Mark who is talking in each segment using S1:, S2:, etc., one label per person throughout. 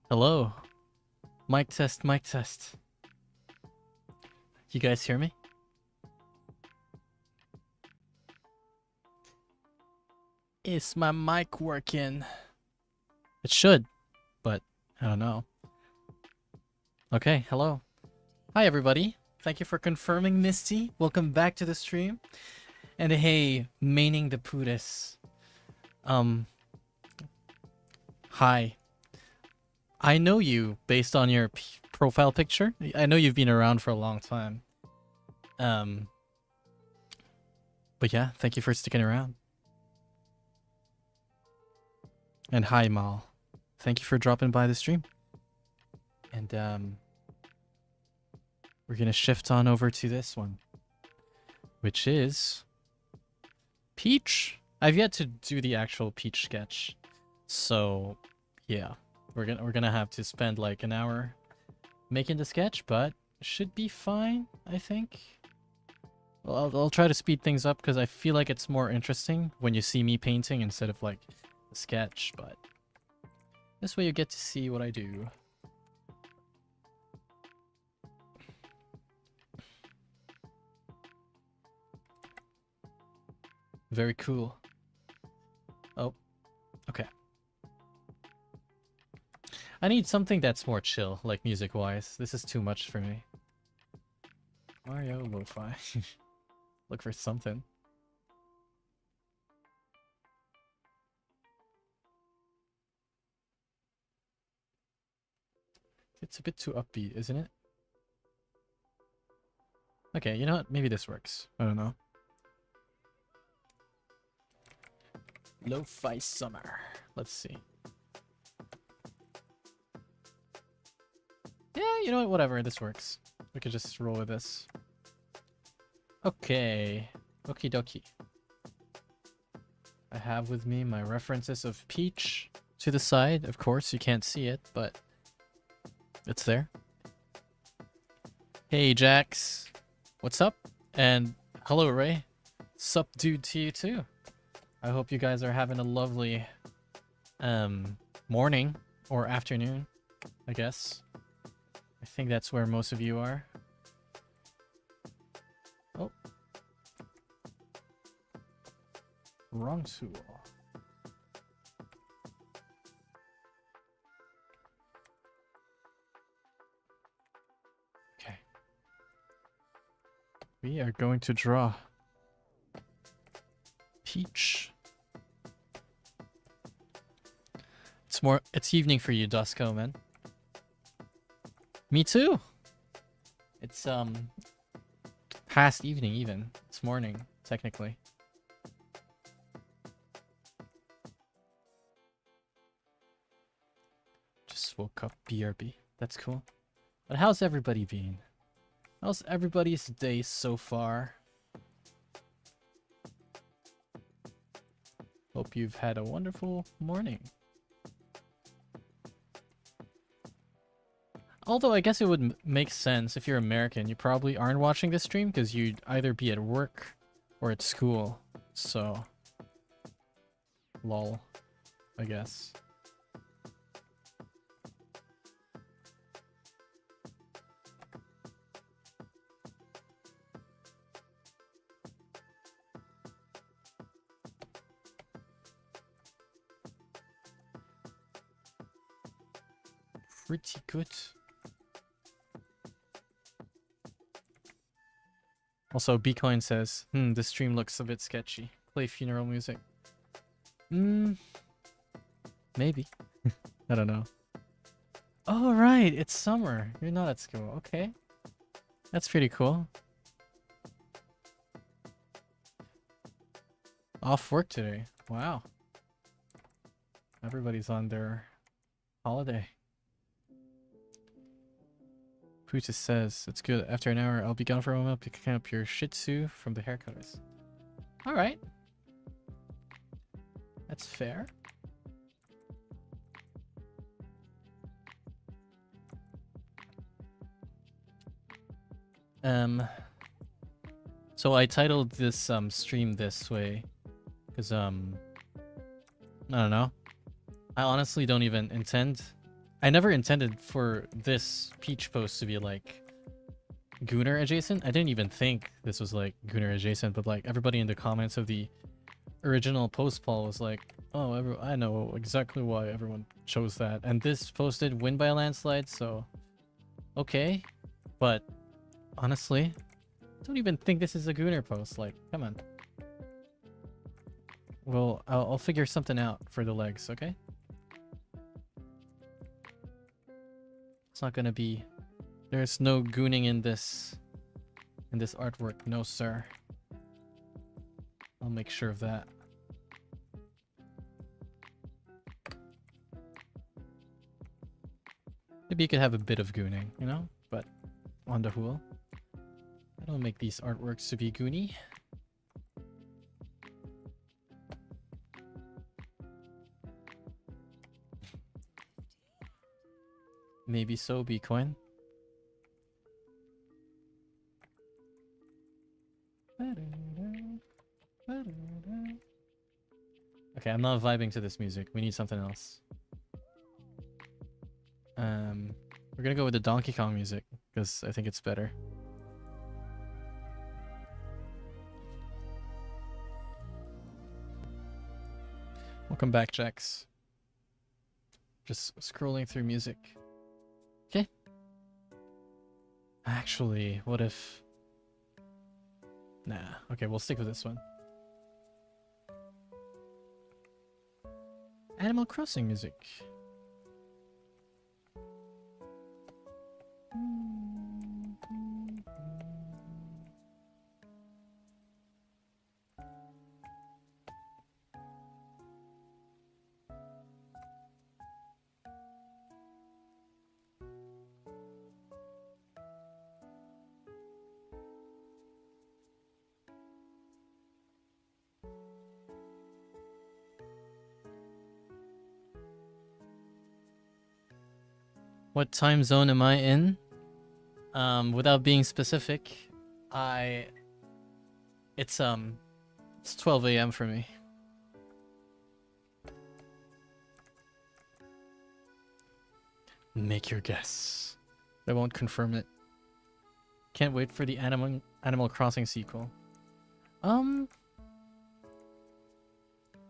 S1: Hello. Mic test, mic test. You guys hear me? Is my mic working? It should, but I don't know. Okay, hello. Hi, everybody. Thank you for confirming, Misty. Welcome back to the stream. And hey, Maining the Pudis. Hi. I know you based on your profile picture. I know you've been around for a long time. But yeah, thank you for sticking around. And hi, Mal. Thank you for dropping by the stream. And we're gonna shift on over to this one, which is Peach. I've yet to do the actual Peach sketch, so yeah, we're gonna have to spend like an hour making the sketch, but should be fine, I think. Well, I'll try to speed things up because I feel like it's more interesting when you see me painting instead of like the sketch, but this way you get to see what I do. Very cool. Oh, okay. I need something that's more chill, like music-wise. This is too much for me. Mario Lo-Fi. Look for something. It's a bit too upbeat, isn't it? Okay, you know what? Maybe this works. I don't know. Lo-Fi Summer. Let's see. Yeah, you know what? Whatever. This works. We could just roll with this. Okay. Okie dokie. I have with me my references of Peach to the side. Of course, you can't see it, but it's there. Hey, Jax. What's up? And hello, Ray. Sup, dude, to you too. I hope you guys are having a lovely morning or afternoon, I guess. I think that's where most of you are. Oh. Wrong tool. Okay. We are going to draw Peach. It's evening for you, Dusko, man. Me too. It's past evening even. It's morning, technically. Just woke up, BRB. That's cool. But how's everybody been? How's everybody's day so far? Hope you've had a wonderful morning. Although I guess it would make sense if you're American, you probably aren't watching this stream because you'd either be at work or at school. So, lol, I guess. Pretty good. Also, Bcoin says, this stream looks a bit sketchy. Play funeral music. Maybe. I don't know. Oh, right. It's summer. You're not at school. Okay. That's pretty cool. Off work today. Wow. Everybody's on their holiday. Puta says, it's good. After an hour, I'll be gone for a moment picking up your Shih Tzu from the haircutters. Alright. That's fair. So I titled this stream this way because I don't know. I honestly don't even intend. I never intended for this Peach post to be like Gunnar adjacent. I didn't even think this was like Gunnar adjacent, but like everybody in the comments of the original post poll was like, oh, I know exactly why everyone chose that. And this posted win by a landslide, so okay. But honestly, I don't even think this is a Gunnar post. Like, come on. Well, I'll figure something out for the legs, okay? It's not gonna be... There's no gooning in this artwork. No, sir. I'll make sure of that. Maybe you could have a bit of gooning, you know? But on the whole, I don't make these artworks to be goony. Maybe so, Bitcoin. Okay, I'm not vibing to this music. We need something else. We're gonna go with the Donkey Kong music because I think it's better. Welcome back, Jax. Just scrolling through music. Okay. Actually, what if... Nah. Okay, we'll stick with this one. Animal Crossing music. What time zone am I in? Without being specific, it's 12 a.m. for me. Make your guess. I won't confirm it. Can't wait for the Animal Crossing sequel.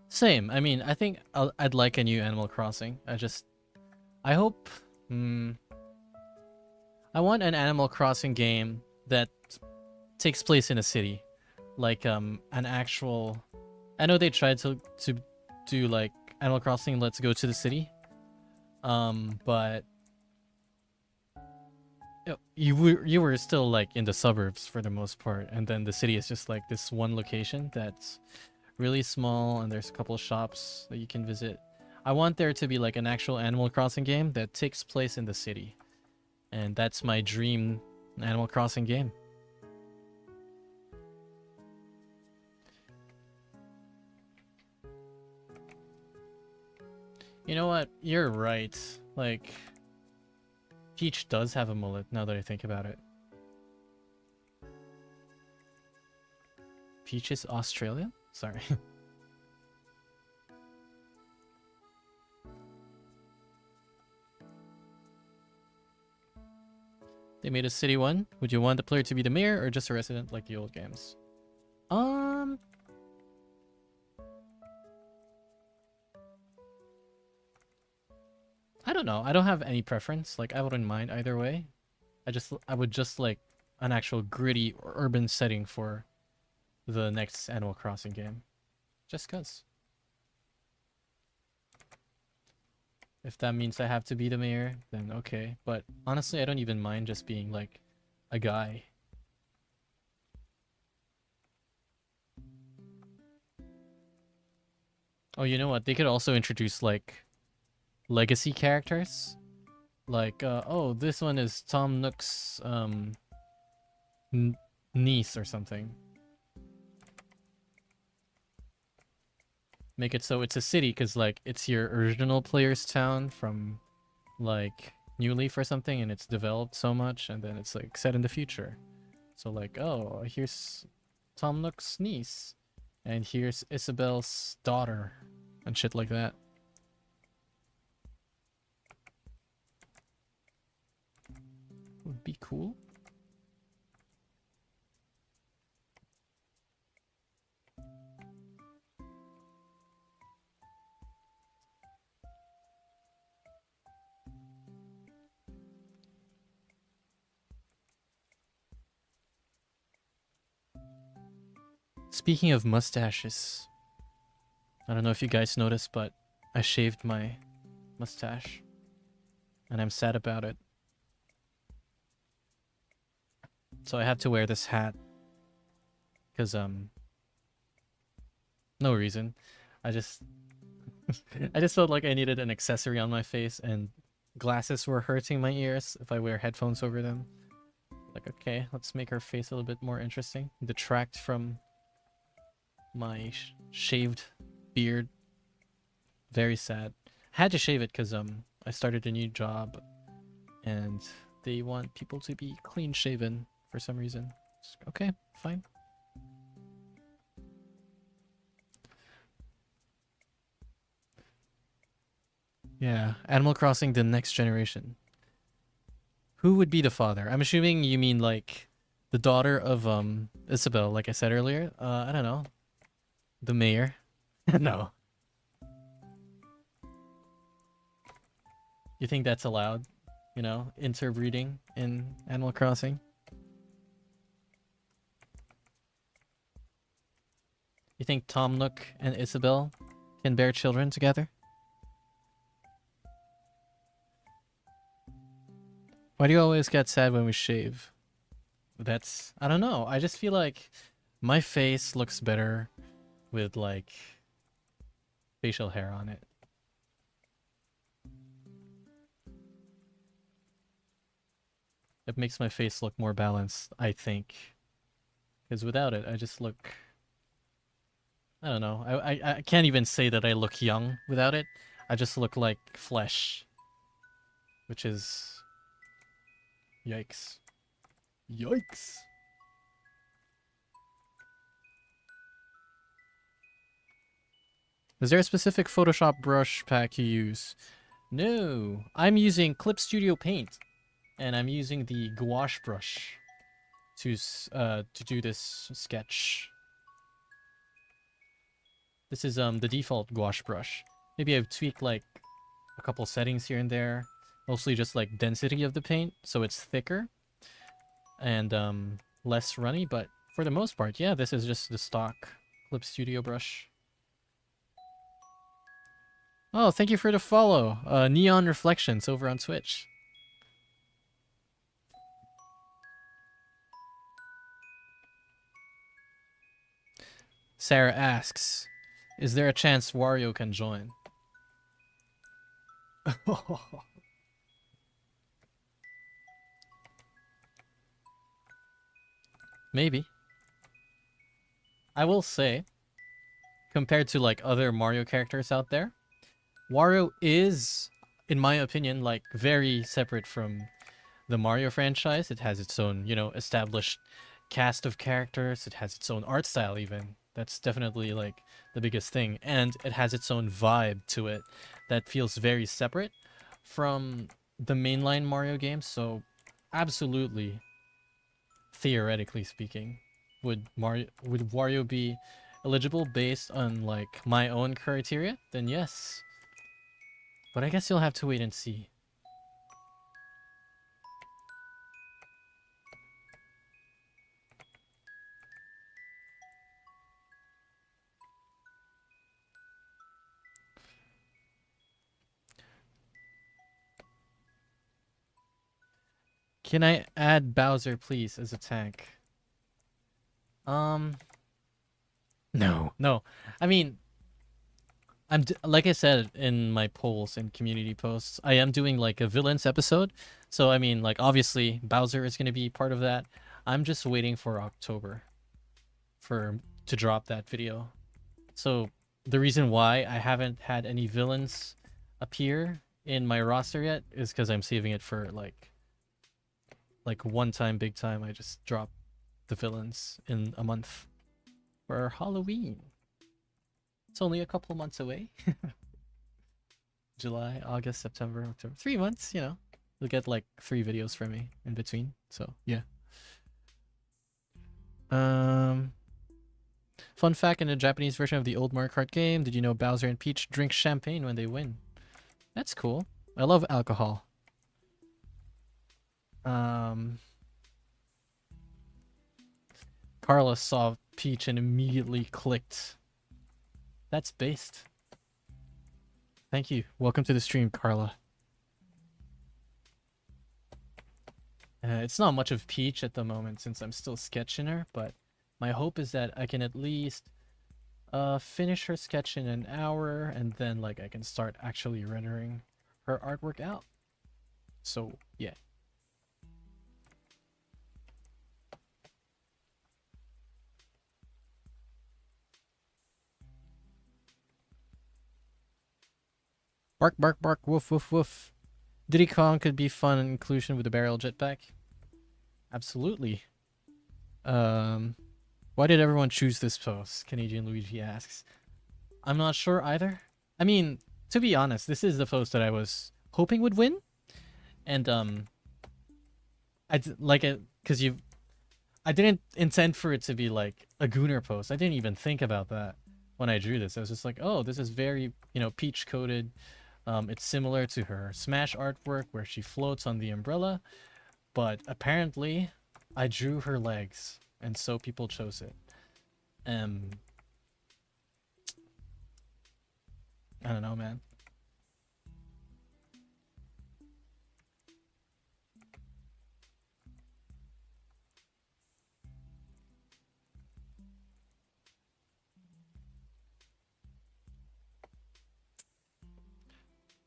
S1: Same. I mean, I think I'd like a new Animal Crossing. I hope... I want an Animal Crossing game that takes place in a city. Like, an actual... I know they tried to do, like, Animal Crossing Let's Go to the City. But... You were still, like, in the suburbs for the most part. And then the city is just, like, this one location that's really small. And there's a couple of shops that you can visit. I want there to be, like, an actual Animal Crossing game that takes place in the city. And that's my dream Animal Crossing game. You know what? You're right. Like, Peach does have a mullet, now that I think about it. Peach is Australian? Sorry. They made a city one. Would you want the player to be the mayor or just a resident like the old games? I don't know. I don't have any preference. Like, I wouldn't mind either way. I would just like an actual gritty urban setting for the next Animal Crossing game. Just cuz. If that means I have to be the mayor, then okay. But honestly, I don't even mind just being like a guy. Oh, you know what? They could also introduce like legacy characters. Like, oh, this one is Tom Nook's niece or something. Make it so it's a city because like it's your original player's town from like New Leaf or something, and it's developed so much, and then it's like set in the future. So like, oh, here's Tom Nook's niece, and here's Isabel's daughter, and shit like that. would be cool. Speaking of mustaches, I don't know if you guys noticed, but I shaved my mustache. And I'm sad about it. So I have to wear this hat. Because, no reason. I just... I just felt like I needed an accessory on my face, and glasses were hurting my ears if I wear headphones over them. Like, okay, let's make our face a little bit more interesting. Detract from my shaved beard. Very sad. Had to shave it because I started a new job and they want people to be clean shaven for some reason. Okay, fine. Yeah, Animal Crossing the next generation. Who would be the father? I'm assuming you mean like the daughter of Isabel, like I said earlier. I don't know. The mayor. No. You think that's allowed? You know, interbreeding in Animal Crossing? You think Tom Nook and Isabel can bear children together? Why do you always get sad when we shave? That's... I don't know. I just feel like my face looks better with, like, facial hair on it. It makes my face look more balanced, I think. Because without it, I just look... I don't know. I can't even say that I look young without it. I just look like flesh. Which is... Yikes. Yikes! Is there a specific Photoshop brush pack you use? No, I'm using Clip Studio Paint, and I'm using the gouache brush to do this sketch. This is the default gouache brush. Maybe I've tweaked like a couple settings here and there, mostly just like density of the paint, so it's thicker and less runny. But for the most part, yeah, this is just the stock Clip Studio brush. Oh, thank you for the follow. Neon Reflections over on Twitch. Sarah asks, is there a chance Wario can join? Maybe. I will say, compared to like other Mario characters out there, Wario is, in my opinion, like very separate from the Mario franchise. It has its own, you know, established cast of characters. It has its own art style even. That's definitely like the biggest thing. And it has its own vibe to it that feels very separate from the mainline Mario games. So absolutely, theoretically speaking, would Wario be eligible based on like my own criteria? Then yes. But I guess you'll have to wait and see. Can I add Bowser, please, as a tank? No. No. I mean, like I said in my polls and community posts, I am doing like a villains episode. So I mean, like obviously Bowser is going to be part of that. I'm just waiting for October to drop that video. So the reason why I haven't had any villains appear in my roster yet is because I'm saving it for like one time, big time. I just drop the villains in a month for Halloween. It's only a couple months away. July, August, September, October. 3 months, you know. You'll get like 3 videos from me in between. So yeah. Fun fact: in the Japanese version of the old Mario Kart game, did you know Bowser and Peach drink champagne when they win? That's cool. I love alcohol. Carla saw Peach and immediately clicked. That's based. Thank you. Welcome to the stream, Carla. It's not much of Peach at the moment since I'm still sketching her, but my hope is that I can at least finish her sketch in an hour, and then like I can start actually rendering her artwork out. So yeah. Bark, bark, bark, woof, woof, woof. Diddy Kong could be fun inclusion with a barrel jetpack. Absolutely. Why did everyone choose this pose? Canadian Luigi asks. I'm not sure either. I mean, to be honest, this is the pose that I was hoping would win, and I like it because I didn't intend for it to be like a Gooner pose. I didn't even think about that when I drew this. I was just like, oh, this is very, peach coated. It's similar to her Smash artwork where she floats on the umbrella, but apparently I drew her legs, and so people chose it. I don't know, man.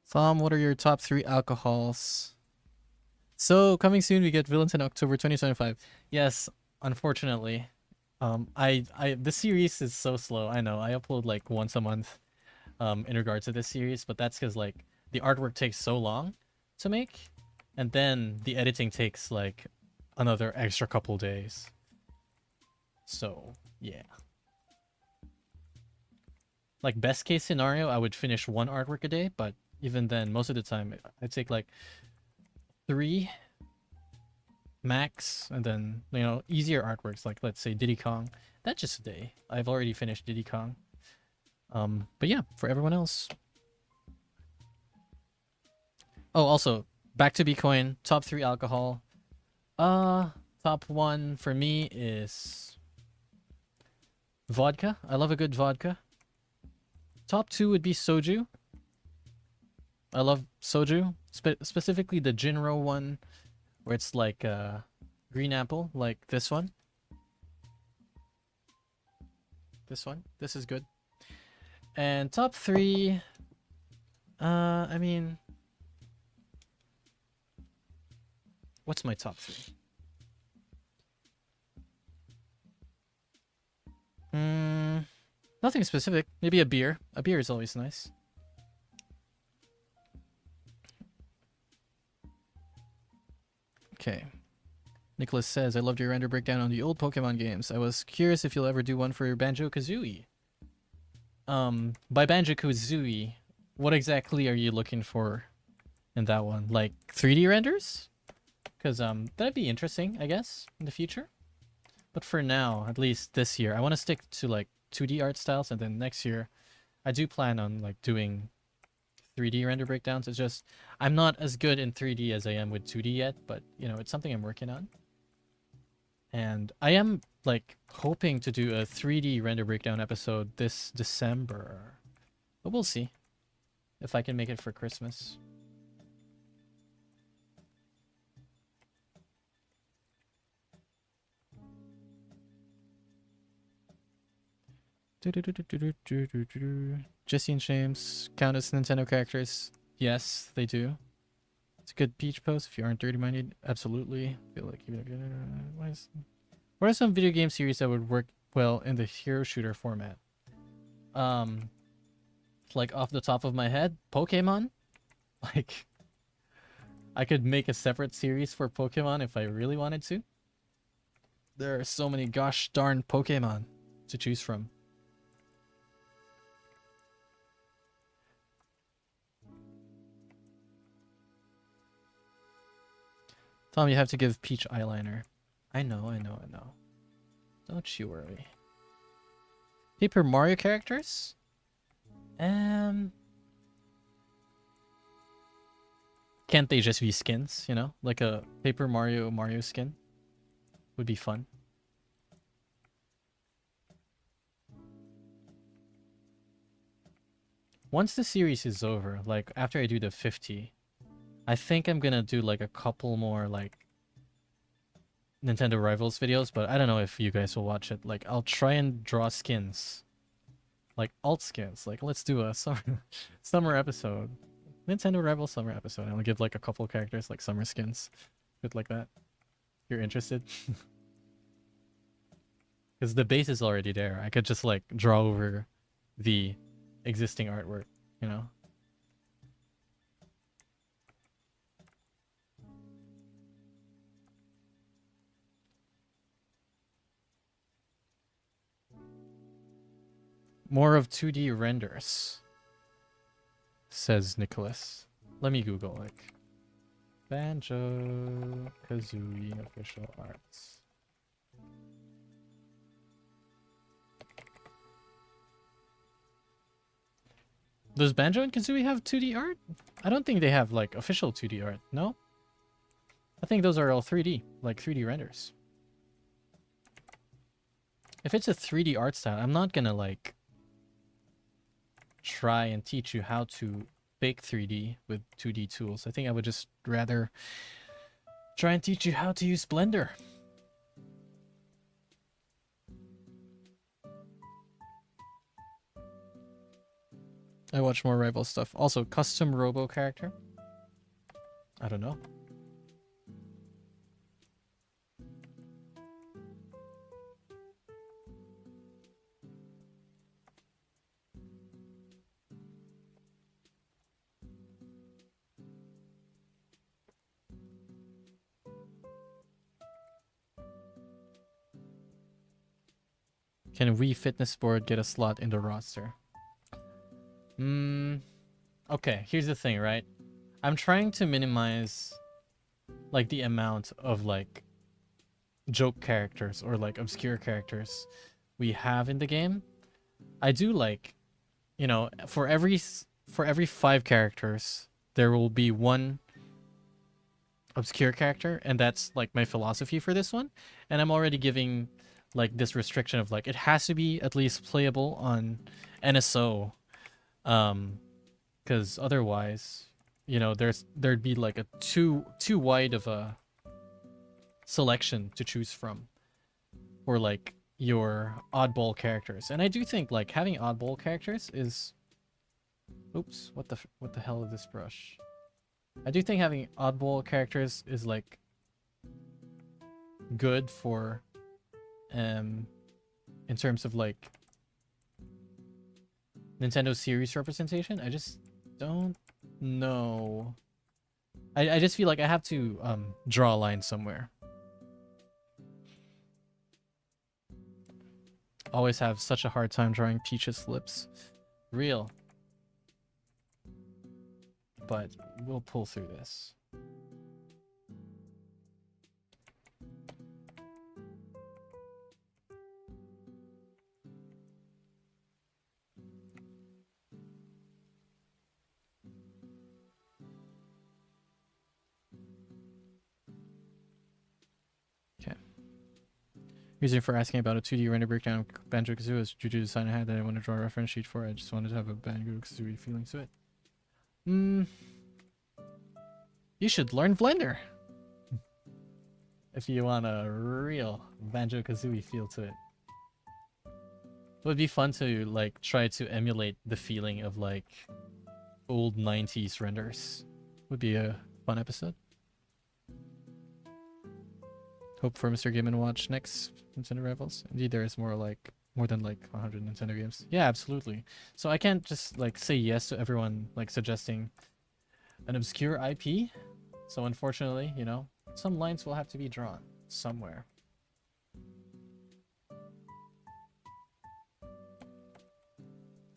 S1: Tom, what are your top 3 alcohols? So, coming soon, we get Villains in October 2025. Yes, unfortunately. This series is so slow. I know. I upload like once a month in regards to this series, but that's because like the artwork takes so long to make, and then the editing takes like another extra couple days. So, yeah. Like best case scenario, I would finish 1 artwork a day, but even then, most of the time, I take like 3 max, and then easier artworks like let's say Diddy Kong. That's just a day. I've already finished Diddy Kong. But yeah, for everyone else. Oh, also back to Bitcoin. Top 3 alcohol. Top 1 for me is vodka. I love a good vodka. Top 2 would be soju. I love soju, specifically the Jinro one, where it's like green apple, like this one. This is good. And top 3, I mean, what's my top 3? Nothing specific. Maybe a beer. A beer is always nice. Okay. Nicholas says, I loved your render breakdown on the old Pokemon games. I was curious if you'll ever do one for Banjo-Kazooie. By Banjo-Kazooie, what exactly are you looking for in that one? Like 3D renders? Because that'd be interesting, I guess, in the future. But for now, at least this year, I want to stick to like 2D art styles, and then next year, I do plan on like doing 3D render breakdowns. It's just I'm not as good in 3D as I am with 2D yet, but it's something I'm working on. And I am like hoping to do a 3D render breakdown episode this December. But we'll see if I can make it for Christmas. Jesse and James count as Nintendo characters. Yes, they do. It's a good Peach post if you aren't dirty minded. Absolutely. I feel like what are some video game series that would work well in the hero shooter format? Like off the top of my head, Pokemon. Like I could make a separate series for Pokemon if I really wanted to. There are so many gosh darn Pokemon to choose from. Tom, you have to give Peach eyeliner. I know. Don't you worry. Paper Mario characters? Can't they just be skins, you know? Like a Paper Mario skin? Would be fun. Once the series is over, like after I do the 50, I think I'm gonna do like a couple more like Nintendo Rivals videos, but I don't know if you guys will watch it. Like I'll try and draw skins. Like alt skins. Like let's do a summer episode. Nintendo Rivals summer episode. And I'll give like a couple characters like summer skins. Good like that. You're interested? Because the base is already there. I could just like draw over the existing artwork, you know? More of 2D renders, says Nicholas. Let me Google like Banjo-Kazooie official arts. Does Banjo and Kazooie have 2D art? I don't think they have like official 2D art, no? I think those are all 3D, like 3D renders. If it's a 3D art style, I'm not gonna like try and teach you how to bake 3D with 2D tools. I think I would just rather try and teach you how to use Blender. I watch more rival stuff. Also, custom robo character. I don't know. Can Wii Fitness Board get a slot in the roster? Okay, here's the thing, right? I'm trying to minimize like the amount of like joke characters or like obscure characters we have in the game. I do like, you know, for every 5 characters there will be one obscure character, and that's like my philosophy for this one. And I'm already giving like this restriction of like it has to be at least playable on NSO, because otherwise, you know, there'd be like a too wide of a selection to choose from for like your oddball characters. And I do think like having oddball characters is, oops, what the hell is this brush? I do think having oddball characters is like good for in terms of like Nintendo series representation. I just don't know. I just feel like I have to draw a line somewhere. Always have such a hard time drawing Peach's lips. Real. But we'll pull through this. Reason for asking about a 2D render breakdown of Banjo-Kazooie is due to the design I had that I want to draw a reference sheet for. I just wanted to have a Banjo-Kazooie feeling to it. You should learn Blender if you want a real Banjo-Kazooie feel to it. It would be fun to like try to emulate the feeling of like old 90s renders. Would be a fun episode. Hope for Mr. Game & Watch next Nintendo Rivals. Indeed, there is more than like 100 Nintendo games. Yeah, absolutely. So I can't just like say yes to everyone like suggesting an obscure IP. So unfortunately, you know, some lines will have to be drawn somewhere.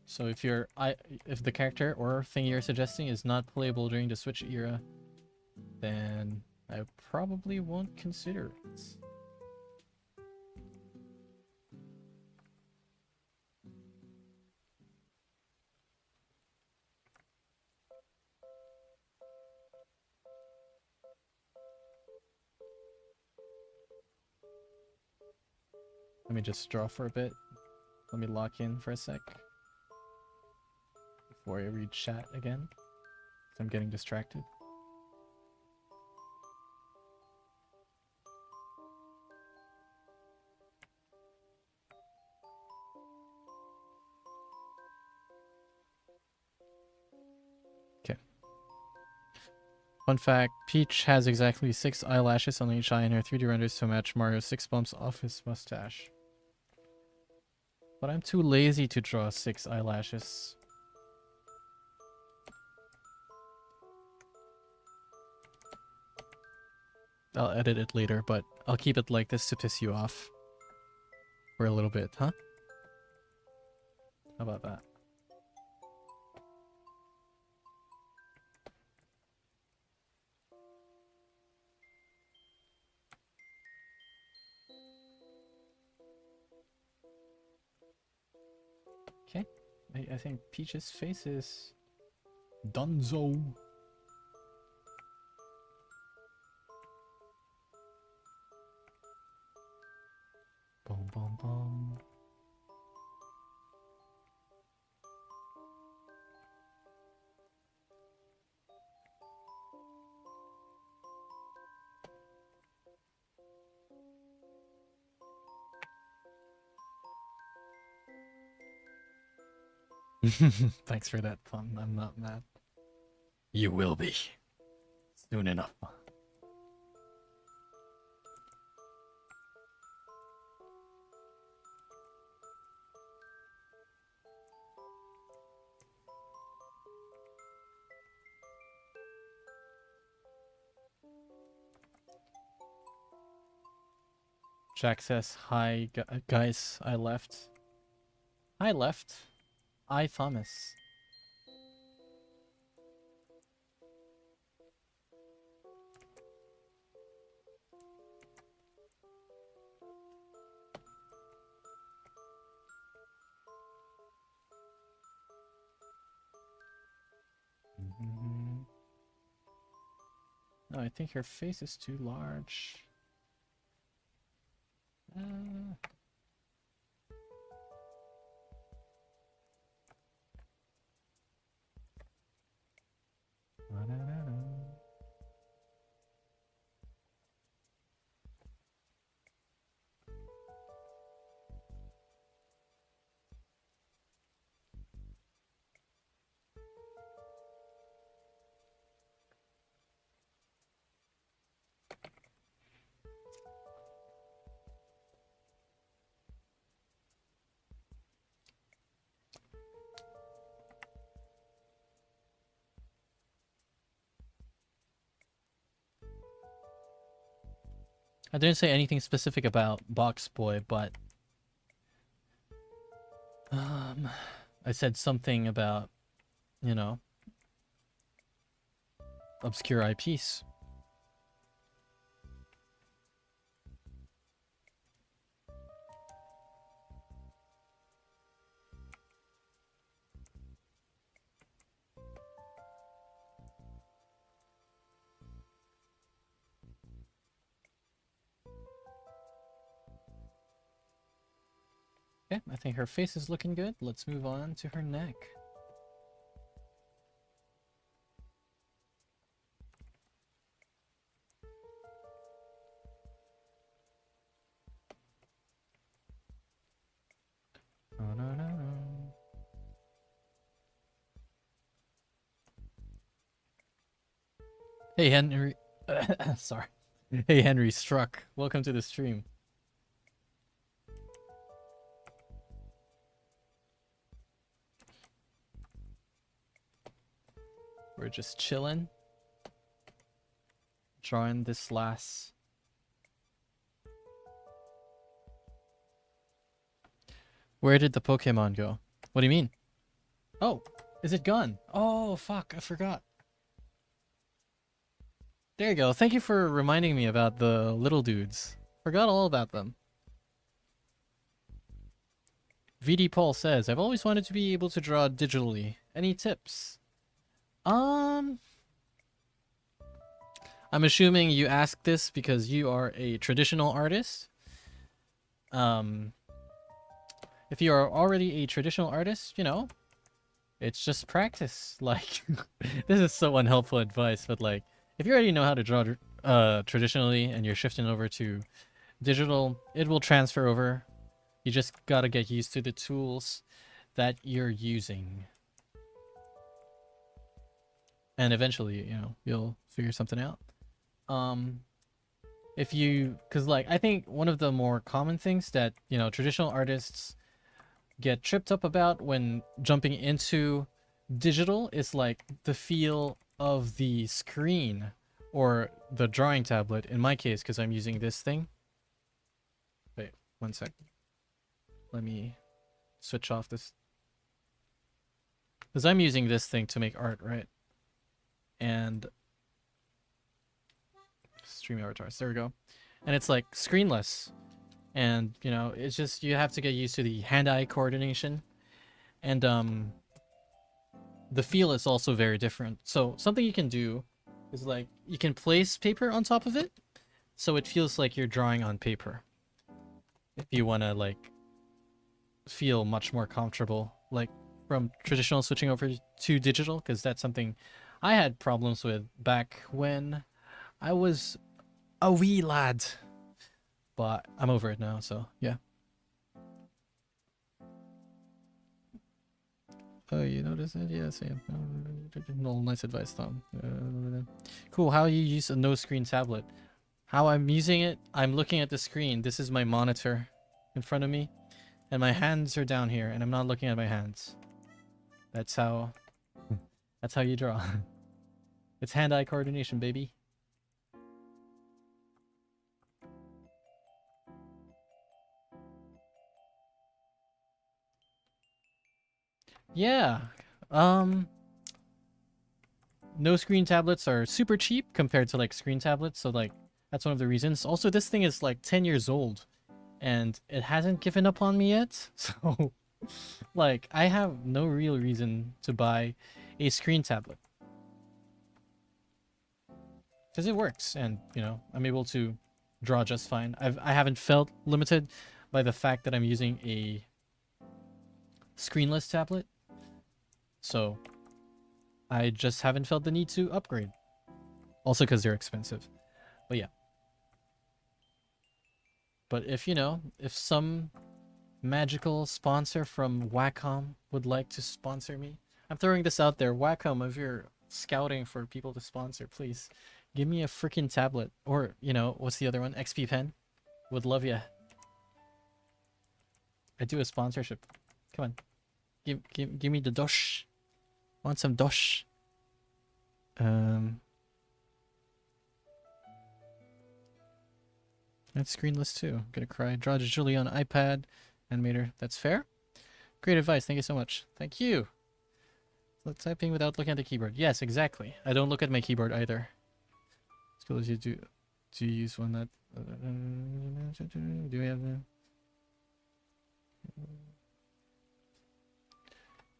S1: So if if the character or thing you're suggesting is not playable during the Switch era, then I probably won't consider it. Let me just draw for a bit. Let me lock in for a sec before I read chat again. 'Cause I'm getting distracted. Okay. Fun fact, Peach has exactly 6 eyelashes on each eye in her 3D renders to match Mario's 6 bumps off his mustache. But I'm too lazy to draw 6 eyelashes. I'll edit it later, but I'll keep it like this to piss you off for a little bit, huh? How about that? Okay, I think Peach's face is donezo. Boom, boom, boom. Thanks for that pun. I'm not mad. You will be. Soon enough. Jack says, hi, guys, I left. I left. I, Thomas. No, I think her face is too large. I didn't say anything specific about Box Boy, but I said something about, you know, obscure IPs. Okay, I think her face is looking good. Let's move on to her neck. Oh, no, no, no. Hey, Henry. Sorry. Hey, Henry Struck. Welcome to the stream. We're just chilling. Drawing this last. Where did the Pokemon go? What do you mean? Oh, is it gone? Oh, fuck, I forgot. There you go. Thank you for reminding me about the little dudes. Forgot all about them. VD Paul says, I've always wanted to be able to draw digitally. Any tips? I'm assuming you asked this because you are a traditional artist. If you are already a traditional artist, you know, it's just practice. Like, this is so unhelpful advice, but like, if you already know how to draw traditionally and you're shifting over to digital, it will transfer over. You just gotta get used to the tools that you're using. And eventually, you know, you'll figure something out. If you, cause like, I think one of the more common things that, you know, traditional artists get tripped up about when jumping into digital is like the feel of the screen or the drawing tablet. In my case, because I'm using this thing. Wait, 1 sec. Let me switch off this. Because I'm using this thing to make art, right? And stream avatars, there we go. And it's like screenless. And, you know, it's just, you have to get used to the hand-eye coordination. And the feel is also very different. So something you can do is like, you can place paper on top of it, so it feels like you're drawing on paper. If you want to like feel much more comfortable, like from traditional switching over to digital, because that's something I had problems with back when I was a wee lad. But I'm over it now, so yeah. Oh, you notice it? Yeah, same. No, nice advice, Tom. Cool, how you use a no-screen tablet. How I'm using it, I'm looking at the screen. This is my monitor in front of me. And my hands are down here, and I'm not looking at my hands. That's how you draw. It's hand-eye coordination, baby. Yeah. No screen tablets are super cheap compared to like screen tablets, so like that's one of the reasons. Also, this thing is like 10 years old and it hasn't given up on me yet. So like I have no real reason to buy a screen tablet. Because it works and, you know, I'm able to draw just fine. I haven't felt limited by the fact that I'm using a screenless tablet. So I just haven't felt the need to upgrade. Also because they're expensive. But yeah. But if, you know, if some magical sponsor from Wacom would like to sponsor me, I'm throwing this out there. Wacom, if you're scouting for people to sponsor, please give me a freaking tablet. Or, you know, what's the other one? XP Pen. Would love ya. I do a sponsorship. Come on. Give me the dosh. Want some dosh? That's screenless too. I'm gonna cry. Draw digitally on iPad animator. That's fair. Great advice. Thank you so much. Thank you. Typing without looking at the keyboard. Yes, exactly. I don't look at my keyboard either. Skills you do you use one that do we have the...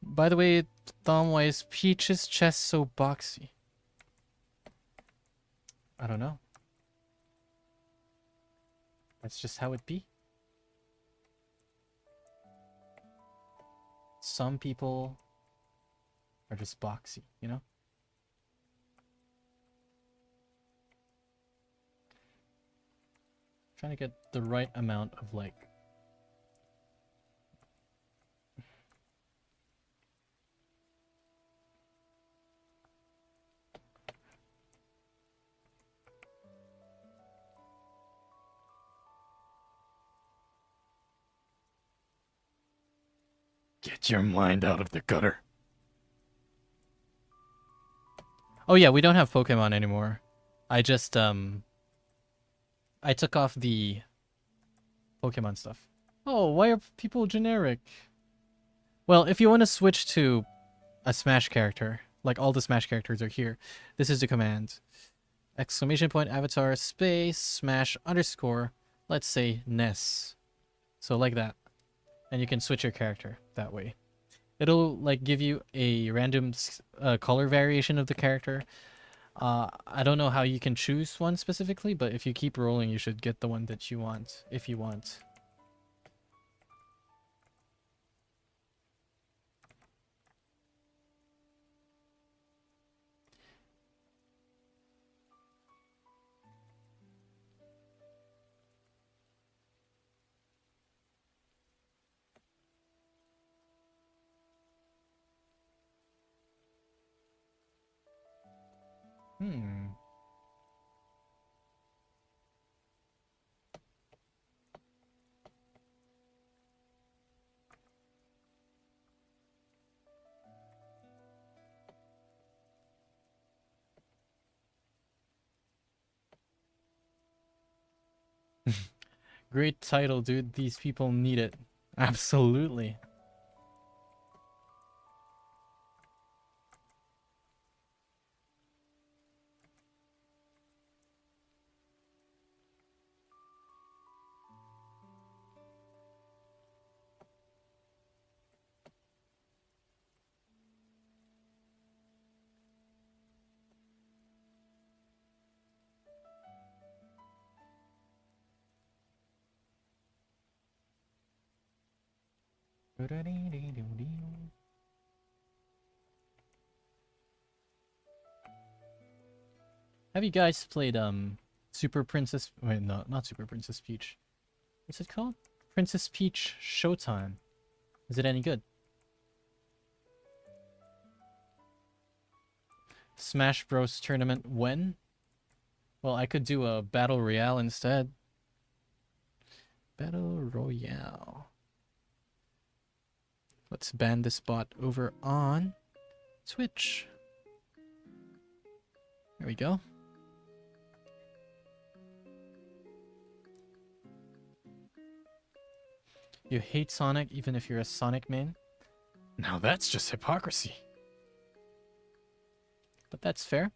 S1: By the way, Thom, why is Peach's chest so boxy? I don't know. That's just how it be. Some people are just boxy, you know? Trying to get the right amount of like... Get your mind out of the gutter. Oh yeah, we don't have Pokemon anymore. I just, I took off the Pokemon stuff. Oh, why are people generic? Well, if you want to switch to a Smash character, like all the Smash characters are here, this is the command. exclamation point avatar space smash underscore, let's say Ness. So like that. And you can switch your character that way. It'll like give you a random color variation of the character. I don't know how you can choose one specifically, but if you keep rolling, you should get the one that you want, if you want. Hmm. Great title, dude. These people need it. Absolutely. Have you guys played Super Princess? Wait, no, not Super Princess Peach. What's it called? Princess Peach Showtime. Is it any good? Smash Bros tournament when? Well, I could do a battle royale instead. Battle royale. Let's ban this bot over on Twitch. There we go. You hate Sonic even if you're a Sonic main? Now that's just hypocrisy. But that's fair.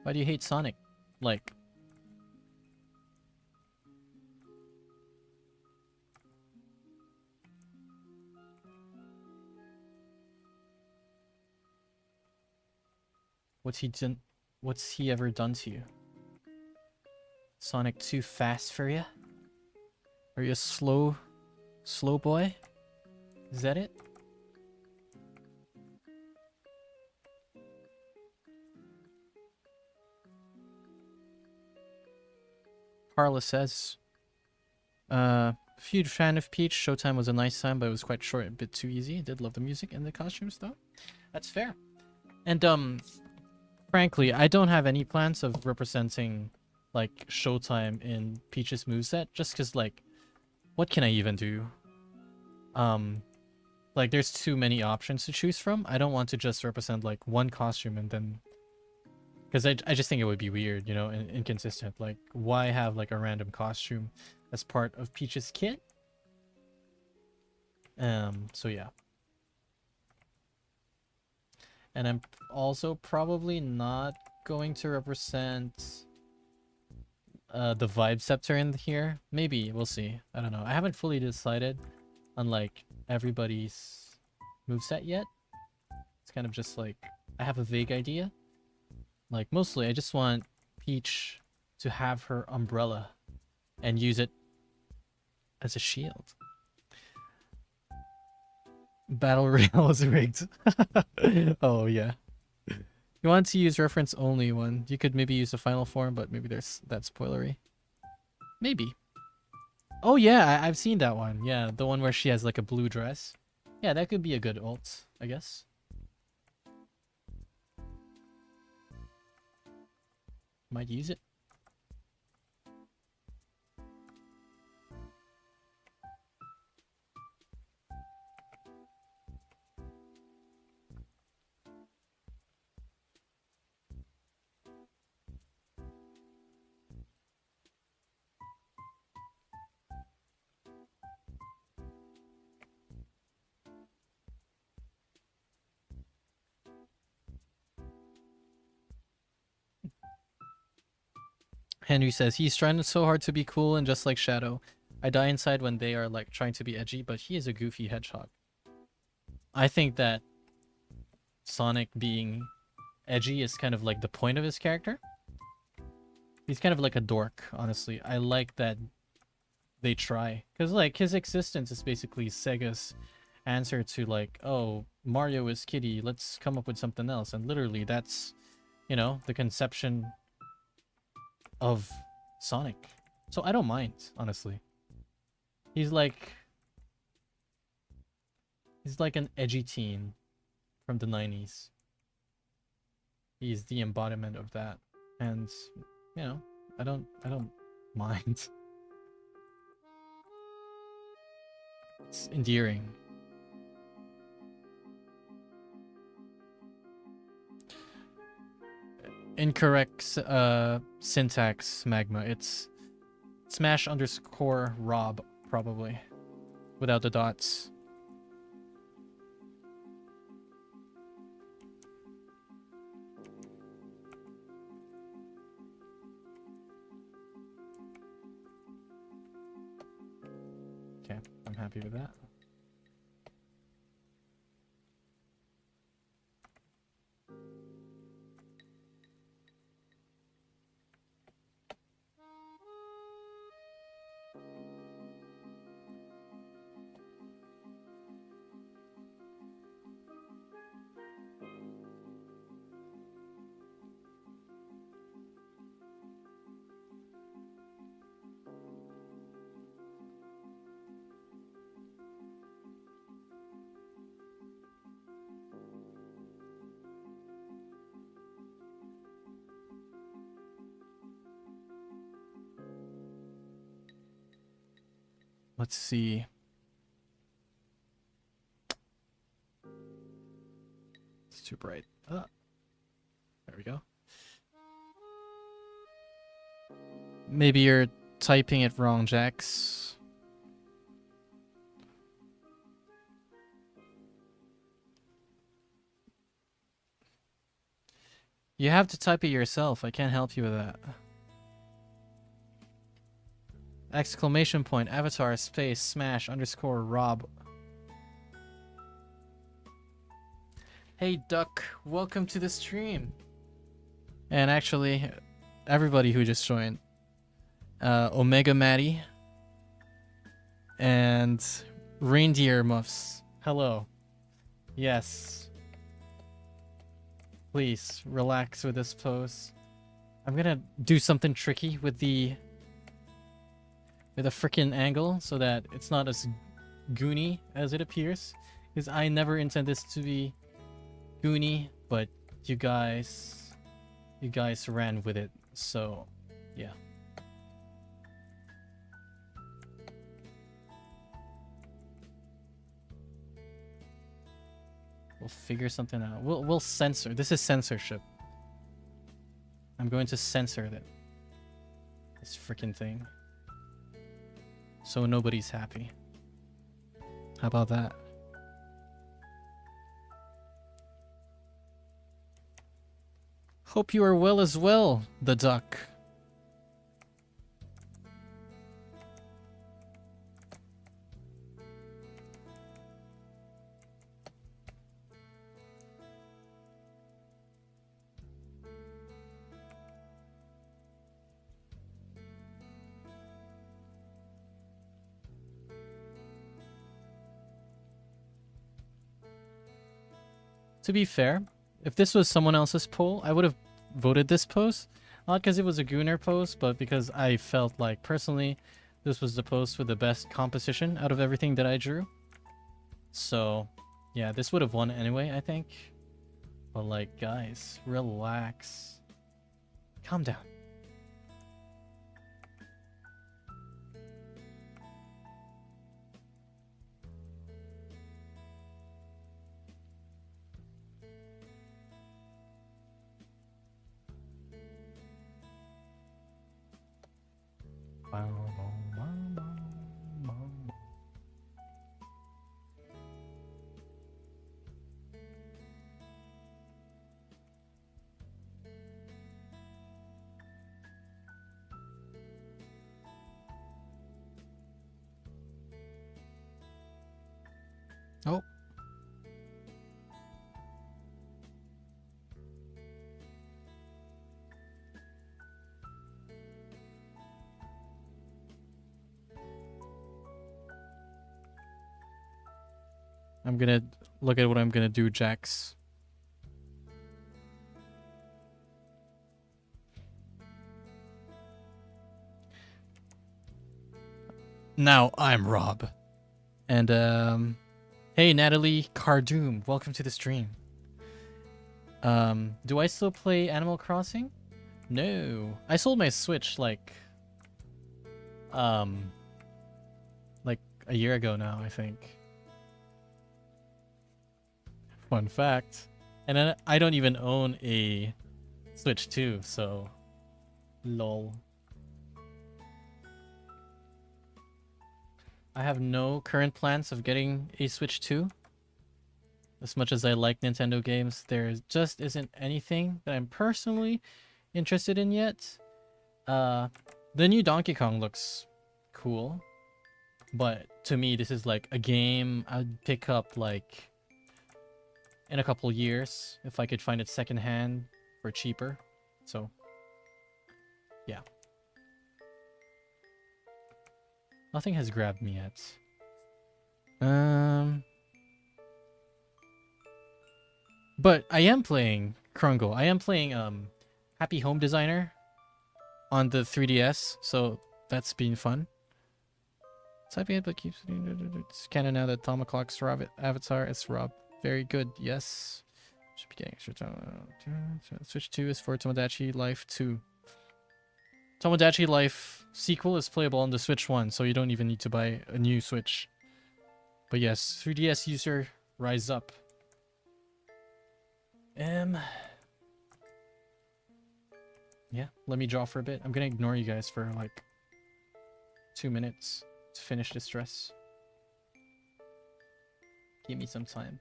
S1: Why do you hate Sonic? Like, what's he ever done to you? Sonic too fast for you? Are you a slow boy? Is that it? Carla says, huge fan of Peach. Showtime was a nice time, but it was quite short and a bit too easy. Did love the music and the costumes though. That's fair. And frankly, I don't have any plans of representing like Showtime in Peach's moveset, just because like, what can I even do? Like there's too many options to choose from. I don't want to just represent like one costume and then, because I just think it would be weird, you know, and inconsistent. Like, why have like a random costume as part of Peach's kit? So yeah. And I'm also probably not going to represent the Vibe Scepter in here. Maybe, we'll see. I don't know. I haven't fully decided on like everybody's moveset yet. It's kind of just like, I have a vague idea. Like, mostly I just want Peach to have her umbrella and use it as a shield. Battle Royale is rigged. Oh, yeah. You want to use reference only one. You could maybe use the final form, but maybe that's spoilery. Maybe. Oh, yeah, I've seen that one. Yeah, the one where she has like a blue dress. Yeah, that could be a good ult, I guess. Might use it. Henry says he's trying so hard to be cool and just like Shadow. I die inside when they are like trying to be edgy, but he is a goofy hedgehog. I think that Sonic being edgy is kind of like the point of his character. He's kind of like a dork, honestly. I like that they try. Because like his existence is basically Sega's answer to like, oh, Mario is kitty, let's come up with something else. And literally that's, you know, the conception of Sonic. So I don't mind, honestly. He's like an edgy teen from the 90s. He's the embodiment of that. And you know, I don't mind. It's endearing. Incorrect syntax, Magma. It's smash underscore Rob, probably. Without the dots. Okay, I'm happy with that. Let's see. It's too bright. There we go. Maybe you're typing it wrong, Jax. You have to type it yourself. I can't help you with that. Exclamation point, avatar, space, smash, underscore, Rob. Hey, Duck. Welcome to the stream. And actually, everybody who just joined. Omega Maddie. And Reindeer Muffs. Hello. Yes. Please, relax with this pose. I'm gonna do something tricky with the... with a freaking angle so that it's not as goony as it appears. Because I never intend this to be goony, but you guys ran with it, so yeah. We'll figure something out. We'll censor. This is censorship. I'm going to censor this freaking thing. So nobody's happy. How about that? Hope you are well as well, the duck. To be fair, if this was someone else's poll, I would have voted this pose. Not because it was a Gooner pose, but because I felt like, personally, this was the pose with the best composition out of everything that I drew. So, yeah, this would have won anyway, I think. But, like, guys, relax. Calm down. I'm gonna look at what I'm gonna do, Jax. Now I'm Rob. And hey Natalie Cardoom, welcome to the stream. Do I still play Animal Crossing? No. I sold my Switch like a year ago now, I think. Fun fact. And I don't even own a Switch 2, so lol. I have no current plans of getting a Switch 2. As much as I like Nintendo games, there just isn't anything that I'm personally interested in yet. The new Donkey Kong looks cool, but to me this is like a game I'd pick up like in a couple years if I could find it secondhand for cheaper. So yeah, nothing has grabbed me yet. But I am playing Krungle. I am playing Happy Home Designer on the 3DS, so that's been fun. Typing it, but keeps it's canon now that Tom McClock's avatar is Rob. Very good. Yes. Should be getting extra time. Switch 2 is for Tomodachi Life 2. Tomodachi Life sequel is playable on the Switch 1, so you don't even need to buy a new Switch. But yes, 3DS user, rise up. Yeah, let me draw for a bit. I'm gonna ignore you guys for like 2 minutes to finish this dress. Give me some time.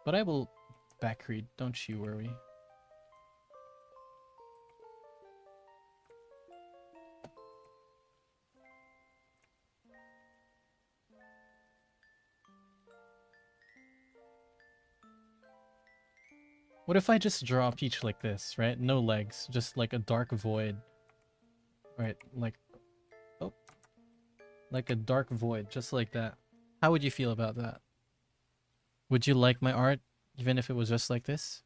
S1: But I will back read, don't you worry. What if I just draw Peach like this, right? No legs, just like a dark void. Right, like... Oh. Like a dark void, just like that. How would you feel about that? Would you like my art, even if it was just like this?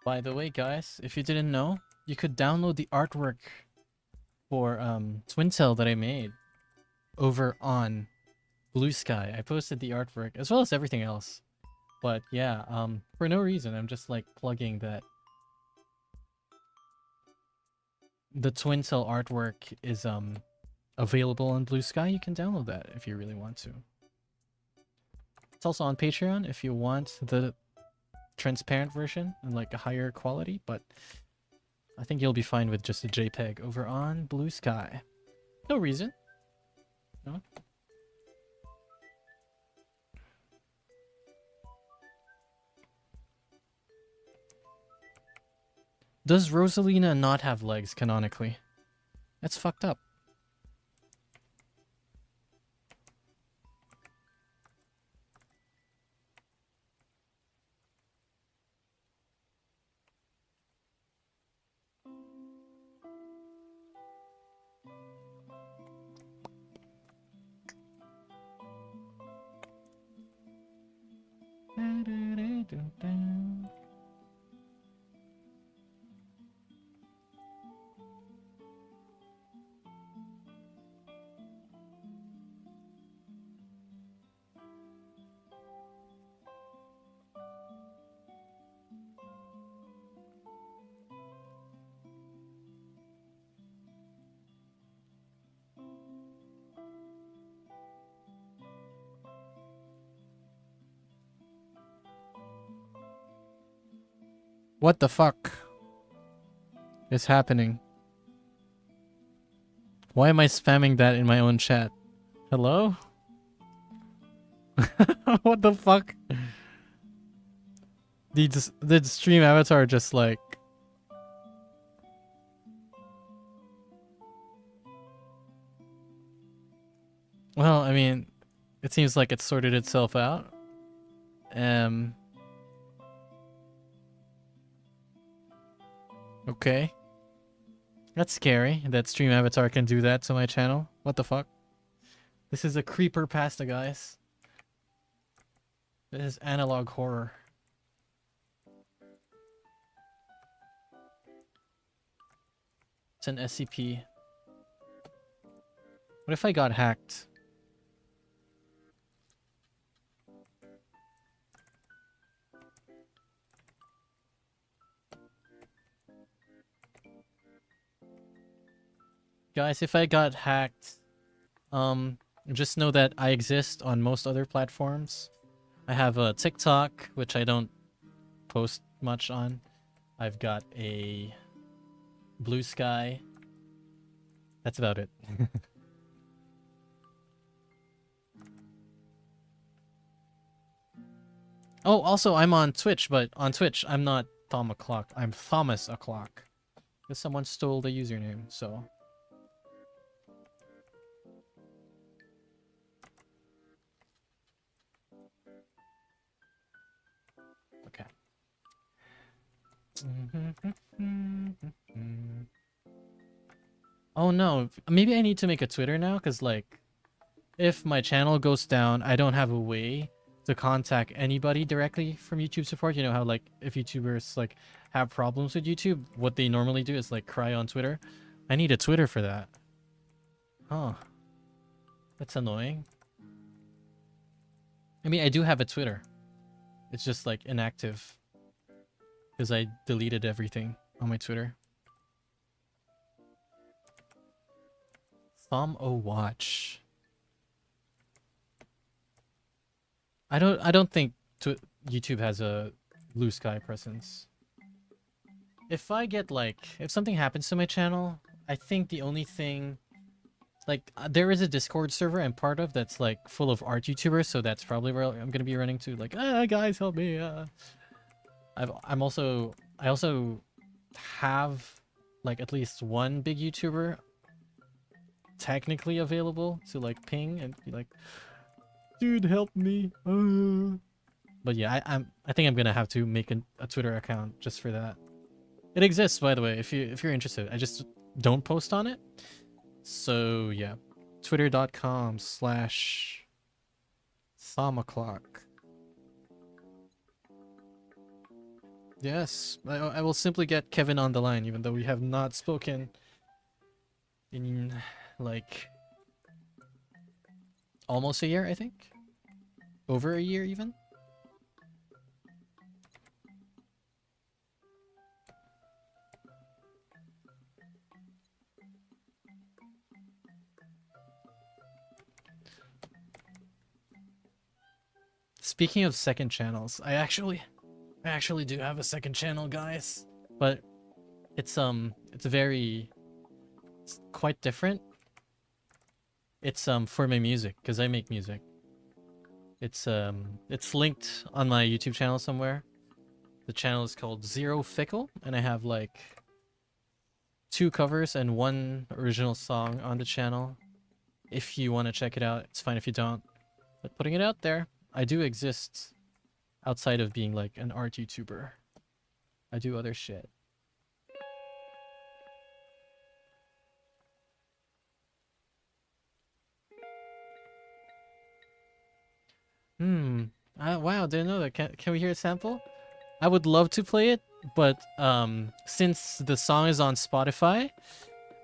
S1: By the way, guys, if you didn't know, you could download the artwork for Twintel that I made over on Blue Sky. I posted the artwork as well as everything else. But yeah, for no reason, I'm just like plugging that the Twintel artwork is available on Blue Sky. You can download that if you really want to. It's also on Patreon if you want the transparent version and like a higher quality, but I think you'll be fine with just a JPEG over on Blue Sky. No reason. No. Does Rosalina not have legs canonically? That's fucked up. What the fuck is happening? Why am I spamming that in my own chat? Hello? What the fuck? The stream avatar just like... Well, I mean, it seems like it sorted itself out. Okay. That's scary that stream avatar can do that to my channel. What the fuck? This is a creeper pasta, guys. This is analog horror. It's an SCP. What if I got hacked? Guys, if I got hacked, just know that I exist on most other platforms. I have a TikTok, which I don't post much on. I've got a Blue Sky. That's about it. Oh, also, I'm on Twitch, but on Twitch, I'm not Thom O'Clock. I'm Thomas O'Clock. Because someone stole the username, so... Okay. Oh no, maybe I need to make a Twitter now, because like, if my channel goes down, I don't have a way to contact anybody directly from YouTube support. You know how like, if YouTubers like have problems with YouTube, what they normally do is like cry on Twitter. I need a Twitter for that. Huh. That's annoying. I mean, I do have a Twitter. It's just like inactive. Because I deleted everything on my Twitter. Thumb O Watch. I don't think YouTube has a Blue Sky presence. If I get like, if something happens to my channel, I think the only thing, like, there is a Discord server I'm part of that's like full of art YouTubers, so that's probably where I'm gonna be running to. Like, guys, help me! I also have like at least one big YouTuber technically available to like ping and be like, dude, help me. But yeah, I think I'm gonna have to make a Twitter account just for that. It exists, by the way, if you're interested. I just don't post on it. So yeah, twitter.com/ThomO'Clock. Yes, I will simply get Kevin on the line, even though we have not spoken in like almost a year, I think. Over a year, even. Speaking of second channels, I actually do have a second channel, guys. But it's quite different. It's for my music, because I make music. It's linked on my YouTube channel somewhere. The channel is called Zero Fickle, and I have like 2 covers and 1 original song on the channel. If you want to check it out, it's fine if you don't. But putting it out there, I do exist outside of being like an art YouTuber. I do other shit. Wow, didn't know that. Can we hear a sample? I would love to play it, but since the song is on Spotify,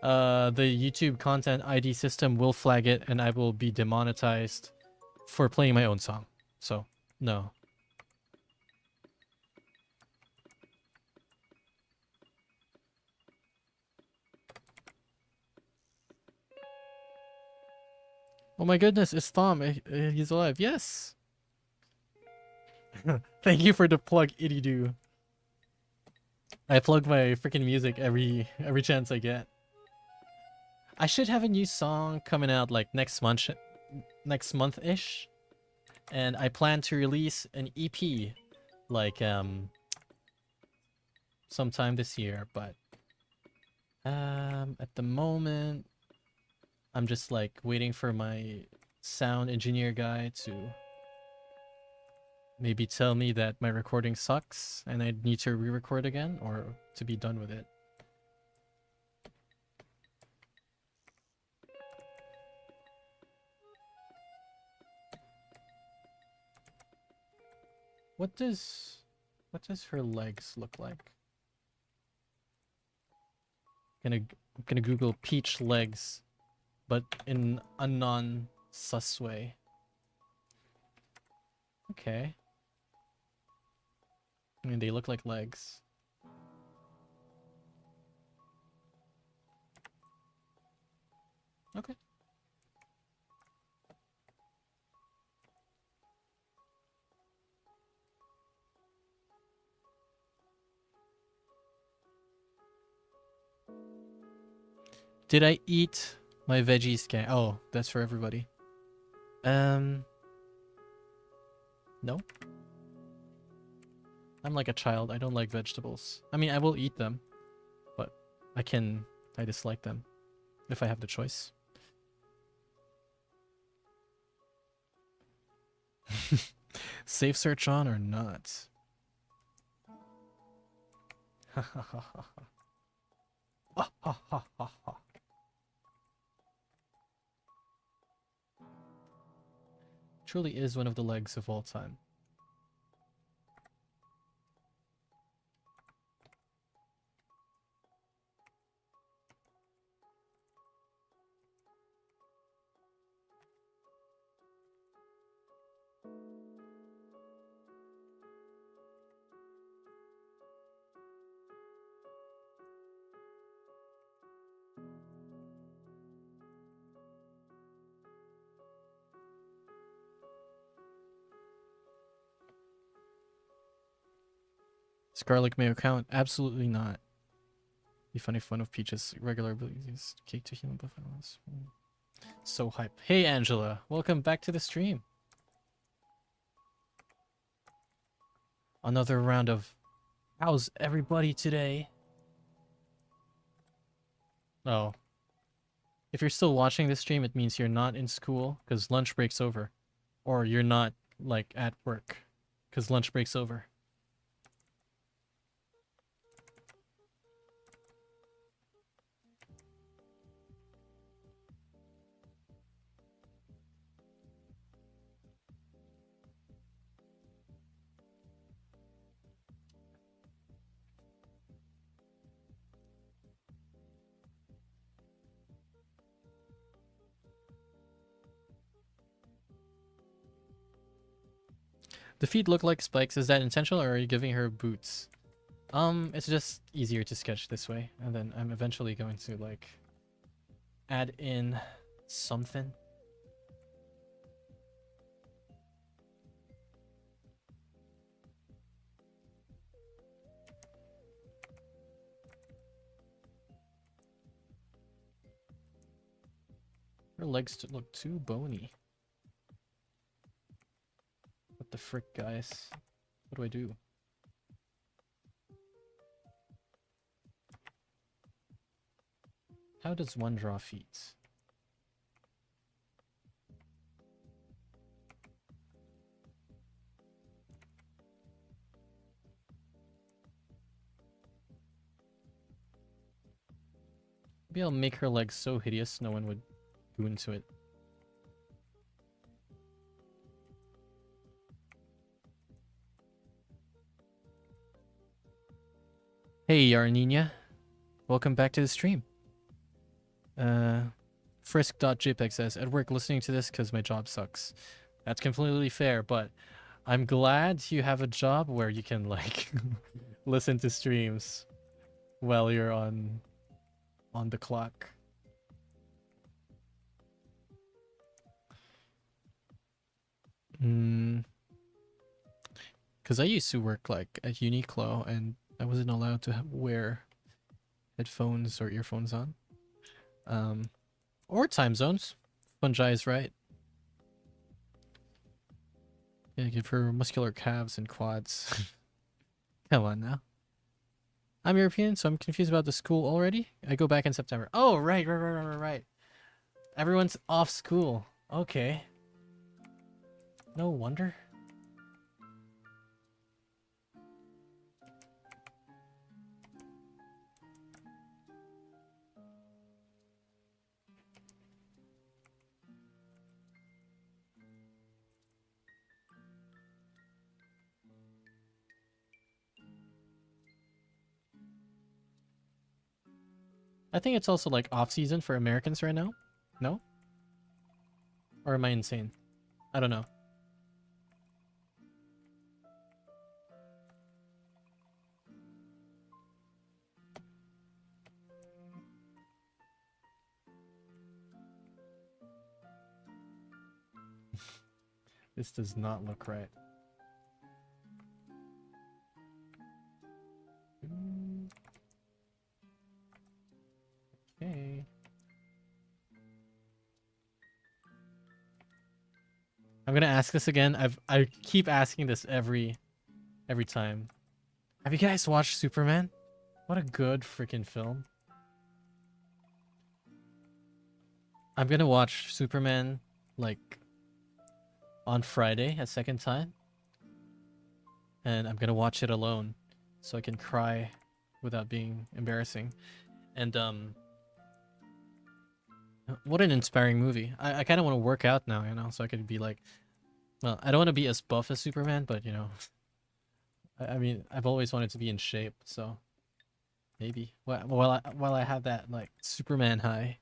S1: the YouTube content ID system will flag it, and I will be demonetized for playing my own song. So, no. Oh my goodness, it's Tom. He's alive. Yes. Thank you for the plug, Itty I plug my freaking music every chance I get. I should have a new song coming out like next month-ish. And I plan to release an EP like sometime this year, but at the moment I'm just like waiting for my sound engineer guy to maybe tell me that my recording sucks and I need to re-record again or to be done with it. What does her legs look like? I'm gonna Google Peach legs, but in a non-sus way. Okay. I mean, they look like legs. Okay. Did I eat my veggie scan? Oh, that's for everybody. No. I'm like a child. I don't like vegetables. I mean, I will eat them, but I dislike them if I have the choice. Safe search on or not? Ha ha ha ha ha. Ha ha ha ha ha. Truly is one of the legs of all time. Does garlic mayo count? Absolutely not. Be funny fun of Peach's regular abilities. Cake to healing buffaloes. So hype. Hey Angela, welcome back to the stream. Another round of how's everybody today? Oh. If you're still watching this stream, it means you're not in school because lunch break's over. Or you're not like at work because lunch break's over. The feet look like spikes. Is that intentional or are you giving her boots? It's just easier to sketch this way. And then I'm eventually going to like add in something. Her legs look too bony. What the frick, guys? What do I do? How does one draw feet? Maybe I'll make her legs so hideous no one would go into it. Hey, Yarnina. Welcome back to the stream. Frisk.jpeg says, at work listening to this because my job sucks. That's completely fair, but I'm glad you have a job where you can, like, listen to streams while you're on the clock. Because I used to work, like, at Uniqlo, and I wasn't allowed to wear headphones or earphones on. Or time zones. Fungi is right. Yeah, good for muscular calves and quads. Come on now. I'm European, so I'm confused about the school already. I go back in September. Oh, right. Everyone's off school. Okay. No wonder. I think it's also like off season for Americans right now. No? Or am I insane? I don't know. This does not look right. Okay. I'm gonna ask this again. I keep asking this every time. Have you guys watched Superman? What a good freaking film. I'm gonna watch Superman like on Friday a second time. And I'm gonna watch it alone so I can cry without being embarrassing. And what an inspiring movie. I kind of want to work out now, you know, so I could be like, well, I don't want to be as buff as Superman, but you know, I mean, I've always wanted to be in shape, so maybe while I have that like Superman high.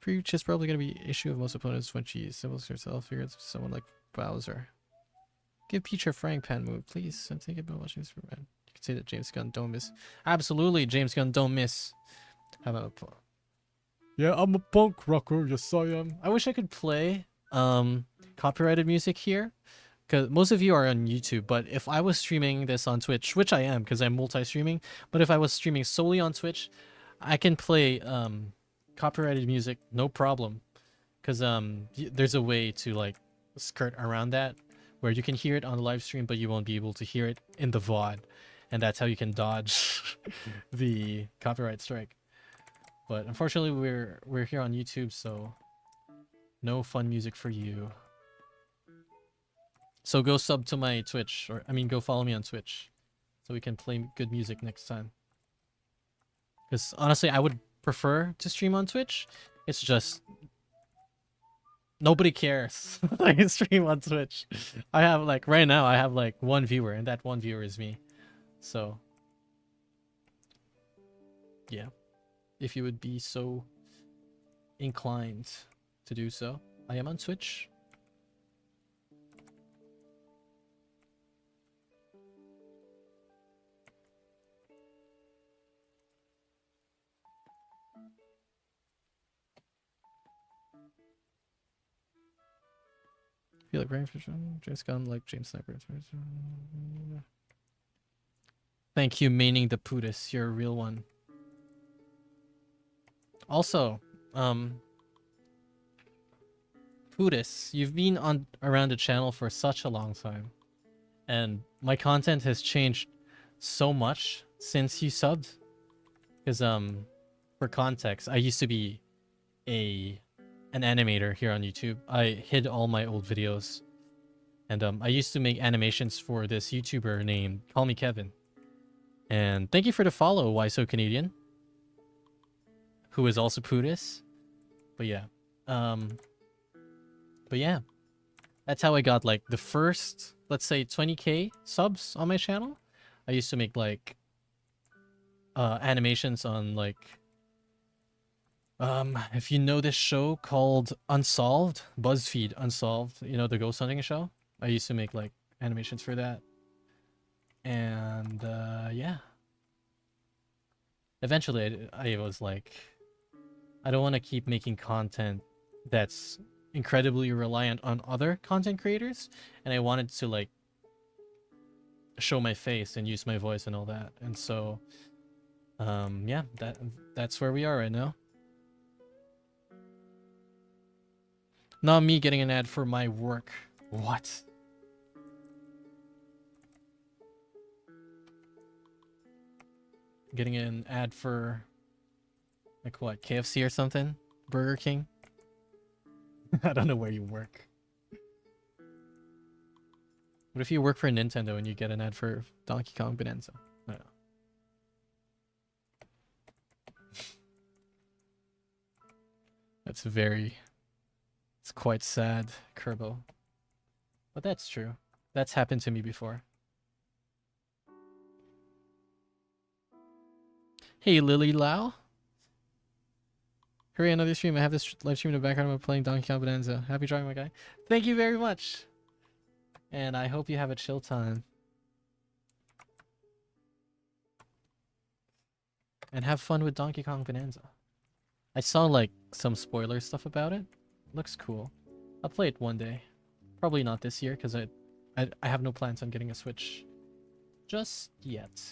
S1: Peach is probably gonna be issue of most opponents when she symbols herself against someone like Bowser. Give Peach her frying pan move, please. I'm thinking about watching Superman. You can say that James Gunn don't miss. Absolutely, James Gunn don't miss. How about yeah, I'm a punk rocker. Yes, I am. I wish I could play copyrighted music here, because most of you are on YouTube. But if I was streaming this on Twitch, which I am, because I'm multi-streaming, but if I was streaming solely on Twitch, I can play copyrighted music, no problem, because there's a way to like skirt around that, where you can hear it on the live stream, but you won't be able to hear it in the VOD, and that's how you can dodge the copyright strike. But unfortunately, we're here on YouTube, so no fun music for you. So go sub to my Twitch, or I mean, go follow me on Twitch, so we can play good music next time. Because honestly, I would prefer to stream on Twitch. It's just nobody cares. I stream on Twitch. I have like right now, I have like one viewer, and that one viewer is me. So yeah, if you would be so inclined to do so, I am on Twitch. Feel like Ryan Fisher, James Gunn, like James Sniper. Thank you, meaning the Pootis. You're a real one. Also, Pootis, you've been on around the channel for such a long time, and my content has changed so much since you subbed. Because for context, I used to be an animator here on YouTube. I hid all my old videos, and I used to make animations for this YouTuber named Call Me Kevin. And thank you for the follow, Why So Canadian, who is also Pootis. But yeah, that's how I got like the first, let's say, 20k subs on my channel. I I used to make like animations on like if you know this show called Unsolved, BuzzFeed Unsolved, you know, the ghost hunting show. I used to make like animations for that, and yeah. Eventually, I was like, I don't want to keep making content that's incredibly reliant on other content creators, and I wanted to like show my face and use my voice and all that. And so yeah, that's where we are right now. Not me getting an ad for my work. What? Getting an ad for like what, KFC or something? Burger King? I don't know where you work. What if you work for Nintendo and you get an ad for Donkey Kong Bonanza? I don't know. That's very... It's quite sad, Kerbo. But that's true. That's happened to me before. Hey, Lily Lau. Hurry, another stream. I have this live stream in the background. I'm playing Donkey Kong Bonanza. Happy drawing, my guy. Thank you very much. And I hope you have a chill time. And have fun with Donkey Kong Bonanza. I saw like some spoiler stuff about it. Looks cool. I'll play it one day. Probably not this year because I have no plans on getting a Switch just yet.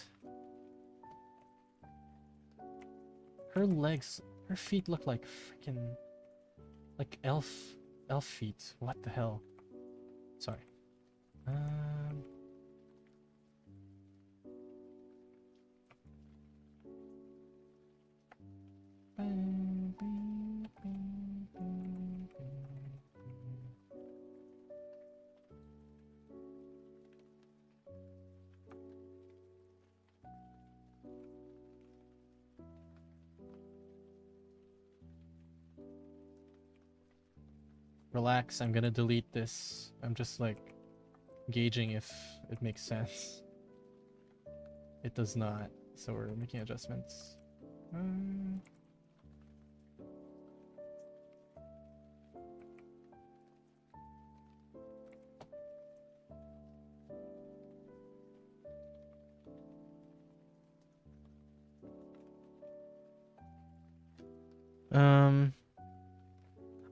S1: Her legs, her feet look like freaking like elf feet. What the hell? Sorry. Relax, I'm gonna delete this. I'm just like gauging if it makes sense. It does not, so we're making adjustments.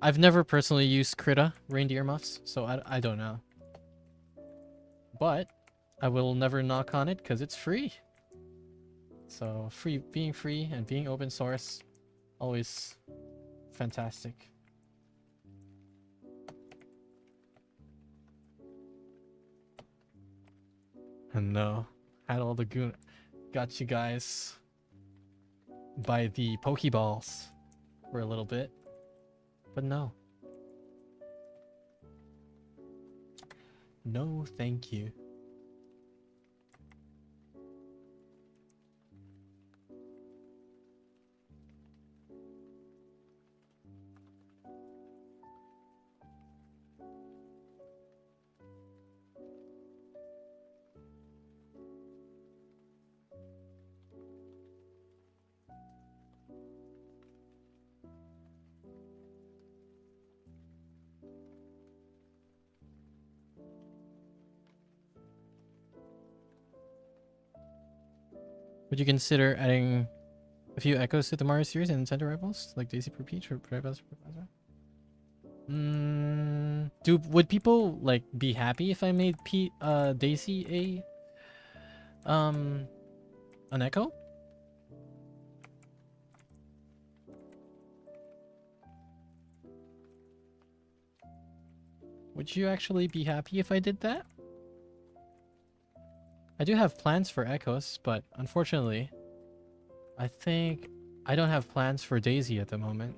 S1: I've never personally used Krita reindeer muffs, so I don't know. But I will never knock on it because it's free. So being free and being open source, always fantastic. And no, had all the goon, got you guys by the Pokeballs for a little bit, but no. No, thank you. Would you consider adding a few echoes to the Mario series and Nintendo rivals, like Daisy for Peach or Bowser for Bowser? Would people like be happy if I made Daisy an echo? Would you actually be happy if I did that? I do have plans for echoes, but unfortunately, I think I don't have plans for Daisy at the moment.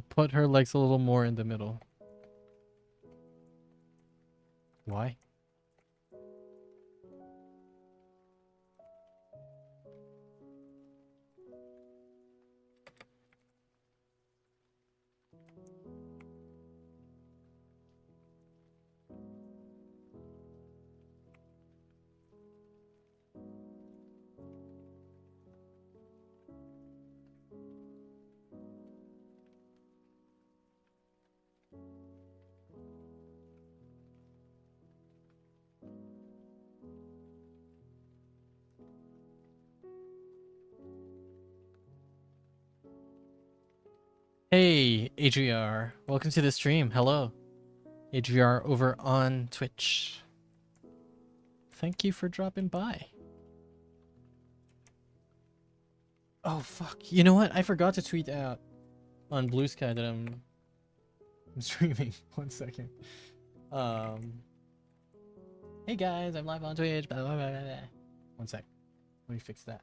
S1: Put her legs a little more in the middle. Why? Hey, AGR. Welcome to the stream. Hello. AGR over on Twitch. Thank you for dropping by. Oh, fuck. You know what? I forgot to tweet out on Blue Sky that I'm streaming. 1 second. Hey guys, I'm live on Twitch. Blah, blah, blah, blah, blah. 1 sec. Let me fix that.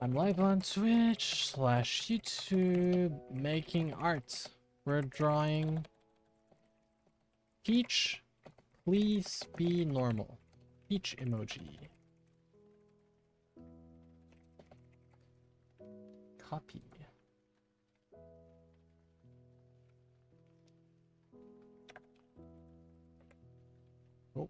S1: I'm live on Twitch / YouTube making art. We're drawing Peach. Please be normal. Peach emoji. Copy. Oh.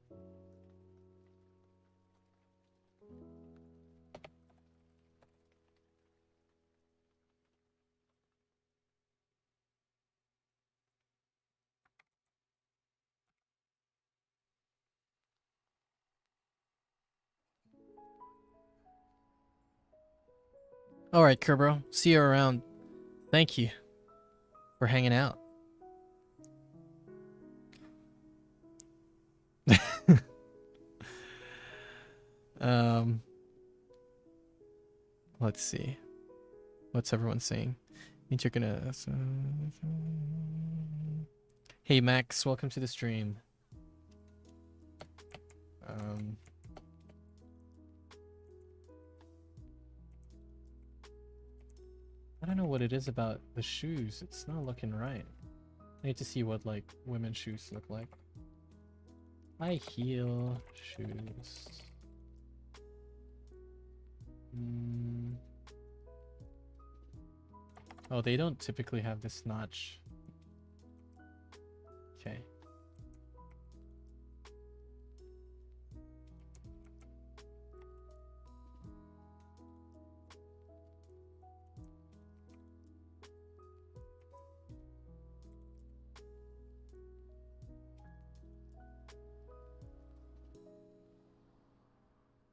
S1: Alright, Kerbro. See you around. Thank you for hanging out. Let's see. What's everyone saying? I think you're gonna... Hey Max, welcome to the stream. I don't know what it is about the shoes. It's not looking right. I need to see what like women's shoes look like. High heel shoes. Oh, they don't typically have this notch. Okay.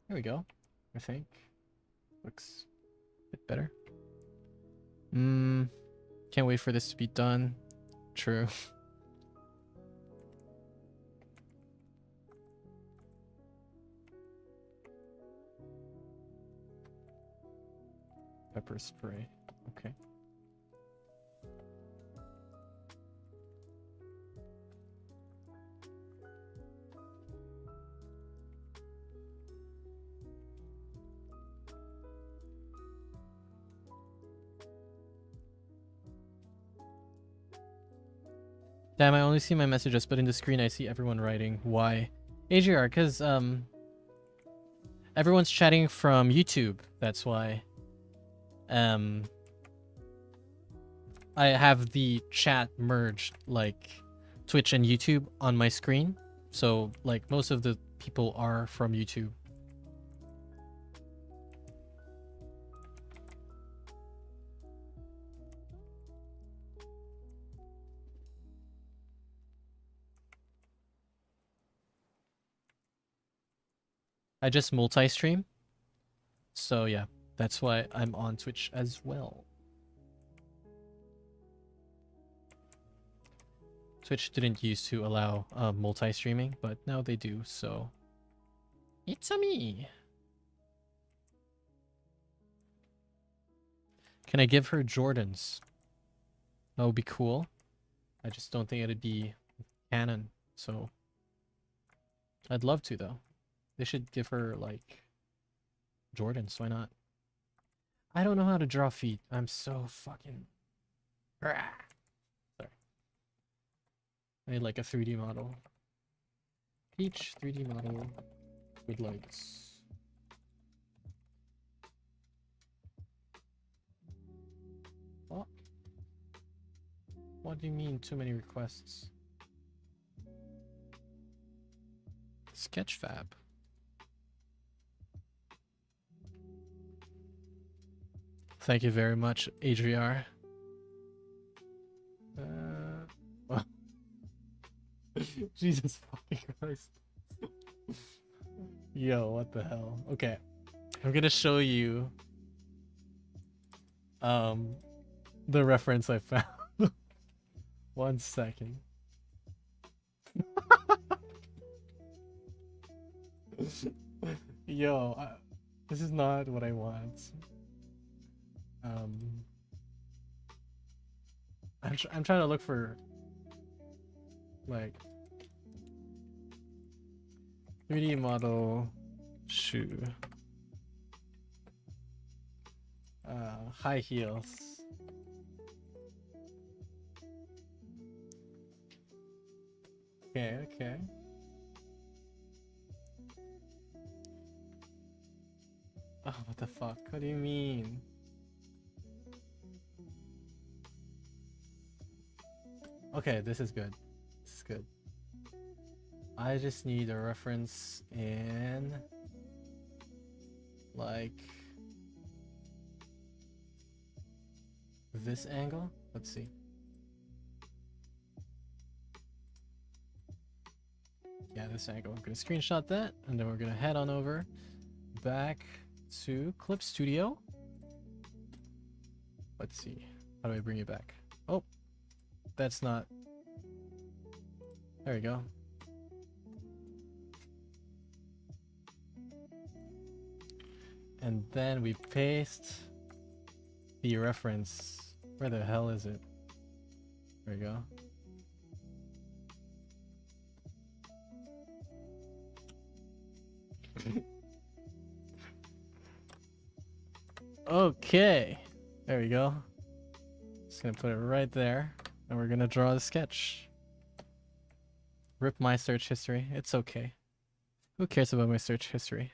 S1: There we go. I think. Looks a bit better. Can't wait for this to be done. True. Pepper spray. Okay. Damn, I only see my messages, but in the screen I see everyone writing. Why? AGR, because everyone's chatting from YouTube. That's why. I have the chat merged like Twitch and YouTube on my screen. So like most of the people are from YouTube. I just multi-stream. So yeah, that's why I'm on Twitch as well. Twitch didn't used to allow multi-streaming, but now they do, so... It's a me! Can I give her Jordans? That would be cool. I just don't think it'd be canon, so... I'd love to, though. They should give her like Jordans. Why not? I don't know how to draw feet. I'm so fucking. Sorry. I need like a 3D model. Peach 3D model with lights. What? What do you mean too many requests? Sketchfab. Thank you very much, Adriar. Well, Jesus fucking Christ. Yo, what the hell? Okay. I'm gonna show you the reference I found. 1 second. Yo, this is not what I want. I'm trying to look for like 3D model shoe. High heels. Okay, okay. Oh, what the fuck? What do you mean? Okay, this is good. This is good. I just need a reference in like this angle. Let's see. Yeah, this angle. I'm gonna screenshot that, and then we're gonna head on over back to Clip Studio. Let's see. How do I bring you back? Oh, that's not. There we go. And then we paste the reference. Where the hell is it? There we go. Okay. There we go. Just gonna put it right there. And we're gonna draw the sketch. Rip my search history. It's okay. Who cares about my search history?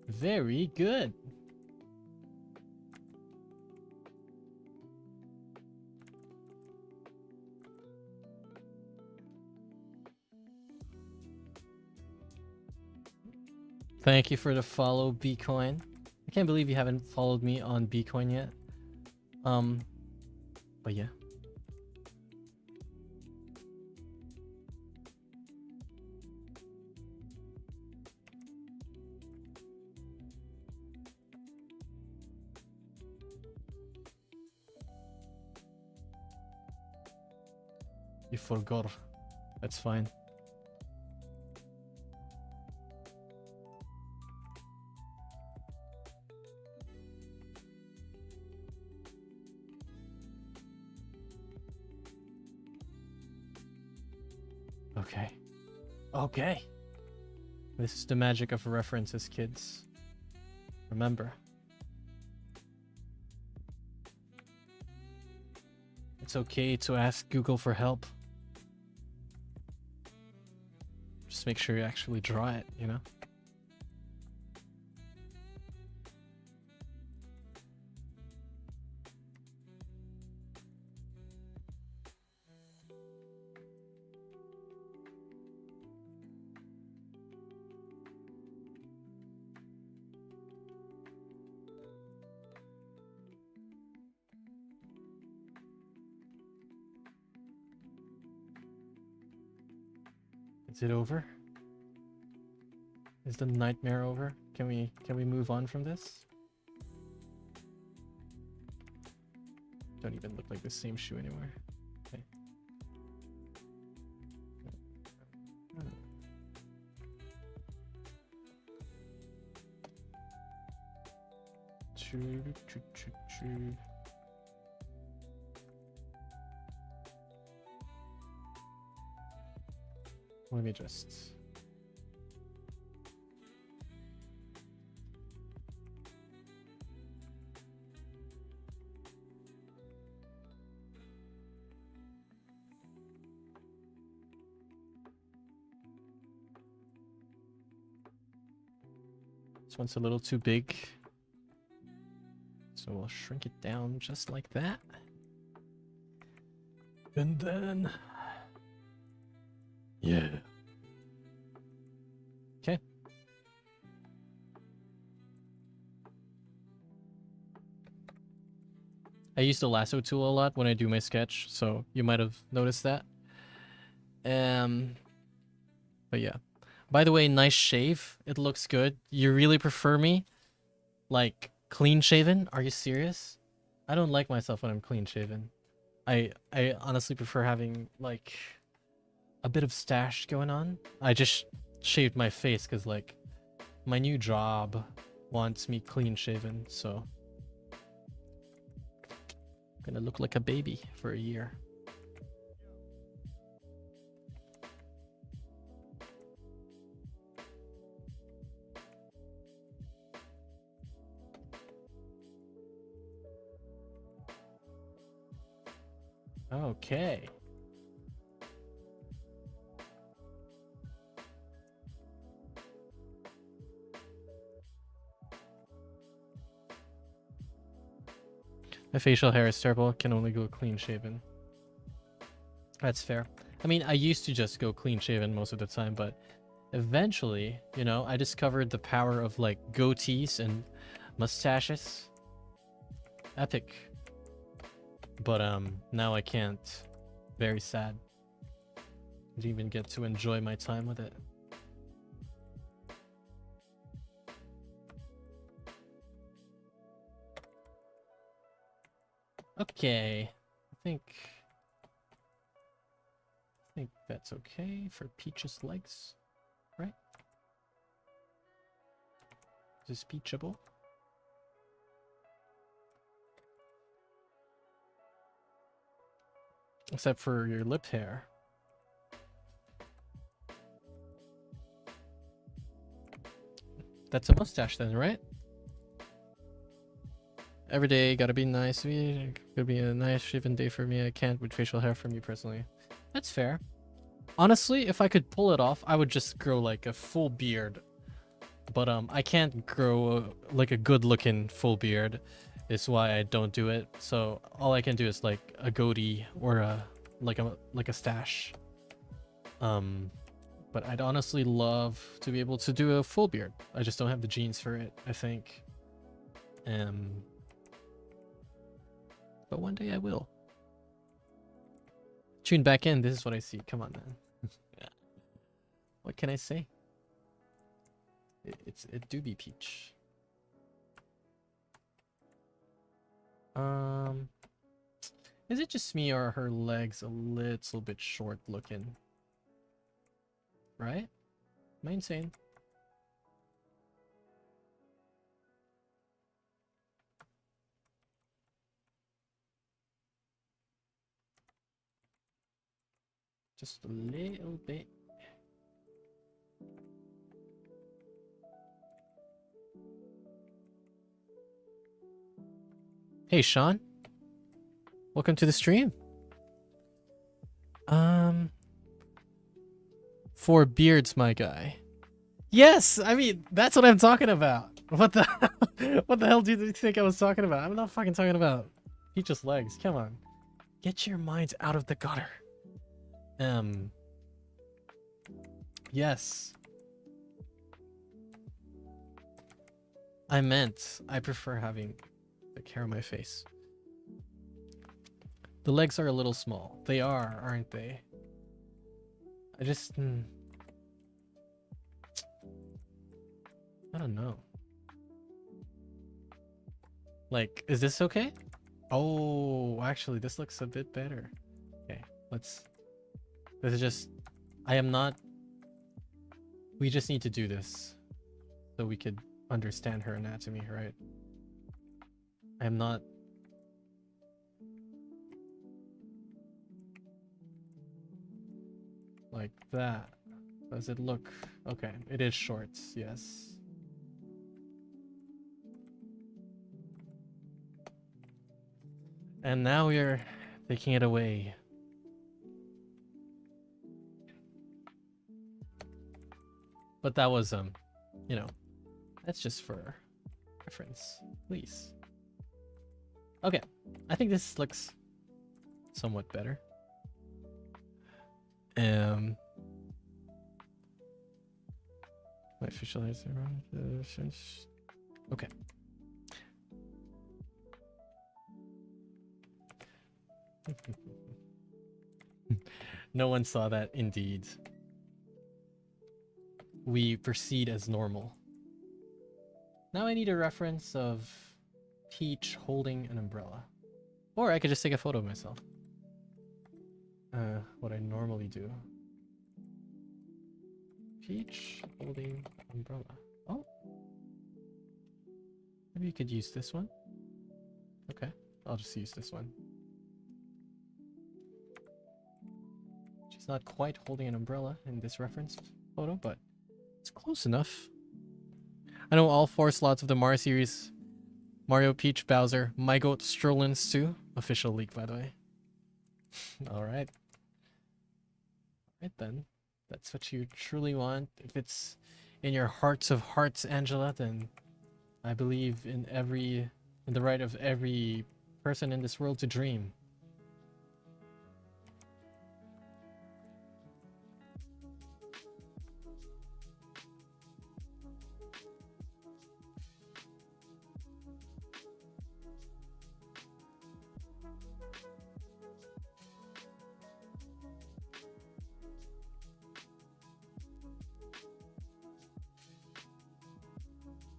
S1: Very good. Thank you for the follow, Bcoin. I can't believe you haven't followed me on Bcoin yet. But yeah. You forgot. That's fine. Okay. Okay. This is the magic of references, kids. Remember. It's okay to ask Google for help. Just make sure you actually draw it, you know? Is it over? Is the nightmare over? Can we move on from this? Don't even look like the same shoe anymore. Okay. Choo. Let me just... This one's a little too big. So we'll shrink it down just like that. And then... Yeah. Okay. I use the lasso tool a lot when I do my sketch, so you might have noticed that. But yeah. By the way, nice shave. It looks good. You really prefer me? Like, clean shaven? Are you serious? I don't like myself when I'm clean shaven. I honestly prefer having, like, a bit of stash going on. I just shaved my face because, like, my new job wants me clean shaven, so... Gonna look like a baby for a year. Okay. My facial hair is terrible. Can only go clean shaven. That's fair. I mean, I used to just go clean shaven most of the time, but eventually, you know, I discovered the power of like goatees and mustaches. Epic. But now I can't. Very sad. Didn't even get to enjoy my time with it. Okay. I think that's okay for Peach's legs, right? Is this Peachable? Except for your lip hair. That's a mustache then, right? Every day gotta be nice. Could be a nice shaven day for me. I can't with facial hair from you personally. That's fair. Honestly, if I could pull it off, I would just grow like a full beard. But I can't grow like a good looking full beard. Is why I don't do it. So all I can do is like a goatee or like a stash. But I'd honestly love to be able to do a full beard. I just don't have the genes for it, I think. But one day I will. Tune back in. This is what I see. Come on, man. What can I say? It do be Peach. Is it just me or are her legs a little bit short looking? Right? Am I insane? Just a little bit. Hey, Sean. Welcome to the stream. For beards, my guy. Yes, I mean, that's what I'm talking about. What the what the hell do you think I was talking about? I'm not fucking talking about Peach's legs. Come on. Get your minds out of the gutter. Yes. I meant I prefer having the hair on my face. The legs are a little small. They are, aren't they? I just... I don't know. Like, is this okay? Oh, actually, this looks a bit better. Okay, let's... This is just... I am not... We just need to do this so we could understand her anatomy, right? I am not... Like that. Does it look... Okay, it is shorts, yes. And now we're taking it away. But that was, you know, that's just for reference, please. Okay, I think this looks somewhat better. My visualizer. Okay. No one saw that, indeed. We proceed as normal. Now I need a reference of Peach holding an umbrella. Or I could just take a photo of myself. What I normally do. Peach holding umbrella. Oh. Maybe you could use this one. Okay, I'll just use this one. She's not quite holding an umbrella in this reference photo, but it's close enough. I know all 4 slots of the Mario series. Mario, Peach, Bowser, My Goat, Sterling, Stu. Official leak, by the way. Alright. Alright then. That's what you truly want. If it's in your hearts of hearts, Angela, then I believe in the right of every person in this world to dream.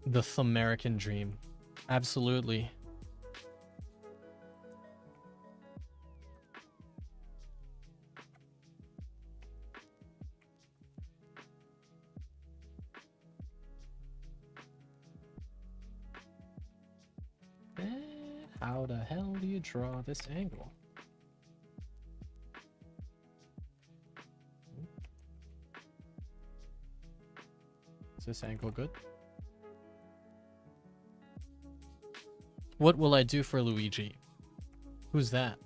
S1: The Thumerican dream. Absolutely. How the hell do you draw this angle? Is this angle good? What will I do for Luigi? Who's that?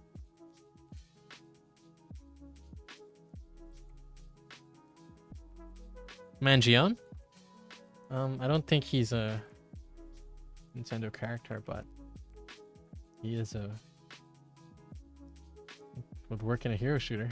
S1: Mangione? I don't think he's a Nintendo character, but he is would work in a hero shooter.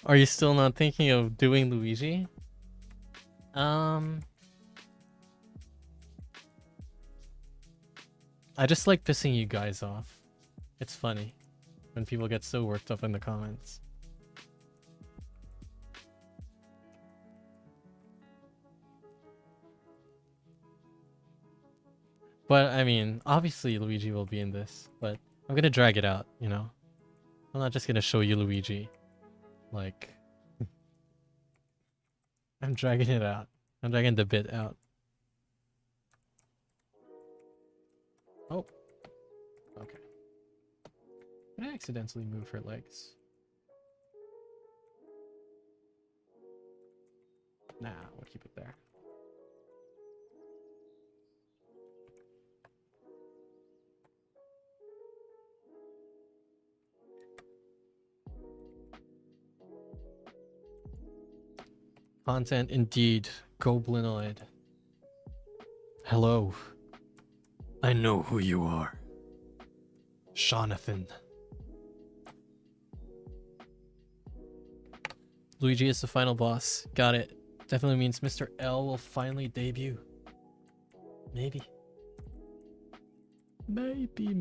S1: Are you still not thinking of doing Luigi? I just like pissing you guys off. It's funny when people get so worked up in the comments. But I mean, obviously Luigi will be in this, but I'm gonna drag it out, you know? I'm not just gonna show you Luigi. Like, I'm dragging it out. I'm dragging the bit out. Oh. Okay. Did I accidentally move her legs? Nah, we'll keep it there. Content indeed. Goblinoid. Hello. I know who you are. Jonathan. Luigi is the final boss. Got it. Definitely means Mr. L will finally debut. Maybe. Maybe.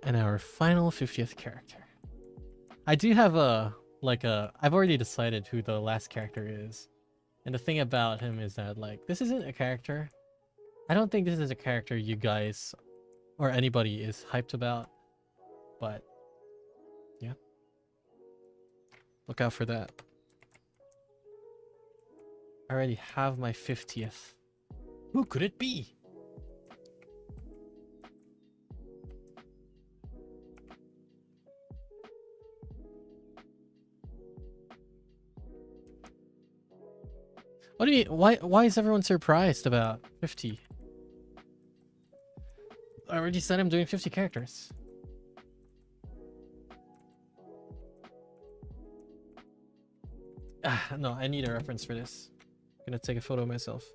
S1: And our final 50th character. I do have I've already decided who the last character is. And the thing about him is that, like, this isn't a character. I don't think this is a character you guys or anybody is hyped about. But, yeah. Look out for that. I already have my 50th. Who could it be? What do you why is everyone surprised about 50? I already said I'm doing 50 characters. No, I need a reference for this. I'm gonna take a photo of myself.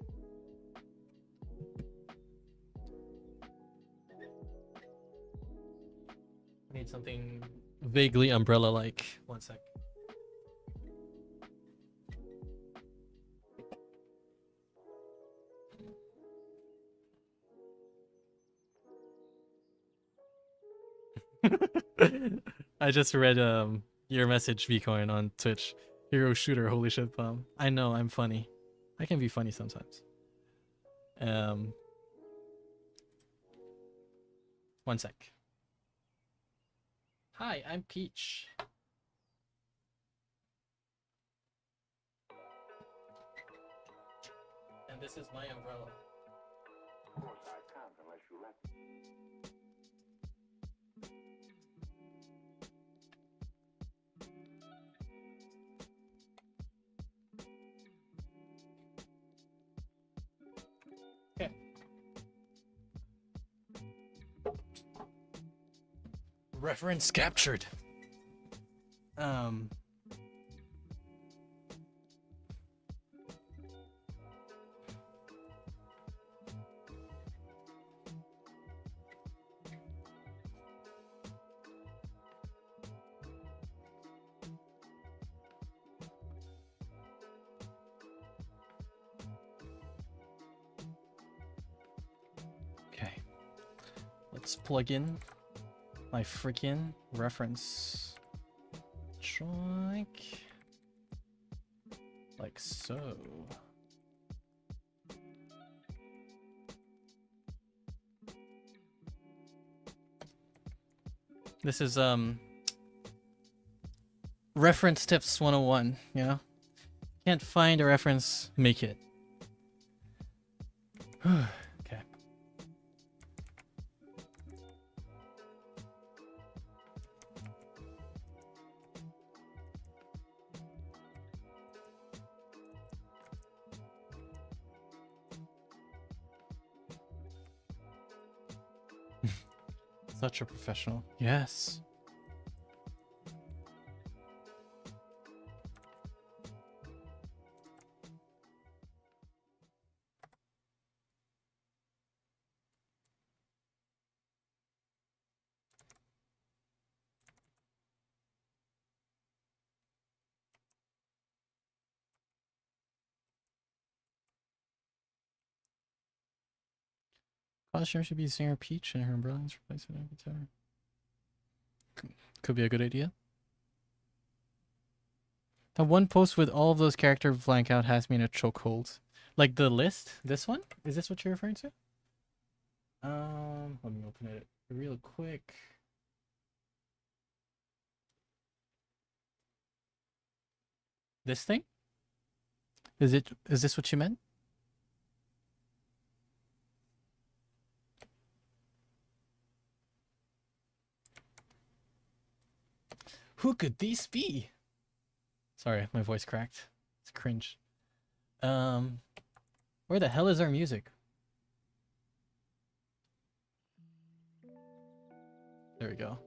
S1: I need something vaguely umbrella-like. One sec. I just read your message, Vcoin, on Twitch. Hero shooter, holy shit, Palm. I know, I'm funny. I can be funny sometimes. One sec. Hi, I'm Peach. And this is my umbrella. Of course, I can't unless you let me. Okay. Reference captured. Okay. Let's plug in my freaking reference track like so. This is reference tips 101, you know? Can't find a reference, make it. Okay. Such a professional. Yes. Costume should be Singer Peach and her umbrellas replacement of guitar. Could be a good idea. The one post with all of those characters blank out has me in a chokehold. Like the list? This one? Is this what you're referring to? Let me open it real quick. This thing? Is this what you meant? Who could these be? Sorry, my voice cracked. It's cringe. Where the hell is our music? There we go.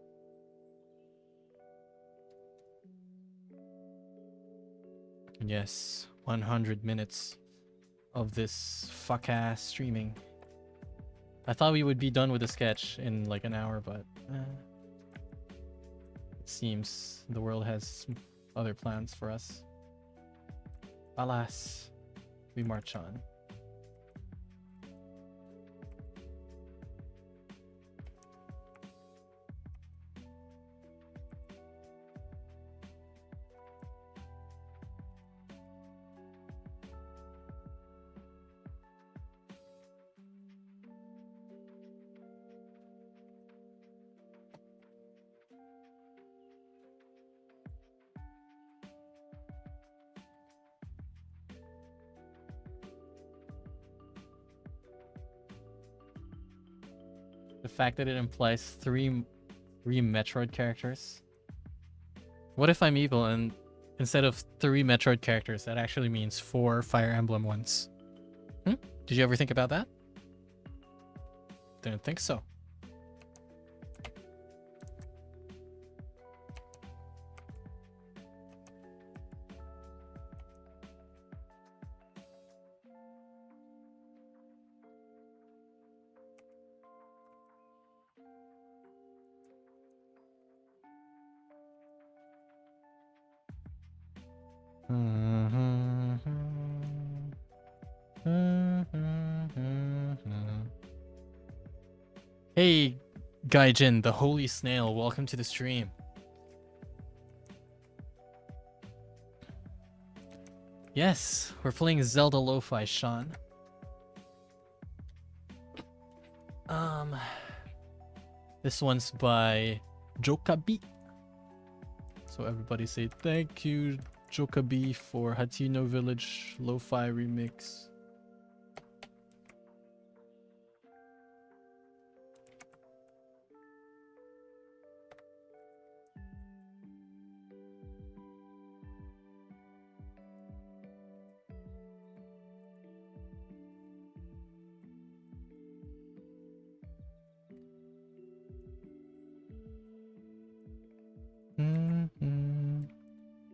S1: Yes, 100 minutes of this fuck-ass streaming. I thought we would be done with the sketch in like an hour, but it seems the world has other plans for us. Alas, we march on. The fact that it implies three Metroid characters. What if I'm evil and instead of 3 Metroid characters, that actually means 4 Fire Emblem ones? Did you ever think about that? Didn't think so. Hey, Gaijin, the Holy Snail, welcome to the stream. Yes, we're playing Zelda Lo-Fi, Sean. This one's by Jokabi. So everybody say thank you, Jokabi, for Hatino Village Lo-Fi remix.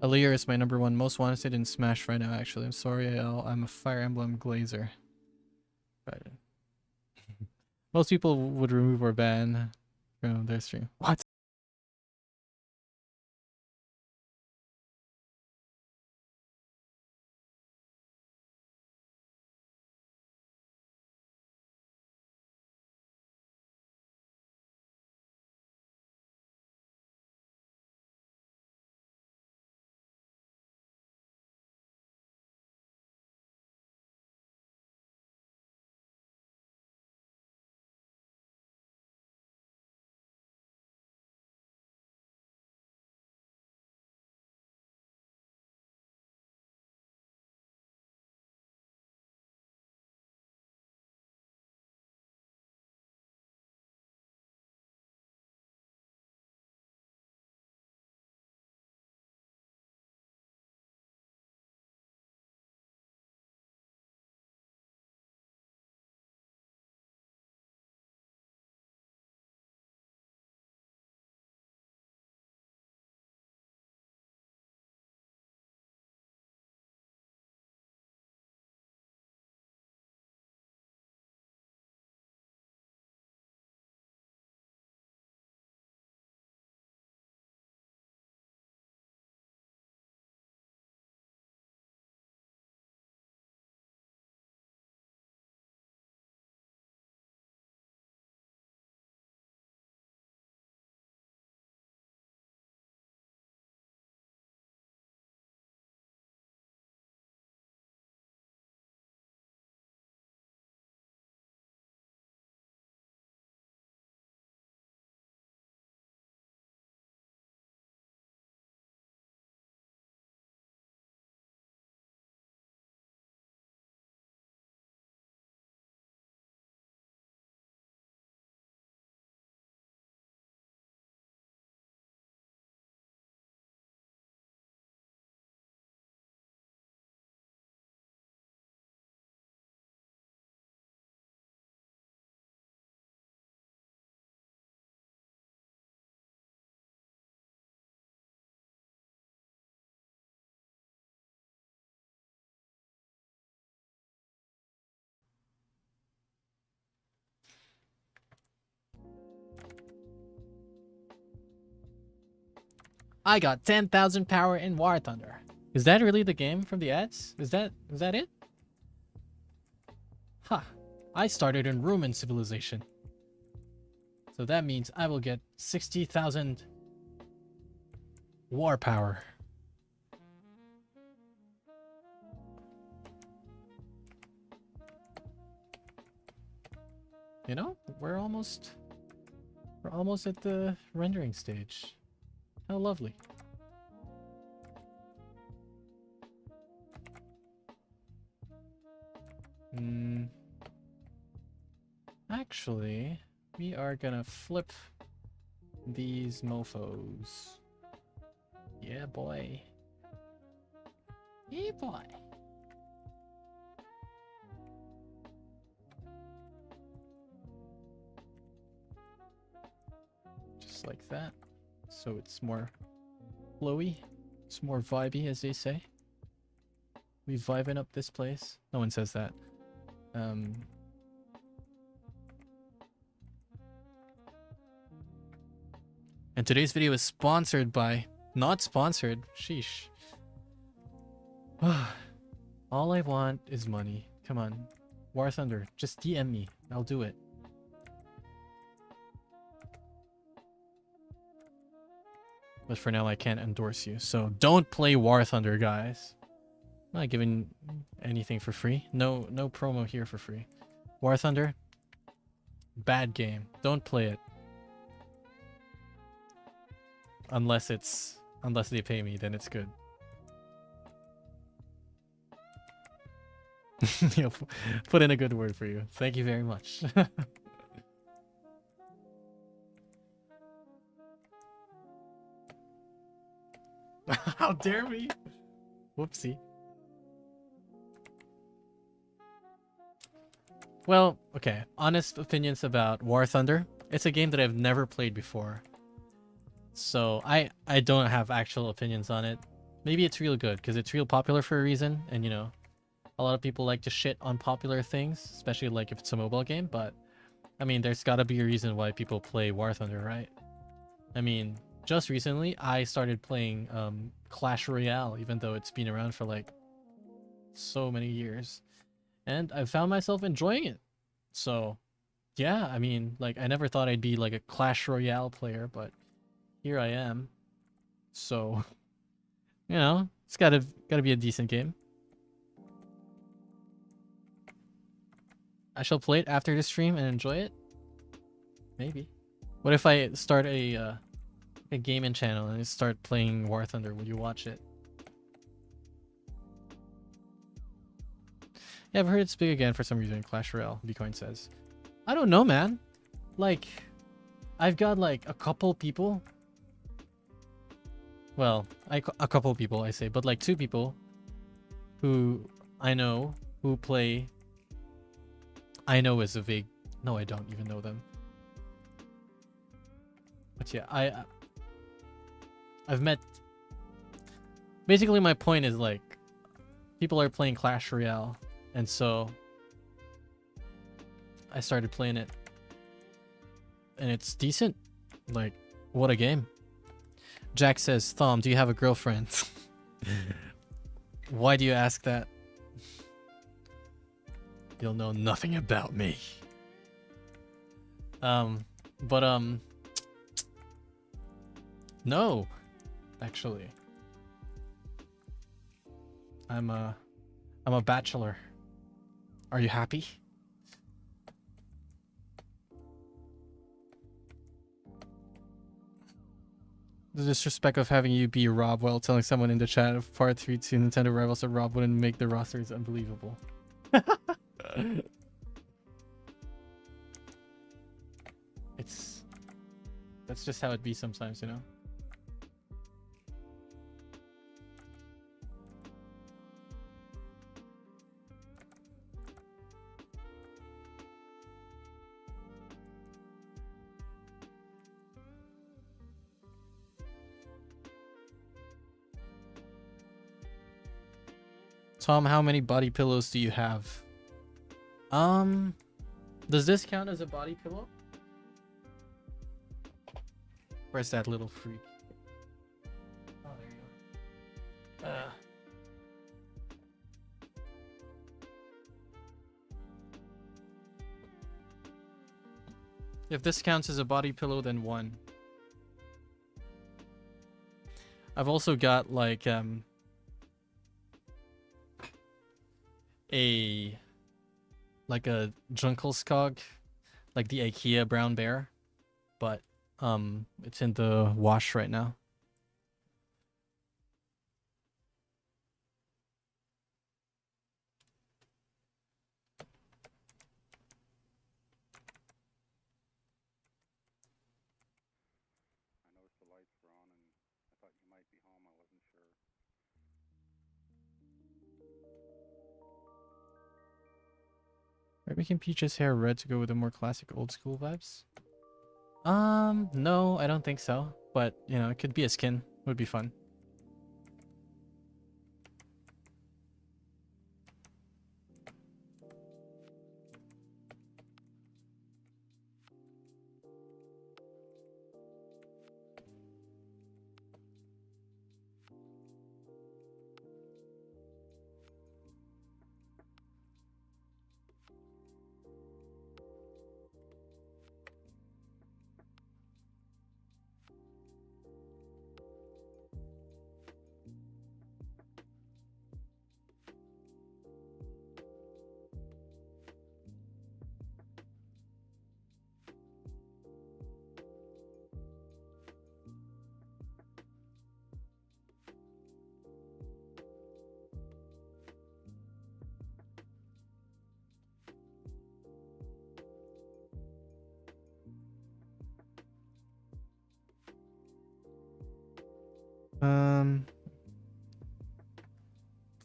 S1: Aaliyah is my #1 most wanted in Smash right now, actually. I'm sorry, Al. I'm a Fire Emblem glazer. Right. Most people would remove or ban from their stream. What? I got 10,000 power in War Thunder. Is that really the game from the ads? Is that it? Huh. I started in Roman civilization. So that means I will get 60,000 war power. You know, we're almost at the rendering stage. How lovely. Actually, we are gonna flip these mofos. Yeah, boy. Yeah, boy. Just like that. So it's more flowy. It's more vibey, as they say. We vibing up this place. No one says that. And today's video is sponsored by... Not sponsored. Sheesh. All I want is money. Come on. War Thunder, just DM me. I'll do it. But for now, I can't endorse you. So don't play War Thunder, guys. I'm not giving anything for free. No promo here for free. War Thunder, bad game. Don't play it. Unless they pay me, then it's good. You know, put in a good word for you. Thank you very much. How dare me? Whoopsie. Well, okay. Honest opinions about War Thunder. It's a game that I've never played before. So I don't have actual opinions on it. Maybe it's real good because it's real popular for a reason, and you know, a lot of people like to shit on popular things, especially like if it's a mobile game, but I mean, there's got to be a reason why people play War Thunder, right? I mean, just recently I started playing Clash Royale, even though it's been around for like so many years, and I found myself enjoying it. So yeah, I mean, like I never thought I'd be like a Clash Royale player, but here I am. So, you know, it's gotta be a decent game. I shall play it after the stream and enjoy it. Maybe. What if I start a gaming channel and start playing War Thunder? Will you watch it? Yeah, I've heard it's big again for some reason. Clash Royale, Bitcoin says. I don't know, man. Like, I've got like a couple people. Well, a couple people I say, but like 2 people who I know who play. I know is a vague. No, I don't even know them. But yeah, I've met. Basically, my point is like, people are playing Clash Royale, and so I started playing it, and it's decent. Like, what a game. Jack says, Thom, do you have a girlfriend? Why do you ask that? You'll know nothing about me. No, actually. I'm a bachelor. Are you happy? The disrespect of having you be Rob while telling someone in the chat of part 3 to Nintendo Rivals that Rob wouldn't make the roster is unbelievable. That's just how it be sometimes, you know? Thom, how many body pillows do you have? Does this count as a body pillow? Where's that little freak? Oh, there you go. If this counts as a body pillow, then 1. I've also got like a Junkelskog, like the IKEA brown bear, but it's in the wash right now.
S2: might be home. I wasn't sure.
S1: We're making Peach's hair red to go with the more classic old school vibes. No, I don't think so. But, you know, it could be a skin. Would be fun.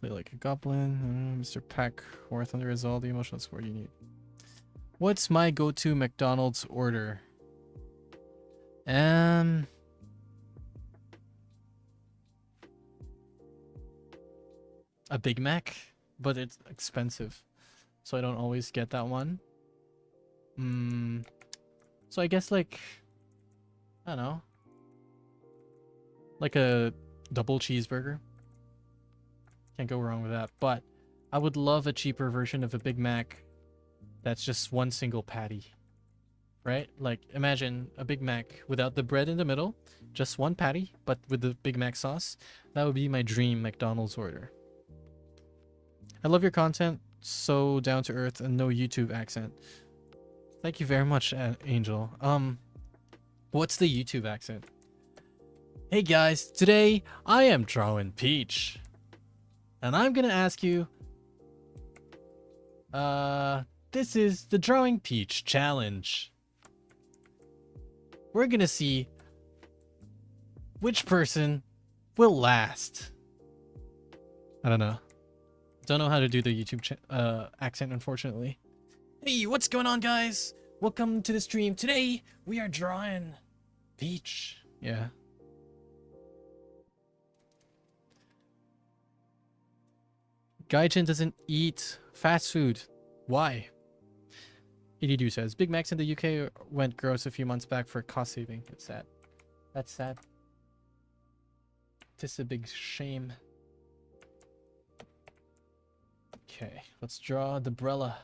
S1: Play like a goblin. Mr. Packworth under is all the emotional support you need. What's my go-to McDonald's order? A Big Mac, but it's expensive, so I don't always get that one. So I guess like, I don't know, like a double cheeseburger. Can't go wrong with that. But I would love a cheaper version of a Big Mac that's just one single patty. Right? Like, imagine a Big Mac without the bread in the middle, just one patty, but with the Big Mac sauce. That would be my dream McDonald's order. I love your content. So down to earth and no YouTube accent. Thank you very much, Angel. What's the YouTube accent? Hey guys, today I am drawing Peach. And I'm gonna ask you, this is the Drawing Peach Challenge. We're gonna see which person will last. I don't know. Don't know how to do the YouTube accent, unfortunately. Hey, what's going on, guys? Welcome to the stream. Today, we are drawing Peach. Yeah. Gaijin doesn't eat fast food. Why? Edidu says, Big Macs in the UK went gross a few months back for cost saving. It's sad. That's sad. This is a big shame. Okay, let's draw the umbrella.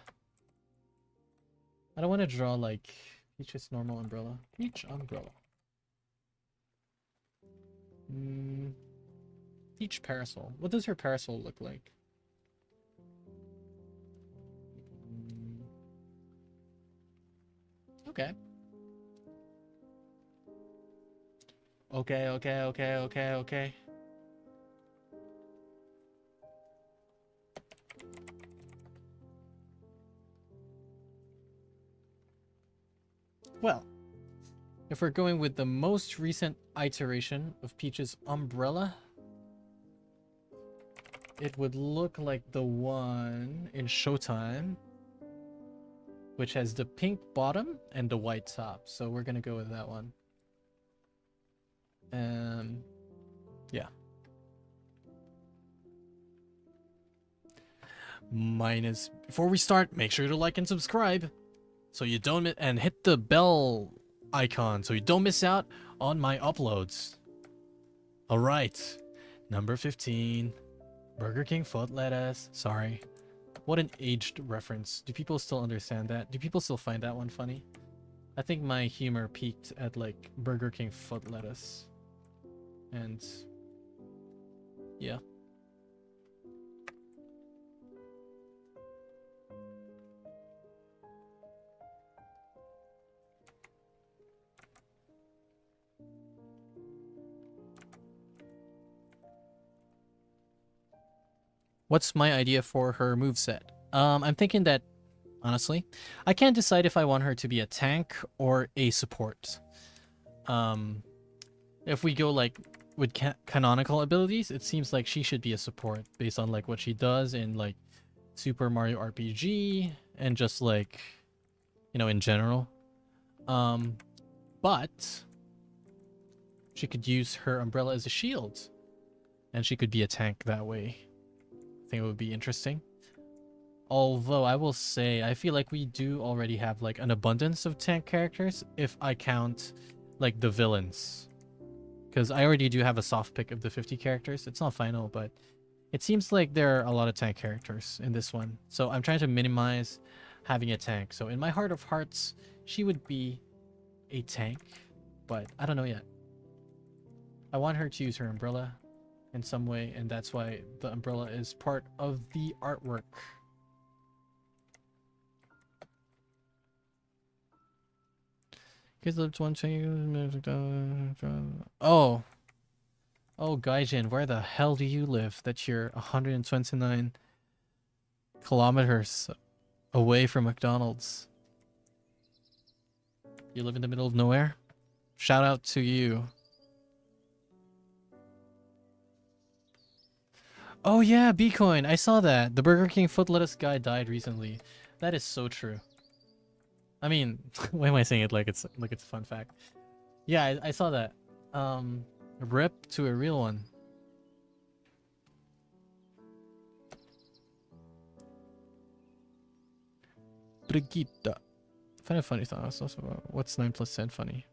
S1: I don't want to draw like Peach's normal umbrella. Peach umbrella. Peach parasol. What does her parasol look like? Okay. Okay. Well, if we're going with the most recent iteration of Peach's umbrella, it would look like the one in Showtime, which has the pink bottom and the white top. So we're gonna go with that one. Yeah. Before we start, make sure to like and subscribe so you don't and hit the bell icon so you don't miss out on my uploads. All right, number 15, Burger King foot lettuce. Sorry, what an aged reference. Do people still understand that? Do people still find that one funny? I think my humor peaked at like Burger King foot lettuce, and yeah. What's my idea for her moveset? I'm thinking that, honestly, I can't decide if I want her to be a tank or a support. If we go like with canonical abilities, it seems like she should be a support based on like what she does in like Super Mario RPG and just like, you know, in general. But she could use her umbrella as a shield, and she could be a tank that way. I think it would be interesting. Although I will say, I feel like we do already have like an abundance of tank characters if I count like the villains. Because I already do have a soft pick of the 50 characters. It's not final, but it seems like there are a lot of tank characters in this one. So I'm trying to minimize having a tank. So in my heart of hearts, she would be a tank, but I don't know yet. I want her to use her umbrella in some way, and that's why the umbrella is part of the artwork. Kids lived one Oh. Oh, Gaijin, where the hell do you live that you're 129 kilometers away from McDonald's? You live in the middle of nowhere? Shout out to you. Oh yeah, Bitcoin. I saw that. The Burger King foot lettuce guy died recently. That is so true. I mean, why am I saying it like it's a fun fact? Yeah, I saw that. Rip to a real one. Brigitte. Find a funny thought. What's 9 plus 10 funny?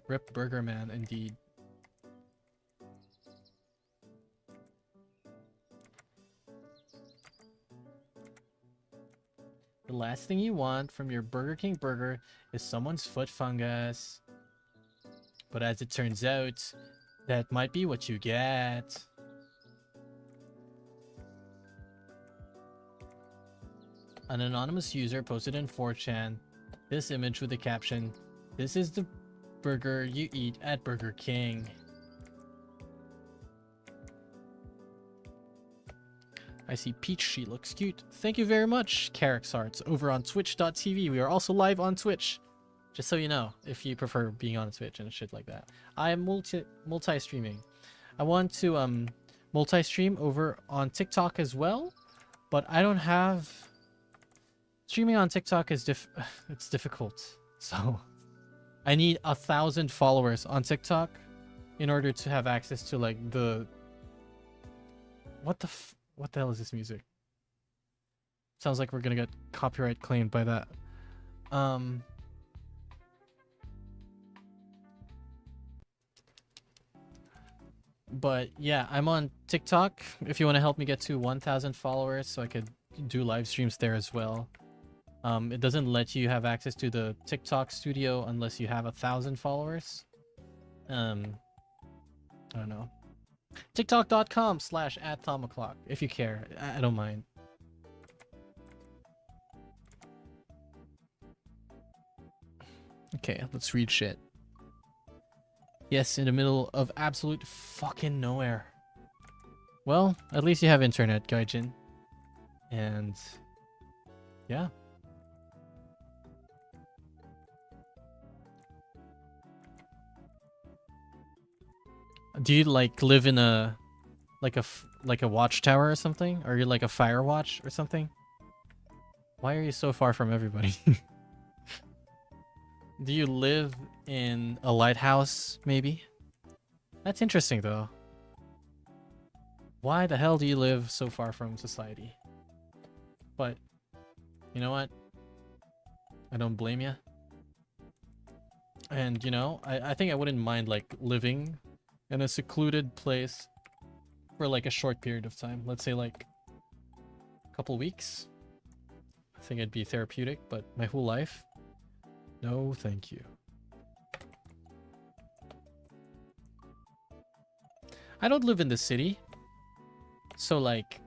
S1: Rip Burger Man, indeed. The last thing you want from your Burger King burger is someone's foot fungus. But as it turns out, that might be what you get. An anonymous user posted in 4chan this image with the caption, "This is the burger you eat at Burger King." I see Peach, she looks cute. Thank you very much, Carrick's Hearts, over on twitch.tv. We are also live on Twitch. Just so you know, if you prefer being on Twitch and shit like that. I am multi-streaming. I want to multi-stream over on TikTok as well, but I don't have... Streaming on TikTok is it's difficult. So I need 1,000 followers on TikTok in order to have access to like the... What the hell is this music? Sounds like we're gonna get copyright claimed by that. But yeah, I'm on TikTok if you want to help me get to 1,000 followers so I could do live streams there as well. It doesn't let you have access to the TikTok studio unless you have 1,000 followers. I don't know. TikTok.com/@TomO'Clock if you care. I don't mind. Okay, let's read shit. Yes, in the middle of absolute fucking nowhere. Well, at least you have internet, Gaijin. And... yeah. Do you like live in a... like a watchtower or something? Or you're like a fire watch or something? Why are you so far from everybody? Do you live in a lighthouse, maybe? That's interesting, though. Why the hell do you live so far from society? But, you know what? I don't blame you. And, you know, I think I wouldn't mind, like, living in a secluded place for, like, a short period of time. Let's say, like, a couple weeks. I think it'd be therapeutic, but my whole life? No, thank you. I don't live in the city. So, like,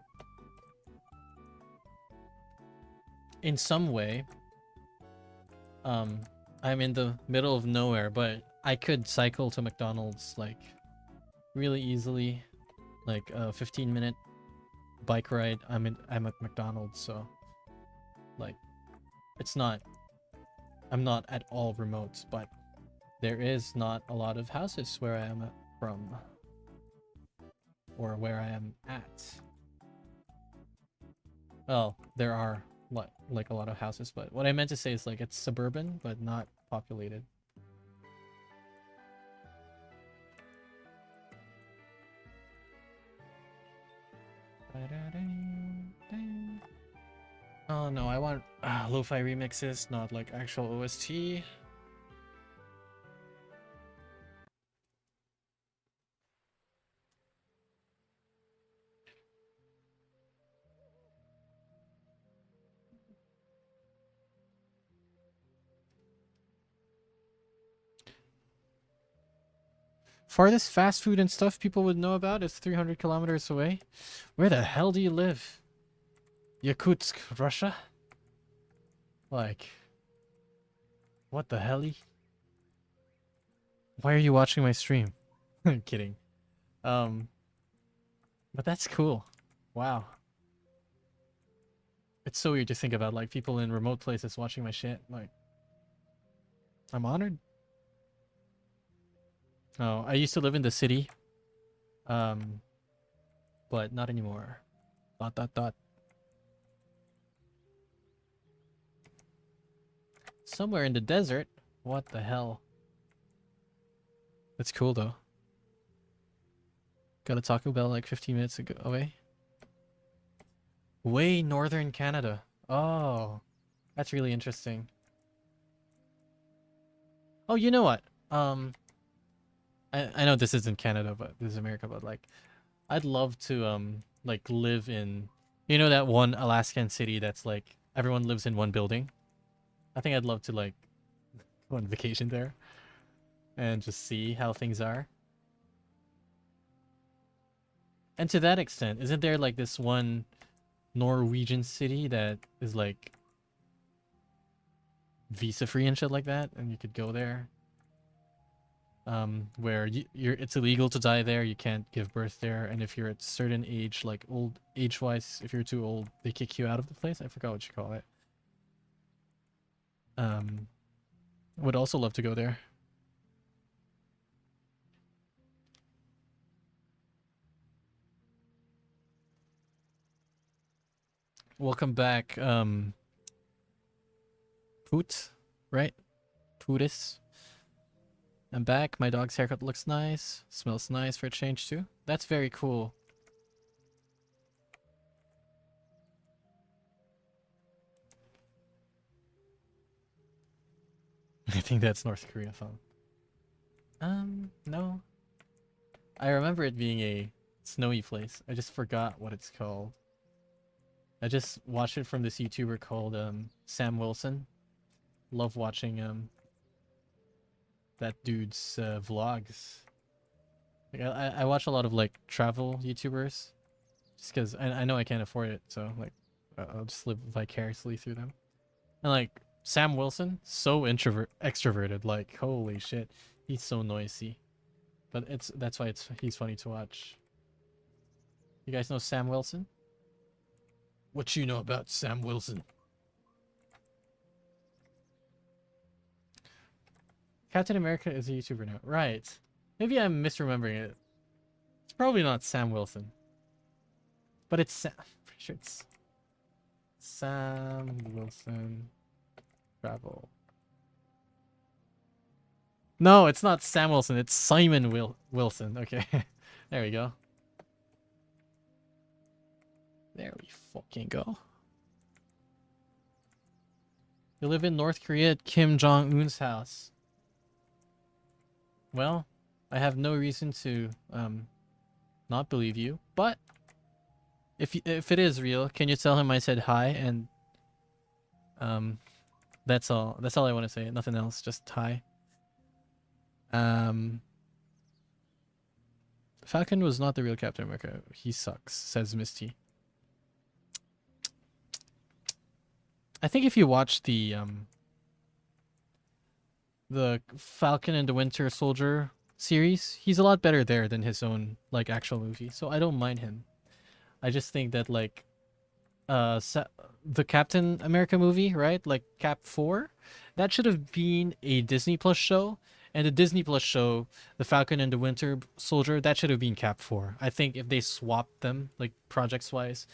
S1: in some way, I'm in the middle of nowhere, but I could cycle to McDonald's, like, really easily. Like, a 15-minute bike ride. I'm at McDonald's, so, like, it's not... I'm not at all remote, but there is not a lot of houses where I am at from. Or where I am at. Well, there are like a lot of houses, but what I meant to say is like it's suburban but not populated. Oh no, I want lo-fi remixes, not like actual OST. Farthest fast food and stuff people would know about is 300 kilometers away. Where the hell do you live? Yakutsk, Russia? Like, what the helly? Why are you watching my stream? I'm kidding. But that's cool. Wow. It's so weird to think about, like, people in remote places watching my shit. Like, I'm honored. Oh, I used to live in the city. But not anymore. ... Somewhere in the desert? What the hell? That's cool though. Got a Taco Bell like 15 minutes ago away. Way northern Canada. Oh, that's really interesting. Oh, you know what? I know this isn't Canada, but this is America, but like I'd love to like live in, you know, that one Alaskan city that's like everyone lives in one building. I think I'd love to like go on vacation there and just see how things are. And to that extent, isn't there like this one Norwegian city that is like visa free and shit like that, and you could go there? Where it's illegal to die there, you can't give birth there, and if you're at a certain age, like old age-wise, if you're too old, they kick you out of the place. I forgot what you call it. Would also love to go there. Welcome back, Poot, right? Pootis. I'm back. My dog's haircut looks nice. Smells nice for a change too. That's very cool. I think that's North Korea phone. No. I remember it being a snowy place. I just forgot what it's called. I just watched it from this YouTuber called Sam Wilson. Love watching that dude's vlogs. Like I watch a lot of like travel YouTubers, just because I know I can't afford it, so like I'll just live vicariously through them. And like Sam Wilson, so extroverted, like holy shit, he's so noisy, but that's why he's funny to watch. You guys know Sam Wilson? What you know about Sam Wilson? Captain America is a YouTuber now. Right. Maybe I'm misremembering it. It's probably not Sam Wilson. But it's Sam. I'm pretty sure it's Sam Wilson Travel. No, it's not Sam Wilson. It's Simon Wilson. Okay. There we go. There we fucking go. You live in North Korea at Kim Jong-un's house. Well, I have no reason to not believe you, but if it is real, can you tell him I said hi? And that's all I want to say. Nothing else, just hi. Falcon was not the real Captain America. He sucks, says Misty. I think if you watch the Falcon and the Winter Soldier series, he's a lot better there than his own like actual movie. So I don't mind him. I just think that like the Captain America movie, right? Like Cap 4, that should have been a Disney Plus show, And the Disney Plus show, The Falcon and the Winter Soldier, that should have been Cap 4. I think if they swapped them, like projects wise,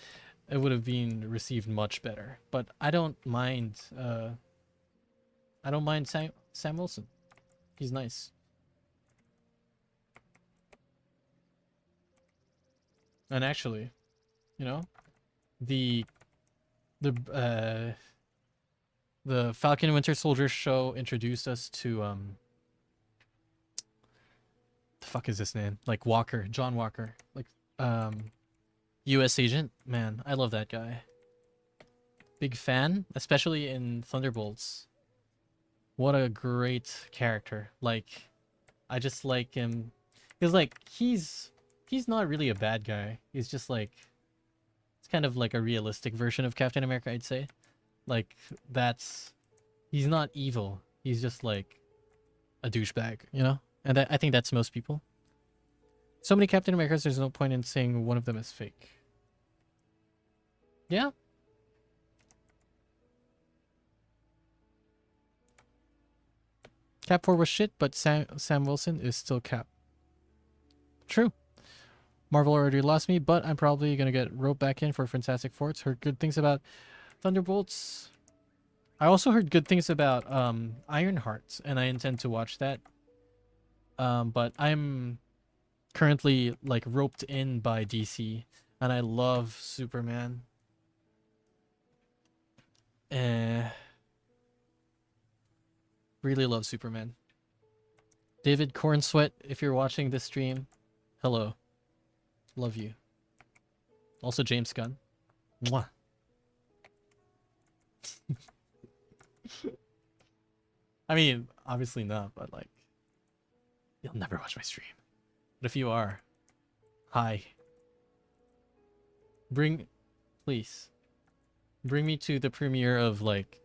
S1: it would have been received much better. But I don't mind. I don't mind Sam Wilson. He's nice. And actually, you know, the the the Falcon and Winter Soldier show introduced us to the fuck is his name? Like Walker, John Walker. Like US agent. Man, I love that guy. Big fan, especially in Thunderbolts. What a great character. Like I just like him. Cuz like he's not really a bad guy. He's just like it's kind of like a realistic version of Captain America, I'd say. Like that's he's not evil. He's just like a douchebag, you know? And I think that's most people. So many Captain Americas, there's no point in saying one of them is fake. Yeah. Cap 4 was shit, but Sam Wilson is still Cap. True. Marvel already lost me, but I'm probably going to get roped back in for Fantastic Four. It's heard good things about Thunderbolts. I also heard good things about Ironheart, and I intend to watch that. But I'm currently like roped in by DC, and I love Superman. Really love Superman. David Cornsweat, if you're watching this stream, hello. Love you. Also James Gunn. Mwah. I mean, obviously not, but like, you'll never watch my stream. But if you are, hi. Please, bring me to the premiere of like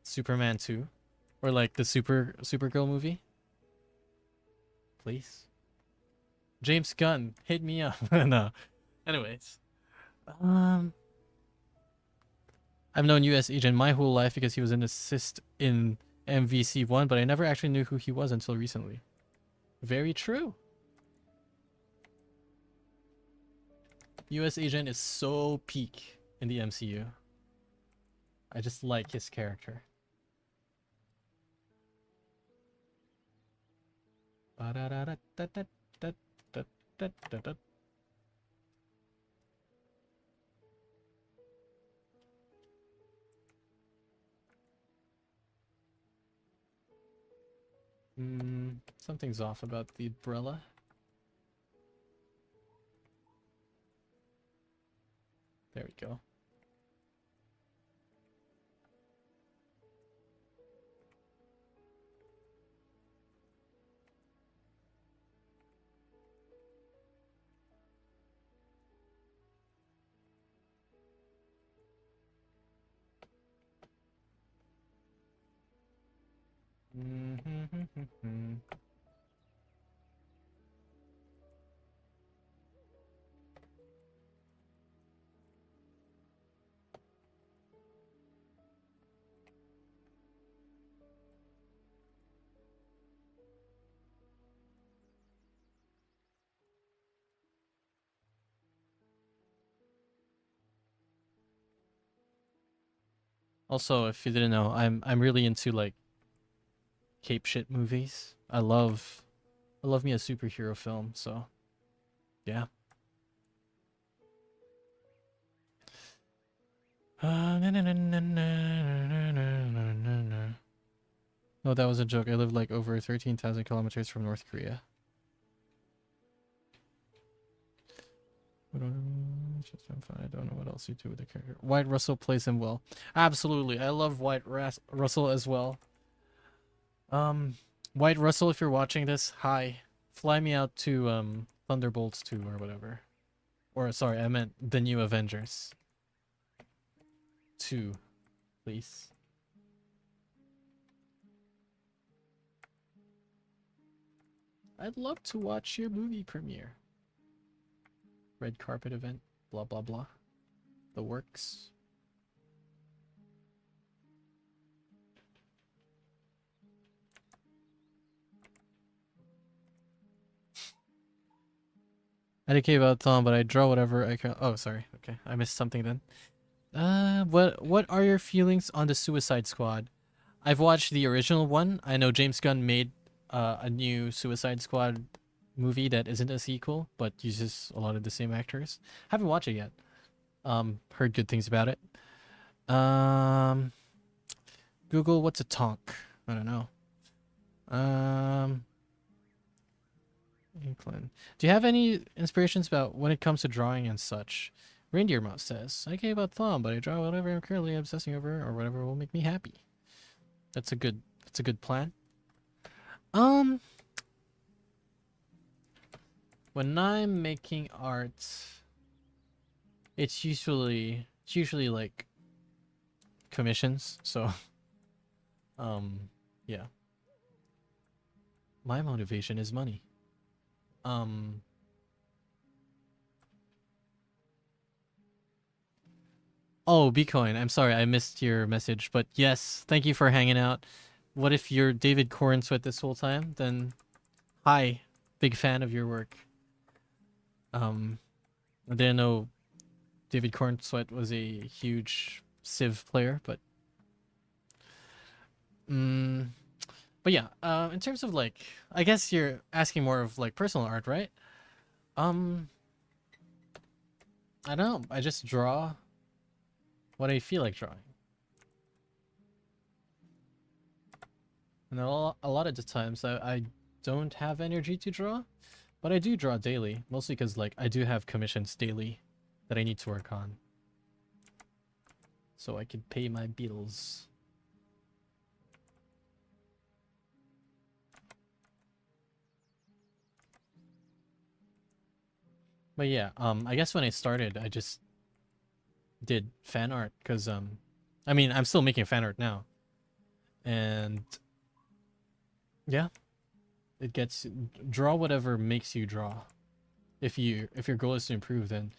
S1: Superman 2 or like the Supergirl movie. Please. James Gunn, hit me up. No. Anyways. I've known US Agent my whole life because he was an assist in MVC1, but I never actually knew who he was until recently. Very true. US Agent is so peak in the MCU. I just like his character. Something's off about the umbrella. There we go. Also, if you didn't know, I'm really into like cape shit movies. I love me a superhero film, so yeah. No, that was a joke. I live like over 13,000 kilometers from North Korea. I don't know what else you do with the character. White Russell plays him well. Absolutely. I love White Russell as well. White Russell, if you're watching this, hi. Fly me out to Thunderbolts 2 or whatever. Or sorry, I meant the new Avengers 2, please. I'd love to watch your movie premiere. Red carpet event, blah blah blah. The works. I didn't care about Tom, but I draw whatever I can. Oh, sorry. Okay, I missed something then. What are your feelings on the Suicide Squad? I've watched the original one. I know James Gunn made a new Suicide Squad movie that isn't a sequel, but uses a lot of the same actors. Haven't watched it yet. Heard good things about it. Um, Google, what's a tonk? I don't know. Inclin. Do you have any inspirations about when it comes to drawing and such? Reindeer Mouse says, I care about Thumb, but I draw whatever I'm currently obsessing over or whatever will make me happy. That's a good plan. Um when I'm making art, it's usually like commissions, so yeah. My motivation is money. Um Oh, Bitcoin. I'm sorry, I missed your message, but yes, thank you for hanging out. What if you're David Cornsweet this whole time? Then, hi, big fan of your work. I didn't know David Cornsweet was a huge Civ player, mm, but yeah. In terms of like, I guess you're asking more of like personal art, right? Um, I don't know. I just draw what I feel like drawing. And a lot of the times I don't have energy to draw, but I do draw daily, mostly because like I do have commissions daily that I need to work on, so I can pay my bills. But yeah, I guess when I started, I just did fan art because I mean I'm still making fan art now, and yeah, it gets draw whatever makes you draw. If your goal is to improve, then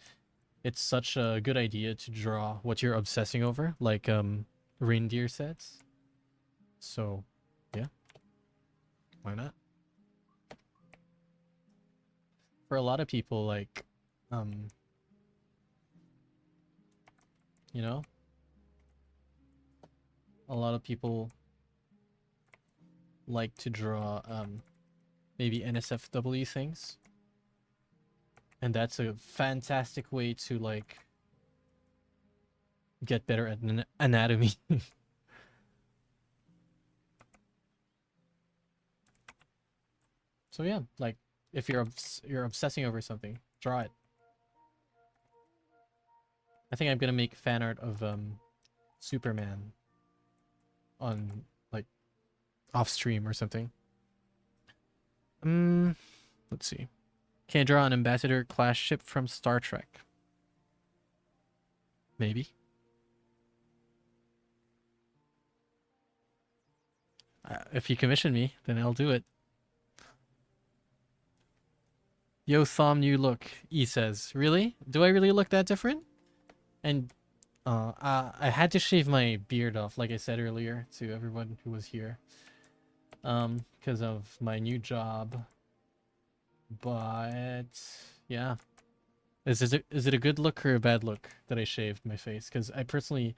S1: it's such a good idea to draw what you're obsessing over, like reindeer sets. So yeah, why not? For a lot of people, like um you know, a lot of people like to draw maybe NSFW things, and that's a fantastic way to like get better at anatomy. So yeah, like if you're obsessing over something, draw it. I think I'm gonna make fan art of Superman on like off stream or something. Let's see. Can I draw an Ambassador class ship from Star Trek? Maybe. If you commission me, then I'll do it. Yo, Thom, you look. E says, really? Do I really look that different? And I had to shave my beard off, like I said earlier to everyone who was here, because of my new job. But yeah, is it a good look or a bad look that I shaved my face? Because I personally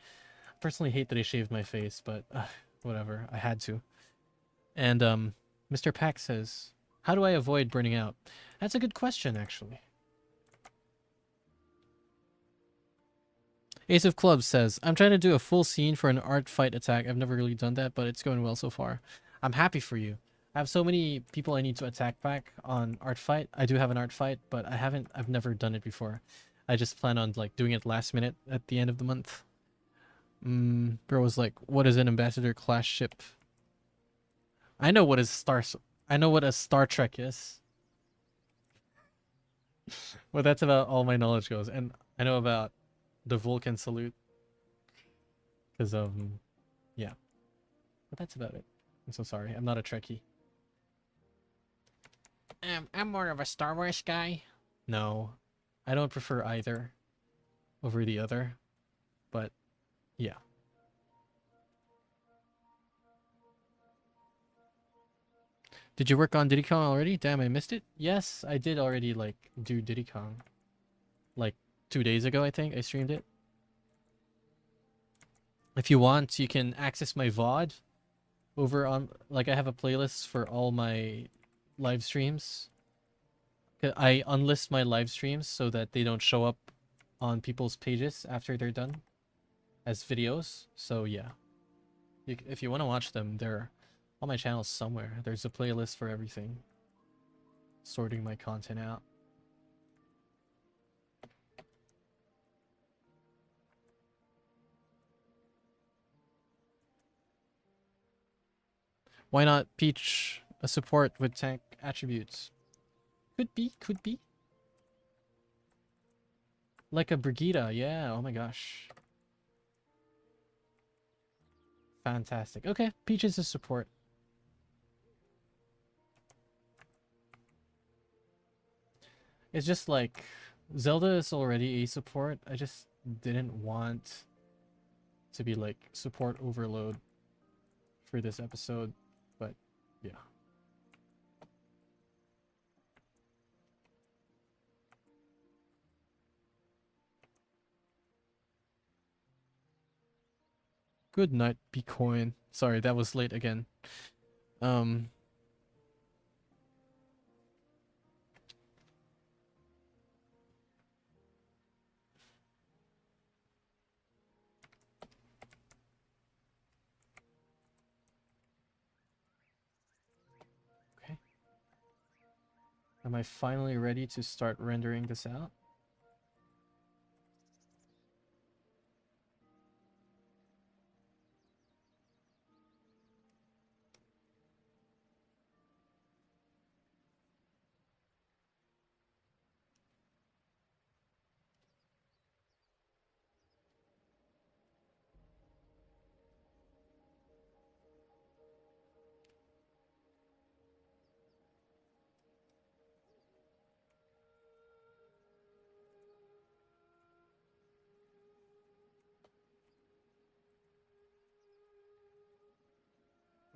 S1: hate that I shaved my face, but whatever, I had to. And Mr. Pack says, how do I avoid burning out? That's a good question, actually. Ace of Clubs says, I'm trying to do a full scene for an art fight attack. I've never really done that, but it's going well so far. I'm happy for you. I have so many people I need to attack back on art fight. I do have an art fight, but I've never done it before. I just plan on like doing it last minute at the end of the month. Bro was like, what is an ambassador class ship? I know what I know what a Star Trek is. Well, that's about all my knowledge goes. And I know about the Vulcan salute. Because yeah. But that's about it. I'm so sorry. I'm not a Trekkie. I'm more of a Star Wars guy. No, I don't prefer either over the other. But yeah. Did you work on Diddy Kong already? Damn, I missed it. Yes, I did already like do Diddy Kong. Like 2 days ago, I think I streamed it. If you want, you can access my VOD over on, like, I have a playlist for all my live streams. I unlist my live streams so that they don't show up on people's pages after they're done as videos. So yeah, if you want to watch them, they're on my channel somewhere. There's a playlist for everything. Sorting my content out. Why not Peach a support with tank attributes? Could be, could be. Like a Brigitte, yeah, oh my gosh. Fantastic. Okay, Peach is a support. It's just like, Zelda is already a support. I just didn't want to be like support overload for this episode, but yeah. Good night, Bitcoin. Sorry, that was late again. Um. Okay. Am I finally ready to start rendering this out?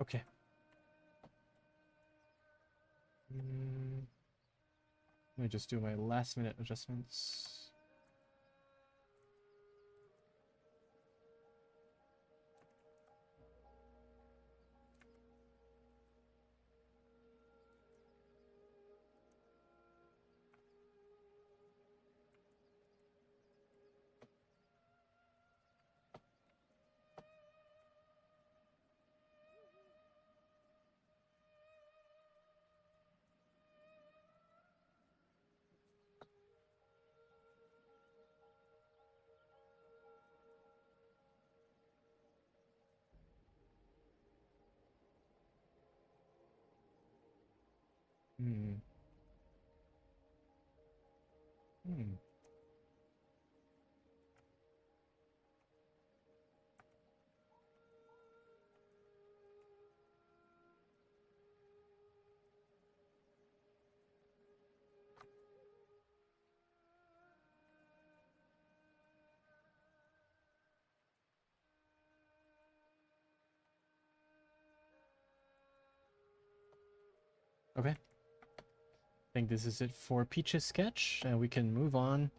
S1: Okay. Let me just do my last minute adjustments. Hmm. Hmm. Okay. I think this is it for Peach's sketch, and we can move on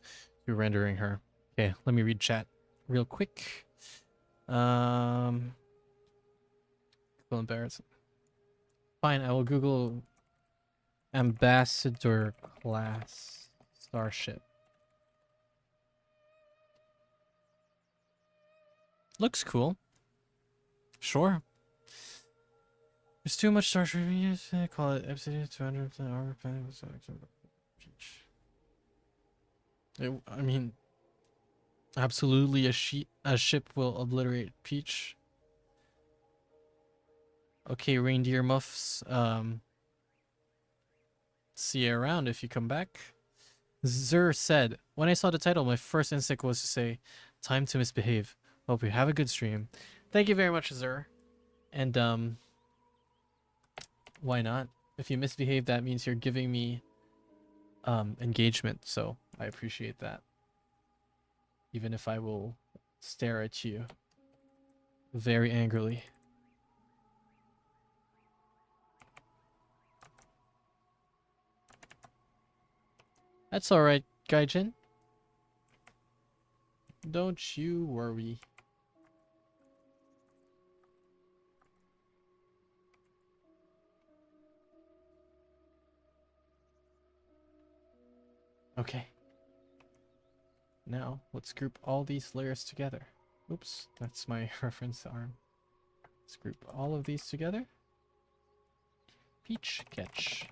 S1: to rendering her. Okay, let me read chat real quick. Feel embarrassed. Fine, I will Google Ambassador class starship. Looks cool. Sure. There's too much starship. Call it episode 200 armor pen. Peach. I mean, absolutely a ship will obliterate Peach. Okay, reindeer muffs. See you around if you come back. Zur said, when I saw the title, my first instinct was to say, time to misbehave. Hope you have a good stream. Thank you very much, Zur. And, why not? If you misbehave, that means you're giving me, engagement. So I appreciate that. Even if I will stare at you very angrily. That's alright, Gaijin. Don't you worry. Okay. Now, let's group all these layers together. Oops, that's my reference arm. Let's group all of these together. Peach catch.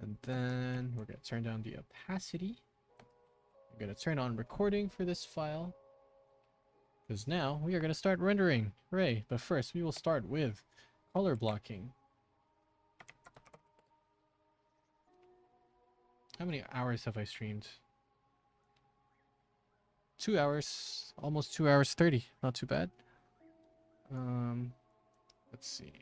S1: And then we're going to turn down the opacity. I'm going to turn on recording for this file. Because now we are going to start rendering. Hooray. But first we will start with color blocking. How many hours have I streamed? 2 hours. Almost 2 hours 30. Not too bad. Let's see.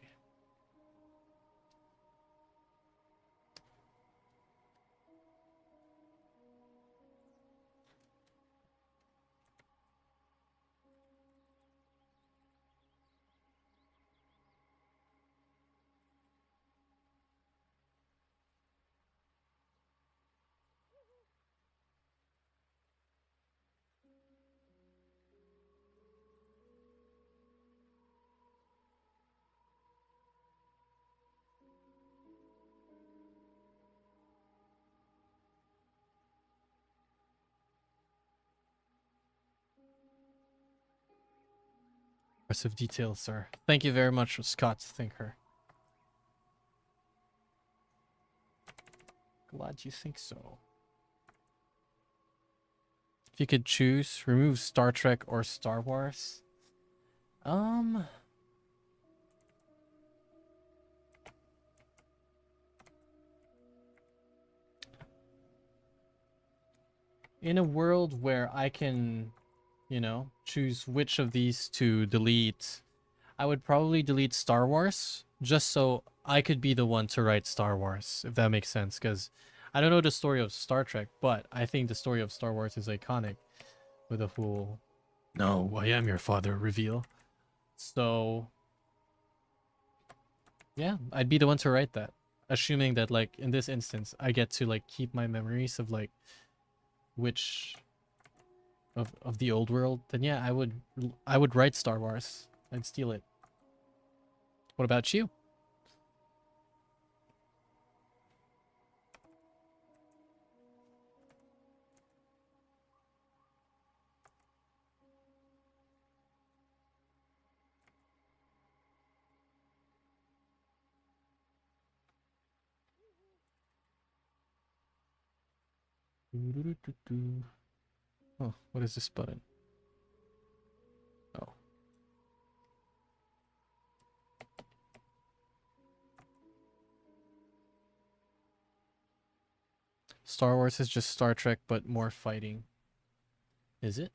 S1: Impressive details, sir. Thank you very much, Scott Thinker. Glad you think so. If you could choose, remove Star Trek or Star Wars. In a world where I can, you know, choose which of these to delete, I would probably delete Star Wars just so I could be the one to write Star Wars, if that makes sense. Because I don't know the story of Star Trek, but I think the story of Star Wars is iconic with the whole "No, I am your father" reveal. So, yeah, I'd be the one to write that. Assuming that, like, in this instance, I get to, like, keep my memories of, like, which of the old world, then yeah, I would write Star Wars. I'd steal it. What about you? Oh, what is this button? Oh. Star Wars is just Star Trek, but more fighting. Is it?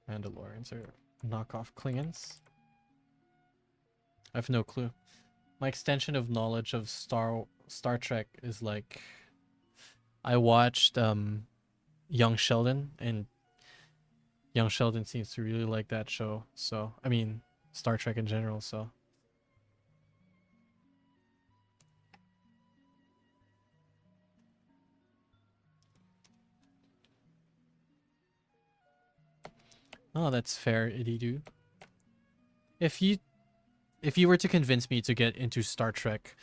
S1: Mandalorians are knockoff Klingons? I have no clue. My extension of knowledge of Star Trek is like I watched Young Sheldon, and Young Sheldon seems to really like that show. So, I mean, Star Trek in general, so. Oh, that's fair, Ididu. If you if you were to convince me to get into Star Trek,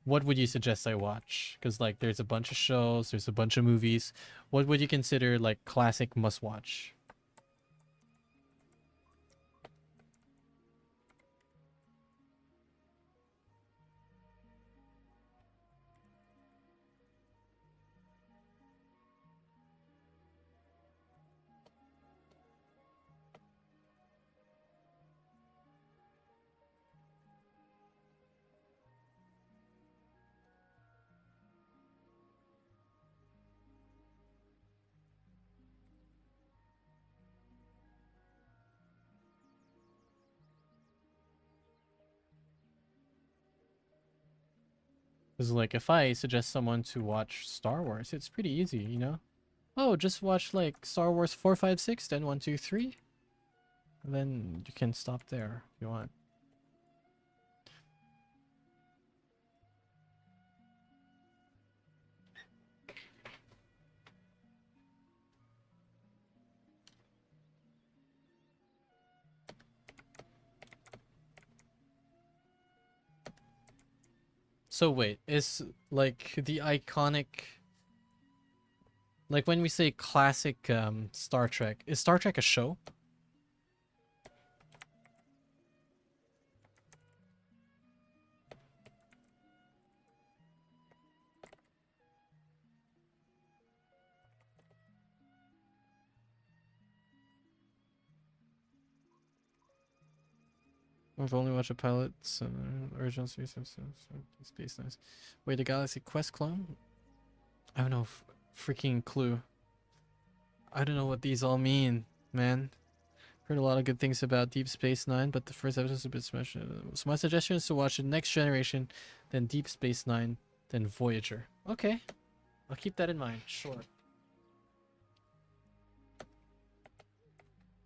S1: what would you suggest I watch? Because like there's a bunch of shows, there's a bunch of movies. What would you consider like classic must watch? Because like if I suggest someone to watch Star Wars, it's pretty easy, you know? Oh, just watch like Star Wars 4, 5, 6, then 1, 2, 3. And then you can stop there if you want. So wait, is like the iconic, like when we say classic Star Trek, is Star Trek a show? I've only watched a pilot, original series of Space Nice. Wait, the Galaxy Quest clone? I have no freaking clue. I don't know what these all mean, man. Heard a lot of good things about Deep Space Nine, but the first episode is a bit smashed. So my suggestion is to watch the Next Generation, then Deep Space Nine, then Voyager. Okay, I'll keep that in mind. Sure.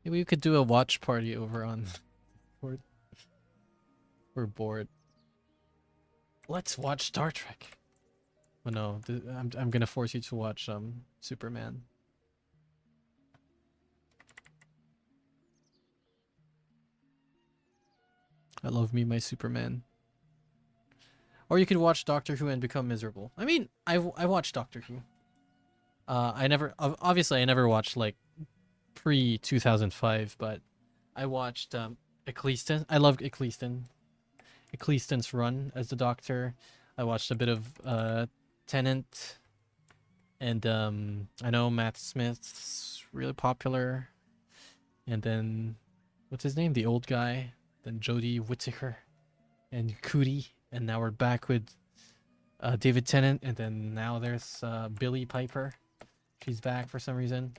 S1: Maybe we could do a watch party over on Discord. We're bored. Let's watch Star Trek. Oh no, I'm gonna force you to watch Superman. I love me my Superman. Or you could watch Doctor Who and become miserable. I mean, I watched Doctor Who. I never, obviously I never watched like pre 2005, but I watched Eccleston. I loved Eccleston. Eccleston's run as the Doctor. I watched a bit of Tennant, and I know Matt Smith's really popular. And then what's his name? The old guy. Then Jodie Whittaker and Cootie, and now we're back with David Tennant, and then now there's Billie Piper. She's back for some reason.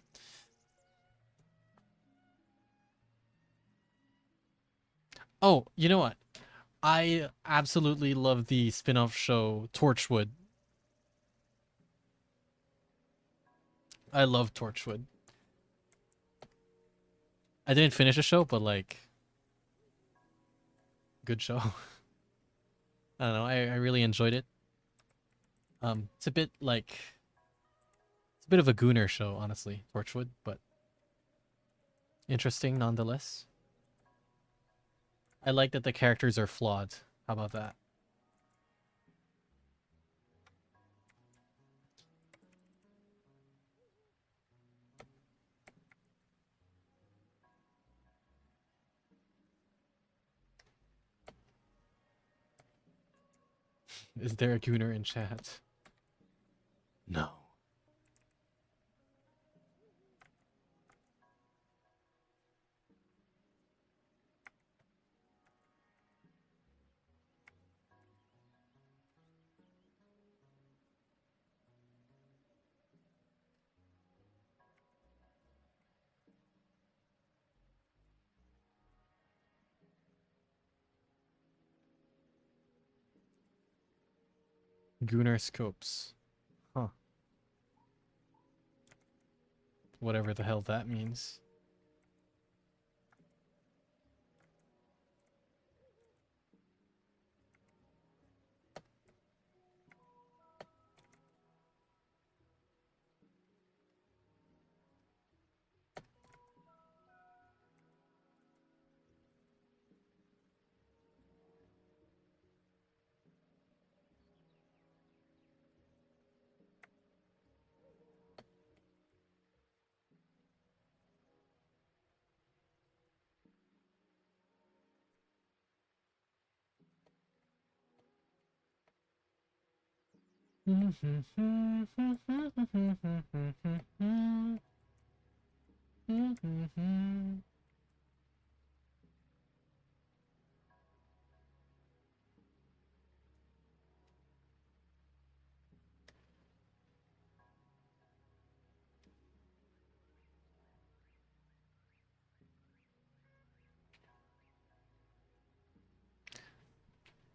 S1: Oh, you know what? I absolutely love the spin-off show Torchwood. I love Torchwood. I didn't finish the show, but like, good show. I don't know. I really enjoyed it. It's a bit like, it's a bit of a gooner show, honestly, Torchwood, but interesting nonetheless. I like that the characters are flawed. How about that? Is there a gooner in chat? No. Gooner scopes. Huh. Whatever the hell that means.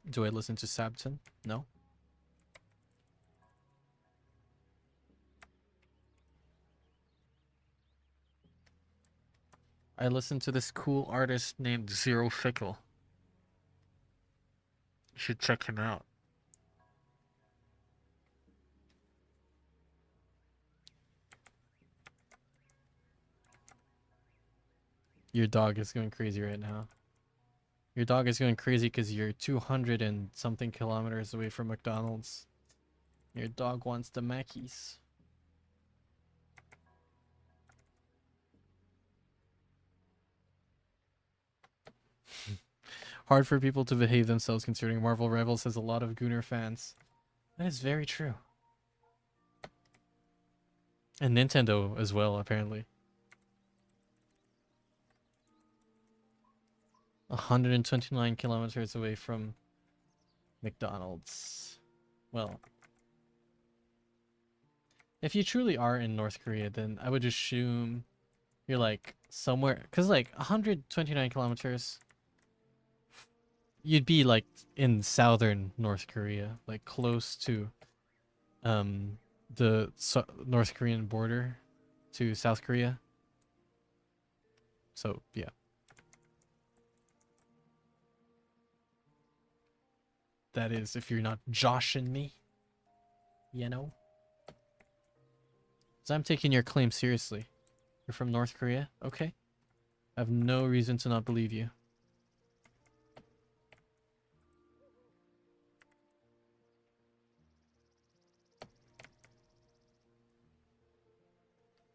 S1: Do I listen to Sabton? No. I listened to this cool artist named Zero Fickle. You should check him out. Your dog is going crazy right now. Your dog is going crazy because you're 200 and something kilometers away from McDonald's. Your dog wants the Mackies. Hard for people to behave themselves considering Marvel Rivals has a lot of Gooner fans. That is very true. And Nintendo as well, apparently. 129 kilometers away from McDonald's. Well, if you truly are in North Korea, then I would assume you're like somewhere, because like 129 kilometers, you'd be like in southern North Korea, like close to the North Korean border to South Korea. So yeah. That is, if you're not joshing me, you know? So I'm taking your claim seriously. You're from North Korea? Okay. I have no reason to not believe you.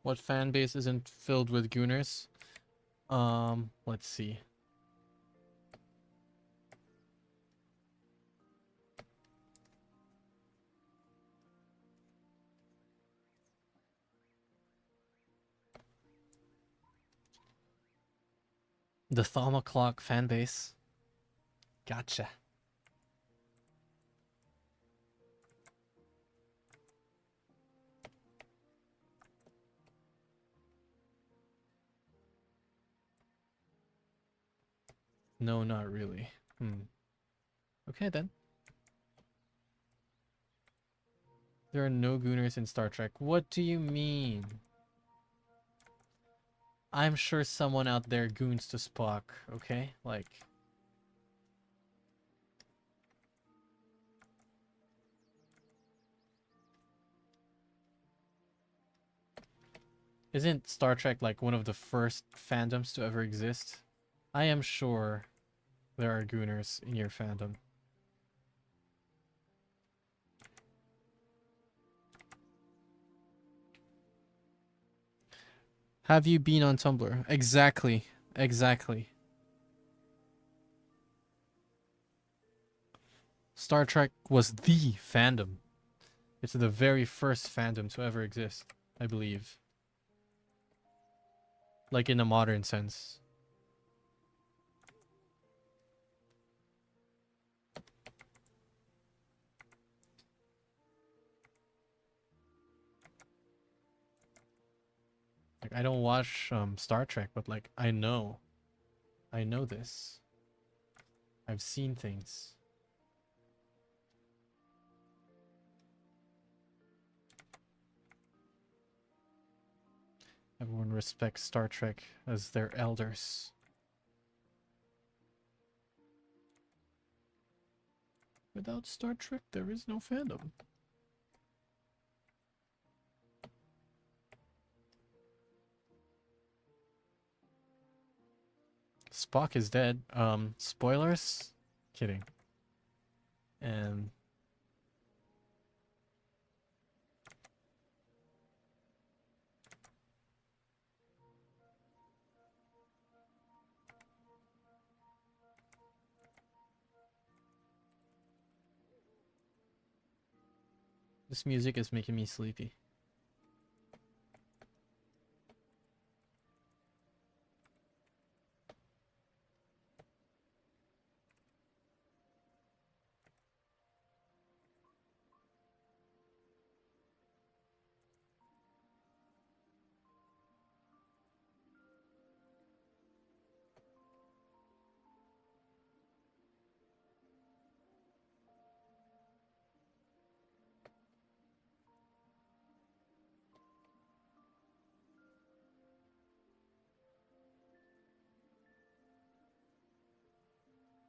S1: What fan base isn't filled with gooners? Let's see. The Thoma Clock fan base. Gotcha. No, not really. Okay then. There are no gooners in Star Trek. What do you mean? I'm sure someone out there goons to Spock, okay? Like... Isn't Star Trek like one of the first fandoms to ever exist? I am sure there are gooners in your fandom. Have you been on Tumblr? Exactly. Exactly. Star Trek was the fandom. It's the very first fandom to ever exist, I believe. Like in a modern sense. Like I don't watch Star Trek, but like I know this. I've seen things. Everyone respects Star Trek as their elders. Without Star Trek, there is no fandom. Spock is dead. Spoilers? Kidding. And this music is making me sleepy.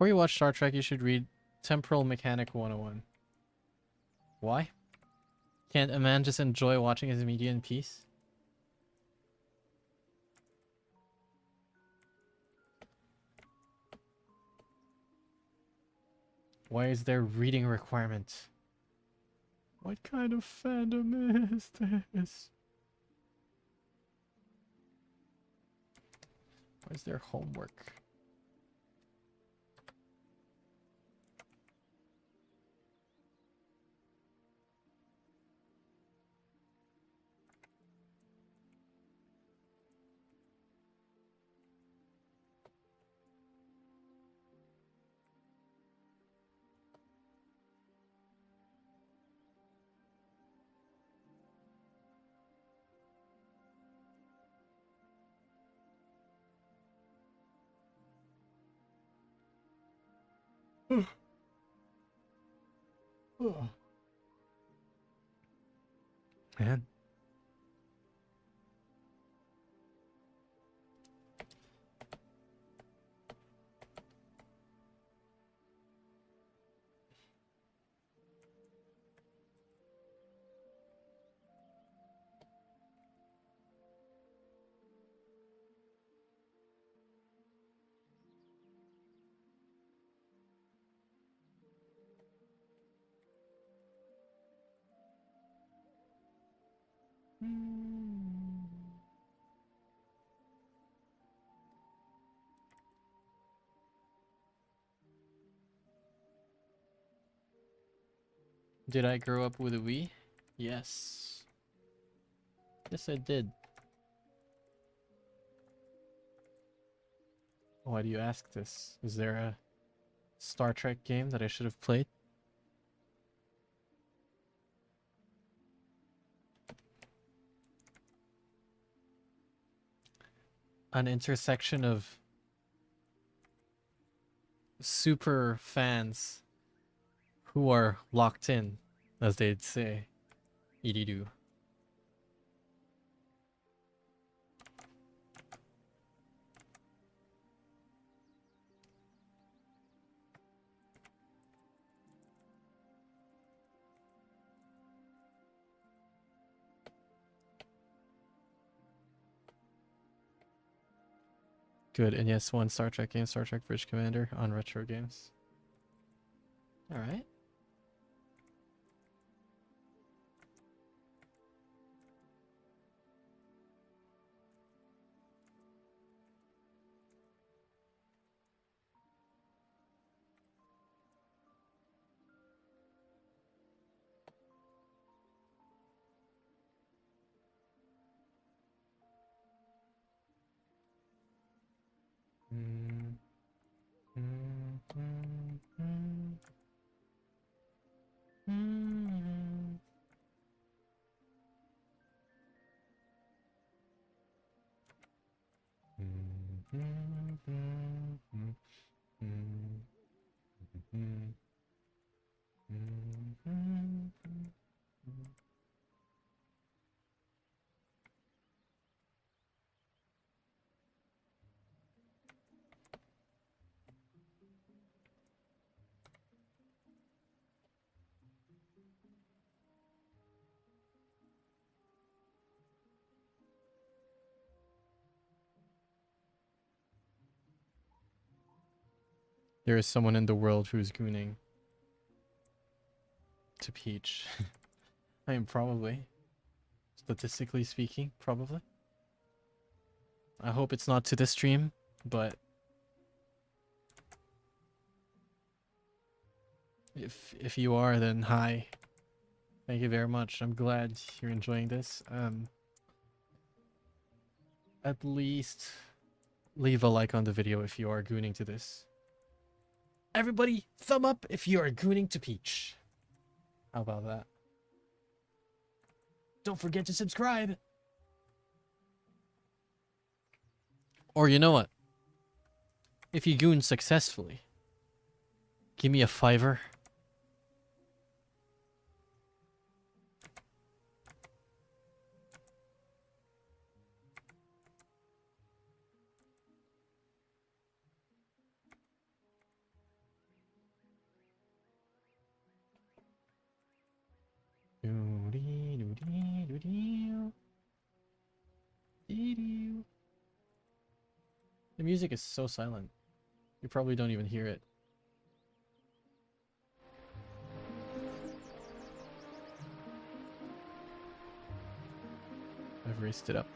S1: Before you watch Star Trek, you should read Temporal Mechanic 101. Why? Can't a man just enjoy watching his media in peace? Why is there reading requirement? What kind of fandom is this? Why is there homework? Man. Did I grow up with a Wii? Yes. Yes, I did. Why do you ask this? Is there a Star Trek game that I should have played? An intersection of super fans who are locked in, as they'd say. Iridu. Good, and yes, one Star Trek game, Star Trek Bridge Commander on Retro Games. Alright. Mm, mm, mm, mm, mm. There is someone in the world who's gooning to Peach. I mean, probably. Statistically speaking, probably. I hope it's not to this stream, but if you are, then hi. Thank you very much. I'm glad you're enjoying this. At least leave a like on the video if you are gooning to this. Everybody, thumb up if you are gooning to Peach. How about that? Don't forget to subscribe. Or you know what? If you goon successfully, give me a $5. The music is so silent. You probably don't even hear it. I've raised it up.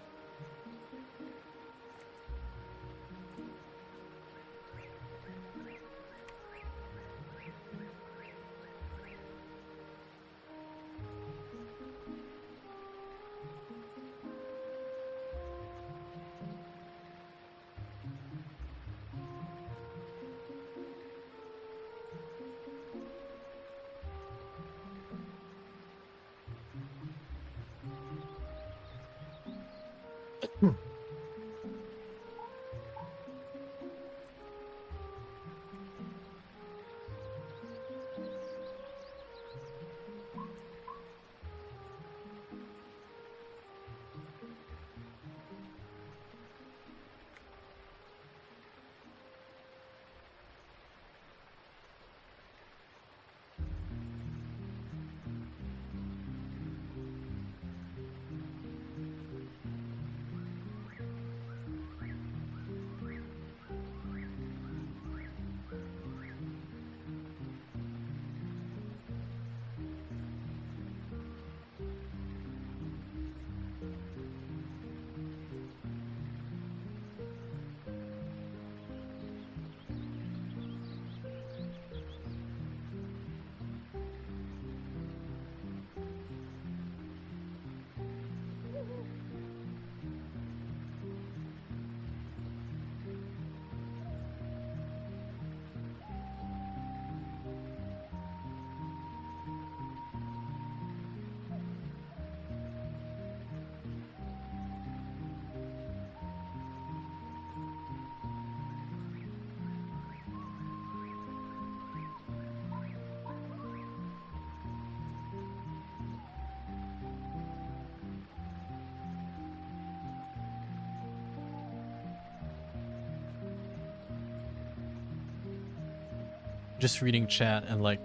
S1: Just reading chat and like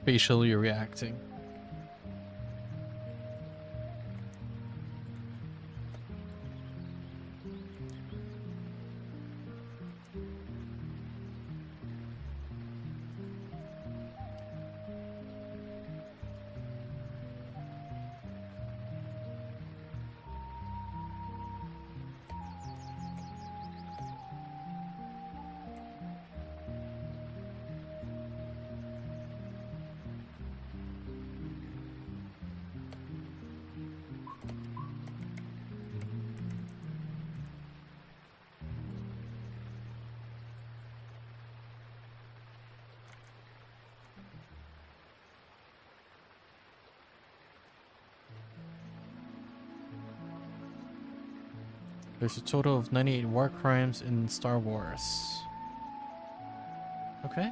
S1: facially reacting. There's a total of 98 war crimes in Star Wars. Okay.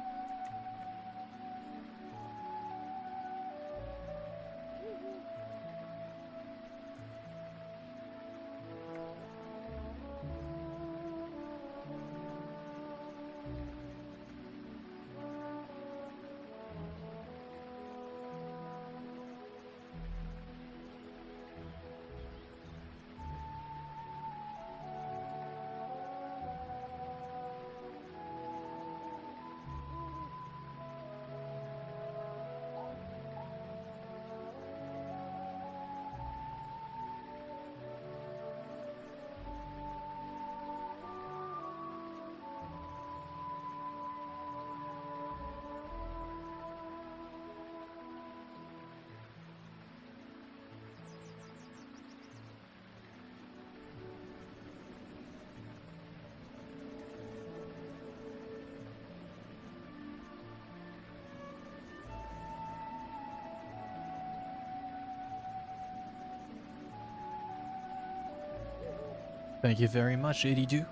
S1: Thank you very much, Edidu.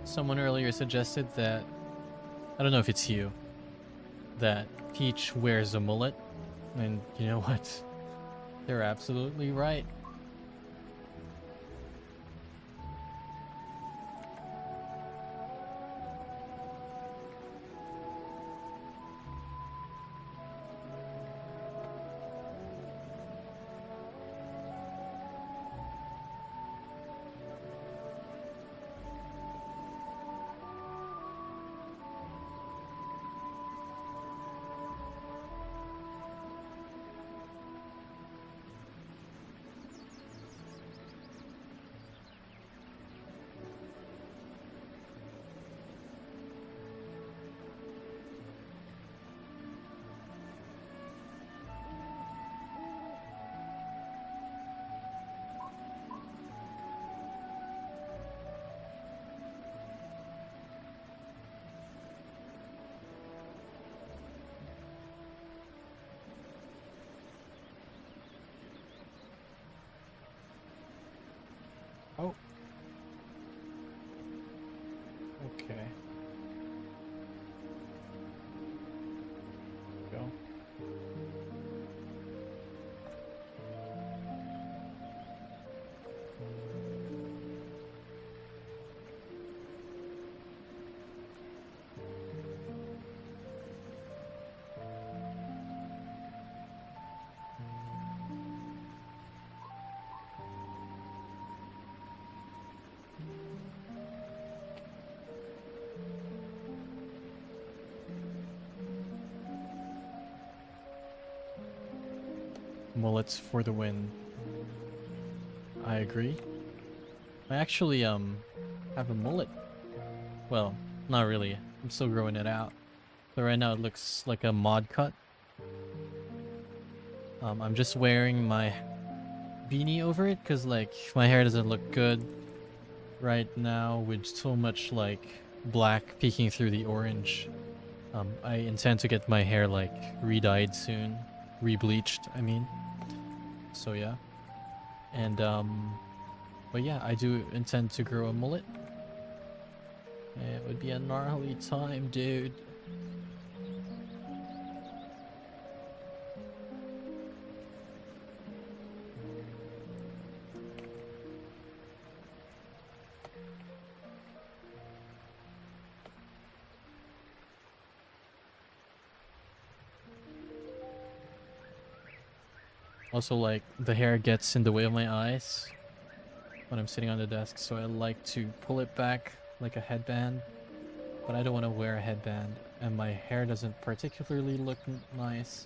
S1: Someone earlier suggested that, I don't know if it's you, that Peach wears a mullet. And you know what? They're absolutely right. Mullets for the win. I agree. I actually have a mullet. Well, not really. I'm still growing it out. But right now it looks like a mod cut. I'm just wearing my beanie over it because like my hair doesn't look good right now with so much like black peeking through the orange. I intend to get my hair like re-dyed soon, re-bleached I mean. So yeah. And but yeah, I do intend to grow a mullet. It would be a gnarly time, dude. Also, like, the hair gets in the way of my eyes when I'm sitting on the desk, so I like to pull it back like a headband. But I don't want to wear a headband, and my hair doesn't particularly look nice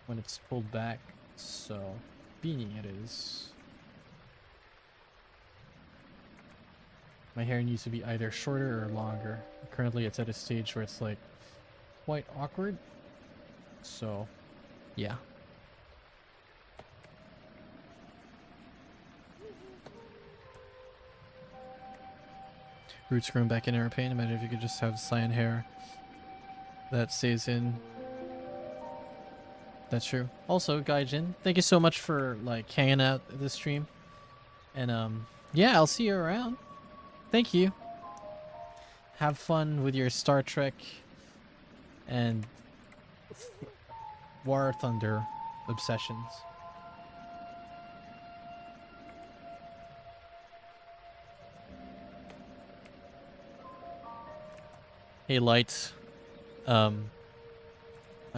S1: when it's pulled back, so beanie it is. My hair needs to be either shorter or longer. Currently it's at a stage where it's like quite awkward, so yeah. Roots growing back in air pain. Imagine if you could just have cyan hair that stays in. That's true. Also, Gaijin, thank you so much for like hanging out at this stream. And yeah, I'll see you around. Thank you. Have fun with your Star Trek and War Thunder obsessions. Hey, Light. I'm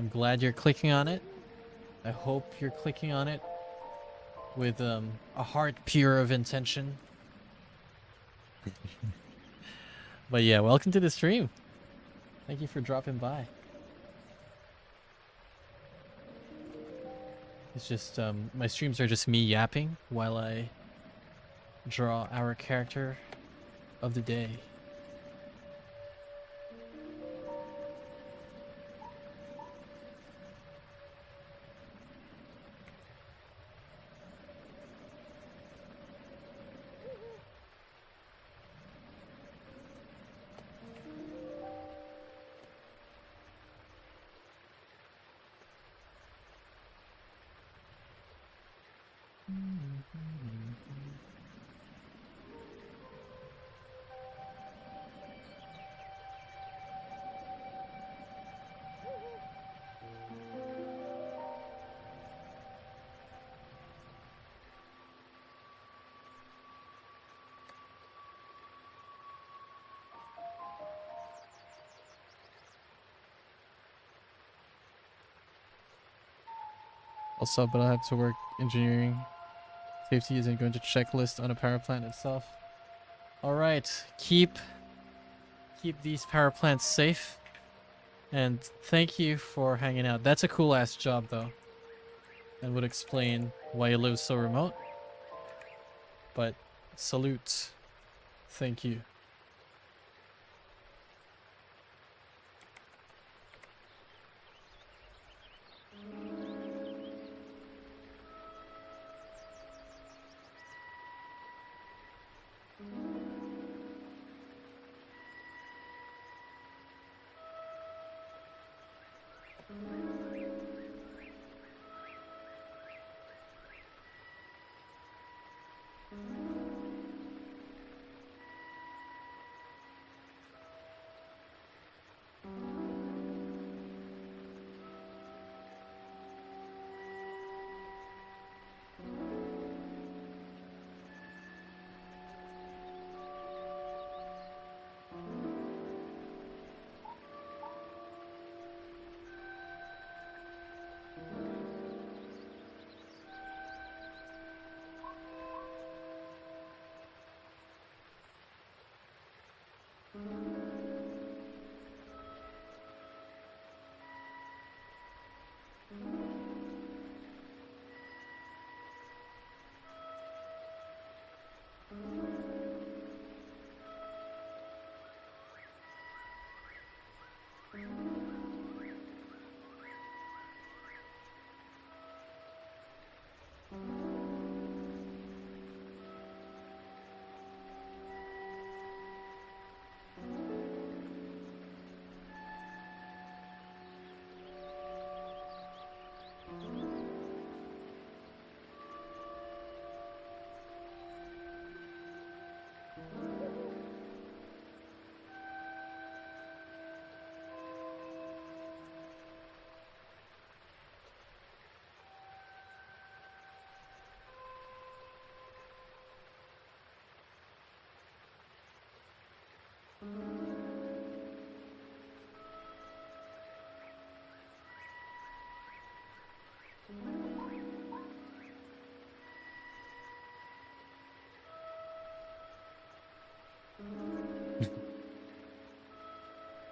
S1: glad you're clicking on it. I hope you're clicking on it with a heart pure of intention. But yeah, welcome to the stream. Thank you for dropping by. It's just my streams are just me yapping while I draw our character of the day. Also, but I have to work engineering. Safety isn't going to checklist on a power plant itself. All right, keep these power plants safe. And thank you for hanging out. That's a cool ass job though. And would explain why you live so remote. But salute. Thank you.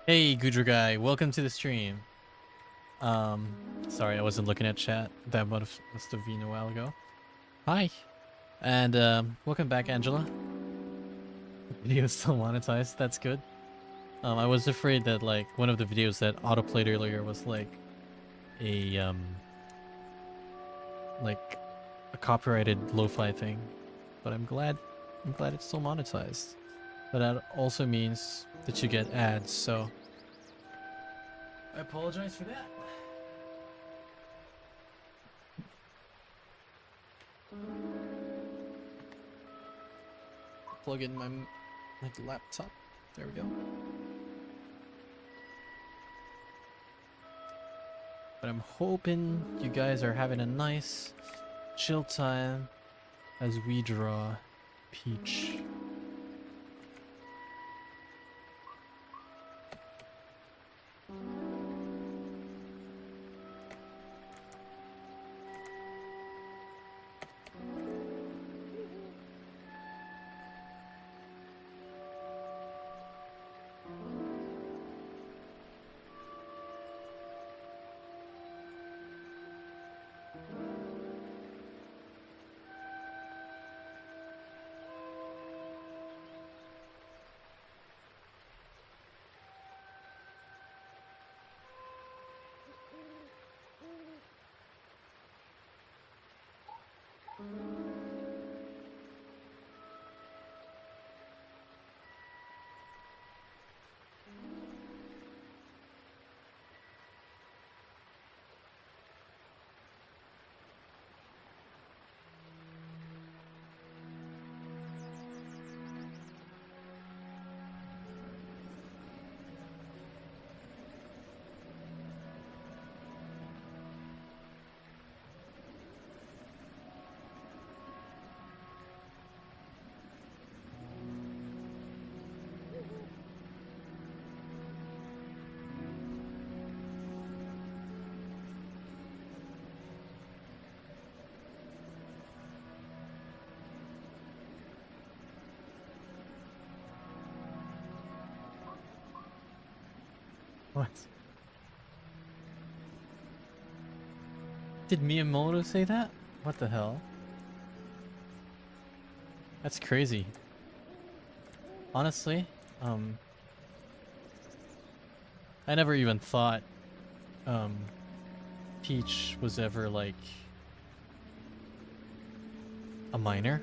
S1: Hey, Gudra guy, welcome to the stream. Sorry, I wasn't looking at chat. That must have been a while ago. Hi, and welcome back, Angela. Video's still monetized. That's good. I was afraid that like one of the videos that autoplayed earlier was like a like a copyrighted lo-fi thing, but I'm glad it's still monetized. But that also means that you get ads, so I apologize for that. Plug in my laptop. There we go. But I'm hoping you guys are having a nice chill time as we draw Peach. What? Did Miyamoto say that? What the hell? That's crazy. Honestly, I never even thought Peach was ever like a minor.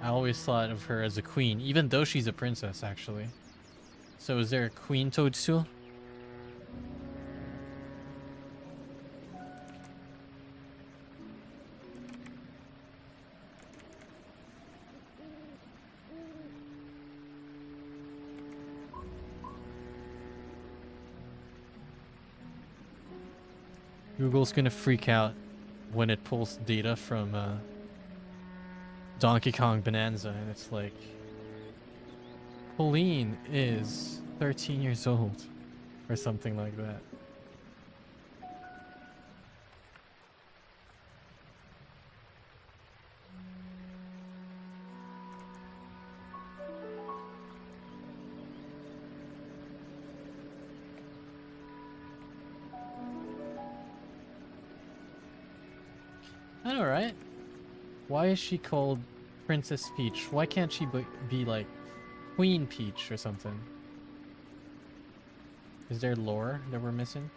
S1: I always thought of her as a queen, even though she's a princess actually. So is there a Queen Toadstool? Google's gonna freak out when it pulls data from Donkey Kong Bonanza and it's like Pauline is 13 years old or something like that. I know, right? Why is she called Princess Peach? Why can't she be like Queen Peach or something? Is there lore that we're missing?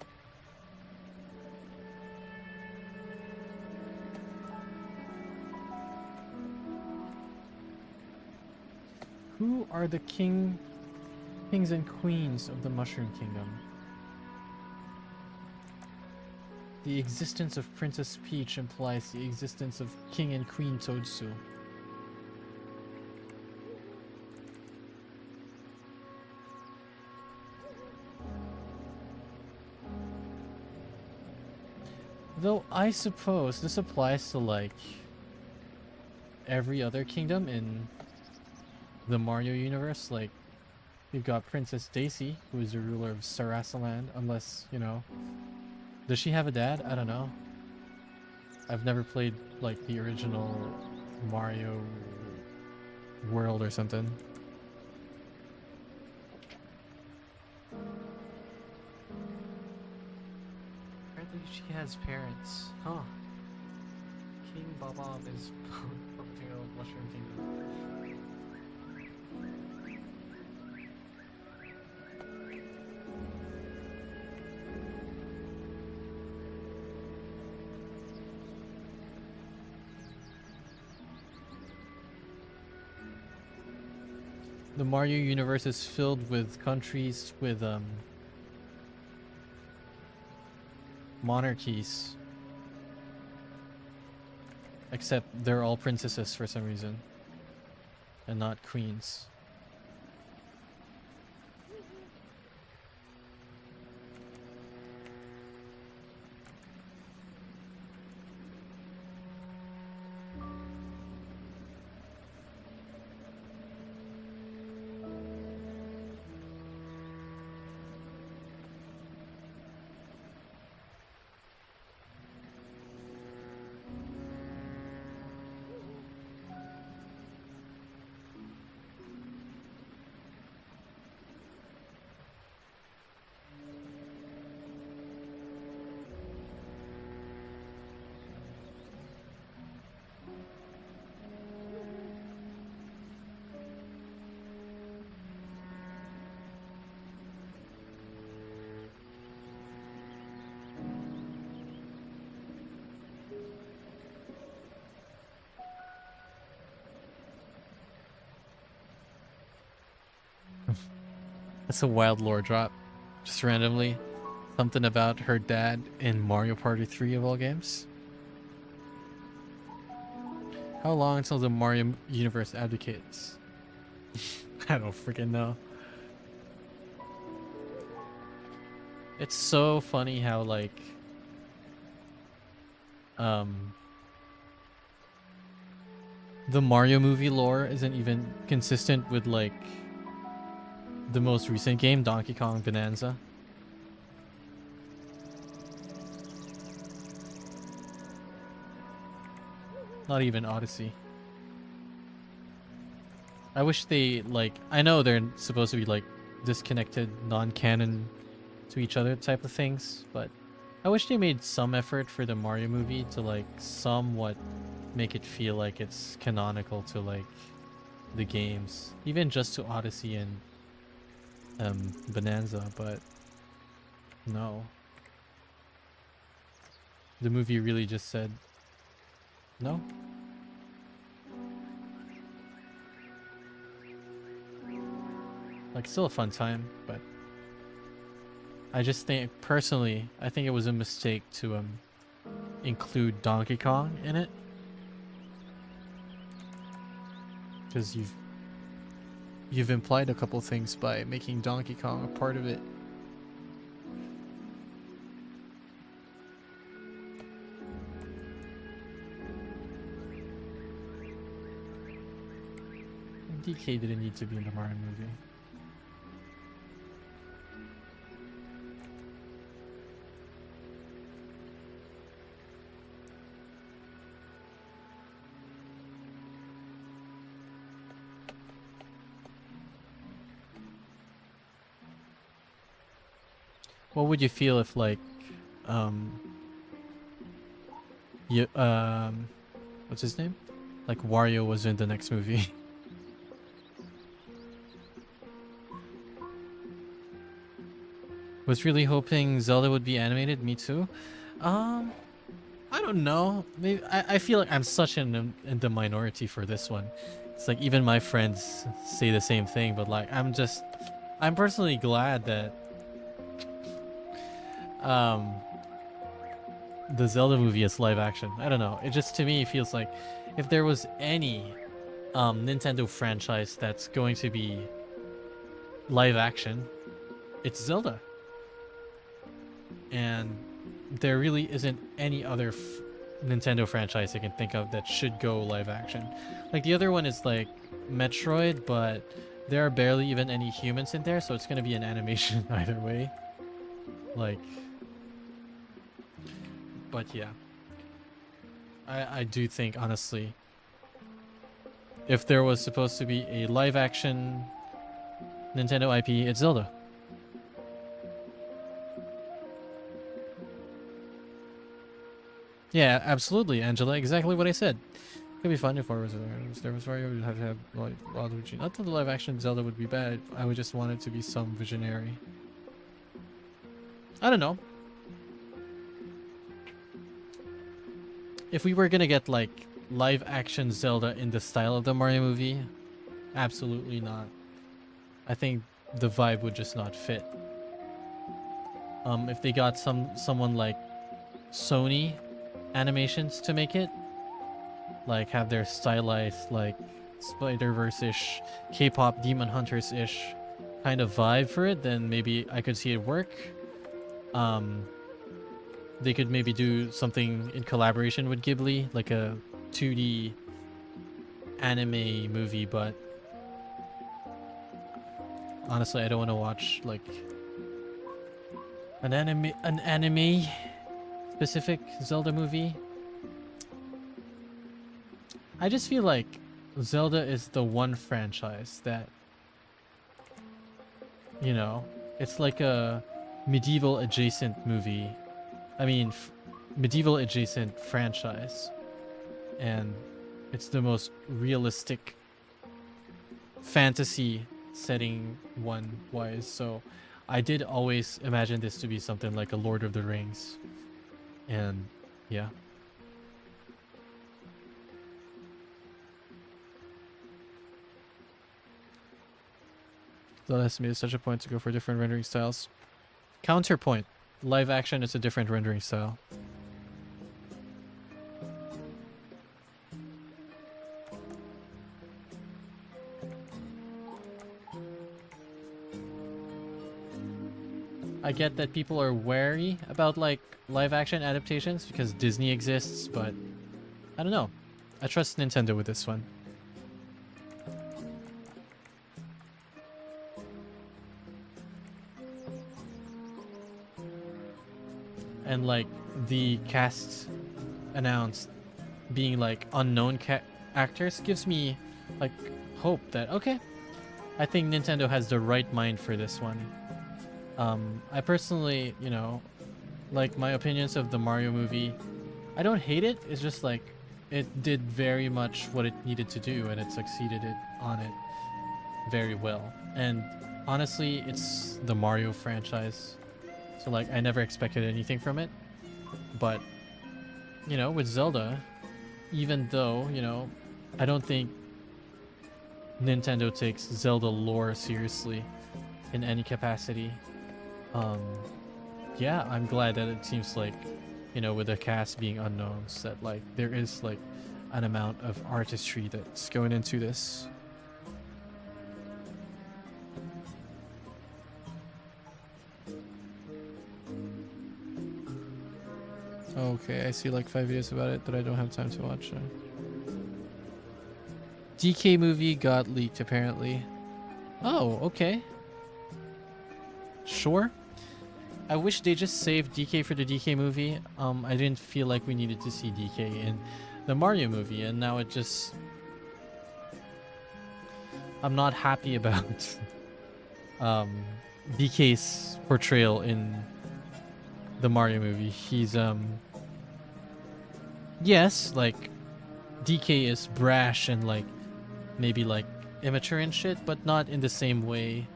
S1: Who are the kings and queens of the Mushroom Kingdom? The existence of Princess Peach implies the existence of King and Queen Toadstool. Though I suppose this applies to like every other kingdom in the Mario universe. Like you've got Princess Daisy, who is the ruler of Sarasaland, unless, you know, does she have a dad? I don't know. I've never played like the original Mario World or something. she has parents. Huh. King Bob is puppeting a Mushroom Kingdom. The Mario universe is filled with countries with monarchies. Except they're all princesses for some reason. And not queens. That's a wild lore drop. Just randomly. Something about her dad in Mario Party 3 of all games. How long until the Mario universe abdicates? I don't freaking know. It's so funny how like the Mario movie lore isn't even consistent with like the most recent game, Donkey Kong Bonanza. Not even Odyssey. I wish they like, I know they're supposed to be like disconnected, non-canon to each other type of things, but I wish they made some effort for the Mario movie to like somewhat make it feel like it's canonical to like the games, even just to Odyssey and Bonanza, but no. The movie really just said no. Like, still a fun time, but I just think, personally, I think it was a mistake to include Donkey Kong in it, because you've implied a couple things by making Donkey Kong a part of it. DK didn't need to be in the Mario movie. What would you feel if like you what's his name? Like Wario was in the next movie. Was really hoping Zelda would be animated, me too. I don't know. Maybe I feel like I'm such in the minority for this one. It's like even my friends say the same thing, but like I'm personally glad that the Zelda movie is live action. I don't know. It just to me feels like if there was any Nintendo franchise that's going to be live action, it's Zelda. And there really isn't any other Nintendo franchise I can think of that should go live action. Like the other one is like Metroid, but there are barely even any humans in there, so it's gonna be an animation either way. Like, but yeah, I do think honestly, if there was supposed to be a live action Nintendo IP, it's Zelda. Yeah, absolutely, Angela. Exactly what I said. Could be fun if I was there was Mario would have to have like Waluigi. Not that the live action Zelda would be bad. I would just want it to be some visionary. I don't know. If we were gonna get like live action Zelda in the style of the Mario movie, absolutely not. I think the vibe would just not fit. If they got someone like Sony Animations to make it, like have their stylized like Spider-Verse-ish, K-pop Demon Hunters-ish kind of vibe for it, then maybe I could see it work. They could maybe do something in collaboration with Ghibli, like a 2D anime movie, but honestly, I don't want to watch like an anime specific Zelda movie. I just feel like Zelda is the one franchise that, you know, it's like a medieval adjacent movie. I mean, medieval adjacent franchise. And it's the most realistic fantasy setting one wise. So I did always imagine this to be something like a Lord of the Rings. And yeah. That has made such a point to go for different rendering styles. Counterpoint. Live action is a different rendering style. I get that people are wary about like live action adaptations because Disney exists, but I don't know. I trust Nintendo with this one. And like the cast announced being like unknown actors gives me like hope that okay, I think Nintendo has the right mind for this one. I personally, you know, like my opinions of the Mario movie, I don't hate it. It's just like it did very much what it needed to do and it succeeded on it very well. And honestly, it's the Mario franchise. So like I never expected anything from it. But you know, with Zelda, even though, you know, I don't think Nintendo takes Zelda lore seriously in any capacity. Yeah, I'm glad that it seems like, you know, with the cast being unknowns, that like there is like an amount of artistry that's going into this. Okay, I see like 5 videos about it that I don't have time to watch. DK movie got leaked apparently. Oh, okay. Sure. I wish they just saved DK for the DK movie. I didn't feel like we needed to see DK in the Mario movie, and now it just... I'm not happy about DK's portrayal in the Mario movie. He's yes, like DK is brash and like maybe like immature and shit, but not in the same way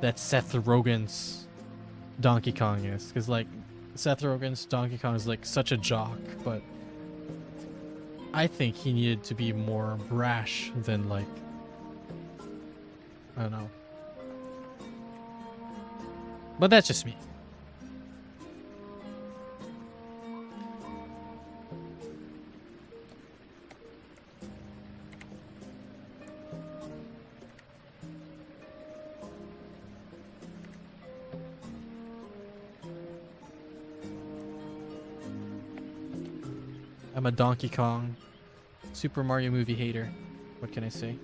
S1: that Seth Rogen's Donkey Kong is, because like Seth Rogen's Donkey Kong is like such a jock, but I think he needed to be more brash than like, I don't know, but that's just me. I'm a Donkey Kong, Super Mario movie hater. What can I say?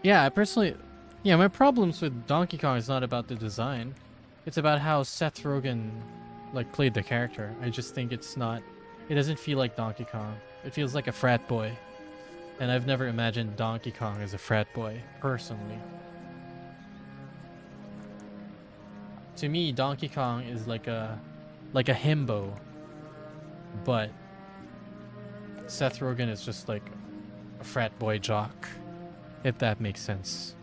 S1: Yeah, I personally, yeah, my problems with Donkey Kong is not about the design. It's about how Seth Rogen, like, played the character. I just think it's not, it doesn't feel like Donkey Kong. It feels like a frat boy. And I've never imagined Donkey Kong as a frat boy, personally. To me, Donkey Kong is like a himbo, but Seth Rogen is just like a frat boy jock, if that makes sense.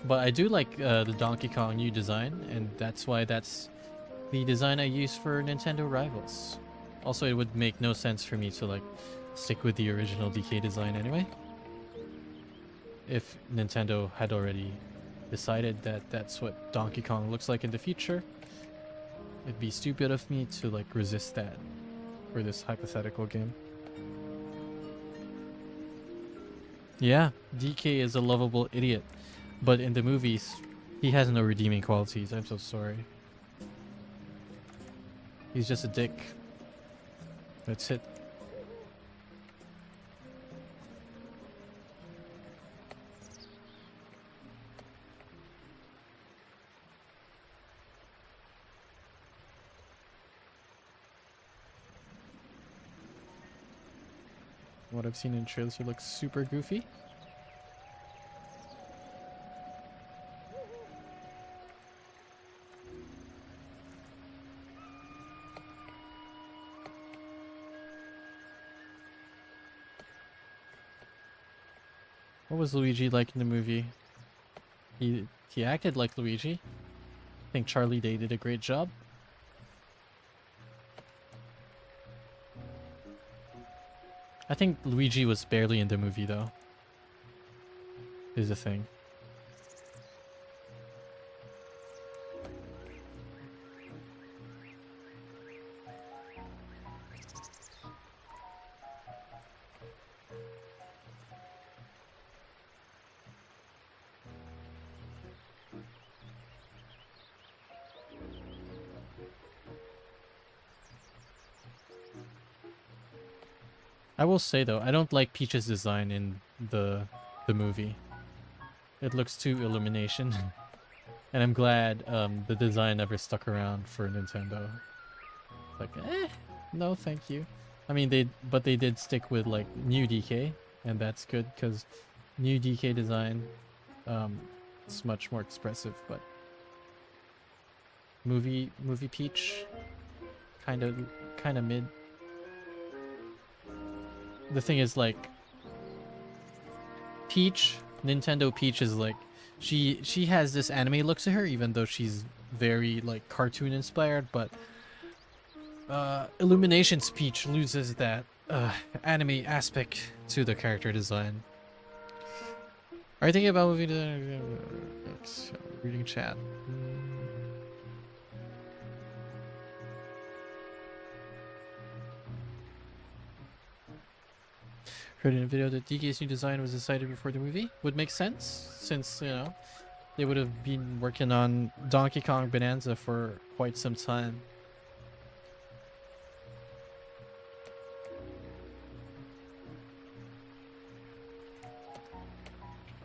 S1: But I do like the Donkey Kong new design, and that's why that's the design I use for Nintendo Rivals. Also, it would make no sense for me to like stick with the original DK design anyway, if Nintendo had already decided that that's what Donkey Kong looks like in the future. It'd be stupid of me to like resist that for this hypothetical game. Yeah, DK is a lovable idiot, but in the movies, he has no redeeming qualities. I'm so sorry. He's just a dick. That's it. What I've seen in trailers, he looks super goofy. What was Luigi like in the movie? He acted like Luigi. I think Charlie Day did a great job. I think Luigi was barely in the movie though. Is the thing. I will say though, I don't like Peach's design in the movie. It looks too Illumination. And I'm glad the design never stuck around for Nintendo. Like, no thank you. I mean, they did stick with like new DK, and that's good because new DK design it's much more expressive, but movie Peach kind of mid. The thing is, like, Peach, Nintendo Peach is like, she has this anime look to her, even though she's very like cartoon inspired, but Illumination's Peach loses that anime aspect to the character design. Are you thinking about movie design? Reading chat. Heard in a video that DK's new design was decided before the movie. Would make sense, since, you know, they would have been working on Donkey Kong Bonanza for quite some time.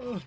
S1: Ugh.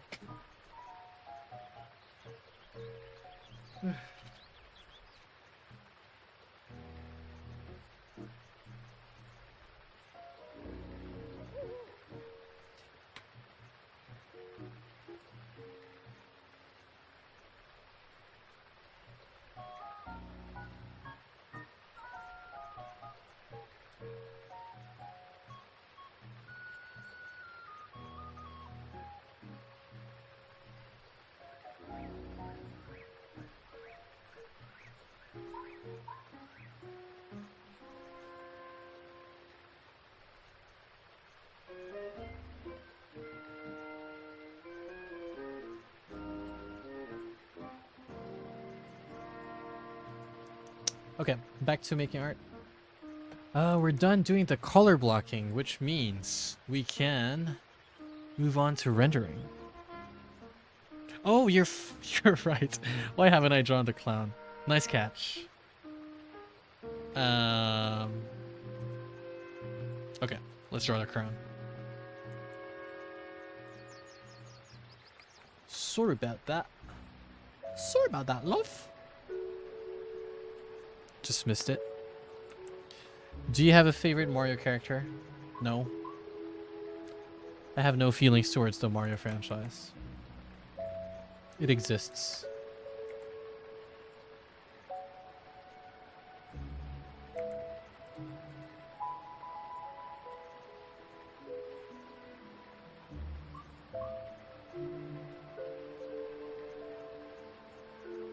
S1: Okay, back to making art. We're done doing the color blocking, which means we can move on to rendering. Oh, you're you're right. Why haven't I drawn the clown? Nice catch. Okay, let's draw the crown. Sorry about that. Sorry about that, love. Just missed it. Do you have a favorite Mario character? No. I have no feelings towards the Mario franchise. It exists.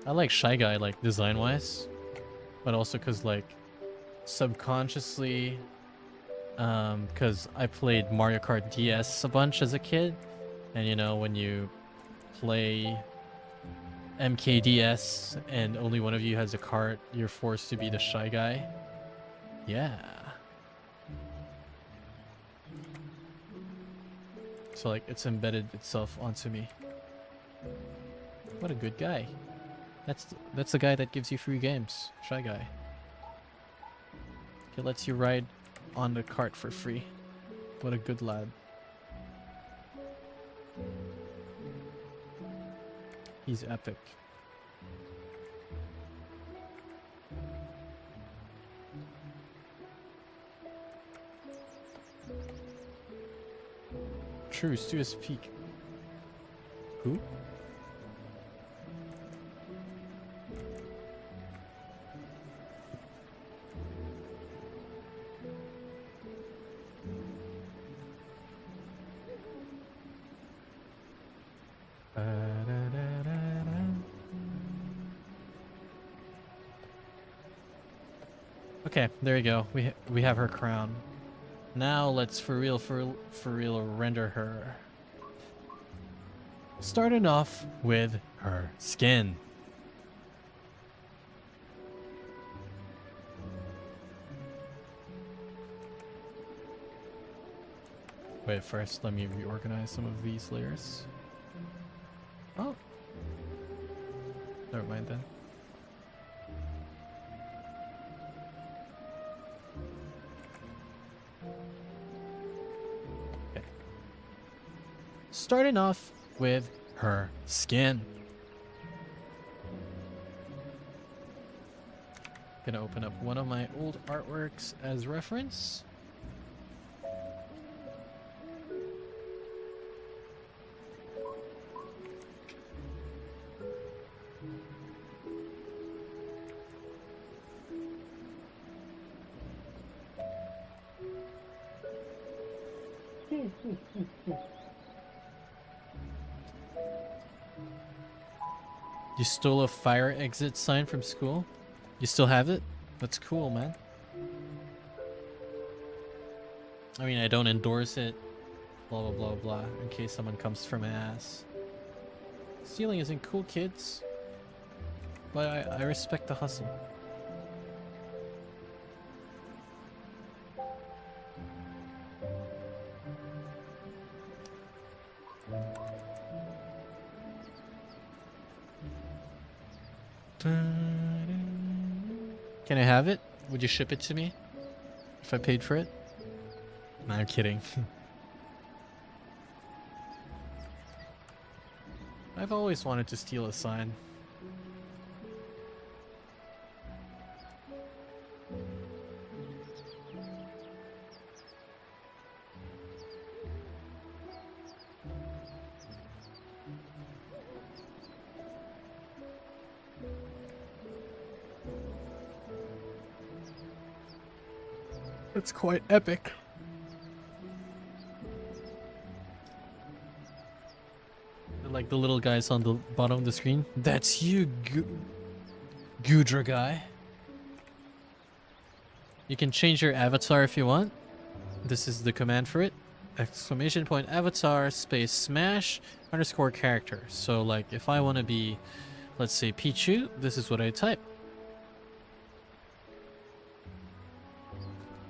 S1: I like Shy Guy, like, design-wise. But also because, like, subconsciously, because I played Mario Kart DS a bunch as a kid. And, you know, when you play MKDS and only one of you has a cart, you're forced to be the Shy Guy. Yeah. So, like, it's embedded itself onto me. What a good guy. That's the guy that gives you free games. Shy Guy. He lets you ride on the cart for free. What a good lad. He's epic. True, Stu is peak. Who? Okay, there you go. We have her crown. Now let's for real render her. Starting off with her skin. Wait, first let me reorganize some of these layers. Oh. Never mind then. Okay. Starting off with her skin. Gonna open up one of my old artworks as reference. You stole a fire exit sign from school? You still have it? That's cool, man. I mean, I don't endorse it. Blah, blah, blah, blah. In case someone comes for my ass. Stealing isn't cool, kids. But I respect the hustle. Can I have it? Would you ship it to me? If I paid for it? Nah, I'm kidding. I've always wanted to steal a sign. It's quite epic. Like the little guys on the bottom of the screen. That's you, Gudra guy. You can change your avatar if you want. This is the command for it. Exclamation point avatar space smash underscore character. So like if I want to be, let's say Pichu, this is what I type.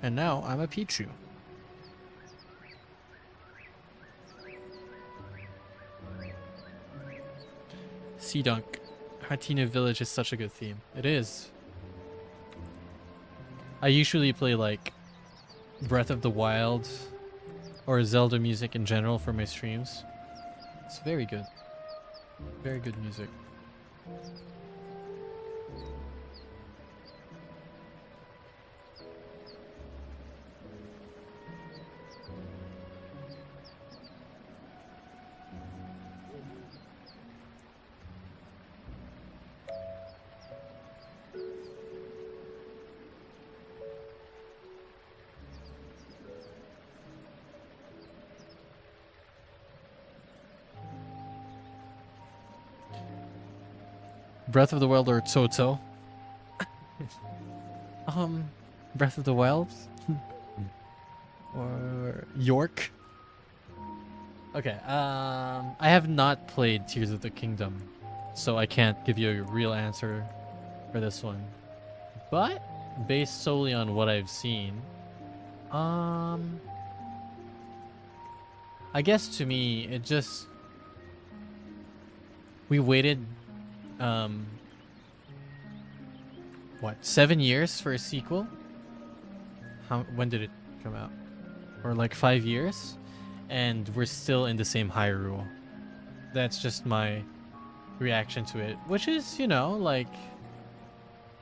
S1: And now I'm a Pichu. Sea Dunk. Hatina Village is such a good theme. It is. I usually play like Breath of the Wild or Zelda music in general for my streams. It's very good. Very good music. Breath of the Wild or Toto? Breath of the Wild? Or York? Okay, I have not played Tears of the Kingdom, so I can't give you a real answer for this one. But, based solely on what I've seen, I guess to me, it just... We waited what, 7 years for a sequel? When did it come out? Or like 5 years? And we're still in the same Hyrule. That's just my reaction to it, which is, you know, like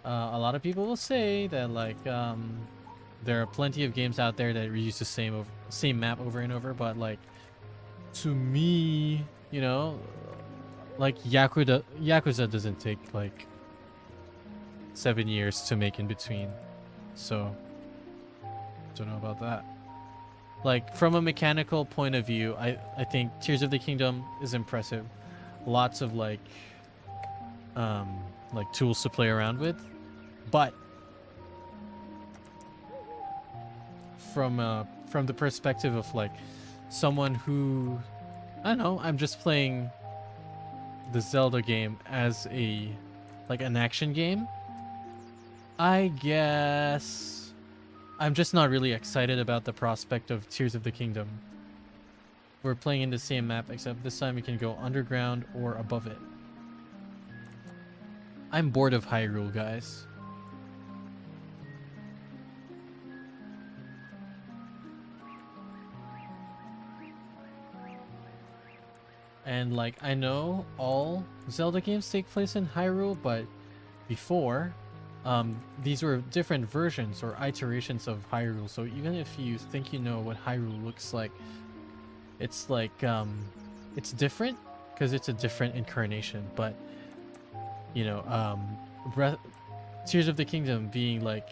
S1: a lot of people will say that like there are plenty of games out there that reuse the same map over and over, but like to me, you know, like Yakuza doesn't take like 7 years to make in between, so don't know about that. Like from a mechanical point of view, I think Tears of the Kingdom is impressive. Lots of like tools to play around with, but from the perspective of like someone who, I don't know, I'm just playing the Zelda game as an action game, I guess I'm just not really excited about the prospect of Tears of the Kingdom. We're playing in the same map, except this time we can go underground or above it. I'm bored of Hyrule, guys. And like, I know all Zelda games take place in Hyrule, but before, these were different versions or iterations of Hyrule. So even if you think you know what Hyrule looks like, it's like, it's different because it's a different incarnation. But, you know, Tears of the Kingdom being like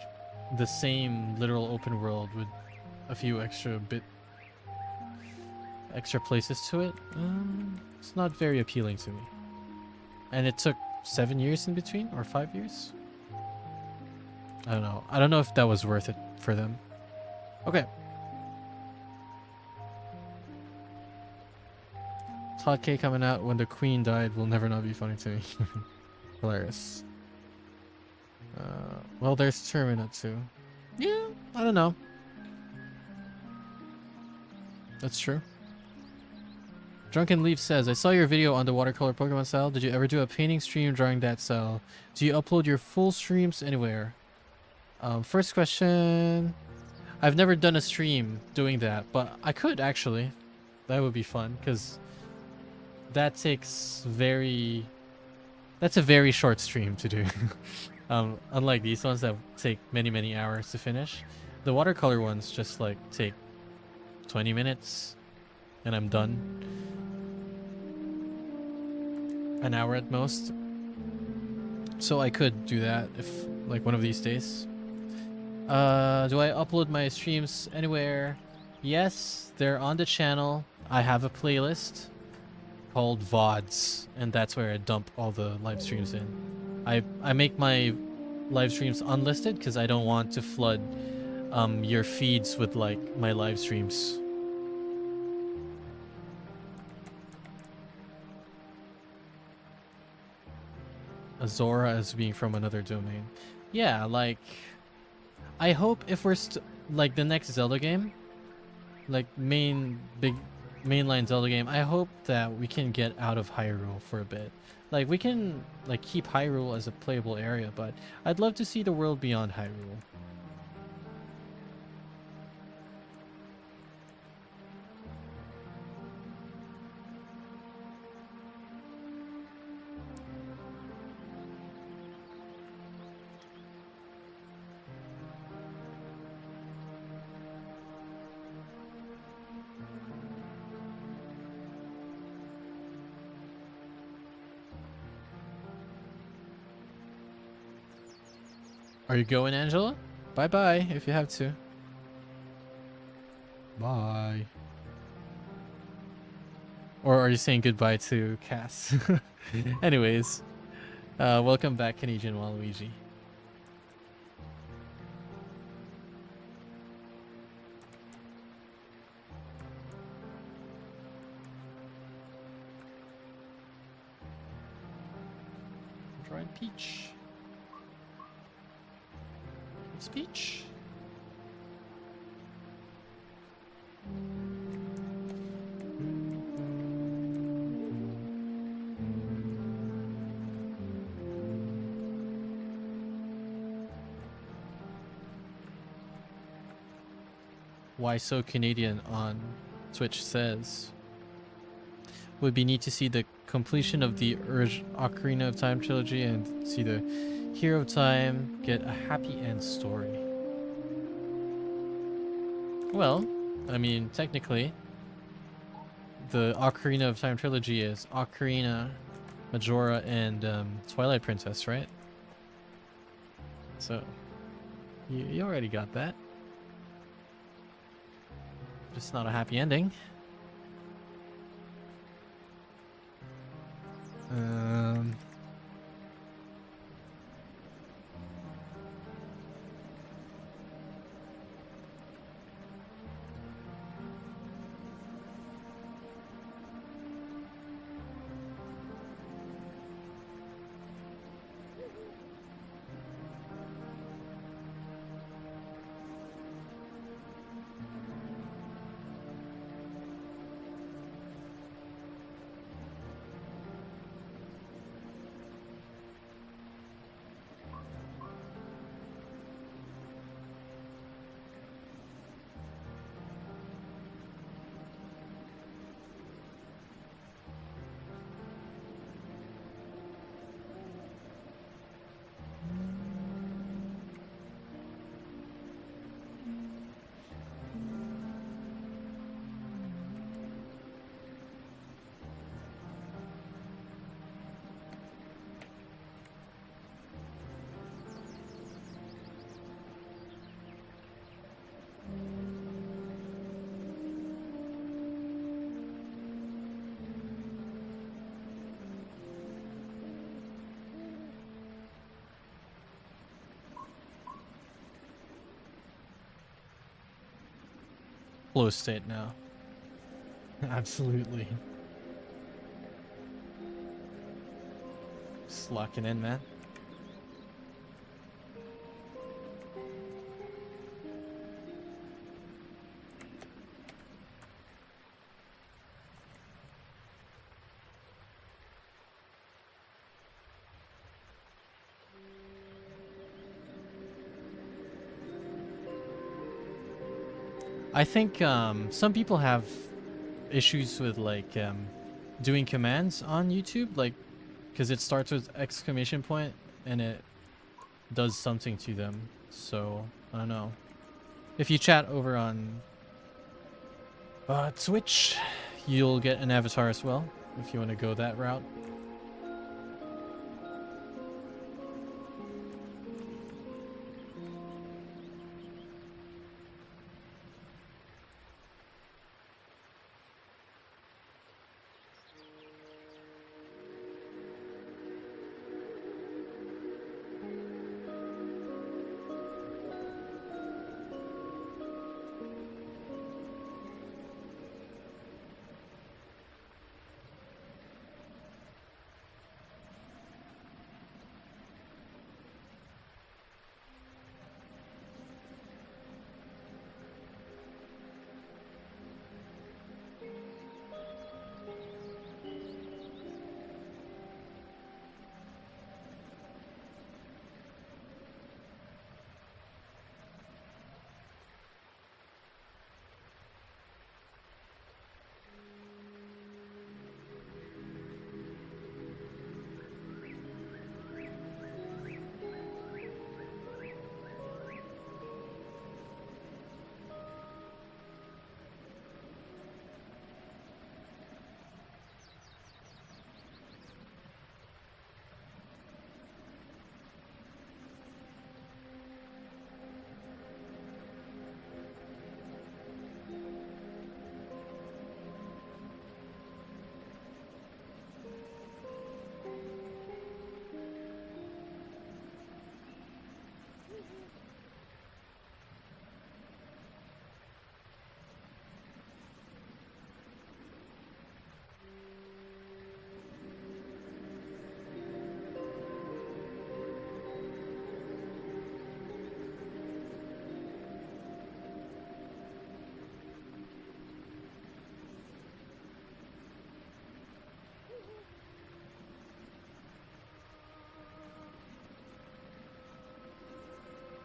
S1: the same literal open world with a few extra places to it, it's not very appealing to me. And it took 7 years in between, or 5 years. I don't know. I don't know if that was worth it for them. Okay. Hot K coming out when the queen died will never not be funny to me. Hilarious. Well, there's Termina too. Yeah, I don't know. That's true. Drunken Leaf says, I saw your video on the watercolor Pokemon style. Did you ever do a painting stream drawing that style? Do you upload your full streams anywhere? First question. I've never done a stream doing that, but I could actually. That would be fun, because that's a very short stream to do. Unlike these ones that take many hours to finish. The watercolor ones just like take 20 minutes and I'm done. An hour at most. So I could do that if like one of these days. Do I upload my streams anywhere? Yes, they're on the channel. I have a playlist called VODs, and that's where I dump all the live streams in. I make my live streams unlisted because I don't want to flood your feeds with like my live streams. Azora as being from another domain. Yeah, like I hope if we're like the next Zelda game, like big mainline Zelda game, I hope that we can get out of Hyrule for a bit. Like we can like keep Hyrule as a playable area, but I'd love to see the world beyond Hyrule. Are you going, Angela? Bye bye if you have to. Bye. Or are you saying goodbye to Cass? Anyways, welcome back, Canadian Waluigi. Dried peach. Speech. Why so Canadian on Twitch says would be neat to see the completion of the Ocarina of Time trilogy and see the Hero of Time get a happy end story. Well, I mean, technically, the Ocarina of Time trilogy is Ocarina, Majora, and Twilight Princess, right? So, you already got that. Just not a happy ending. Flow state now. Absolutely. Just locking in, man. I think some people have issues with like doing commands on YouTube, like because it starts with exclamation point and it does something to them. So I don't know. If you chat over on Twitch, you'll get an avatar as well if you want to go that route.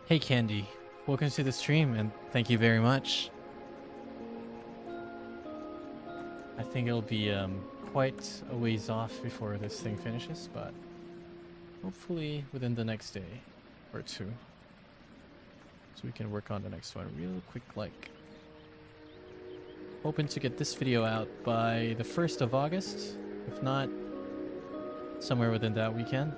S1: Hey Candy, welcome to the stream and thank you very much. I think it'll be quite a ways off before this thing finishes, but hopefully within the next day or two. So we can work on the next one real quick like. Hoping to get this video out by the 1st of August, if not somewhere within that weekend.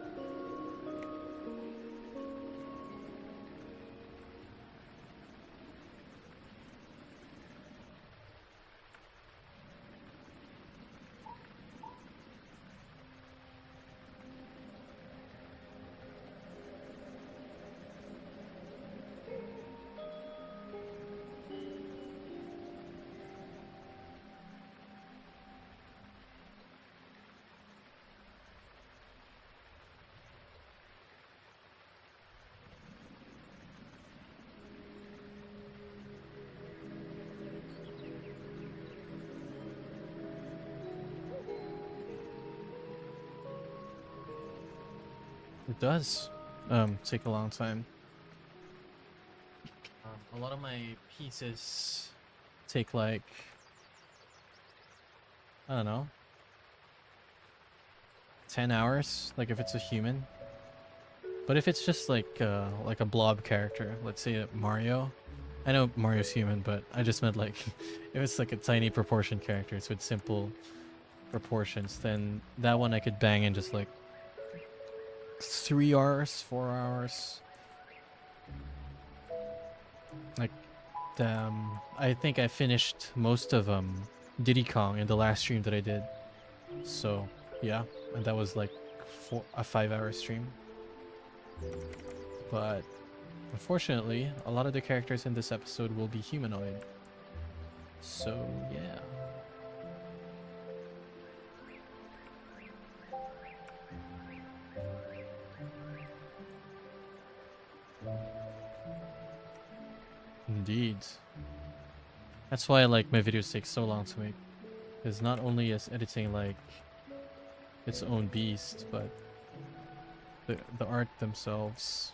S1: It does take a long time. A lot of my pieces take like, I don't know, 10 hours, like if it's a human. But if it's just like a blob character, let's say Mario. I know Mario's human, but I just meant like if it's like a tiny proportion character, so it's simple proportions, then that one I could bang in just like 3 hours, 4 hours. Like, I think I finished most of Diddy Kong in the last stream that I did. So yeah, and that was like a 5-hour stream. But unfortunately, a lot of the characters in this episode will be humanoid. So yeah. Indeed. That's why like my videos take so long to make. Because not only is editing like its own beast, but the art themselves.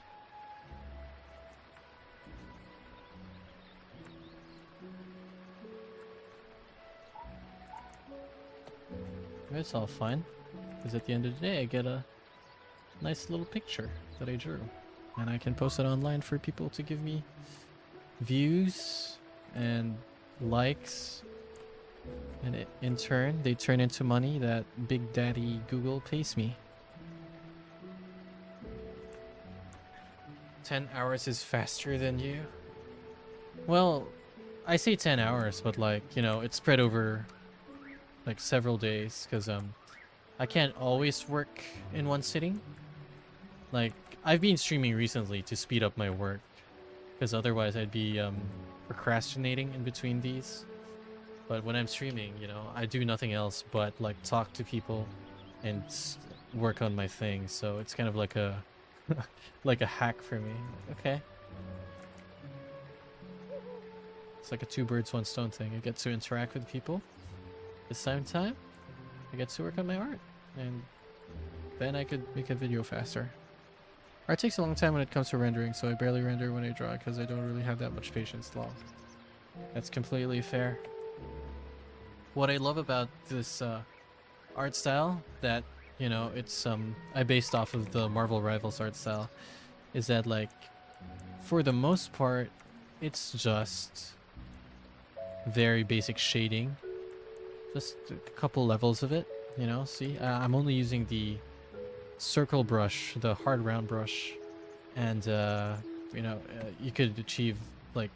S1: It's all fine. Because at the end of the day I get a nice little picture that I drew. And I can post it online for people to give me views and likes, and in turn they turn into money that Big Daddy Google pays me. 10 hours is faster than you? Well, I say 10 hours, but like, you know, it's spread over like several days because I can't always work in one sitting. Like, I've been streaming recently to speed up my work, because otherwise I'd be procrastinating in between these. But when I'm streaming, you know, I do nothing else but like talk to people and work on my thing. So it's kind of like a like a hack for me. Okay. It's like a 2 birds 1 stone thing. I get to interact with people. At the same time, I get to work on my art, and then I could make a video faster. Art takes a long time when it comes to rendering, so I barely render when I draw because I don't really have that much patience long. That's completely fair. What I love about this art style that, you know, it's I based off of the Marvel Rivals art style, is that like for the most part it's just very basic shading, just a couple levels of it, you know. See, I'm only using the circle brush, the hard round brush, and you know, you could achieve like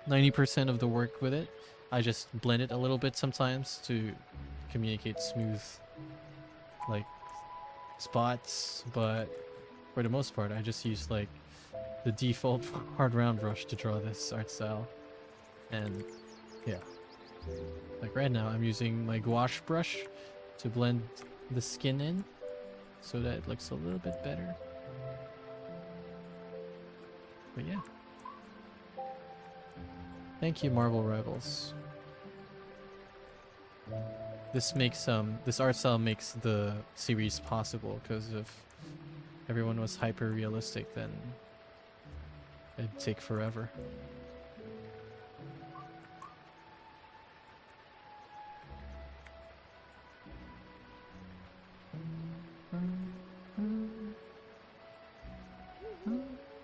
S1: 90% of the work with it. I just blend it a little bit sometimes to communicate smooth like spots, but for the most part I just use like the default hard round brush to draw this art style. And yeah, like right now I'm using my gouache brush to blend the skin in so that it looks a little bit better. But yeah, thank you Marvel Rivals. This makes this art style makes the series possible, because if everyone was hyper realistic, then it'd take forever.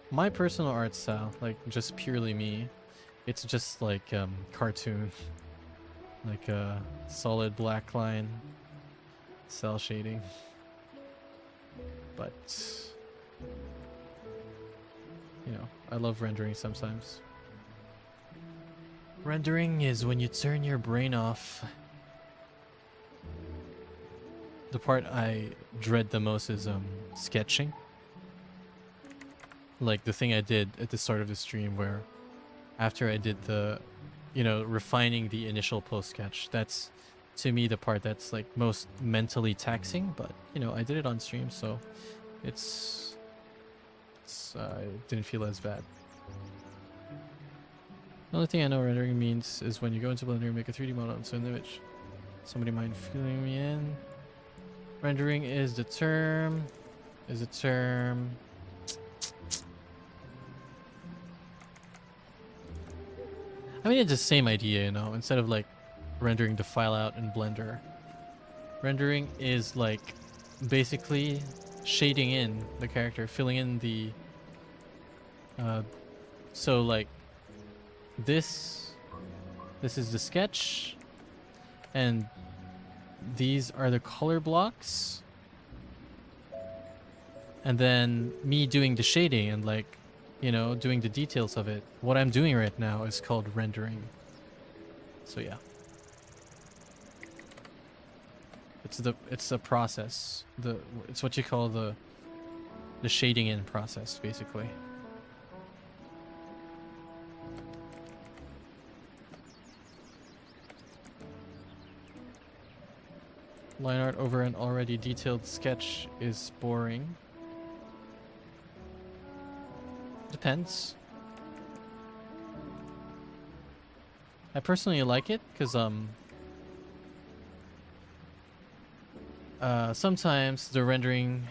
S1: My personal art style, like just purely me, it's just like cartoon, like a solid black line, cell shading. But you know, I love rendering sometimes. Rendering is when you turn your brain off. The part I dread the most is sketching. Like the thing I did at the start of the stream where after I did the, you know, refining the initial post sketch, that's to me the part that's like most mentally taxing, but you know, I did it on stream, so it's it didn't feel as bad. The only thing I know rendering means is when you go into Blender and make a 3D model into an image. Somebody mind filling me in? Rendering is the term. I mean, it's the same idea, you know, instead of like rendering the file out in Blender. Rendering is like basically shading in the character, filling in the so like this is the sketch, and these are the color blocks, and then me doing the shading and like, you know, doing the details of it. What I'm doing right now is called rendering. So yeah, it's the process. It's what you call the shading in process, basically. Line art over an already detailed sketch is boring. Depends. I personally like it because sometimes the rendering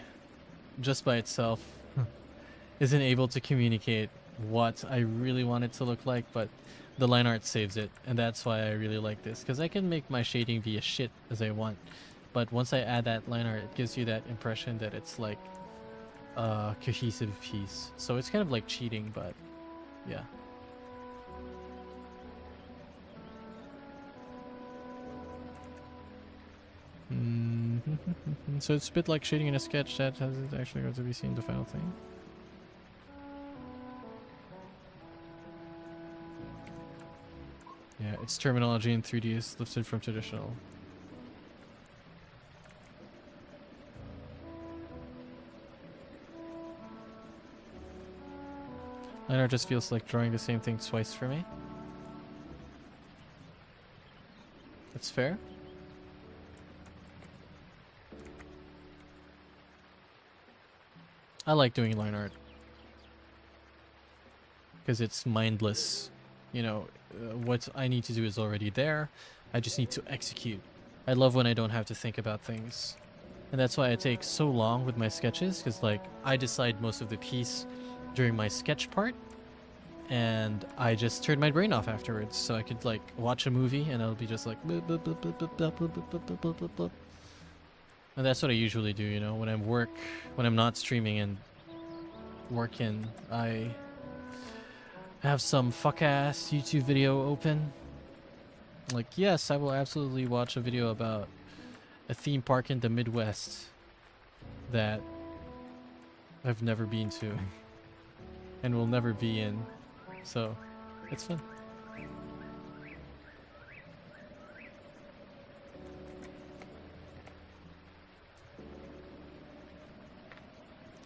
S1: just by itself isn't able to communicate what I really want it to look like, but the line art saves it, and that's why I really like this, because I can make my shading be as shit as I want, but once I add that line art, it gives you that impression that it's like a cohesive piece. So it's kind of like cheating, but yeah. So it's a bit like shading in a sketch that has it actually got to be seen the final thing. Yeah, its terminology in 3D is lifted from traditional. Line art just feels like drawing the same thing twice for me. That's fair. I like doing line art because it's mindless. You know, what I need to do is already there. I just need to execute. I love when I don't have to think about things. And that's why I take so long with my sketches, because like I decide most of the piece during my sketch part, and I just turn my brain off afterwards, so I could like watch a movie and I'll be just like and that's what I usually do, you know, when I'm not streaming and working. I have some fuck ass YouTube video open. Like, yes, I will absolutely watch a video about a theme park in the Midwest that I've never been to and will never be in. So, it's fun.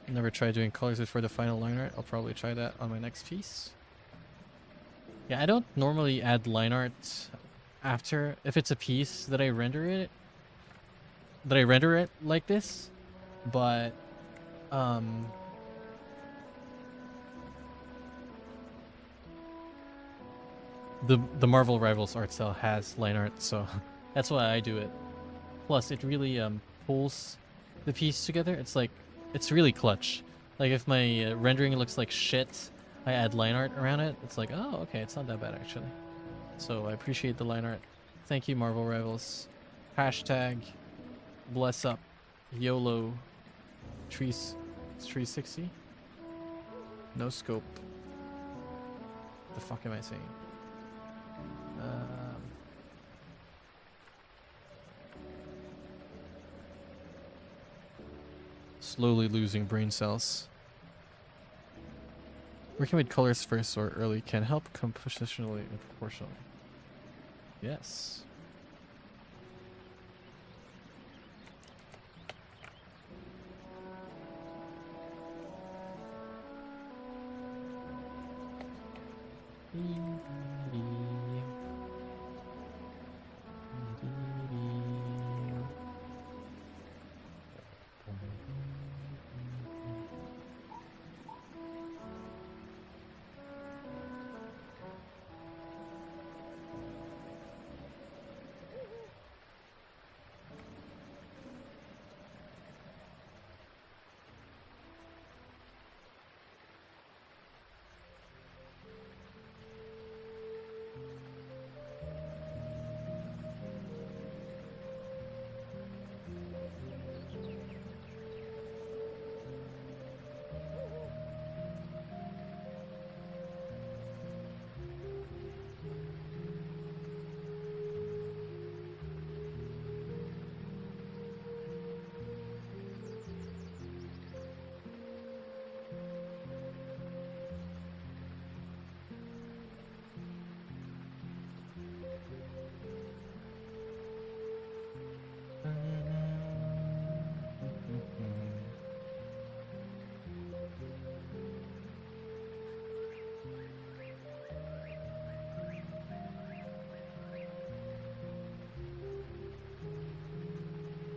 S1: Never tried doing colors before the final line art. I'll probably try that on my next piece. Yeah, I don't normally add line art after, if it's a piece that I render it like this, but the Marvel Rivals art style has line art, so that's why I do it. Plus, it really pulls the piece together. It's like, it's really clutch. Like if my rendering looks like shit, I add line art around it, it's like, oh, okay, it's not that bad actually. So I appreciate the line art. Thank you, Marvel Rivals. Hashtag bless up YOLO trees 360. No scope. The fuck am I saying? Slowly losing brain cells. Working with colors first or early can help compositionally and proportionally. Yes.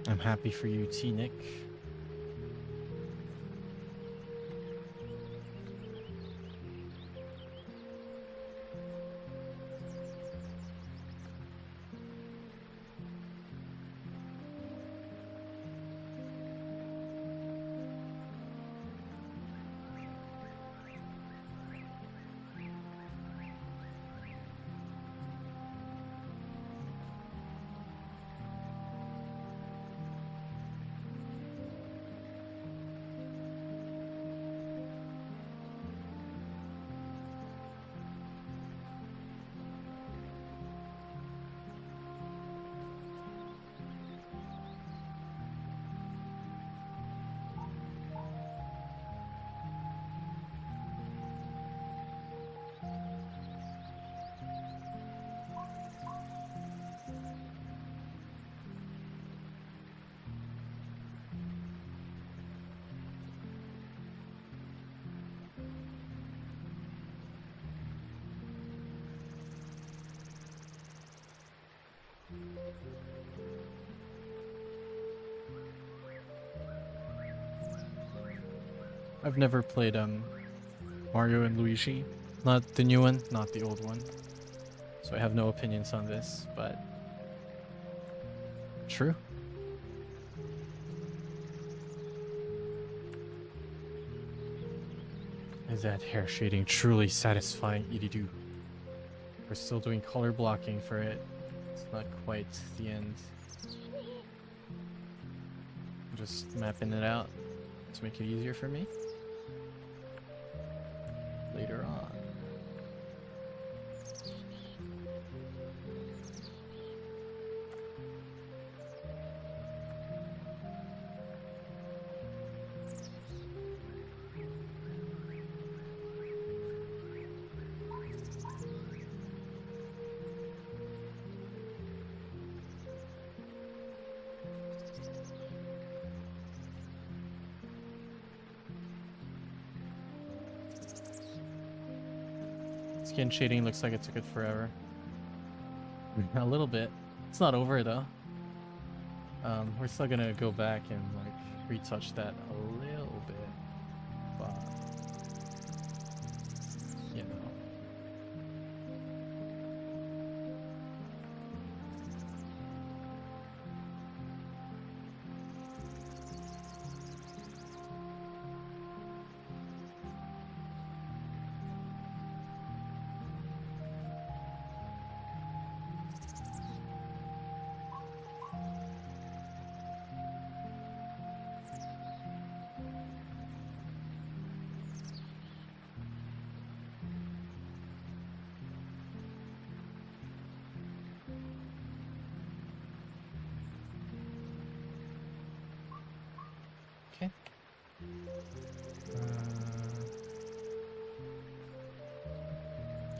S1: I'm happy for you, T-Nick. I've never played Mario and Luigi. Not the new one, not the old one. So I have no opinions on this, but true. Is that hair shading truly satisfying, Iridu? We're still doing color blocking for it. It's not quite the end. Just mapping it out to make it easier for me later on. Skin shading looks like it took it forever. A little bit. It's not over though. We're still gonna go back and like retouch that a little bit, but you know.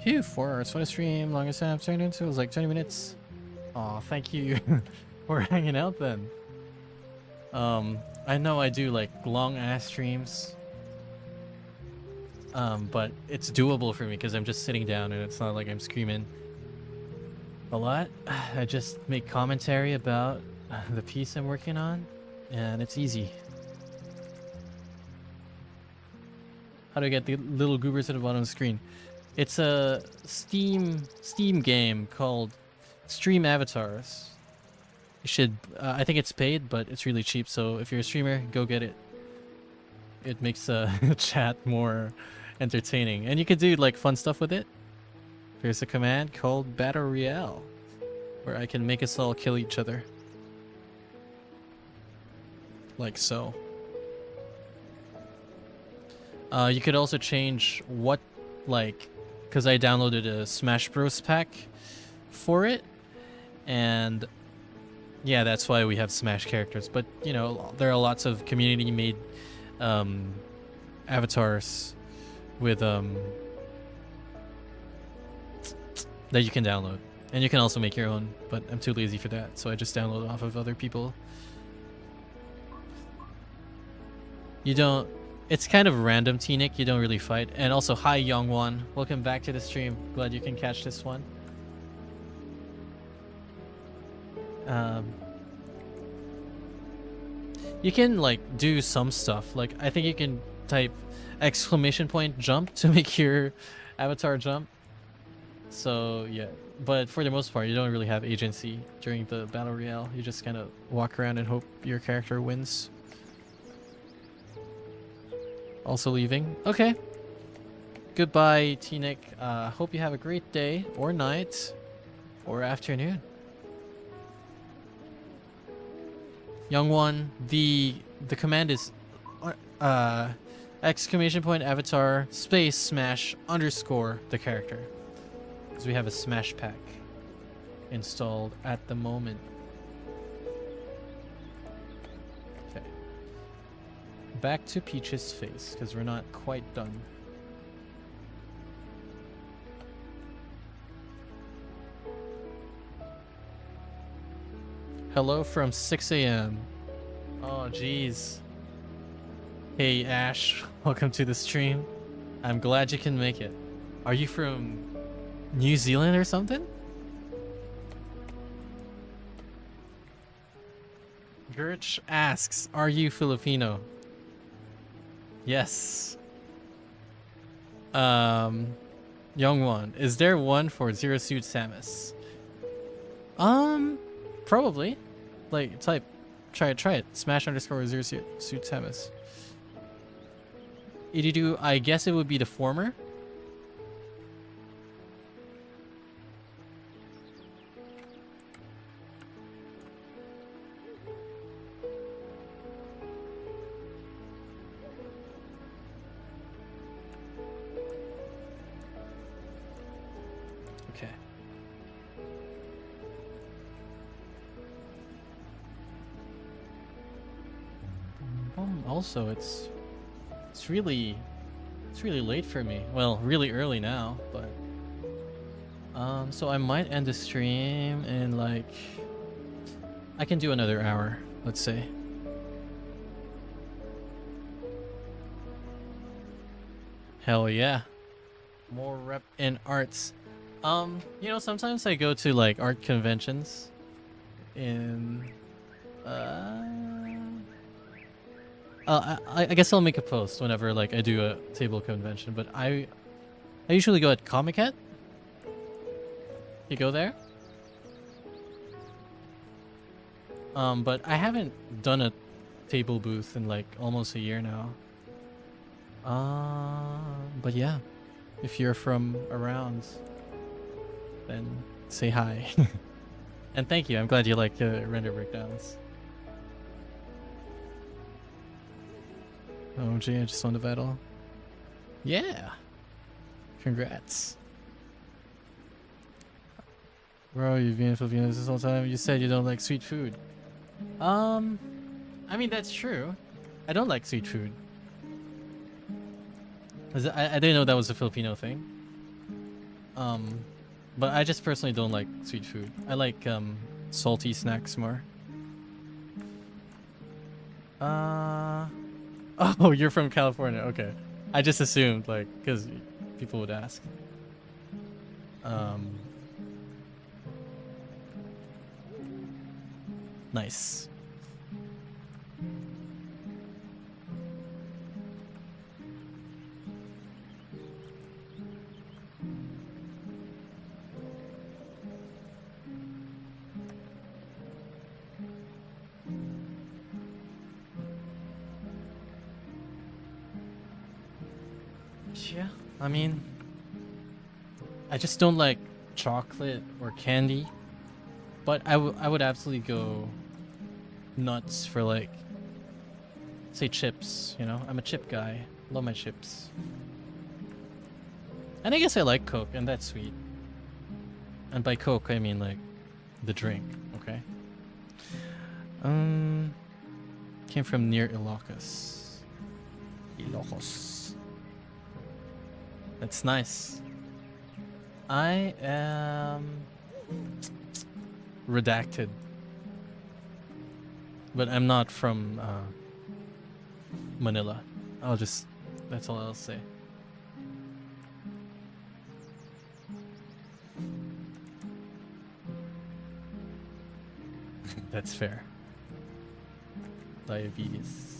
S1: Phew, 4 hours. What a stream. Longest time I've turned into was like 20 minutes. Aw, thank you for hanging out then. I know I do like long ass streams. But it's doable for me because I'm just sitting down and it's not like I'm screaming a lot. I just make commentary about the piece I'm working on, and it's easy. How do I get the little goobers at the bottom of the screen? It's a Steam game called Stream Avatars. You should, I think it's paid, but it's really cheap. So if you're a streamer, go get it. It makes chat more entertaining, and you could do like fun stuff with it. There's a command called Battle Royale, where I can make us all kill each other. Like so. You could also change what, like, because I downloaded a Smash Bros pack for it, and yeah, that's why we have Smash characters. But you know, there are lots of community-made avatars with that you can download, and you can also make your own. But I'm too lazy for that, so I just download off of other people. You don't. It's kind of random, T-Nick. You don't really fight. And also, hi, Young One. Welcome back to the stream. Glad you can catch this one. You can, like, do some stuff. Like, I think you can type ! jump to make your avatar jump. So, yeah. But for the most part, you don't really have agency during the Battle Royale. You just kind of walk around and hope your character wins. Also leaving. Okay. Goodbye, T-Nick. Hope you have a great day, or night, or afternoon. Young One, the command is ! avatar space / underscore the character. Because we have a Smash pack installed at the moment. Okay. Back to Peach's face, because we're not quite done. Hello from 6 a.m. Oh, jeez. Hey, Ash. Welcome to the stream. I'm glad you can make it. Are you from New Zealand or something? Gerch asks, are you Filipino? Yes. Young One, is there one for Zero Suit Samus? Probably. Like, try it. Smash _ Zero Suit Samus. Iridu, I guess it would be the former. Okay. Also, it's really late for me. Well, really early now, but so I might end the stream in like, I can do another hour, let's say. Hell yeah. More rep in arts. You know, sometimes I go to like art conventions in I guess I'll make a post whenever like I do a table convention, but I usually go at Comic-Con. You go there? But I haven't done a table booth in like almost a year now. But yeah, if you're from around, then say hi. And thank you. I'm glad you like render breakdowns. Oh, gee, I just won the battle. Yeah. Congrats. Bro, you've been in Filipinos this whole time. You said you don't like sweet food. I mean, that's true. I don't like sweet food. I didn't know that was a Filipino thing. Um, but I just personally don't like sweet food. I like salty snacks more. Uh oh, you're from California. Okay. I just assumed like cuz people would ask. Um nice. Yeah. I mean, I just don't like chocolate or candy, but I would absolutely go nuts for like say chips, you know? I'm a chip guy. Love my chips. And I guess I like Coke, and that's sweet. And by Coke, I mean like the drink, okay? Came from near Ilocos. Ilocos. That's nice. I am redacted, but I'm not from Manila. That's all I'll say. That's fair. Diabetes.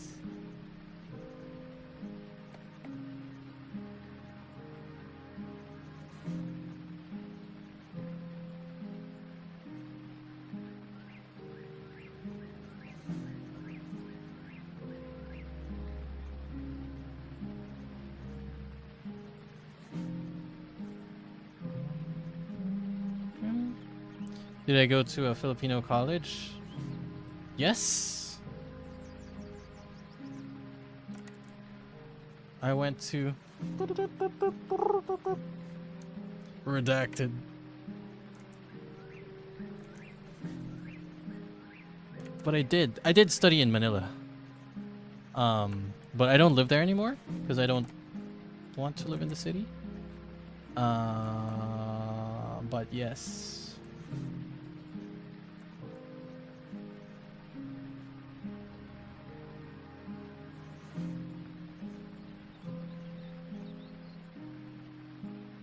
S1: Did I go to a Filipino college? Yes. I went to redacted. But I did study in Manila. But I don't live there anymore because I don't want to live in the city. But yes.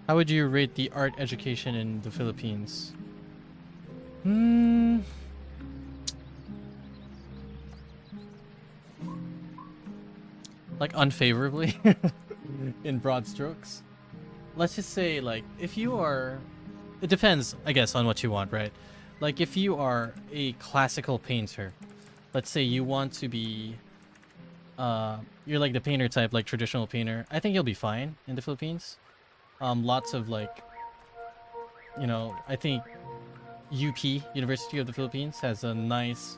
S1: How would you rate the art education in the Philippines? Like unfavorably in broad strokes. Let's just say like if you are, it depends I guess on what you want, right? Like if you are a classical painter, let's say you want to be you're like the painter type, like traditional painter, I think you'll be fine in the Philippines. Lots of like, you know, I think UP, University of the Philippines, has a nice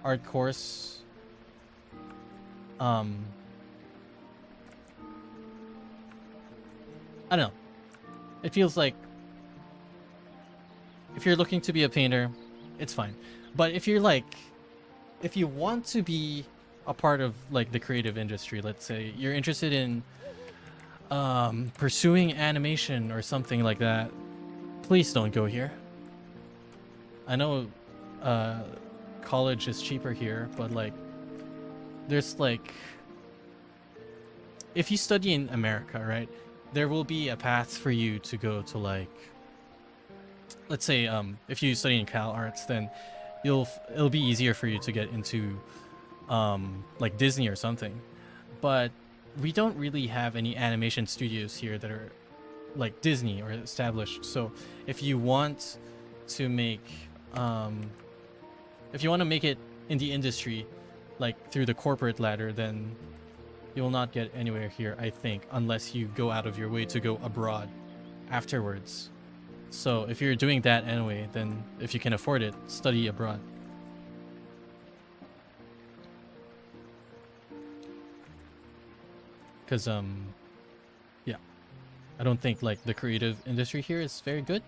S1: art course. I don't know. It feels like if you're looking to be a painter, it's fine. But if you're like, if you want to be a part of like the creative industry, let's say you're interested in pursuing animation or something like that, please don't go here. I know college is cheaper here, but like there's like, if you study in America, right, there will be a path for you to go to like, let's say if you study in Cal Arts, then it'll be easier for you to get into like Disney or something. But we don't really have any animation studios here that are like Disney or established. So if you want to make it in the industry, like through the corporate ladder, then you will not get anywhere here, I think, unless you go out of your way to go abroad afterwards. So if you're doing that anyway, then if you can afford it, study abroad. Because yeah, I don't think like the creative industry here is very good.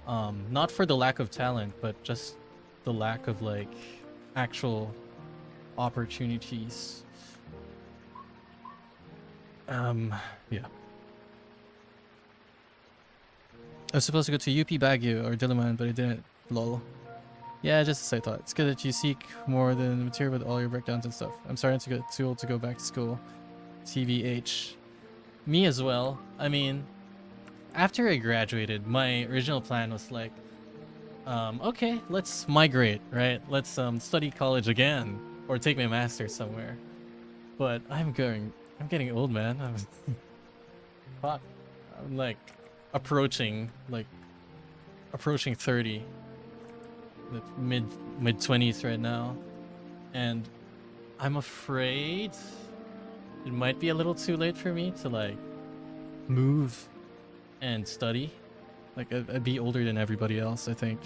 S1: Not for the lack of talent, but just the lack of like actual opportunities. Yeah. I was supposed to go to UP Baguio or Diliman, but I didn't. Lol. Yeah, just as I thought. It's good that you seek more than the material with all your breakdowns and stuff. I'm starting to get too old to go back to school. TVH. Me as well. I mean, after I graduated, my original plan was like, okay, let's migrate, right? Let's study college again or take my master's somewhere. But I'm getting old, man. Fuck. I'm like approaching 30. Like mid 20s right now. And I'm afraid it might be a little too late for me to like move and study. Like I'd be older than everybody else, I think.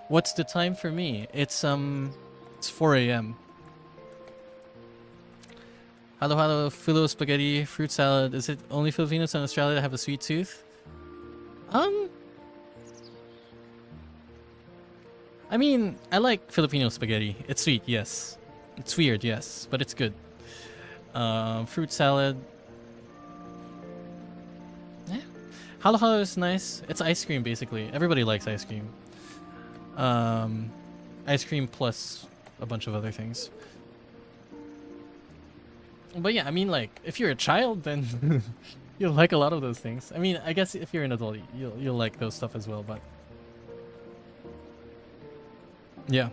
S1: What's the time for me? It's 4 a.m. Hello, Philo spaghetti, fruit salad. Is it only Filipinos in Australia that have a sweet tooth? I mean, I like Filipino spaghetti. It's sweet, yes. It's weird, yes, but it's good. Fruit salad. Yeah. Halo is nice. It's ice cream, basically. Everybody likes ice cream. Ice cream plus a bunch of other things. But yeah, I mean, like, if you're a child, then you'll like a lot of those things. I mean, I guess if you're an adult, you'll like those stuff as well, but... yeah.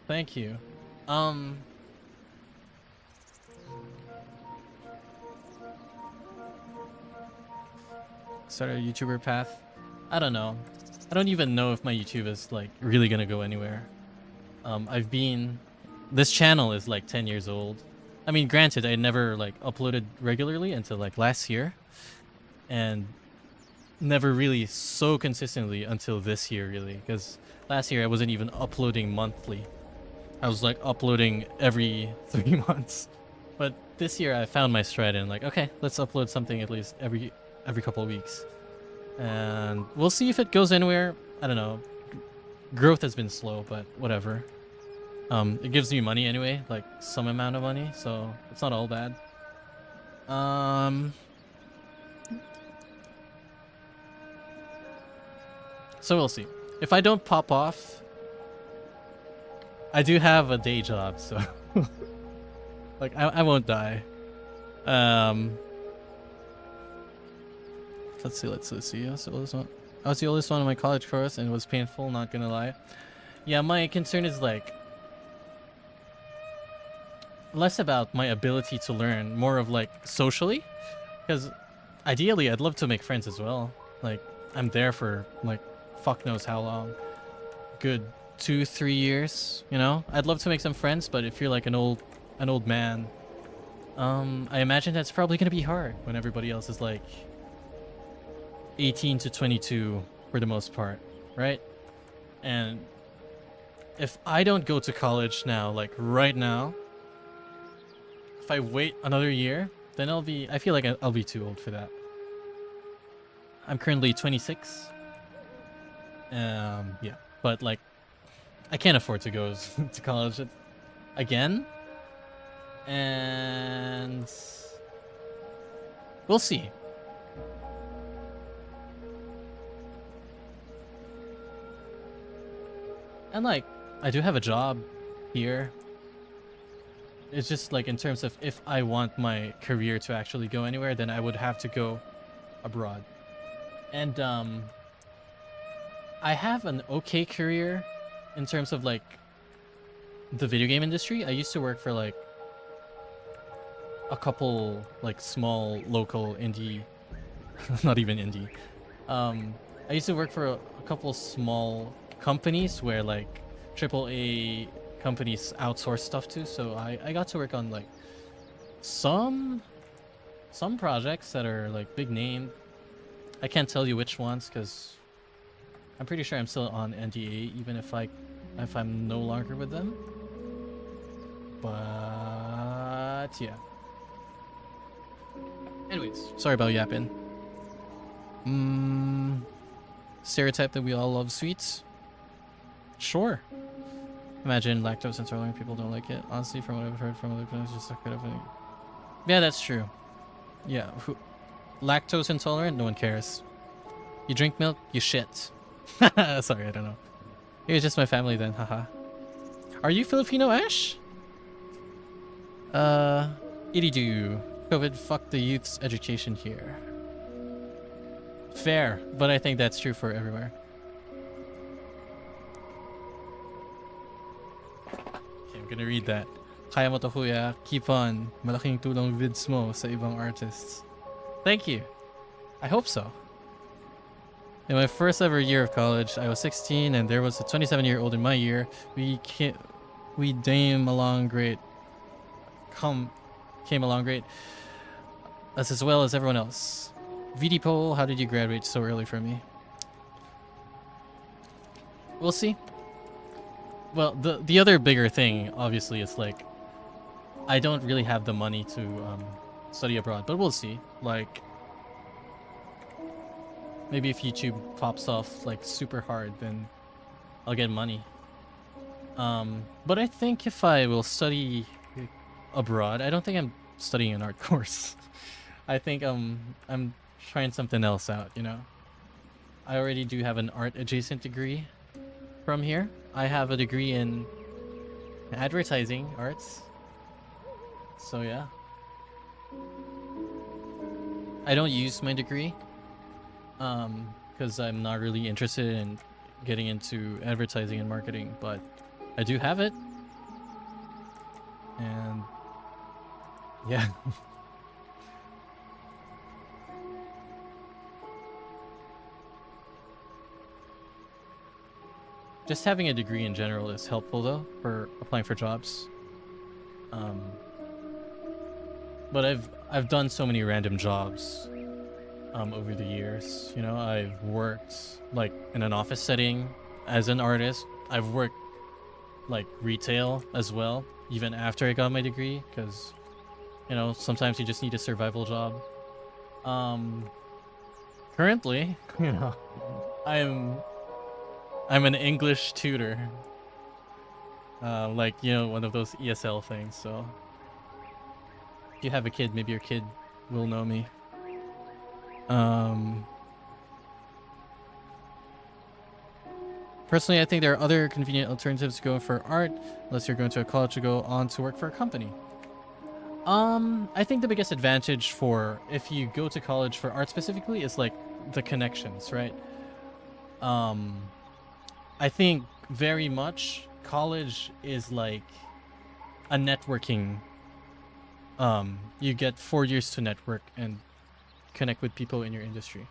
S1: Thank you. Start a YouTuber path. I don't know. I don't even know if my YouTube is like really gonna go anywhere. This channel is like 10 years old. I mean, granted, I never like uploaded regularly until like last year, and never really so consistently until this year, really, because last year I wasn't even uploading monthly. I was like uploading every 3 months. But this year I found my stride and like, okay, let's upload something at least every couple of weeks. And we'll see if it goes anywhere. I don't know. Growth has been slow, but whatever. It gives me money anyway, like some amount of money, so it's not all bad. So we'll see. If I don't pop off, I do have a day job, so like I won't die. Let's see. I was the oldest one in my college course, and it was painful, not gonna lie. Yeah, my concern is like less about my ability to learn, more of like socially, because ideally I'd love to make friends as well. Like I'm there for like fuck knows how long, good 2-3 years, you know. I'd love to make some friends, but if you're like an old man, I imagine that's probably gonna be hard when everybody else is like 18 to 22 for the most part, right? And if I don't go to college now, like right now, if I wait another year, then I feel like I'll be too old for that. I'm currently 26. Yeah, but like I can't afford to go to college again. And we'll see. And like, I do have a job here. It's just like in terms of if I want my career to actually go anywhere, then I would have to go abroad. And I have an okay career in terms of like the video game industry. I used to work for like a couple like small local indie, not even indie. I used to work for a couple small companies where like AAA companies outsource stuff to, so I got to work on like some projects that are like big name. I can't tell you which ones because I'm pretty sure I'm still on NDA even if I'm no longer with them. But yeah. Anyways, sorry about yapping. stereotype that we all love sweets? Sure. Imagine lactose intolerant people don't like it. Honestly, from what I've heard from other people, it's just suck it up. Yeah, that's true. Yeah, lactose intolerant, no one cares. You drink milk, you shit. Sorry, I don't know. It was just my family then, haha. Are you Filipino, Ash? Iridu. COVID fucked the youth's education here. Fair, but I think that's true for everywhere. Okay, I'm gonna read that. Kaya mo to, kuya. Keep on. Malaking tulong vids mo sa ibang artists. Thank you. I hope so. In my first ever year of college, I was 16 and there was a 27-year-old in my year. We came along great. Came along great. As well as everyone else. VD Pole, how did you graduate so early from me? We'll see. Well, the other bigger thing, obviously, is like, I don't really have the money to study abroad, but we'll see. Like, maybe if YouTube pops off like super hard, then I'll get money. But I think if I will study abroad, I don't think I'm studying an art course. I think I'm trying something else out, you know. I already do have an art adjacent degree from here. I have a degree in advertising arts. So yeah. I don't use my degree because I'm not really interested in getting into advertising and marketing, but I do have it. And yeah. Just having a degree in general is helpful though for applying for jobs. But I've done so many random jobs over the years. You know, I've worked like in an office setting as an artist. I've worked like retail as well, even after I got my degree, because you know, sometimes you just need a survival job. Currently, you know, I'm an English tutor. Like, you know, one of those ESL things, so if you have a kid, maybe your kid will know me. Personally, I think there are other convenient alternatives to going for art, unless you're going to a college to go on to work for a company. I think the biggest advantage for if you go to college for art specifically is like the connections, right? I think very much college is like a networking. You get 4 years to network and connect with people in your industry.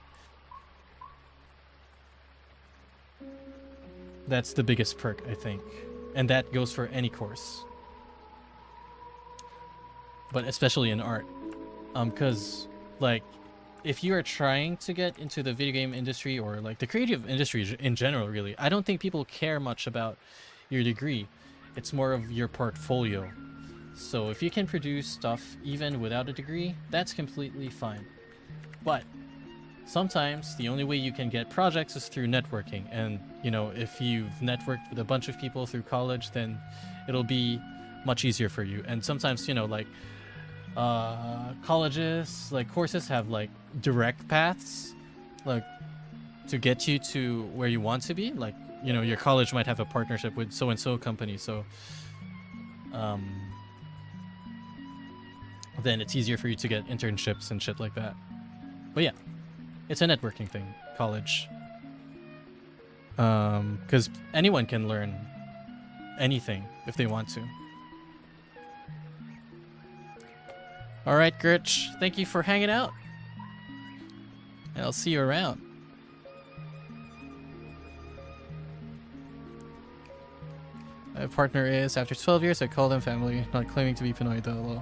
S1: That's the biggest perk, I think. And that goes for any course. But especially in art. Because, like, if you are trying to get into the video game industry or, like, the creative industry in general, really, I don't think people care much about your degree. It's more of your portfolio. So if you can produce stuff even without a degree, that's completely fine. But sometimes the only way you can get projects is through networking. And, you know, if you've networked with a bunch of people through college, then it'll be much easier for you. And sometimes, you know, like, colleges, like, courses have, like, direct paths, like, to get you to where you want to be. Like, you know, your college might have a partnership with so-and-so company, so, then it's easier for you to get internships and shit like that. But yeah, it's a networking thing, college. Because anyone can learn anything if they want to. Alright, Gritch, thank you for hanging out. And I'll see you around. My partner is, after 12 years, I call them family, not claiming to be Pinoy though.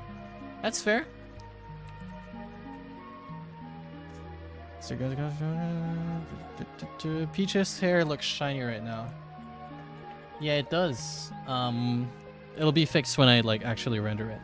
S1: That's fair. So Peach's hair looks shiny right now. Yeah, it does. It'll be fixed when I, like, actually render it.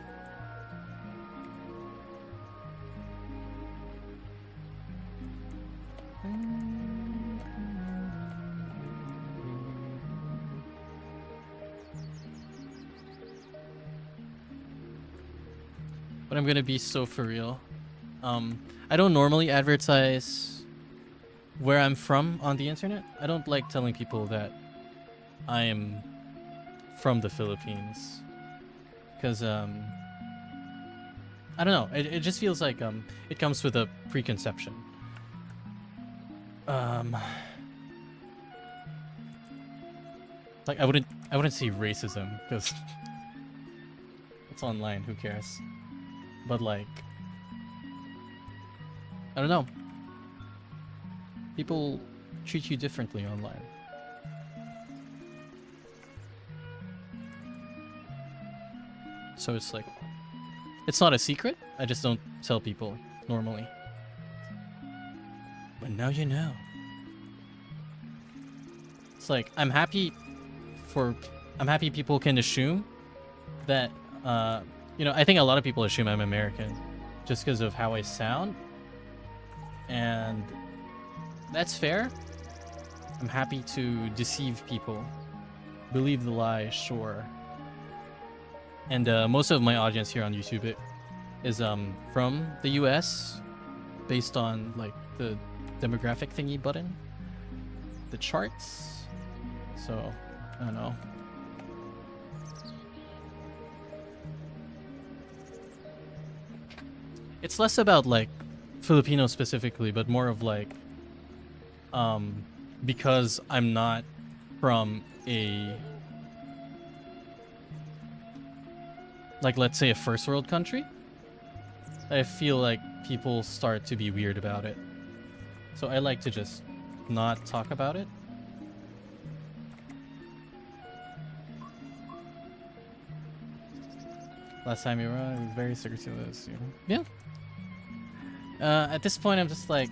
S1: but I'm gonna be so for real. I don't normally advertise where I'm from on the internet. I don't like telling people that I am from the Philippines, because I don't know. It just feels like it comes with a preconception. Like I wouldn't say racism because it's online. Who cares? But like, I don't know. People treat you differently online. So it's like, it's not a secret. I just don't tell people normally. But now you know. It's like, I'm happy people can assume that, you know, I think a lot of people assume I'm American just because of how I sound. And that's fair. I'm happy to deceive people. Believe the lie, sure. And most of my audience here on YouTube is from the US, based on like the demographic thingy button, the charts. So I don't know. It's less about like Filipino specifically, but more of like because I'm not from a, like, let's say a first world country, I feel like people start to be weird about it. So I like to just not talk about it. Last time you were on, it was very circuitous, you know? Yeah. At this point, I'm just like,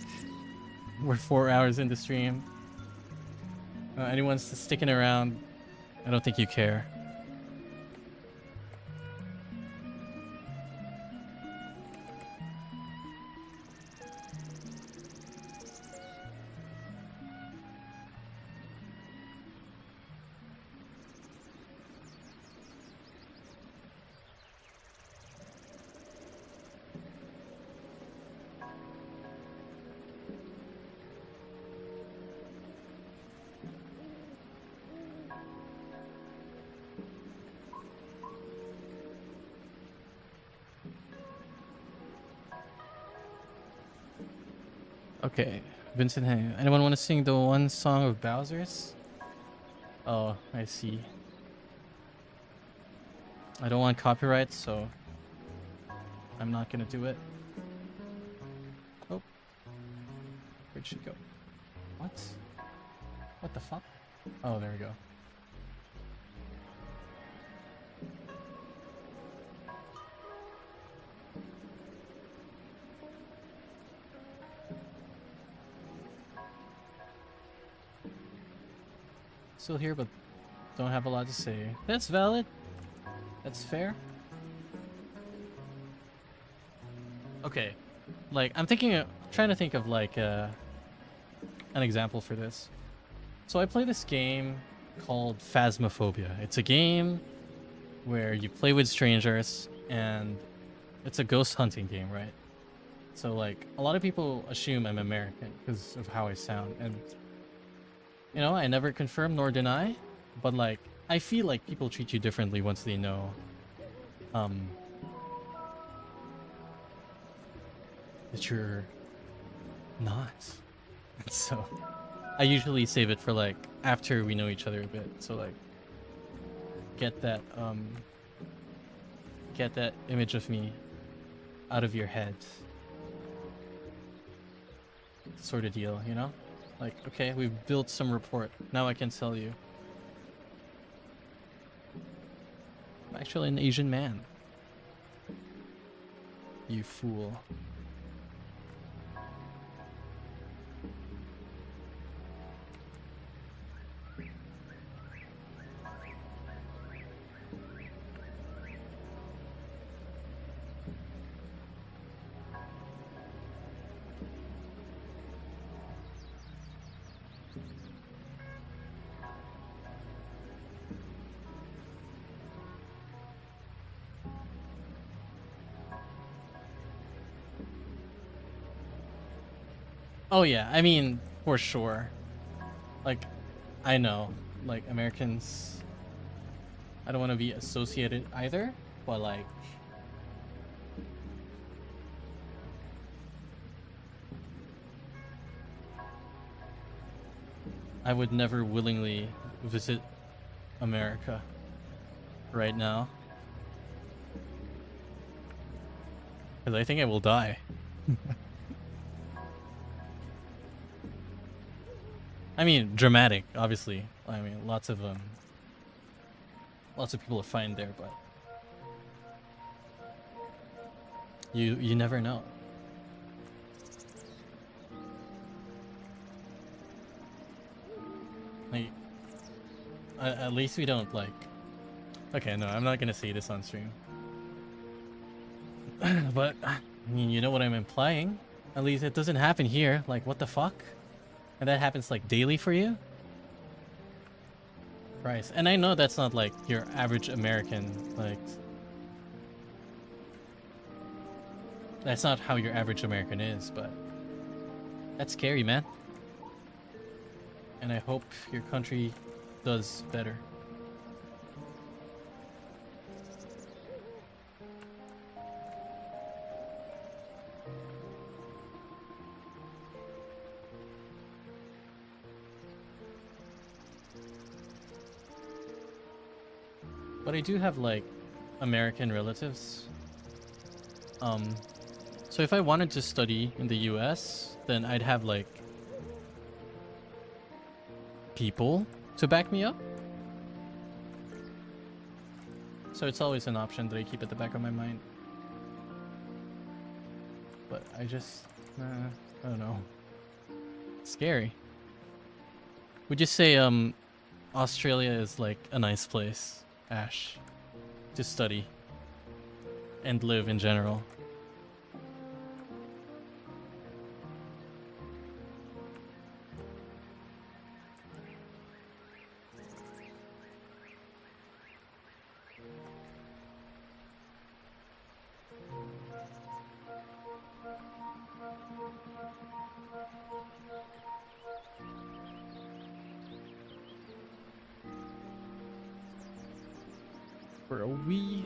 S1: we're 4 hours into stream. Anyone's sticking around, I don't think you care. Okay, Vincent, hey, anyone want to sing the one song of Bowser's? Oh, I see. I don't want copyright, so I'm not gonna do it. Oh, where'd she go? What? What the fuck? Oh, there we go. Still here, but don't have a lot to say. That's valid. That's fair. Okay, like I'm trying to think of like an example for this. So I play this game called Phasmophobia. It's a game where you play with strangers, and it's a ghost hunting game, right? So like a lot of people assume I'm American because of how I sound, and you know, I never confirm nor deny, but like I feel like people treat you differently once they know that you're not. So I usually save it for like after we know each other a bit. So like get that image of me out of your head. Sort of deal, you know? Like, okay, we've built some rapport. Now I can tell you. I'm actually an Asian man. You fool. Oh yeah, I mean, for sure. Like, I know, like, Americans, I don't want to be associated either, but like, I would never willingly visit America right now. Because I think I will die. I mean, dramatic, obviously. I mean, lots of people are fine there, but you never know. Like, at least we don't like. Okay, no, I'm not gonna say this on stream. But I mean, you know what I'm implying. At least it doesn't happen here. Like, what the fuck? And that happens like daily for you? Christ. And I know that's not like your average American, like, that's not how your average American is, but that's scary, man. And I hope your country does better. But I do have like American relatives. So if I wanted to study in the US, then I'd have like people to back me up. So it's always an option that I keep at the back of my mind. But I just, I don't know. It's scary. Would you say Australia is like a nice place, Ash, to study and live in general? For a wee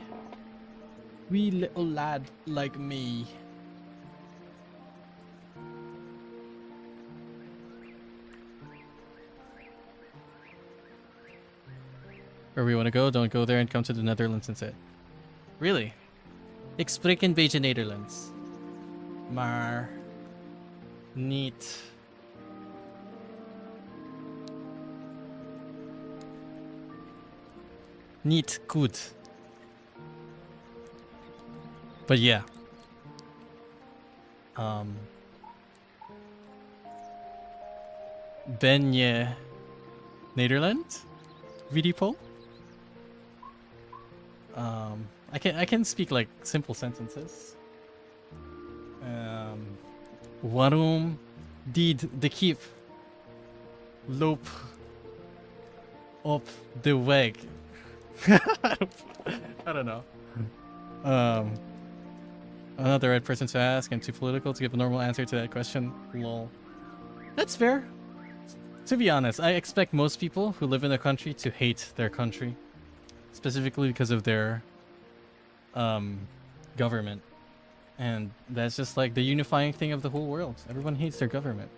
S1: little lad like me. Where we want to go, don't go there and come to the Netherlands instead. Really? Ik spreek een beetje Nederlands. Maar niet. Niet goed. But yeah. Ben je Nederland? Vidipol? I can speak like simple sentences. Waarom did de kip loop op de weg? I don't know. I'm not the right person to ask. I'm too political to give a normal answer to that question. Lol. That's fair. To be honest, I expect most people who live in a country to hate their country, specifically because of their government. And that's just like the unifying thing of the whole world. Everyone hates their government.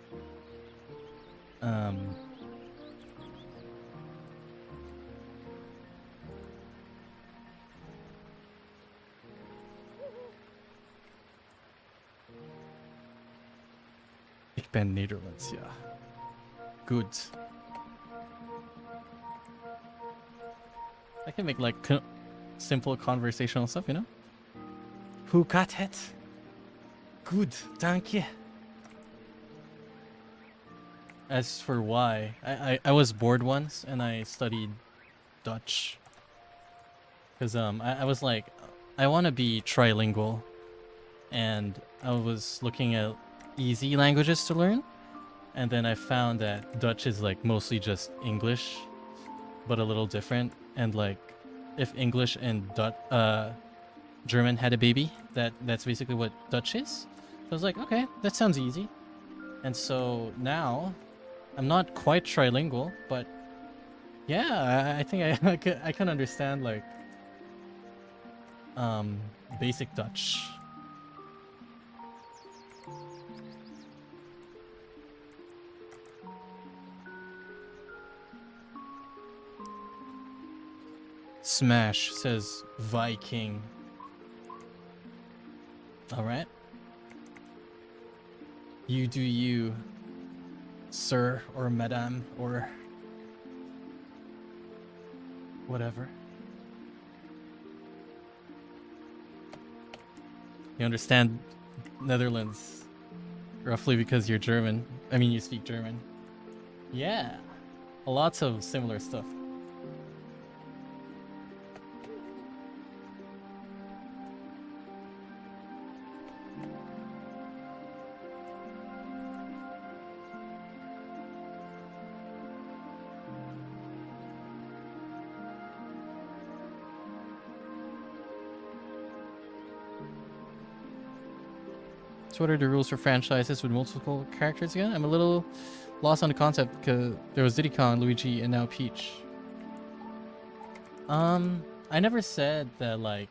S1: Ik ben Nederlands, ja. Good. I can make like simple conversational stuff, you know? Hoe gaat het? Good, dank je. As for why, I was bored once and I studied Dutch. Because I was like, I want to be trilingual. And I was looking at easy languages to learn. And then I found that Dutch is like mostly just English, but a little different. And like, if English and German had a baby, that's basically what Dutch is. So I was like, okay, that sounds easy. And so now, I'm not quite trilingual, but yeah, I think I can understand like basic Dutch. Smash says Viking. All right. You do you, sir or madame or whatever. You understand Netherlands roughly because you're German. I mean, you speak German. Yeah, lots of similar stuff. So what are the rules for franchises with multiple characters again? I'm a little lost on the concept because there was Diddy Kong, Luigi, and now Peach. I never said that like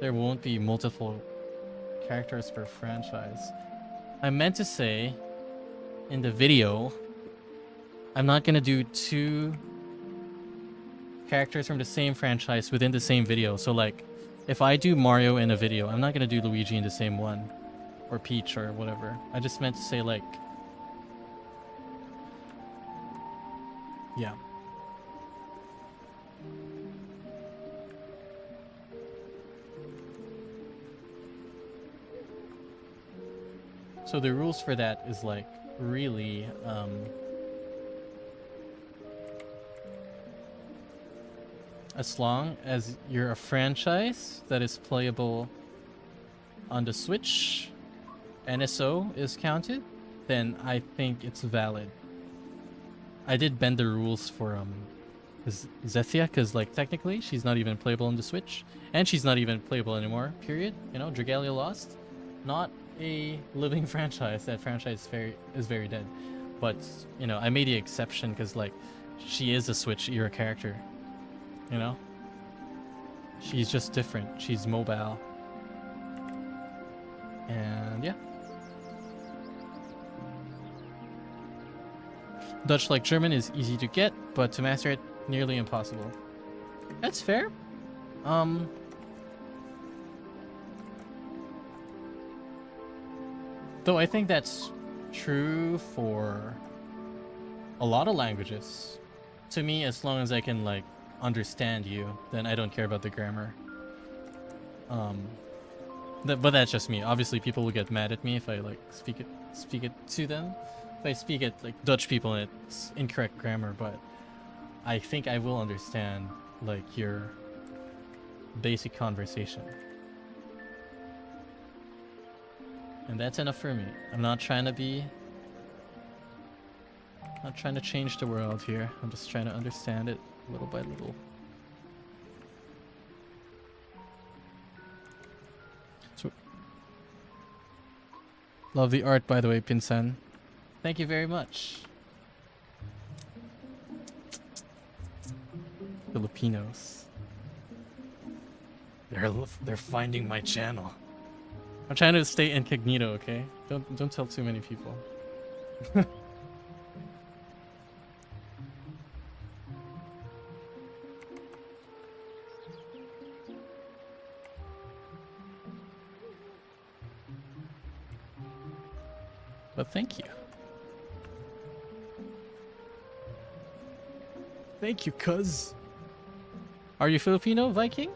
S1: there won't be multiple characters per franchise. I meant to say in the video, I'm not gonna do 2 characters from the same franchise within the same video. So like, if I do Mario in a video, I'm not gonna do Luigi in the same one. Or Peach or whatever. I just meant to say like... Yeah. So the rules for that is like really as long as you're a franchise that is playable on the Switch, NSO is counted, then I think it's valid. I did bend the rules for Zethia because like technically she's not even playable on the Switch, and she's not even playable anymore. Period. You know, Dragalia Lost, not a living franchise. That franchise is very dead. But you know, I made the exception because like she is a Switch era character. You know, she's just different. She's mobile, and yeah. Dutch, like German, is easy to get, but to master it, nearly impossible. That's fair. Though I think that's true for a lot of languages. To me, as long as I can like understand you, then I don't care about the grammar. But that's just me. Obviously, people will get mad at me if I like speak it to them. If I speak it like Dutch people and it's incorrect grammar, but I think I will understand like your basic conversation. And that's enough for me. I'm not trying to change the world here. I'm just trying to understand it little by little. So, love the art, by the way, Pinsan. Thank you very much. Filipinos. They're finding my channel. I'm trying to stay incognito, okay? Don't tell too many people. But thank you. Thank you, cuz. Are you Filipino, Viking?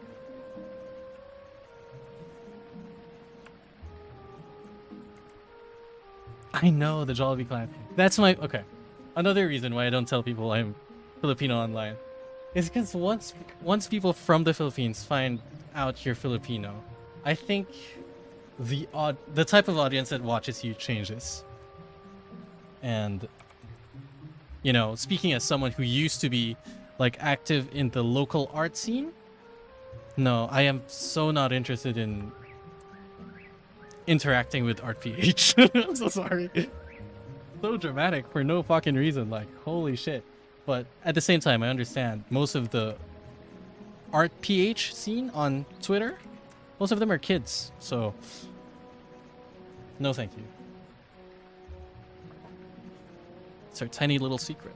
S1: I know the Jollibee clan. That's my... Okay. Another reason why I don't tell people I'm Filipino online is because once people from the Philippines find out you're Filipino, I think the type of audience that watches you changes. And... You know, speaking as someone who used to be like active in the local art scene, no, I am so not interested in interacting with ArtPH. I'm so sorry. So dramatic for no fucking reason. Like, holy shit. But at the same time, I understand most of the art PH scene on Twitter, most of them are kids. So, no thank you. It's our tiny little secret.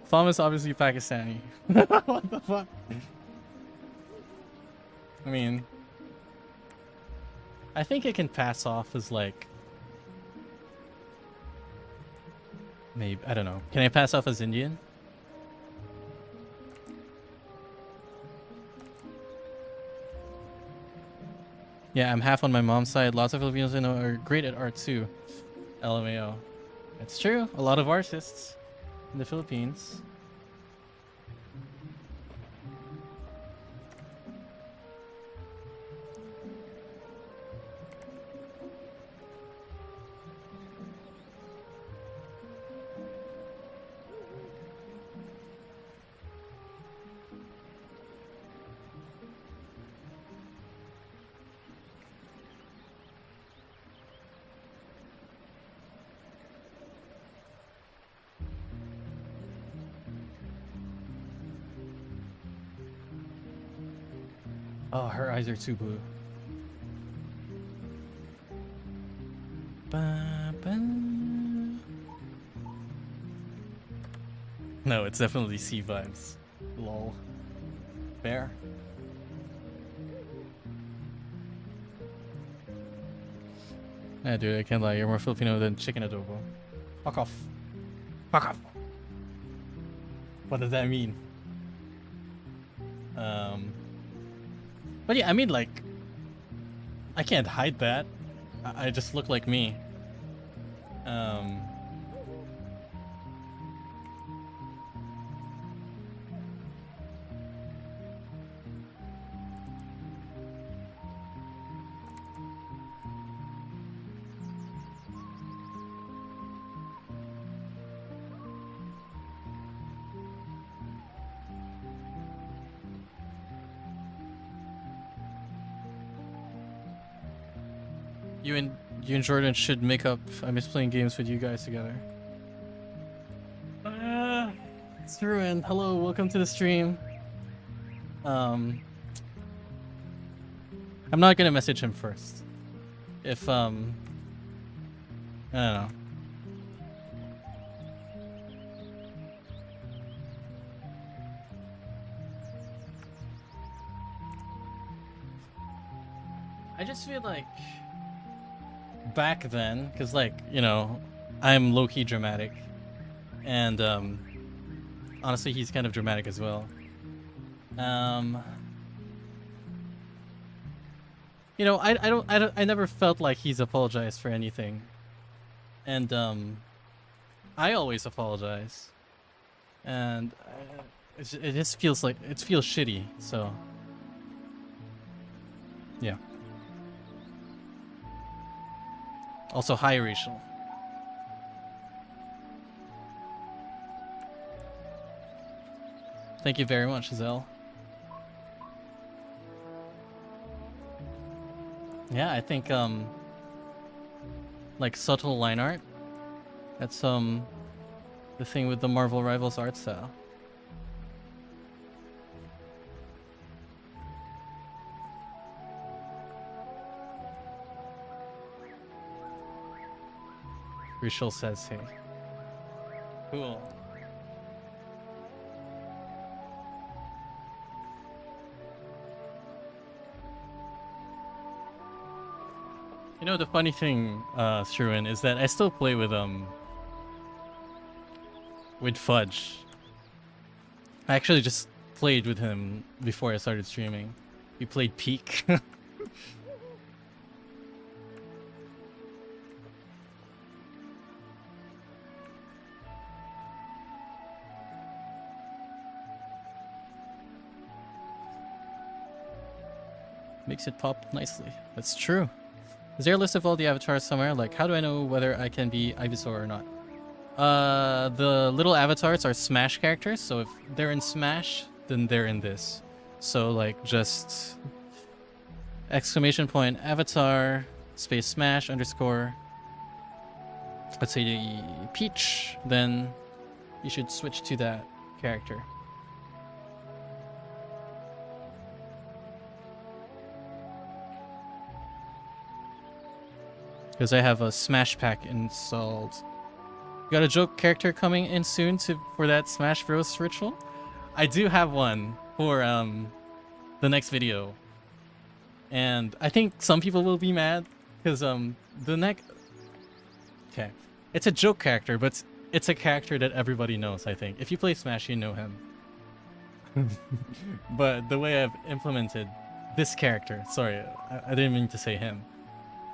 S1: Thomas obviously Pakistani. What the fuck? I mean, I think it can pass off as like, maybe, I don't know. Can I pass off as Indian? Yeah, I'm half on my mom's side. Lots of Filipinos I know are great at art too. LMAO. It's true. A lot of artists in the Philippines. Oh, her eyes are too blue. No, it's definitely C vibes. Lol. Fair. Yeah, dude, I can't lie. You're more Filipino than chicken adobo. Fuck off. Fuck off. What does that mean? But yeah, I mean, like, I can't hide that. I just look like me. You and Jordan should make up. I miss playing games with you guys together. It's Ruin. Hello, welcome to the stream. I'm not gonna message him first. If I don't know. I just feel like back then, because like, you know, I'm low-key dramatic, and honestly he's kind of dramatic as well. You know, I never felt like he's apologized for anything, and I always apologize, and it just feels like it feels shitty. So yeah. Also, hi, Rachel. Thank you very much, Zell. Yeah, I think like subtle line art. That's the thing with the Marvel Rivals art style. Rachel says, hey. Cool. You know, the funny thing, Struin, is that I still play with Fudge. I actually just played with him before I started streaming. We played Peak. Makes it pop nicely. That's true. Is there a list of all the avatars somewhere? Like, how do I know whether I can be Ivysaur or not? The little avatars are Smash characters, so if they're in Smash, then they're in this. So, like, just exclamation point avatar space smash underscore, let's say Peach, then you should switch to that character. Because I have a Smash Pack installed. You got a joke character coming in soon for that Smash Bros ritual? I do have one for the next video. And I think some people will be mad because okay. It's a joke character, but it's a character that everybody knows, I think. If you play Smash, you know him. But the way I've implemented this character, sorry, I didn't mean to say him.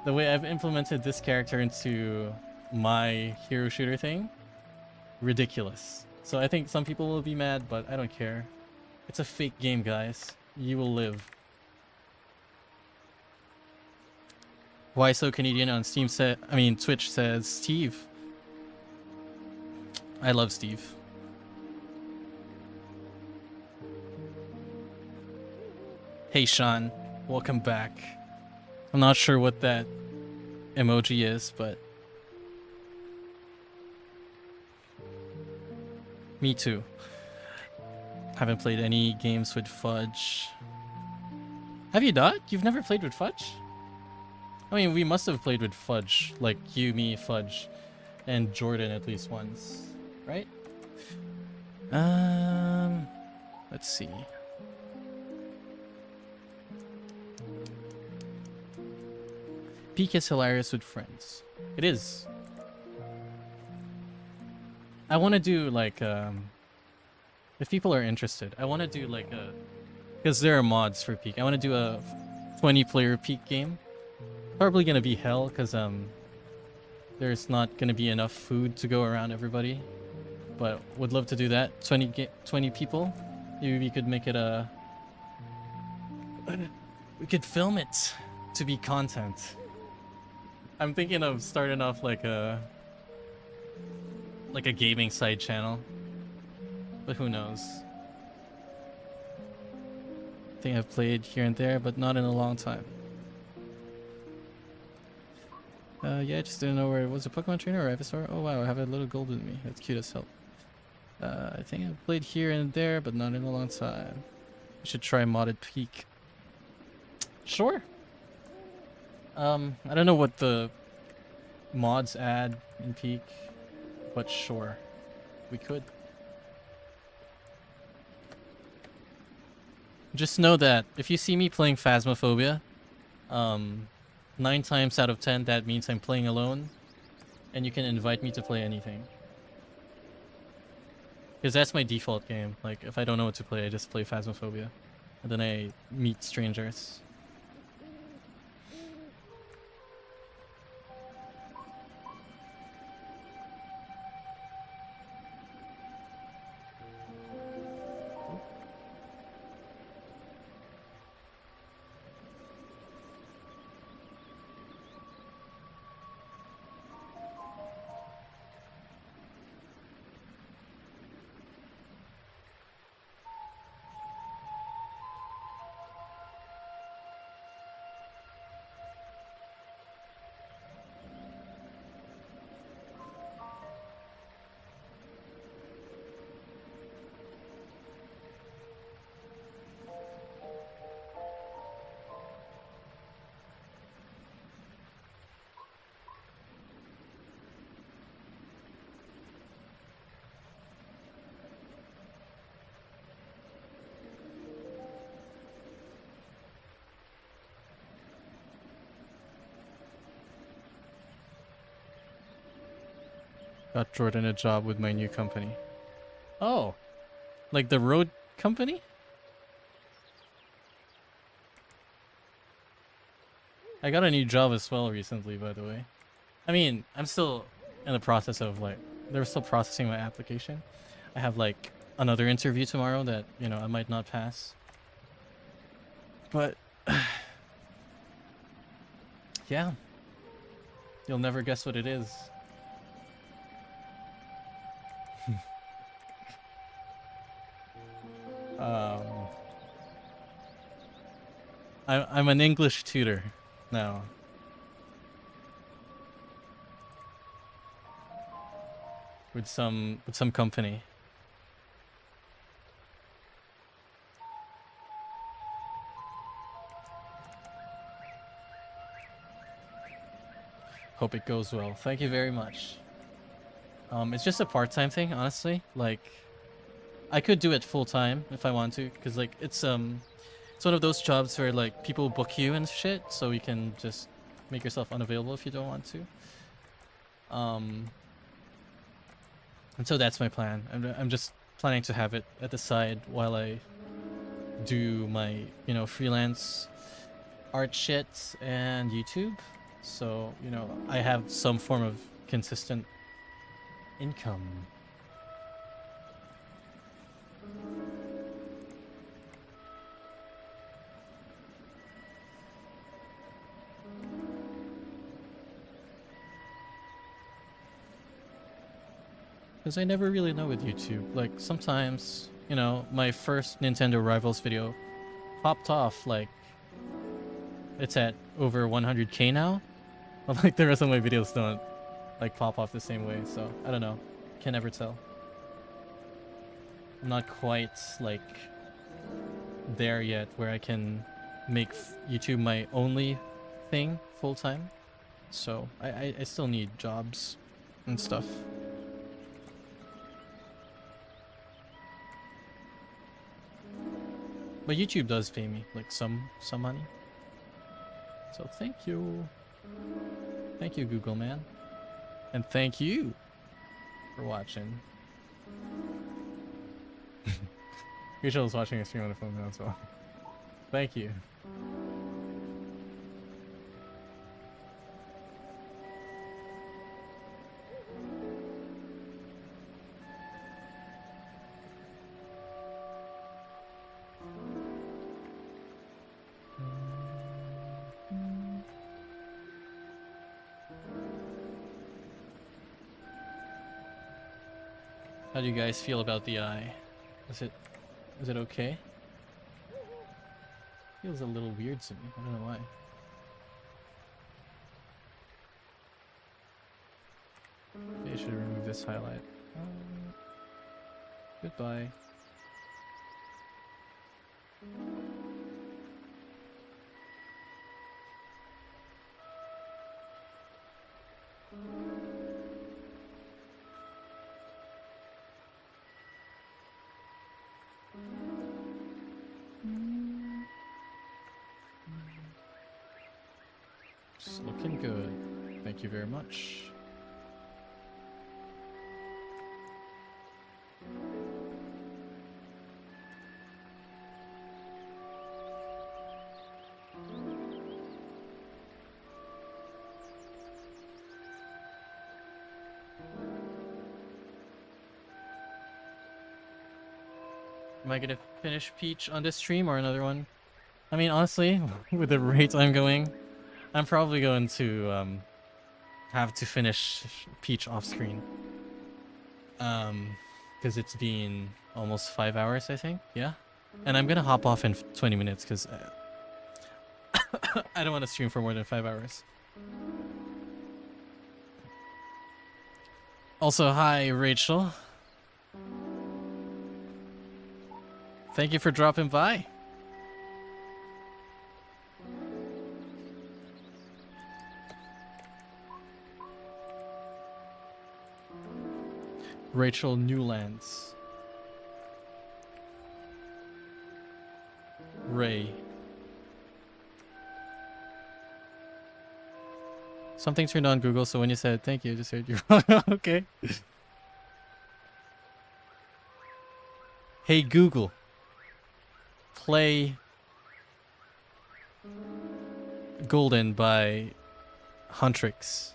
S1: The way I've implemented this character into my hero shooter thing, ridiculous. So I think some people will be mad, but I don't care. It's a fake game, guys. You will live. Why So Canadian on Steam Twitch says Steve. I love Steve. Hey Sean, welcome back. I'm not sure what that emoji is, but me too. Haven't played any games with Fudge. Have you not? You've never played with Fudge? I mean, we must have played with Fudge, like you, me, Fudge, and Jordan at least once, right? Let's see. Peak is hilarious with friends. It is. I want to do like if people are interested, I want to do like because there are mods for Peak. I want to do a 20-player Peak game. Probably gonna be hell because there's not gonna be enough food to go around everybody. But would love to do that. 20 people. Maybe we could make it we could film it to be content. I'm thinking of starting off like a gaming side channel, but who knows? I think I've played here and there, but not in a long time. Yeah, I just didn't know where it was. A Pokemon trainer or Ivysaur? Oh wow, I have a little gold with me. That's cute as hell. I think I've played here and there, but not in a long time. We should try modded Peak. Sure. I don't know what the mods add in Peak, but sure, we could. Just know that if you see me playing Phasmophobia, 9 times out of 10 that means I'm playing alone, and you can invite me to play anything. Because that's my default game. Like, if I don't know what to play, I just play Phasmophobia. And then I meet strangers. Got Jordan a job with my new company. Oh, like the road company? I got a new job as well recently, by the way. I mean, I'm still in the process of like, they're still processing my application. I have like another interview tomorrow that, you know, I might not pass. But, yeah. You'll never guess what it is. I'm an English tutor now. With some company. Hope it goes well. Thank you very much. It's just a part-time thing, honestly. Like, I could do it full-time if I want to, because like it's one of those jobs where like people book you and shit, so you can just make yourself unavailable if you don't want to. And so that's my plan. I'm just planning to have it at the side while I do my, you know, freelance art shit and YouTube. So, you know, I have some form of consistent income. Because I never really know with YouTube. Like, sometimes, you know, my first Nintendo Rivals video popped off, like, it's at over 100k now. But, like, the rest of my videos don't, like, pop off the same way, so, I don't know. Can never tell. I'm not quite, like, there yet where I can make YouTube my only thing full-time. So, I still need jobs and stuff. But YouTube does pay me, like, some money. So thank you. Thank you, Google man. And thank you for watching. Rachel is watching a stream on the phone now as well. Thank you. How do you guys feel about the eye? Is it okay? Feels a little weird to me. I don't know why. Maybe I should remove this highlight. Goodbye. It's looking good. Thank you very much. Am I gonna finish Peach on this stream or another one? I mean, honestly, with the rate I'm going, I'm probably going to have to finish Peach off screen. Because it's been almost 5 hours, I think. Yeah, and I'm gonna hop off in 20 minutes because I don't want to stream for more than 5 hours. Also, hi Rachel. Thank you for dropping by. Rachel Newlands. Ray. Something turned on Google, so when you said thank you, I just heard you. Okay. Hey Google. Play Golden by Huntrix.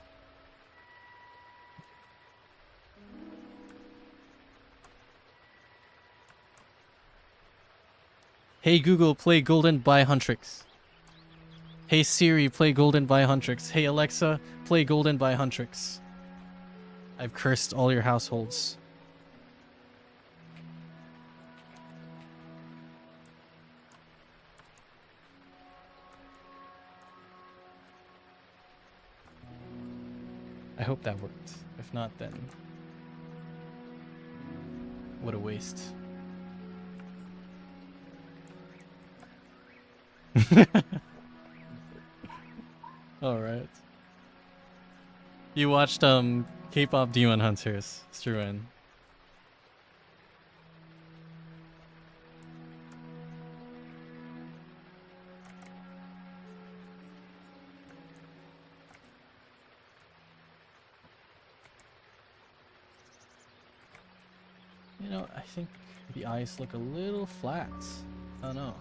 S1: Hey Google, play Golden by Huntrix. Hey Siri, play Golden by Huntrix. Hey Alexa, play Golden by Huntrix. I've cursed all your households. I hope that worked. If not, then what a waste. All right. You watched K-pop Demon Hunters, Struan. You know, I think the eyes look a little flat. I don't know.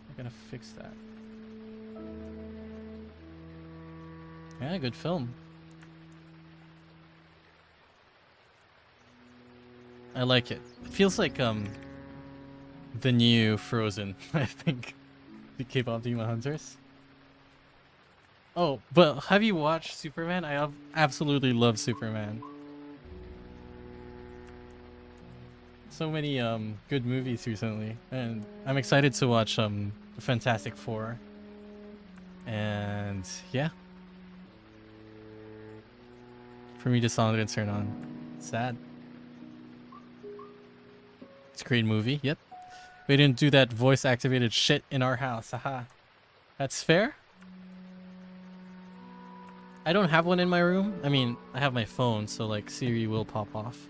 S1: I'm gonna fix that. Yeah, good film. I like it. It feels like the new Frozen, I think. The K-pop Demon Hunters. Oh, but have you watched Superman? I absolutely love Superman. So many good movies recently, and I'm excited to watch Fantastic Four. And yeah. For me, the song didn't turn on. Sad. It's a great movie. Yep. We didn't do that voice activated shit in our house. Haha. That's fair. I don't have one in my room. I mean, I have my phone, so like Siri will pop off.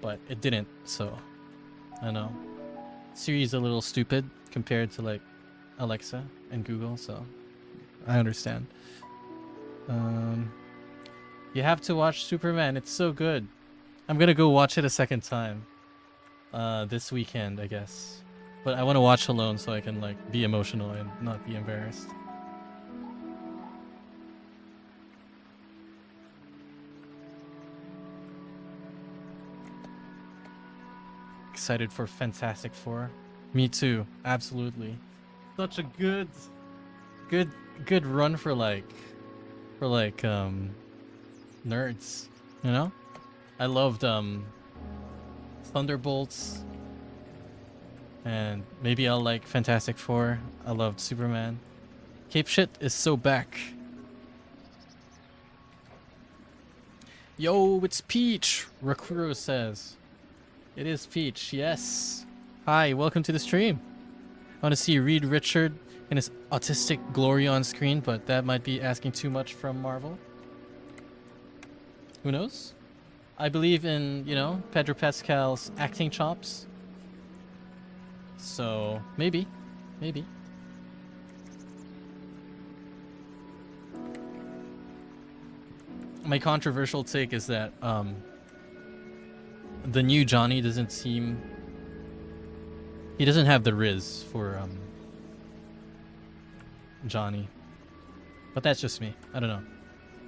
S1: But it didn't, so I know. Siri's a little stupid compared to like Alexa and Google, so I understand. You have to watch Superman. It's so good. I'm gonna go watch it a second time. This weekend, I guess. But I want to watch alone so I can like be emotional and not be embarrassed. Excited for Fantastic Four. Me too. Absolutely. Such a good run for nerds, you know? I loved Thunderbolts, and maybe I'll like Fantastic Four. I loved Superman. Cape shit is so back. Yo, it's Peach, Rakuro says. It is Peach, yes. Hi, welcome to the stream. I want to see Reed Richard in his autistic glory on screen, but that might be asking too much from Marvel. Who knows? I believe in, you know, Pedro Pascal's acting chops. So, maybe. Maybe. My controversial take is that the new Johnny doesn't seem... He doesn't have the Riz for Johnny. But that's just me. I don't know.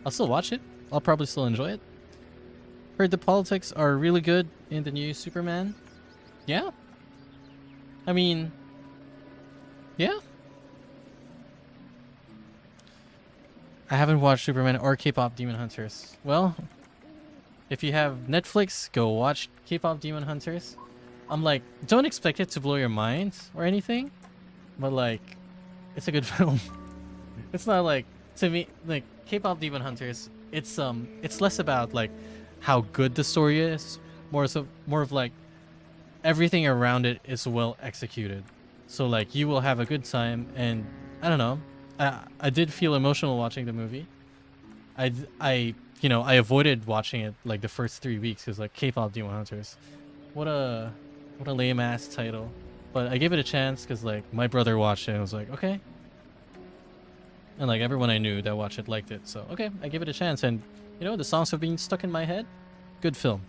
S1: I'll still watch it. I'll probably still enjoy it. Heard the politics are really good in the new Superman. Yeah. I mean... Yeah. I haven't watched Superman or K-pop Demon Hunters. Well, if you have Netflix, go watch K-pop Demon Hunters. I'm like, don't expect it to blow your mind or anything, but like, it's a good film. It's not like, to me, like K-pop Demon Hunters, it's less about like how good the story is, more of like everything around it is well executed. So like you will have a good time, and I don't know, I did feel emotional watching the movie. I avoided watching it like the first 3 weeks because like K-pop Demon Hunters, what a lame ass title. But I gave it a chance because like my brother watched it and I was like, okay. And like everyone I knew that watched it liked it, so okay, I gave it a chance, and you know, the songs have been stuck in my head. Good film.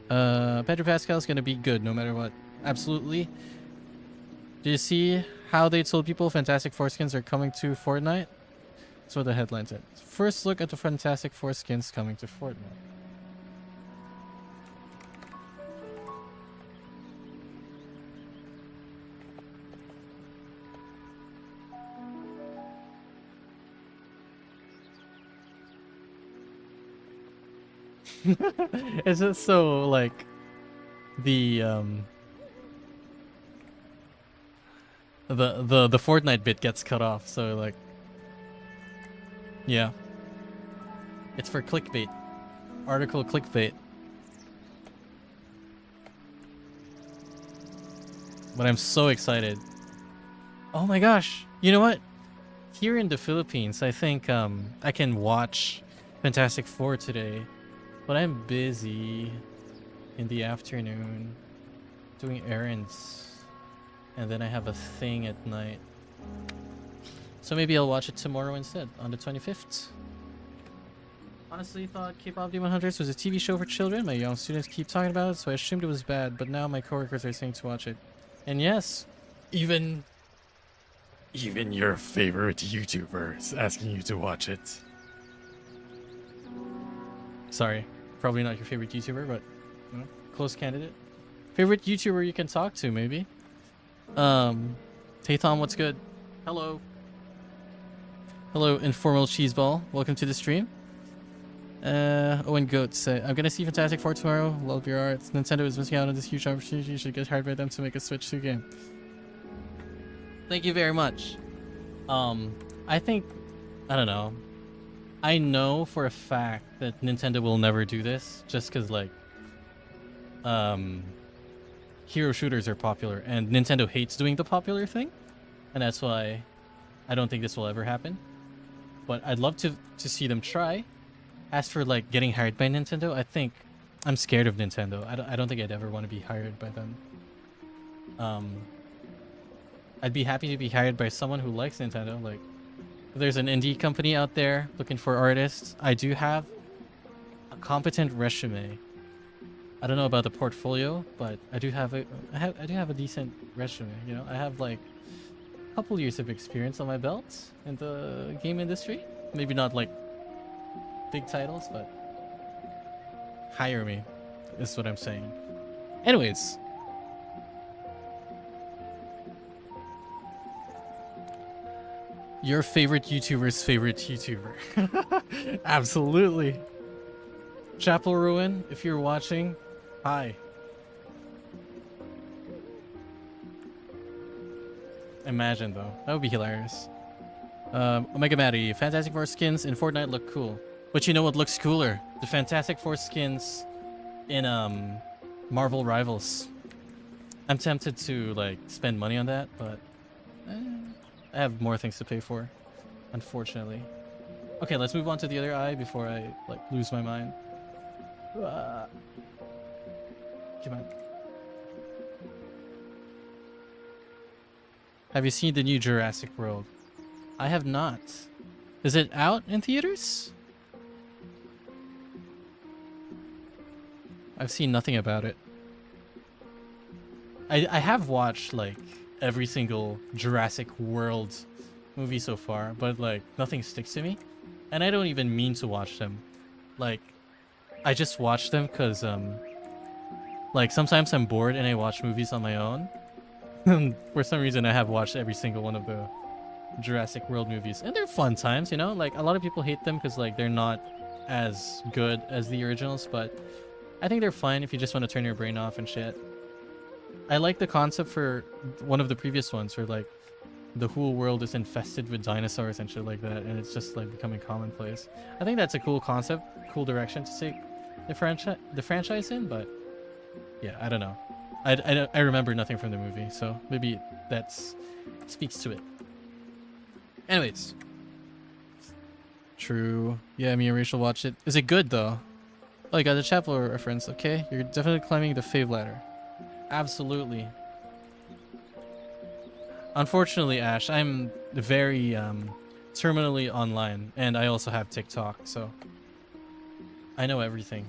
S1: Pedro Pascal's gonna be good no matter what. Absolutely. Do you see how they told people Fantastic Four skins are coming to Fortnite? That's what the headline said. First look at the Fantastic Four skins coming to Fortnite. It's just so like the Fortnite bit gets cut off, so like, yeah. It's for clickbait. Article clickbait. But I'm so excited. Oh my gosh. You know what? Here in the Philippines, I think I can watch Fantastic Four today. But I'm busy in the afternoon doing errands. And then I have a thing at night. So maybe I'll watch it tomorrow instead, on the 25th. Honestly thought K-pop Demon Hunters was a TV show for children. My young students keep talking about it, so I assumed it was bad. But now my coworkers are saying to watch it. And yes, even your favorite YouTuber is asking you to watch it. Sorry, probably not your favorite YouTuber, but you know, close candidate. Favorite YouTuber you can talk to, maybe. Taython, what's good? Hello. Hello, Informal Cheeseball. Welcome to the stream. Owen Goat say, I'm gonna see Fantastic Four tomorrow. Love your art. Nintendo is missing out on this huge opportunity. You should get hired by them to make a Switch 2 game. Thank you very much. I think, I don't know. I know for a fact that Nintendo will never do this just because, like, hero shooters are popular and Nintendo hates doing the popular thing. And that's why I don't think this will ever happen. But I'd love to see them try. As for, like, getting hired by Nintendo, I think I'm scared of Nintendo. I don't think I'd ever want to be hired by them. I'd be happy to be hired by someone who likes Nintendo. Like, if there's an indie company out there looking for artists, I do have a competent resume. I don't know about the portfolio, but I do have a decent resume. You know, I have like a couple years of experience on my belt in the game industry. Maybe not like big titles, but hire me is what I'm saying. Anyways. Your favorite YouTuber's favorite YouTuber. Absolutely. Chapel Ruin, if you're watching, hi. Imagine though, that would be hilarious. Omega Maddie, Fantastic Four skins in Fortnite look cool. But you know what looks cooler? The Fantastic Four skins in Marvel Rivals. I'm tempted to like spend money on that, but I have more things to pay for, unfortunately. Okay, let's move on to the other eye before I like lose my mind. Come on. Have you seen the new Jurassic World? I have not. Is it out in theaters? I've seen nothing about it. I have watched like every single Jurassic World movie so far, but like nothing sticks to me, and I don't even mean to watch them. Like, I just watch them because like sometimes I'm bored and I watch movies on my own. For some reason I have watched every single one of the Jurassic World movies, and they're fun times, you know. Like, a lot of people hate them because like they're not as good as the originals, but I think they're fine if you just want to turn your brain off and shit. I like the concept for one of the previous ones where like the whole world is infested with dinosaurs and shit like that, and it's just like becoming commonplace. I think that's a cool concept, cool direction to take the franchise in, but yeah, I don't know. I remember nothing from the movie, so maybe that's speaks to it. Anyways. True. Yeah, me and Rachel watched it. Is it good though? Oh, you got the Chapel reference. Okay, you're definitely climbing the fave ladder. Absolutely. Unfortunately, Ash, I'm very terminally online, and I also have TikTok, so I know everything.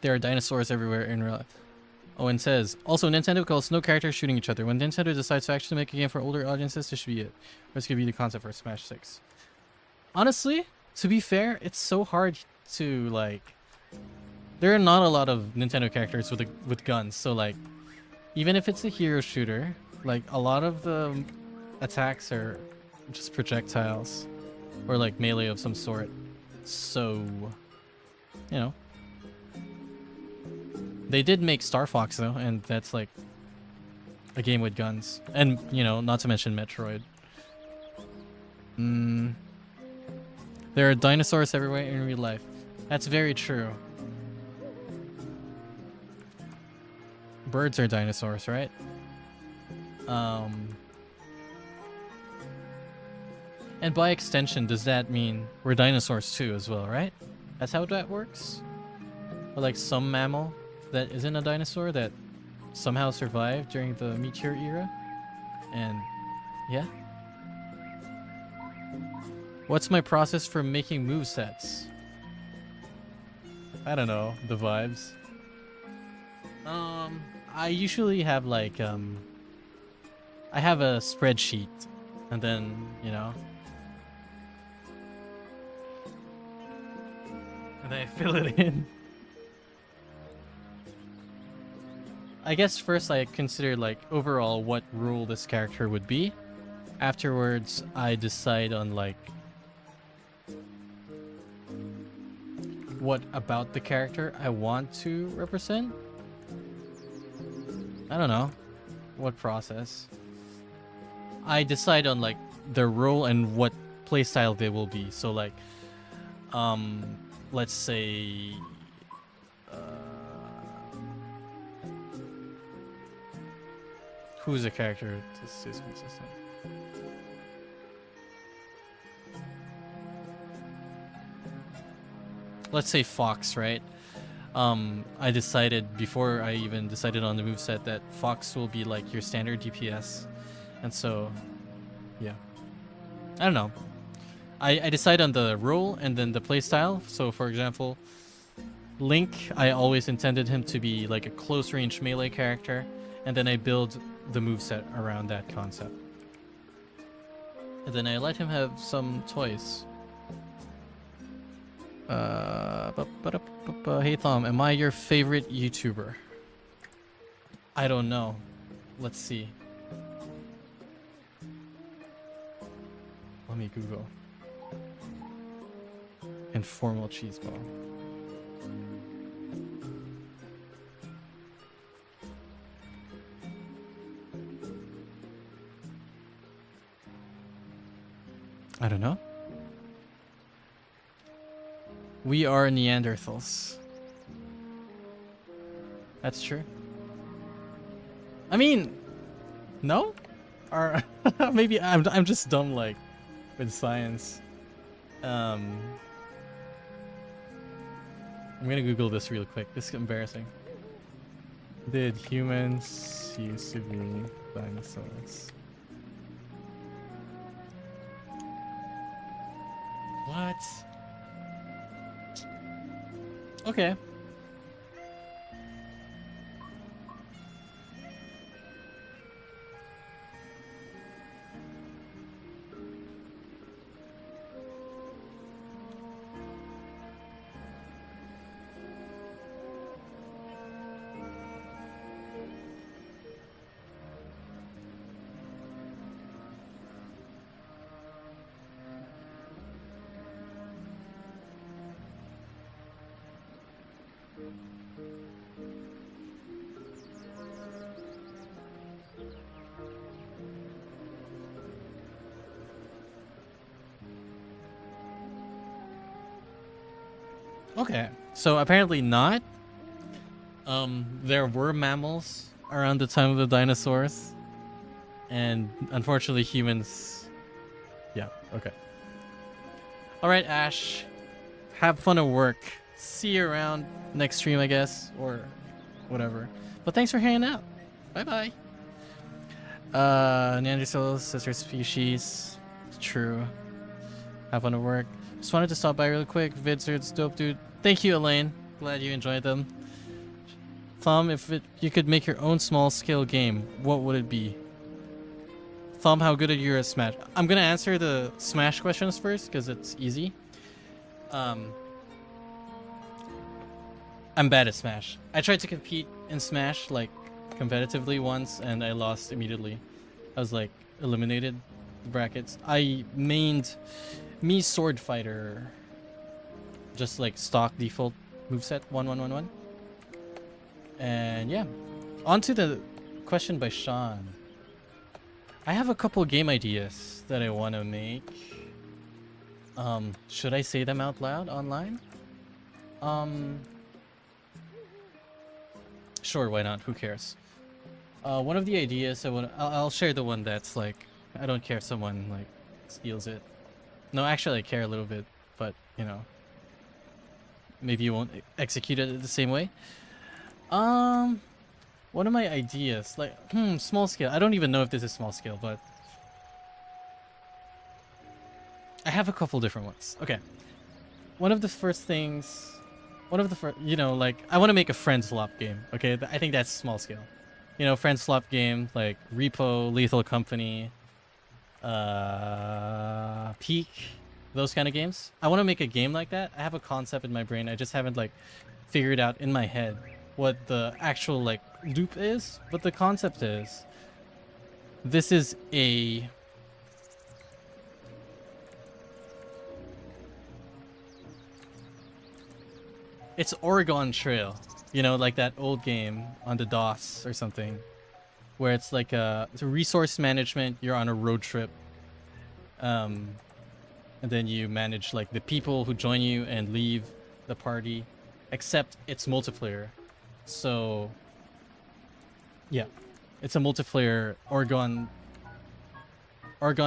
S1: There are dinosaurs everywhere in real life. Owen says, also Nintendo calls no characters shooting each other. When Nintendo decides to actually make a game for older audiences, this should be it. This could be the concept for Smash 6. Honestly, to be fair, it's so hard to like... There are not a lot of Nintendo characters with guns, so like, even if it's a hero shooter, like a lot of the attacks are just projectiles or like melee of some sort. So, you know. They did make Star Fox though, and that's like a game with guns, and you know, not to mention Metroid. There are dinosaurs everywhere in real life. That's very true. Birds are dinosaurs, right? And by extension, does that mean we're dinosaurs too as well, right? That's how that works? Or like some mammal that isn't a dinosaur that somehow survived during the meteor era? And yeah. What's my process for making movesets? I don't know, the vibes. I usually have like I have a spreadsheet, and then, you know, and then I fill it in. I guess first I consider like overall what role this character would be. Afterwards, I decide on like what about the character I want to represent. I don't know what process. I decide on like their role and what playstyle they will be. So like, let's say, who's a character this is consistent? Let's say Fox, right? I decided before I even decided on the moveset that Fox will be like your standard DPS. And so, yeah. I don't know. I decide on the role and then the playstyle. So for example, Link, I always intended him to be like a close range melee character. And then I build the moveset around that concept. And then I let him have some toys. Hey Thom, am I your favorite YouTuber? I don't know. Let's see. Let me Google. Informal cheese ball. I don't know. We are Neanderthals. That's true. I mean, no? Or maybe I'm just dumb like with science. I'm gonna Google this real quick. This is embarrassing. Did humans used to be dinosaurs? What? Okay. Okay, so apparently not. There were mammals around the time of the dinosaurs, and unfortunately humans. Yeah. Okay. All right, Ash. Have fun at work. See you around next stream, I guess, or whatever. But thanks for hanging out. Bye bye. Neanderthals, sister species. It's true. Have fun at work. Just wanted to stop by really quick. Vidserd's dope, dude. Thank you, Elaine. Glad you enjoyed them. Thom, if you could make your own small-scale game, what would it be? Thom, how good are you at Smash? I'm gonna answer the Smash questions first, because it's easy. I'm bad at Smash. I tried to compete in Smash, like, competitively once, and I lost immediately. I was, like, eliminated the brackets. I mained Mii Sword Fighter. Just like stock default moveset 1-1-1-1. And yeah. On to the question by Sean. I have a couple game ideas that I want to make. Should I say them out loud online? Sure, why not? Who cares? One of the ideas I'll share the one that's like, I don't care if someone like steals it. No, actually I care a little bit, but you know, maybe you won't execute it the same way. One of my ideas, like, small scale. I don't even know if this is small scale, but I have a couple different ones. Okay. One of the first, you know, like, I want to make a friend swap game. Okay, I think that's small scale. You know, friend swap game like Repo, Lethal Company, Peak, those kind of games. I want to make a game like that. I have a concept in my brain. I just haven't like figured out in my head what the actual like loop is, but the concept is this is a it's Oregon Trail, you know, like that old game on the DOS or something, where it's like it's a resource management. You're on a road trip, and then you manage like the people who join you and leave the party, except it's multiplayer. So yeah, it's a multiplayer Oregon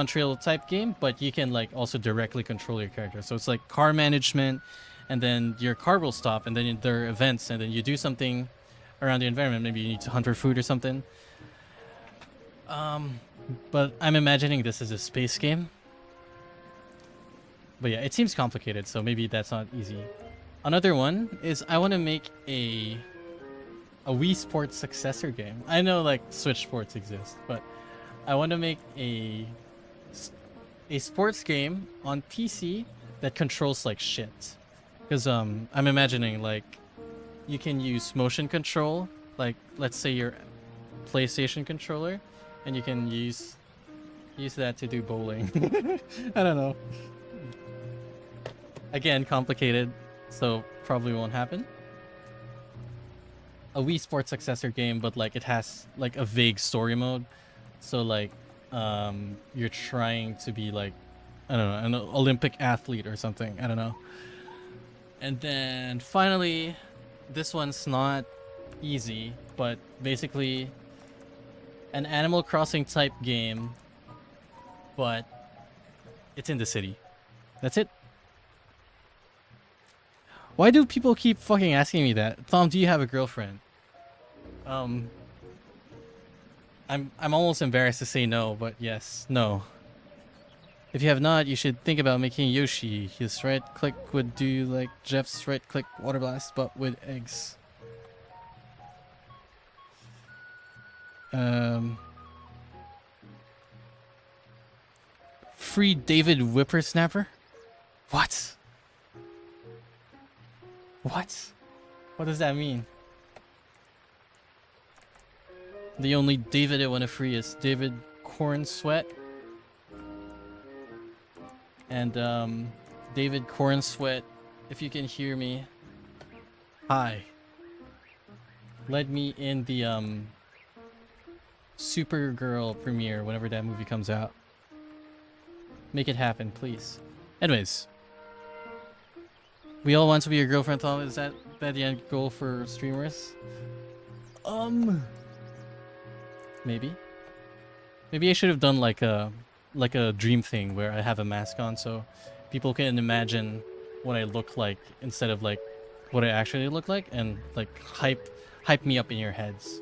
S1: Trail type game, but you can like also directly control your character. So it's like car management, and then your car will stop, and then there are events, and then you do something around the environment. Maybe you need to hunt for food or something. But I'm imagining this as a space game. But yeah, it seems complicated, so maybe that's not easy. Another one is I want to make a Wii Sports successor game. I know like Switch Sports exists, but I want to make a sports game on PC that controls like shit. Because I'm imagining like you can use motion control, like let's say your PlayStation controller, and you can use that to do bowling. I don't know. Again, complicated, so probably won't happen. A Wii Sports successor game, but like it has like a vague story mode. So like you're trying to be like, I don't know, an Olympic athlete or something. I don't know. And then finally, this one's not easy, but basically an Animal Crossing type game, but it's in the city. That's it. Why do people keep fucking asking me that? Tom, do you have a girlfriend? I'm almost embarrassed to say no, but yes, no. If you have not, you should think about making Yoshi. His right click would do like Jeff's right click water blast, but with eggs. Free David Whippersnapper? What? What? What does that mean? The only David I want to free is David Corn Sweat. And David Corn Sweat, if you can hear me, hi. Let me in the Supergirl premiere whenever that movie comes out. Make it happen, please. Anyways, we all want to be your girlfriend, Tom. Is that the end goal for streamers? Maybe. Maybe I should have done like a dream thing where I have a mask on so people can imagine what I look like instead of like what I actually look like, and like hype me up in your heads.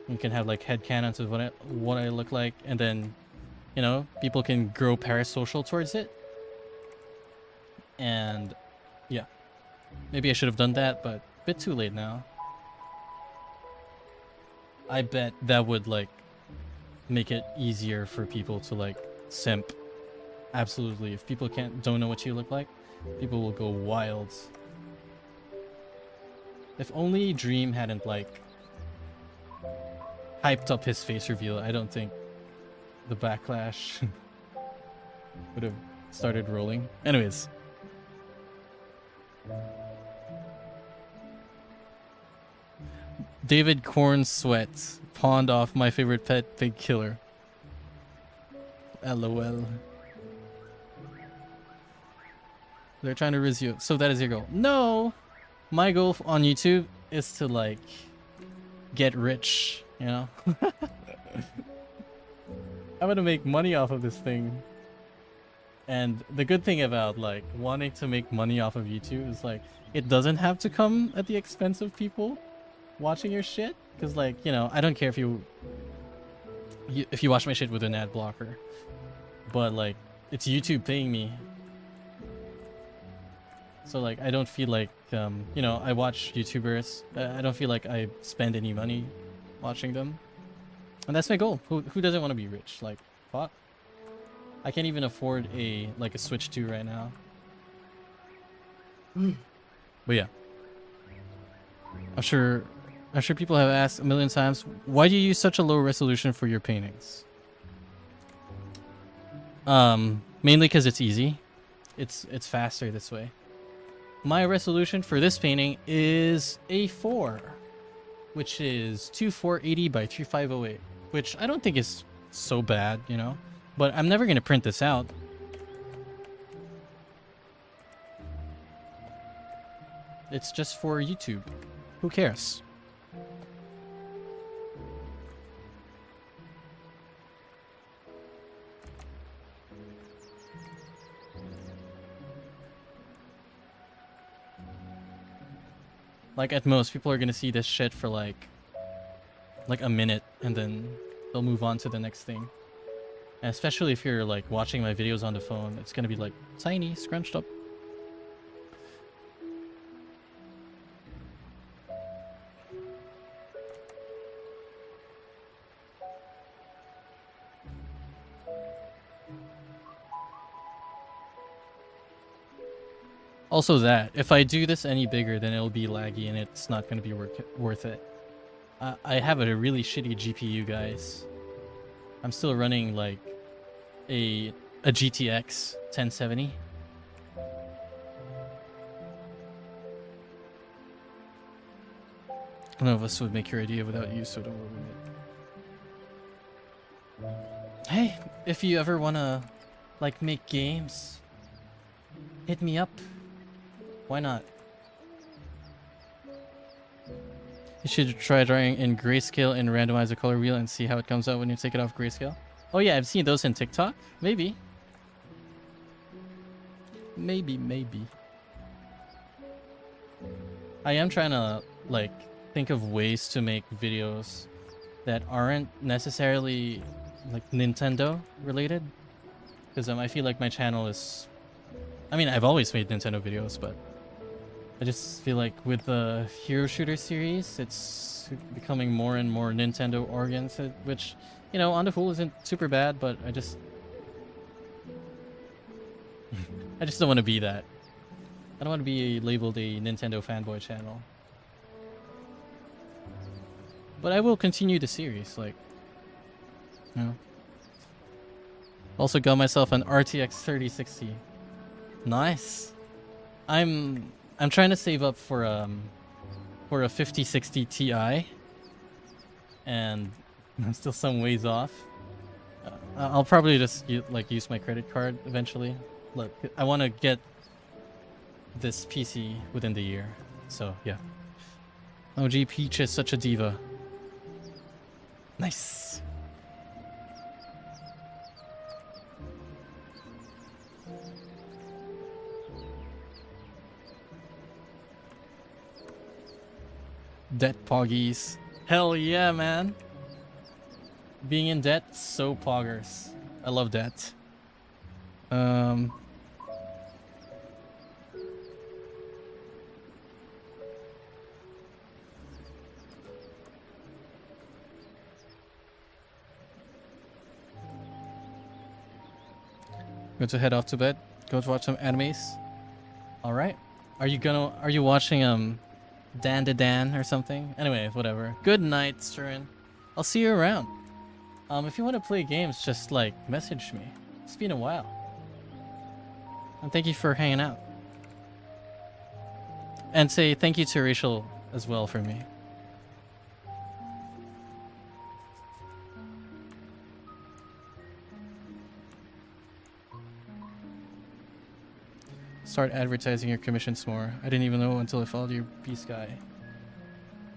S1: You can have like headcanons of what I look like, and then, you know, people can grow parasocial towards it. And yeah, maybe I should have done that, but a bit too late now. I bet that would like make it easier for people to like simp. Absolutely. If people don't know what you look like, people will go wild. If only Dream hadn't like hyped up his face reveal, I don't think the backlash would have started rolling. Anyways. David Corn Sweat. pawned off my favorite pet, Pig Killer. LOL. They're trying to riz you. So that is your goal. No! My goal on YouTube is to, like, get rich, you know? I'm gonna make money off of this thing. And the good thing about, like, wanting to make money off of YouTube is, like, it doesn't have to come at the expense of people watching your shit. Because, like, you know, I don't care if you watch my shit with an ad blocker. But, like, it's YouTube paying me. So, like, I don't feel like, you know, I watch YouTubers. I don't feel like I spend any money watching them. And that's my goal. Who doesn't want to be rich? Like, fuck. I can't even afford a Switch 2 right now. But yeah. I'm sure people have asked a million times, why do you use such a low resolution for your paintings? Mainly because it's easy. It's faster this way. My resolution for this painting is A4, which is 2480 by 3508, which I don't think is so bad, you know, but I'm never going to print this out. It's just for YouTube. Who cares? Like, at most, people are gonna see this shit for like a minute, and then they'll move on to the next thing. And especially if you're like watching my videos on the phone, it's gonna be like tiny, scrunched up. Also that, if I do this any bigger, then it'll be laggy and it's not going to be worth it. I have a really shitty GPU, guys. I'm still running like a GTX 1070. None of us would make your idea without you, so don't ruin it. Hey, if you ever want to like make games, hit me up. Why not? You should try drawing in grayscale and randomize the color wheel and see how it comes out when you take it off grayscale. Oh yeah, I've seen those in TikTok. Maybe. Maybe. I am trying to like think of ways to make videos that aren't necessarily like Nintendo related. Because I feel like my channel is... I mean, I've always made Nintendo videos, but I just feel like with the Hero Shooter series, it's becoming more and more Nintendo oriented, which, you know, on the whole isn't super bad, but I just don't want to be that. I don't want to be labeled a Nintendo fanboy channel. But I will continue the series, like, you know. Also got myself an RTX 3060. Nice. I'm trying to save up for a 5060 Ti, and I'm still some ways off. I'll probably just use my credit card eventually. Look, I want to get this PC within the year, so yeah. OG Peach is such a diva. Nice. Debt poggies. Hell yeah, man. Being in debt, so poggers. I love that. Going to head off to bed. Go to watch some animes. All right. Are you watching Dan to Dan or something? Anyway, whatever. Good night, Surin. I'll see you around. If you want to play games, just like message me. It's been a while. And thank you for hanging out. And say thank you to Rachel as well for me. start advertising your commissions more. I didn't even know until I followed your B-Sky.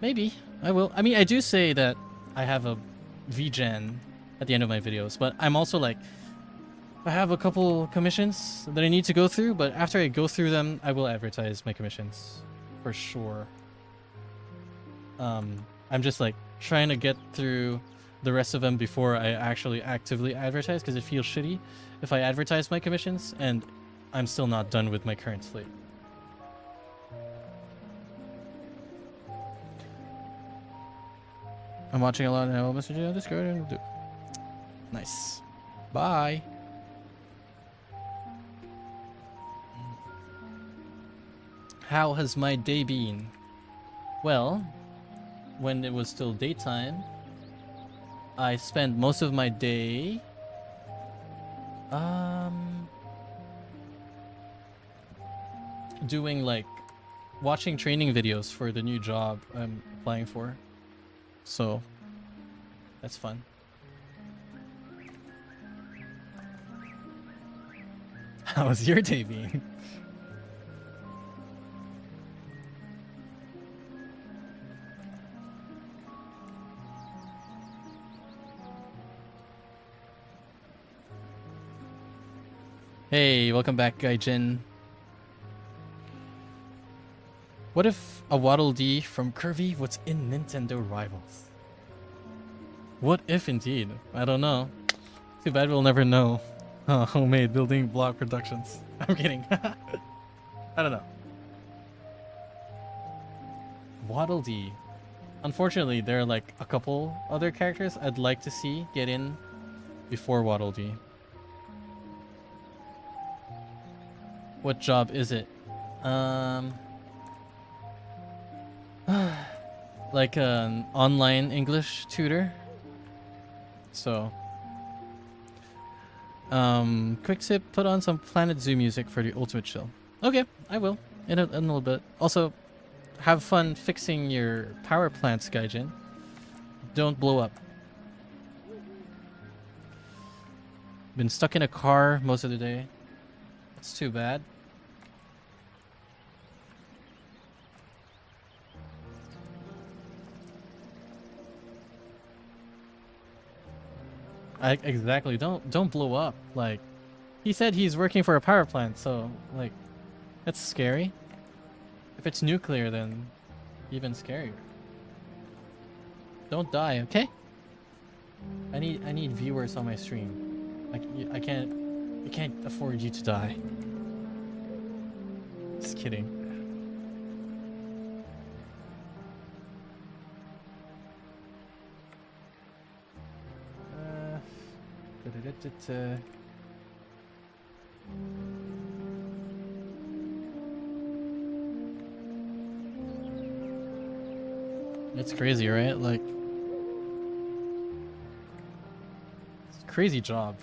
S1: Maybe. I will. I mean, I do say that I have a VGen at the end of my videos, but I'm also like, I have a couple commissions that I need to go through, but after I go through them, I will advertise my commissions. For sure. I'm just like trying to get through the rest of them before I actually actively advertise, because it feels shitty if I advertise my commissions and I'm still not done with my current slate. I'm watching a lot now. Message on Discord. Nice. Bye. How has my day been? Well, when it was still daytime, I spent most of my day doing like watching training videos for the new job I'm applying for. So that's fun. How was your day been? Hey, welcome back, Gaijin. What if a Waddle Dee from Curvy was in Nintendo Rivals? What if indeed? I don't know. Too bad we'll never know. Oh, homemade building block productions. I'm kidding. I don't know. Waddle Dee. Unfortunately, there are like a couple other characters I'd like to see get in before Waddle Dee. What job is it? Like an online English tutor. So, quick tip: put on some Planet Zoo music for the ultimate chill. Okay, I will in a little bit. Also, have fun fixing your power plants, Gaijin. Don't blow up. Been stuck in a car most of the day. That's too bad. Exactly. Don't blow up. Like, he said he's working for a power plant, so like, that's scary. If it's nuclear, then even scarier. Don't die, okay? I need viewers on my stream. I can't afford you to die. Just kidding. It's crazy, right? Like, it's crazy jobs.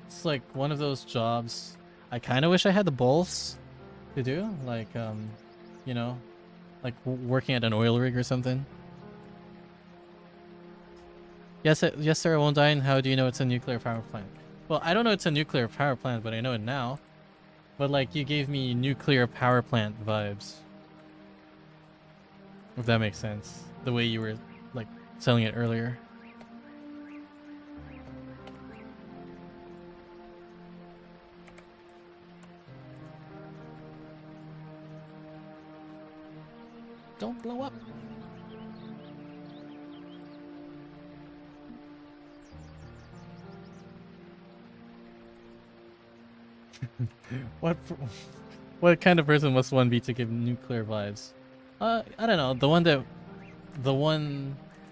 S1: It's like one of those jobs I kind of wish I had the balls to do, like you know, like working at an oil rig or something. Yes, yes, sir, I won't die. And how do you know it's a nuclear power plant? Well, I don't know it's a nuclear power plant, but I know it now. But like, you gave me nuclear power plant vibes. If that makes sense. The way you were like selling it earlier. Don't blow up. What kind of person must one be to give nuclear vibes? I don't know.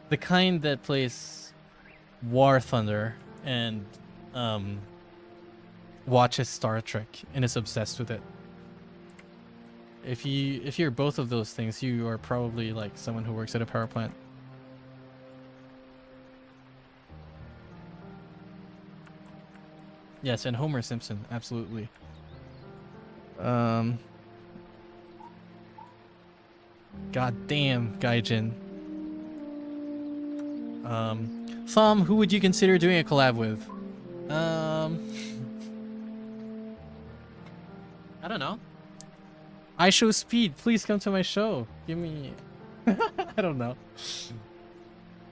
S1: The kind that plays War Thunder and watches Star Trek and is obsessed with it. If you're both of those things, you are probably like someone who works at a power plant. Yes, and Homer Simpson, absolutely. God damn, Gaijin. Thom, who would you consider doing a collab with? I don't know. I show speed. Please come to my show. Give me. I don't know.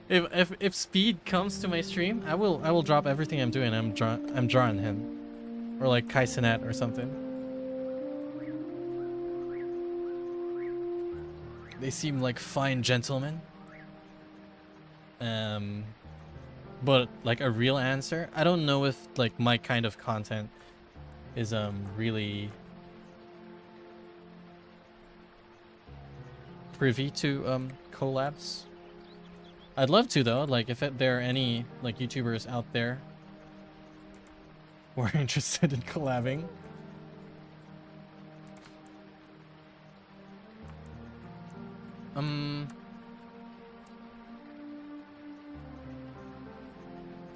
S1: If speed comes to my stream, I will drop everything I'm doing. I'm drawing him, or like Kai Cenat or something. They seem like fine gentlemen. But like a real answer, I don't know if like my kind of content is really privy to collabs. I'd love to though, like if there are any like YouTubers out there who are interested in collabing.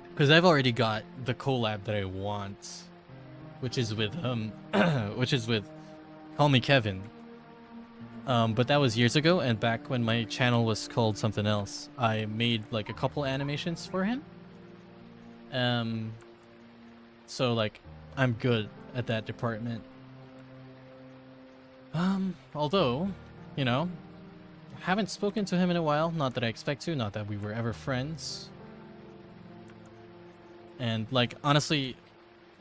S1: Because I've already got the collab that I want, which is with Call Me Kevin. But that was years ago, and back when my channel was called something else, I made like a couple animations for him. So like I'm good at that department. Although, you know, haven't spoken to him in a while, not that I expect to, not that we were ever friends. And like honestly,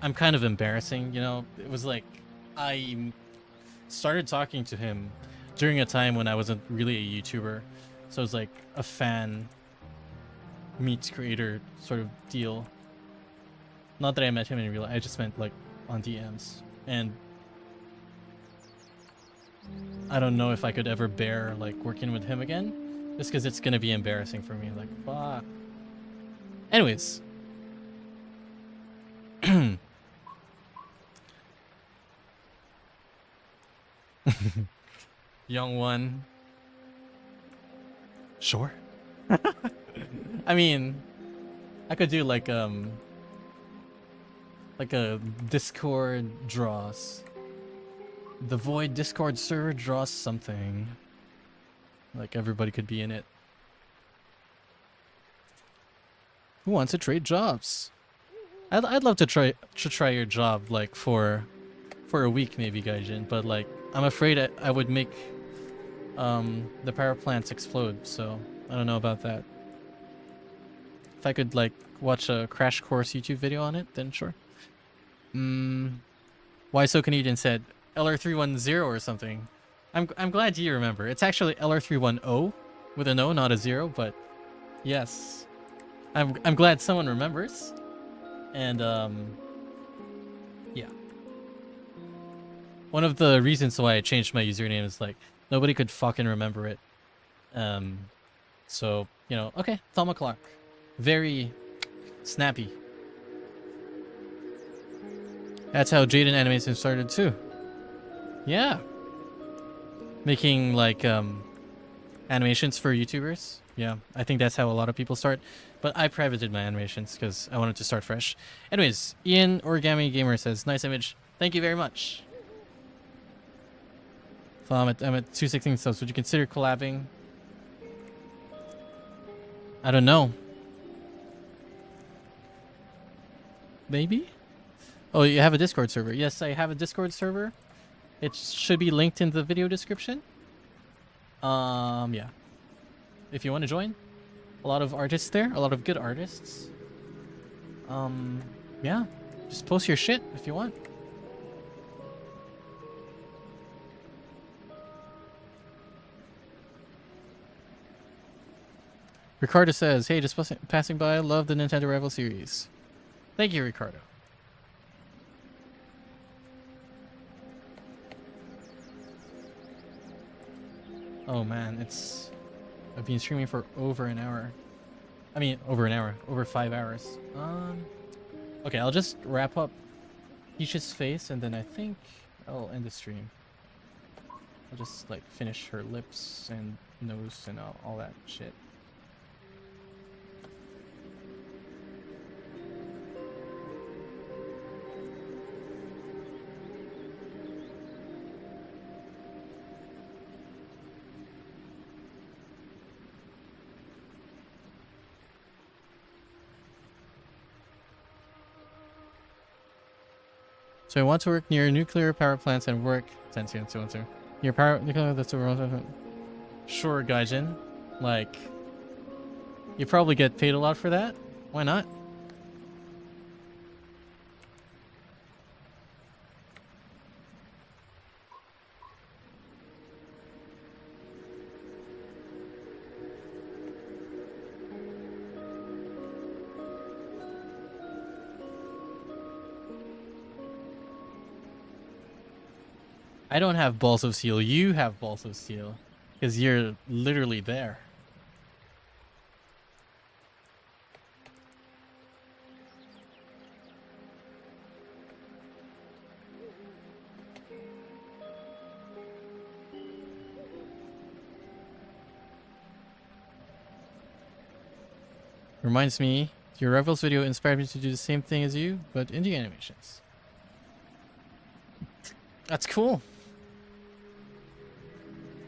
S1: I'm kind of embarrassing, you know. It was like I started talking to him during a time when I wasn't really a YouTuber, so it was like a fan meets creator sort of deal. Not that I met him in real life, I just meant like on DMs. And I don't know if I could ever bear like working with him again, just because it's gonna be embarrassing for me. Like, fuck. Anyways. Young one. Sure. I mean, I could do like a Discord draws. The Void Discord server draws something. Like everybody could be in it. Who wants to trade jobs? I'd love to try your job like for a week maybe, Gaijin, but like I'm afraid I would make the power plants explode, so I don't know about that. If I could like watch a crash course YouTube video on it, then sure. Why So Canadian said LR310 or something. I'm glad you remember. It's actually LR310 with an O, not a 0, but yes. I'm glad someone remembers. And yeah. One of the reasons why I changed my username is like nobody could fucking remember it. So, you know, okay, Thumb o'clock. Very snappy. That's how Jaden Animation started too. Yeah. Making like animations for YouTubers. Yeah, I think that's how a lot of people start. But I privated my animations because I wanted to start fresh. Anyways, Ian Origami Gamer says, nice image. Thank you very much. So I'm at 216 subs. Would you consider collabing? I don't know. Maybe? Oh, you have a Discord server. Yes, I have a Discord server. It should be linked in the video description. Yeah. If you want to join. A lot of artists there. A lot of good artists. Yeah. Just post your shit if you want. Ricardo says, hey, just passing by. Love the Nintendo Rival series. Thank you, Ricardo. Oh man, I've been streaming for over an hour. I mean, over 5 hours. Okay, I'll just wrap up Peach's face and then I think I'll end the stream. I'll just like finish her lips and nose and all that shit. So I want to work near nuclear power plants and work... Near power... Nuclear... That's a... Sure, Gaijin. Like... You probably get paid a lot for that. Why not? I don't have balls of steel. You have balls of steel. Because you're literally there. Reminds me, your Rivals video inspired me to do the same thing as you, but indie animations. That's cool.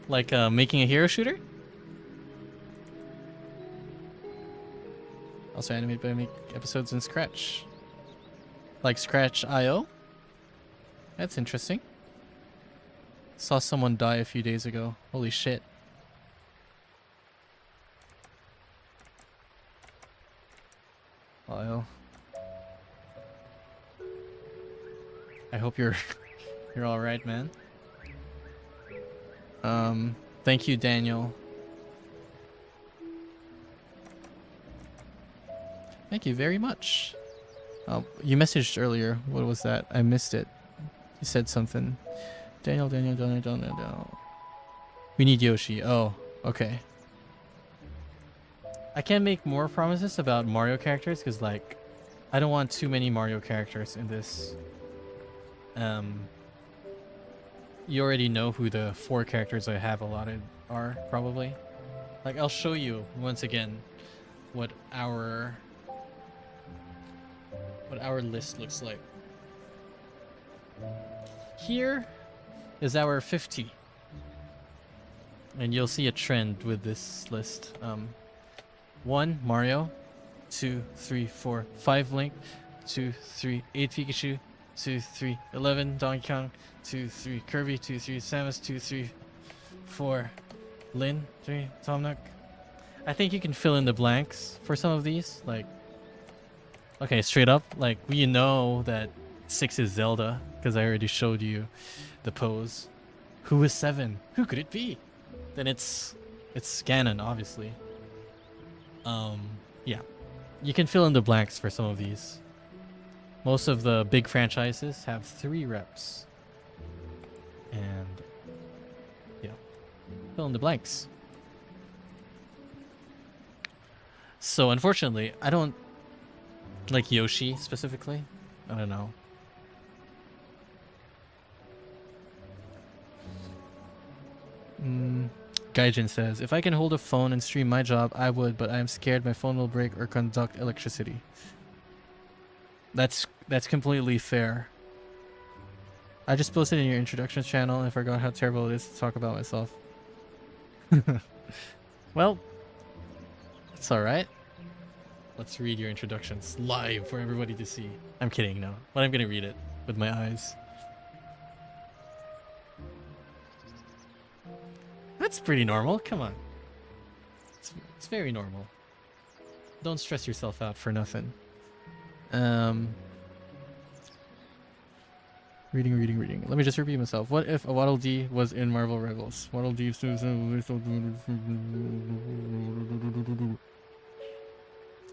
S1: Like making a hero shooter? Also animate by make episodes in Scratch. Like Scratch.io? That's interesting. Saw someone die a few days ago. Holy shit. Well, I hope you're you're all right, man. Thank you, Daniel. Thank you very much. You messaged earlier. What was that? I missed it. You said something. Daniel. We need Yoshi. Oh, okay. I can't make more promises about Mario characters because, like, I don't want too many Mario characters in this. You already know who the 4 characters I have allotted are, probably. Like, I'll show you once again what our list looks like. Here is our 50. And you'll see a trend with this list. 1 Mario, 2, 3, 4, 5 Link, 2, 3, 8 Pikachu, 2, 3, 11 Donkey Kong, 2, 3 Kirby, 2, 3 Samus, 2, 3, 4 Lyn, 3 Tom Nook. I think you can fill in the blanks for some of these. Like, okay, straight up, like, we know that 6 is Zelda because I already showed you the pose. Who is 7? Who could it be? Then it's Ganon, obviously. Yeah, you can fill in the blanks for some of these. Most of the big franchises have 3 reps. And yeah, fill in the blanks. So unfortunately, I don't like Yoshi specifically. I don't know. Gaijin says, if I can hold a phone and stream my job, I would, but I'm scared my phone will break or conduct electricity. That's completely fair. I just posted in your introduction channel and forgot how terrible it is to talk about myself. Well, it's alright. Let's read your introductions live for everybody to see. I'm kidding, no. But I'm gonna read it with my eyes. That's pretty normal. Come on. It's very normal. Don't stress yourself out for nothing. Reading. Let me just repeat myself. What if a Waddle Dee was in Marvel Rivals? Waddle Dee...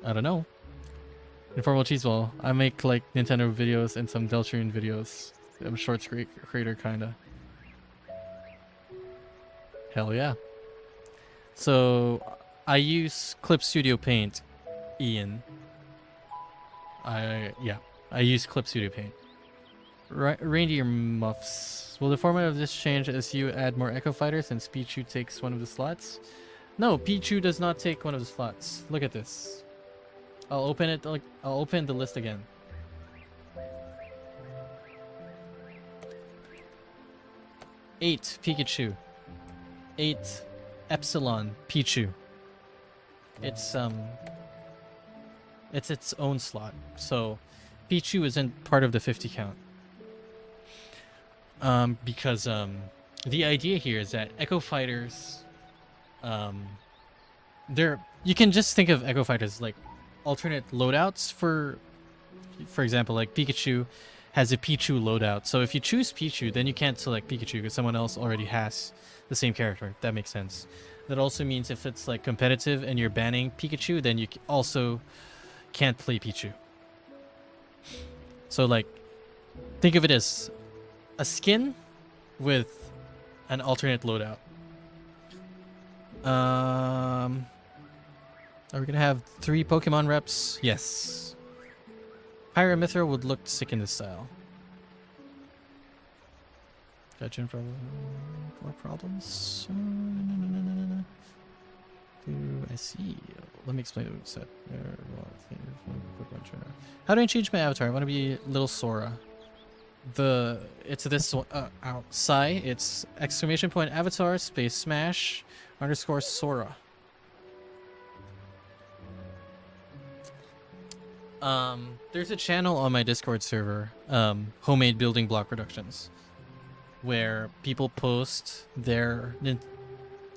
S1: I don't know. Informal Cheeseball. I make like Nintendo videos and some Deltarune videos. I'm a shorts creator kinda. Hell yeah. So I use Clip Studio Paint, Ian. I use Clip Studio Paint. Reindeer muffs. Will the format of this change as you add more Echo Fighters and Pichu takes one of the slots? No, Pichu does not take one of the slots. Look at this. I'll open it. I'll open the list again. Eight Pikachu. 8 Epsilon Pichu. It's its own slot. So Pichu isn't part of the 50 count. Because the idea here is that Echo Fighters, you can just think of Echo Fighters like alternate loadouts. For example, like Pikachu has a Pichu loadout. So if you choose Pichu, then you can't select Pikachu because someone else already has the same character. That makes sense. That also means if it's like competitive and you're banning Pikachu, then you also can't play Pichu. So like, think of it as a skin with an alternate loadout. Are we gonna have 3 Pokemon reps? Yes. Pyramithra would look sick in this style. Gotcha. More problems. I see. Let me explain the set. How do I change my avatar? I want to be Little Sora. It's this one outside. It's !avatar space smash _ Sora. There's a channel on my Discord server, Homemade Building Block Productions, where people post their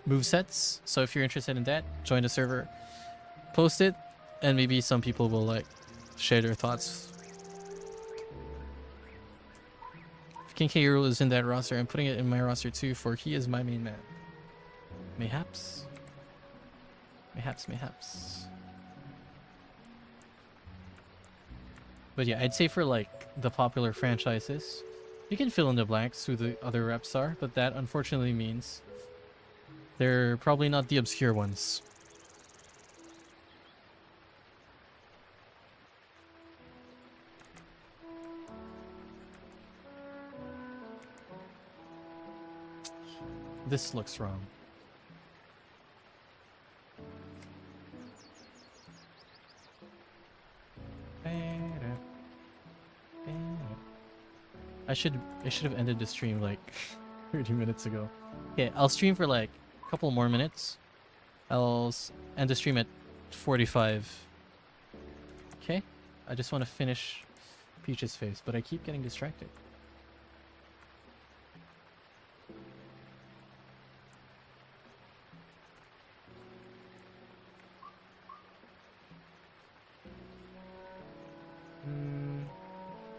S1: movesets. So if you're interested in that, join the server, post it, and maybe some people will like share their thoughts. If King K. Rool is in that roster, I'm putting it in my roster too, for he is my main man. Mayhaps. Mayhaps. But yeah, I'd say for like the popular franchises, you can fill in the blanks who the other reps are, but that unfortunately means they're probably not the obscure ones. This looks wrong. I should have ended the stream like 30 minutes ago. Okay, I'll stream for like a couple more minutes. I'll end the stream at 45. Okay? I just want to finish Peach's face, but I keep getting distracted.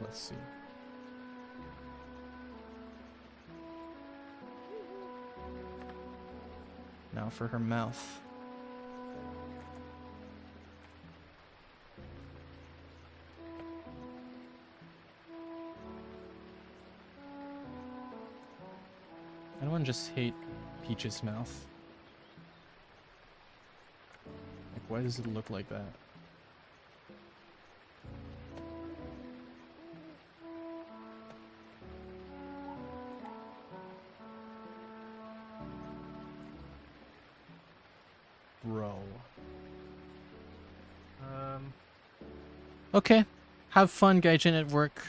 S1: Let's see. Now for her mouth. I don't want to just hate Peach's mouth. Like, why does it look like that? Bro. Okay. Have fun, Gaijin, at work.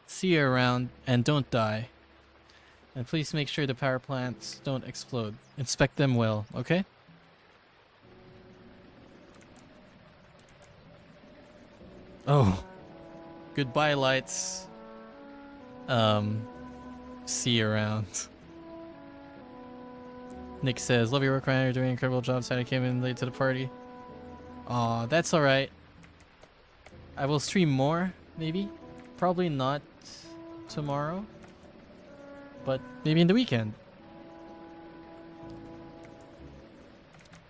S1: See you around, and don't die. And please make sure the power plants don't explode. Inspect them well, okay? Oh. Goodbye, lights. See you around. Nick says, love your work, Ryan. You're doing an incredible job. Sad I came in late to the party. Aw, that's alright. I will stream more, maybe. Probably not tomorrow. But maybe in the weekend.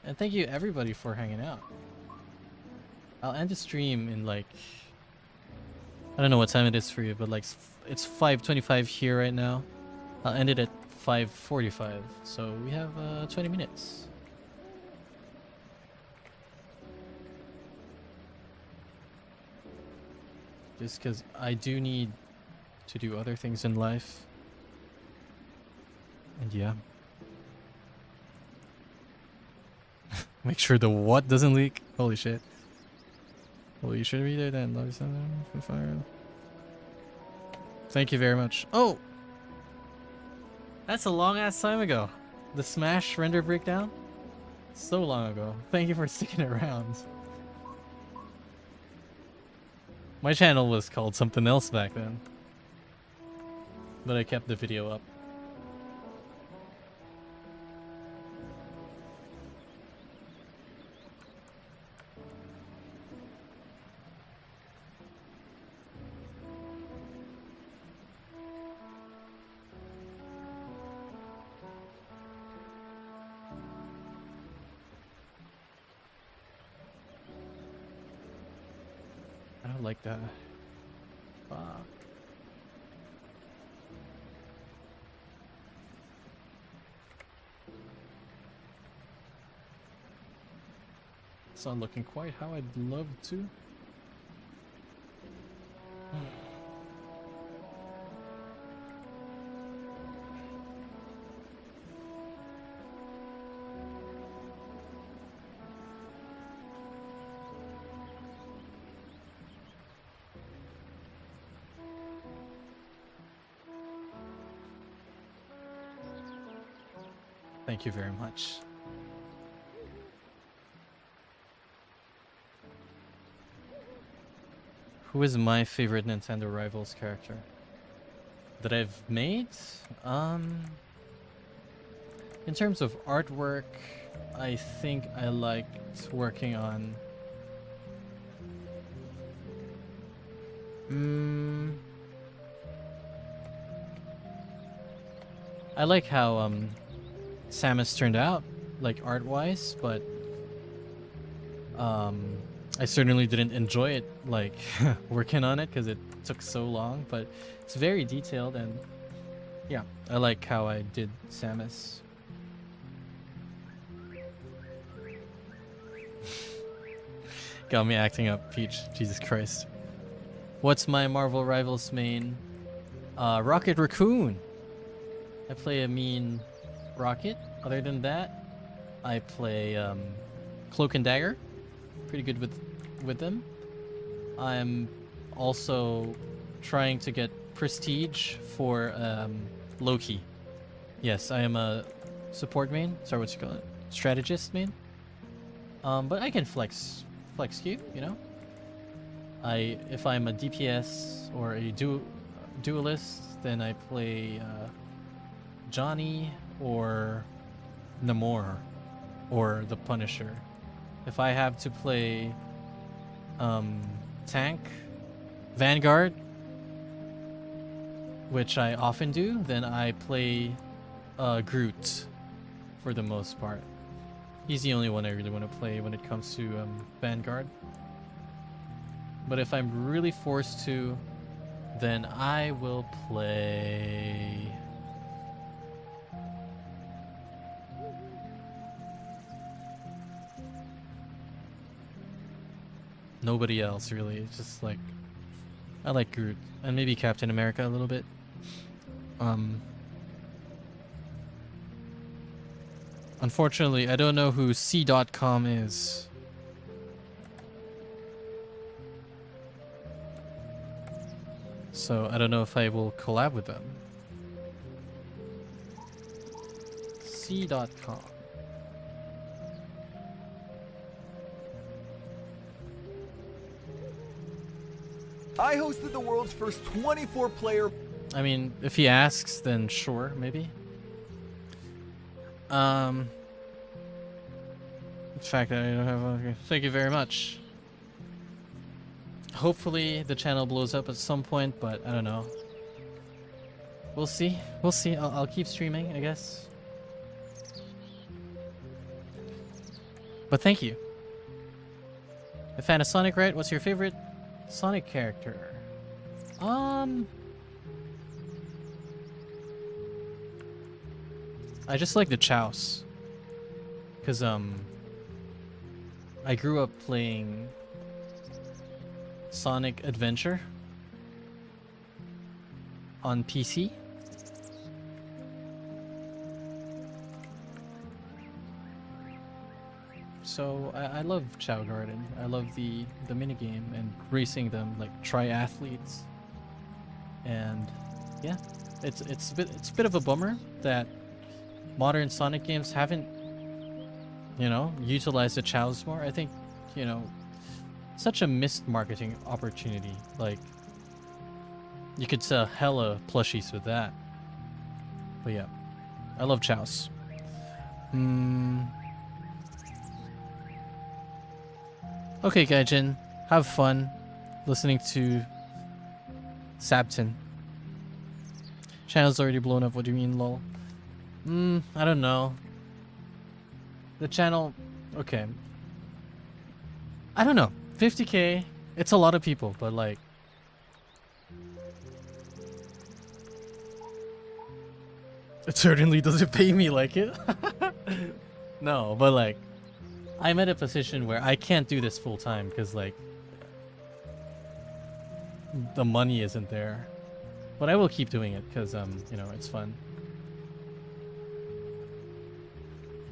S1: And thank you everybody for hanging out. I'll end the stream in like... I don't know what time it is for you, but like it's 5:25 here right now. I'll end it at 5:45, so we have 20 minutes. Just because I do need to do other things in life. And yeah. Make sure the what doesn't leak. Holy shit. Well, you should be there then. Love you something from fire. Thank you very much. Oh! That's a long ass time ago. The Smash render breakdown? So long ago. Thank you for sticking around. My channel was called something else back then. but I kept the video up. I don't like that. Fuck. It's not looking quite how I'd love to. Thank you very much. Who is my favorite Nintendo Rivals character that I've made? In terms of artwork, I think I liked working on I like how Samus turned out, like art-wise, but I certainly didn't enjoy it, like working on it, because it took so long. But it's very detailed, and yeah, I like how I did Samus. Got me acting up, Peach. Jesus Christ. What's my Marvel Rivals main? Rocket Raccoon. I play a mean Rocket. Other than that, I play Cloak and Dagger. Pretty good with them. I'm also trying to get prestige for Loki. Yes, I am a support main. Sorry, what you call it? Strategist main. But I can flex you, you know. If I'm a DPS or a duelist, then I play Johnny or Namor or the Punisher. If I have to play tank, Vanguard, which I often do, then I play Groot for the most part. He's the only one I really want to play when it comes to Vanguard. But if I'm really forced to, then I will play... nobody else, really. It's just like... I like Groot. And maybe Captain America a little bit. Unfortunately, I don't know who C.com is. So I don't know if I will collab with them. C.com.
S2: I hosted the world's first 24-player...
S1: I mean, if he asks, then sure, maybe. In fact, I don't have... Okay. Thank you very much. Hopefully the channel blows up at some point, but I don't know. We'll see. We'll see. I'll keep streaming, I guess. But thank you. A fan of Sonic, right? What's your favorite Sonic character? I just like the Chouse. Cause I grew up playing Sonic Adventure on PC. So I love Chow Garden. I love the minigame and racing them like triathletes. And yeah, it's a bit of a bummer that modern Sonic games haven't, you know, utilized the Chows more. I think, you know, such a missed marketing opportunity. Like, You could sell hella plushies with that. But yeah, I love chows. Okay, Gaijin, have fun listening to Sabton. Channel's already blown up. What do you mean, lol? I don't know. The channel, okay. I don't know. 50K, it's a lot of people, but like, it certainly doesn't pay me like it. No, but like, I'm at a position where I can't do this full time because like, the money isn't there. But I will keep doing it because you know, it's fun.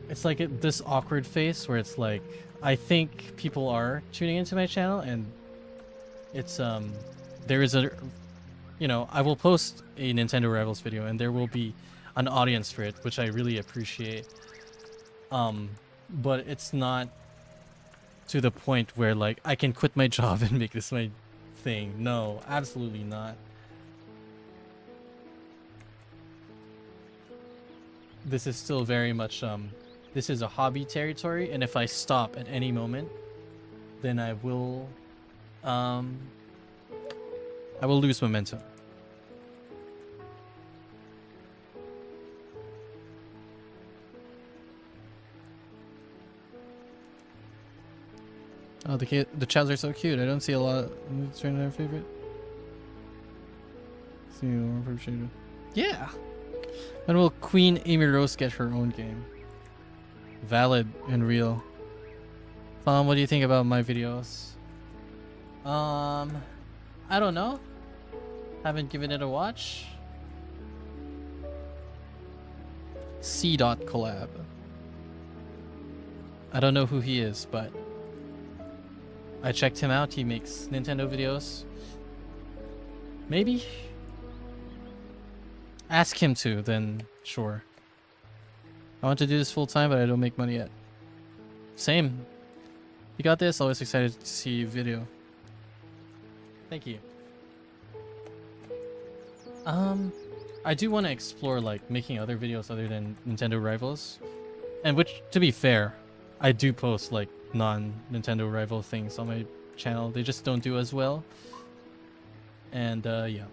S1: It's like this awkward phase where it's like, I think people are tuning into my channel, and it's there is a, you know, I will post a Nintendo Rivals video and there will be an audience for it, which I really appreciate. But it's not to the point where like I can quit my job and make this my thing. No, absolutely not. This is still very much this is a hobby territory, and if I stop at any moment, then I will lose momentum. Oh, the chows are so cute. I don't see a lot. It's our favorite. See more appreciated. Yeah. When will Queen Amy Rose get her own game? Valid and real. Tom, what do you think about my videos? I don't know. Haven't given it a watch. C. Collab. I don't know who he is, but I checked him out. He makes Nintendo videos. Maybe ask him to, then sure. I want to do this full time, but I don't make money yet. Same. You got this. Always excited to see your video. Thank you. I do want to explore like making other videos other than Nintendo Rivals, and which, to be fair, I do post like non-Nintendo Rival things on my channel. They just don't do as well. And yeah,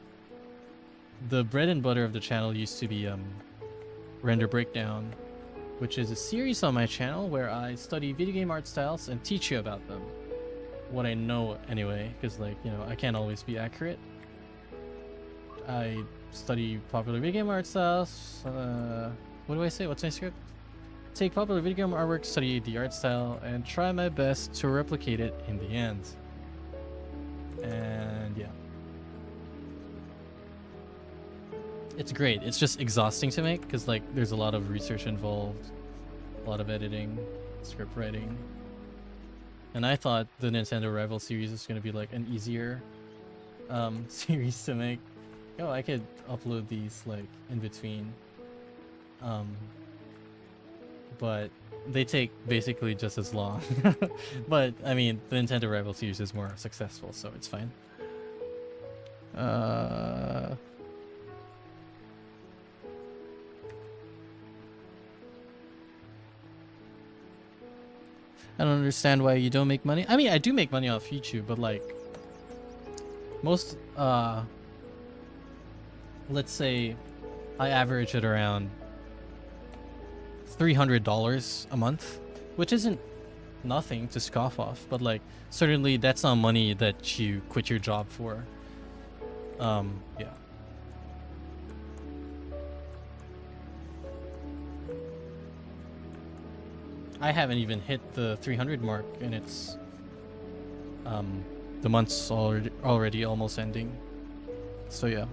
S1: the bread and butter of the channel used to be Render Breakdown, which is a series on my channel where I study video game art styles and teach you about them. What I know anyway, because like, you know, I can't always be accurate. I study popular video game art styles. What do I say? What's my script? Take popular video game artwork, study the art style, and try my best to replicate it in the end. And yeah. It's great. It's just exhausting to make because like there's a lot of research involved, a lot of editing, script writing. And I thought the Nintendo Rival series was going to be like an easier series to make. Oh, I could upload these like in between. But they take basically just as long. But I mean, the Nintendo Rival series is more successful, so it's fine. I don't understand why you don't make money. I mean, I do make money off YouTube, but like most let's say I average at around $300 a month, which isn't nothing to scoff off, but like certainly that's not money that you quit your job for. Yeah. I haven't even hit the 300 mark, and it's the month's already almost ending. So yeah.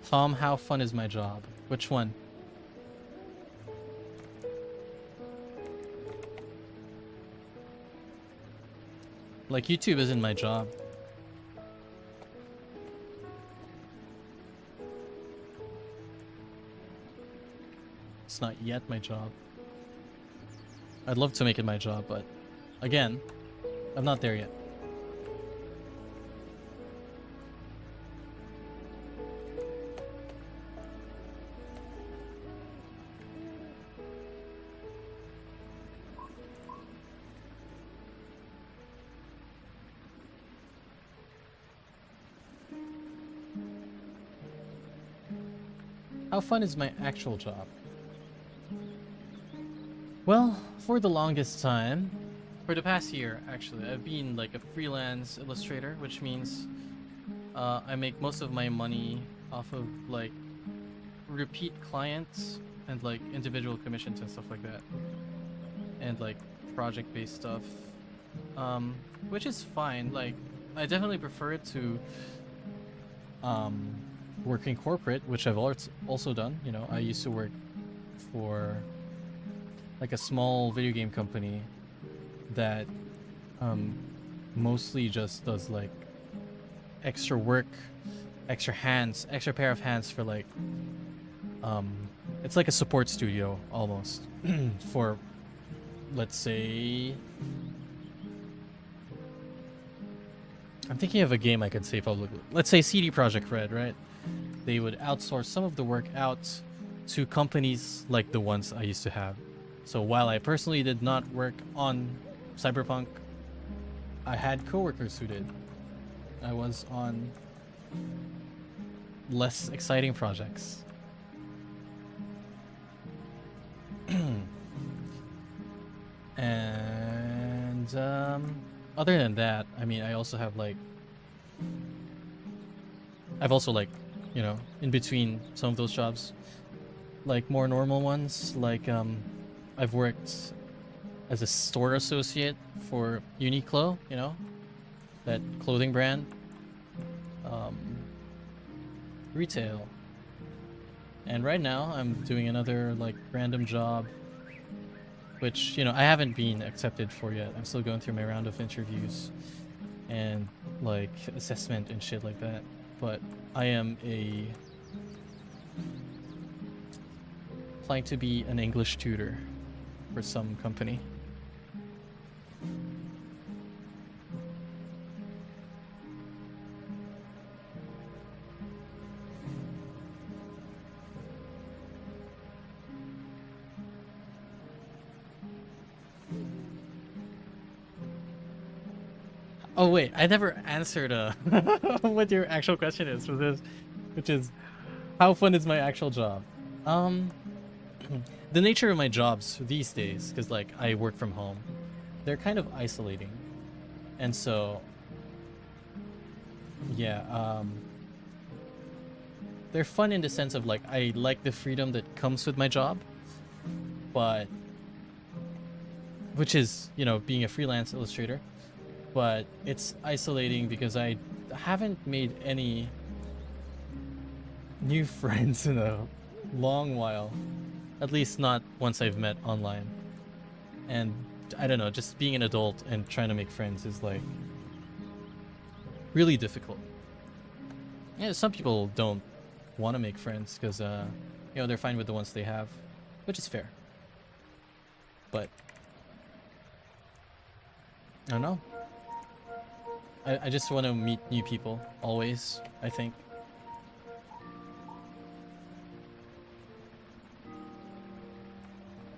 S1: Tom, how fun is my job? Which one? Like, YouTube isn't my job. It's not yet my job. I'd love to make it my job, but again, I'm not there yet. How fun is my actual job? Well, for the longest time, for the past year actually, I've been like a freelance illustrator, which means I make most of my money off of like repeat clients and like individual commissions and stuff like that, and like project-based stuff, which is fine. Like, I definitely prefer it to working corporate, which I've also done. You know, I used to work for like a small video game company that mostly just does like extra work, extra pair of hands for like it's like a support studio almost for, let's say, I'm thinking of a game I could say publicly. Let's say CD Projekt Red, right? They would outsource some of the work out to companies like the ones I used to have. So while I personally did not work on Cyberpunk, I had coworkers who did. I was on less exciting projects. And other than that, I mean, I also have like, I've also like, you know, in between some of those jobs, like more normal ones, like I've worked as a store associate for Uniqlo, you know, that clothing brand, retail. And right now I'm doing another like random job, which, you know, I haven't been accepted for yet. I'm still going through my round of interviews and like assessment and shit like that. But I am applying to be an English tutor for some company. Oh wait, I never answered what your actual question is for this, which is, how fun is my actual job? The nature of my jobs these days, because like I work from home, they're kind of isolating, and so yeah, they're fun in the sense of like I like the freedom that comes with my job, but which is, you know, being a freelance illustrator. But it's isolating because I haven't made any new friends in a long while. At least not once I've met online. And I don't know, just being an adult and trying to make friends is like really difficult. Yeah, some people don't want to make friends because you know, they're fine with the ones they have, which is fair. But I don't know. I just want to meet new people, always, I think.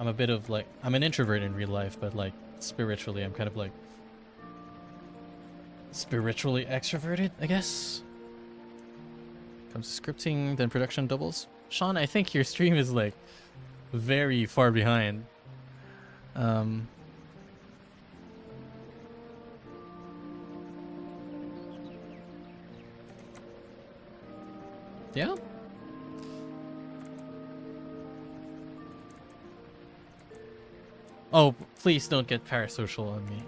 S1: I'm a bit of like, I'm an introvert in real life, but like spiritually, I'm kind of like spiritually extroverted, I guess. Comes to scripting, then production doubles. Sean, I think your stream is like very far behind. Yeah? Oh, please don't get parasocial on me.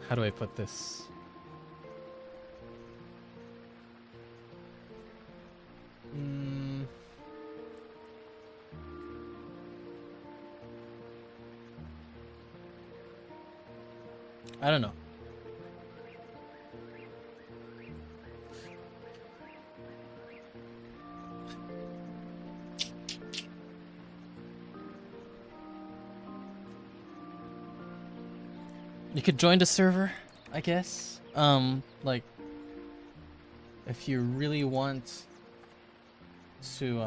S1: How do I put this? I don't know. You could join the server, I guess. Like, if you really want to,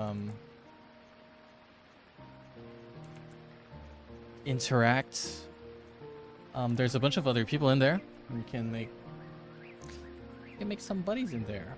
S1: interact, there's a bunch of other people in there. You can make some buddies in there.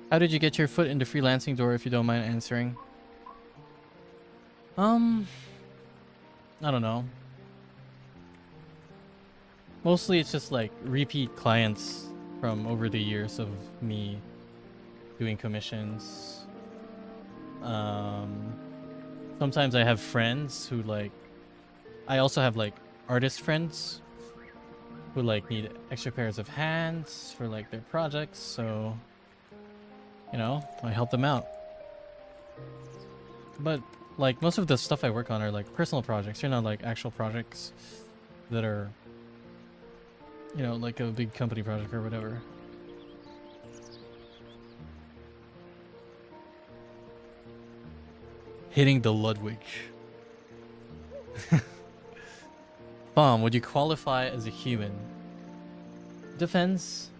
S1: How did you get your foot in the freelancing door, if you don't mind answering? I don't know. Mostly it's just like repeat clients from over the years of me doing commissions. Sometimes I have friends who like, I also have like artist friends who like need extra pairs of hands for like their projects, so you know, I help them out. But like most of the stuff I work on are like personal projects, you know, like actual projects that are, you know, like a big company project or whatever. Hitting the Ludwig. Bomb, would you qualify as a human? Depends.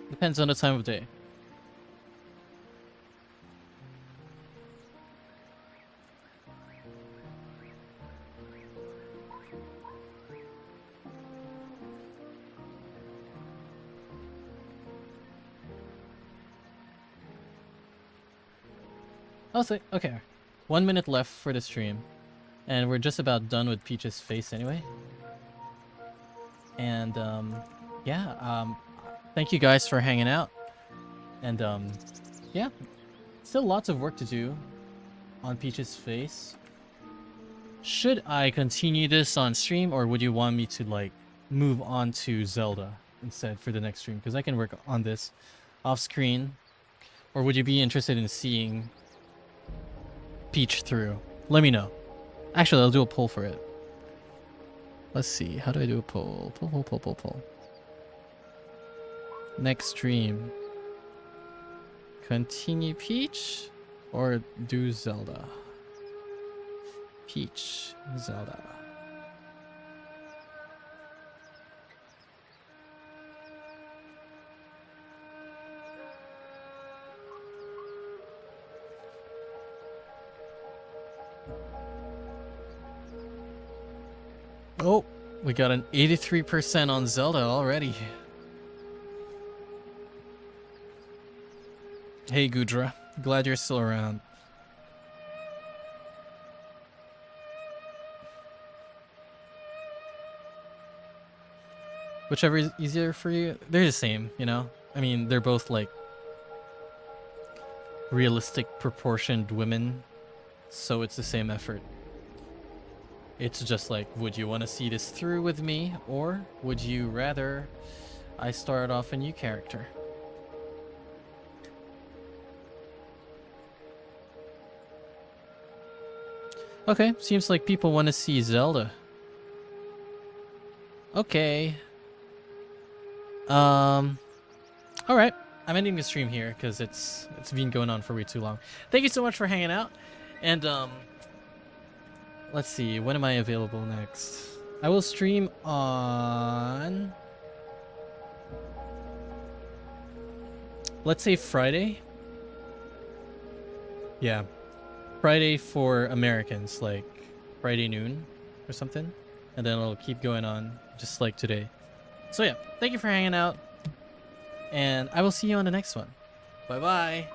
S1: Depends on the time of day. I'll say, okay. 1 minute left for the stream. And we're just about done with Peach's face anyway. And, yeah, thank you guys for hanging out. And, yeah, still lots of work to do on Peach's face. Should I continue this on stream, or would you want me to, like, move on to Zelda instead for the next stream? Because I can work on this off screen. Or would you be interested in seeing Peach through? Let me know. Actually, I'll do a poll for it. Let's see. How do I do a poll? Poll. Next stream. Continue Peach or do Zelda? Peach, Zelda. Oh, we got an 83% on Zelda already. Hey Gudra, glad you're still around. Whichever is easier for you, they're the same, you know? I mean, they're both like realistic proportioned women, so it's the same effort. It's just like, would you want to see this through with me, or would you rather I start off a new character? Okay, seems like people want to see Zelda. Okay. Alright. I'm ending the stream here because it's been going on for way too long. Thank you so much for hanging out. And let's see, when am I available next? I will stream on, let's say Friday. Yeah. Friday for Americans, like Friday noon or something. And then it'll keep going on just like today. So yeah, thank you for hanging out. And I will see you on the next one. Bye bye.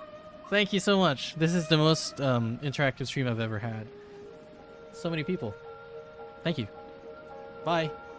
S1: Thank you so much. This is the most interactive stream I've ever had. So many people. Thank you. Bye.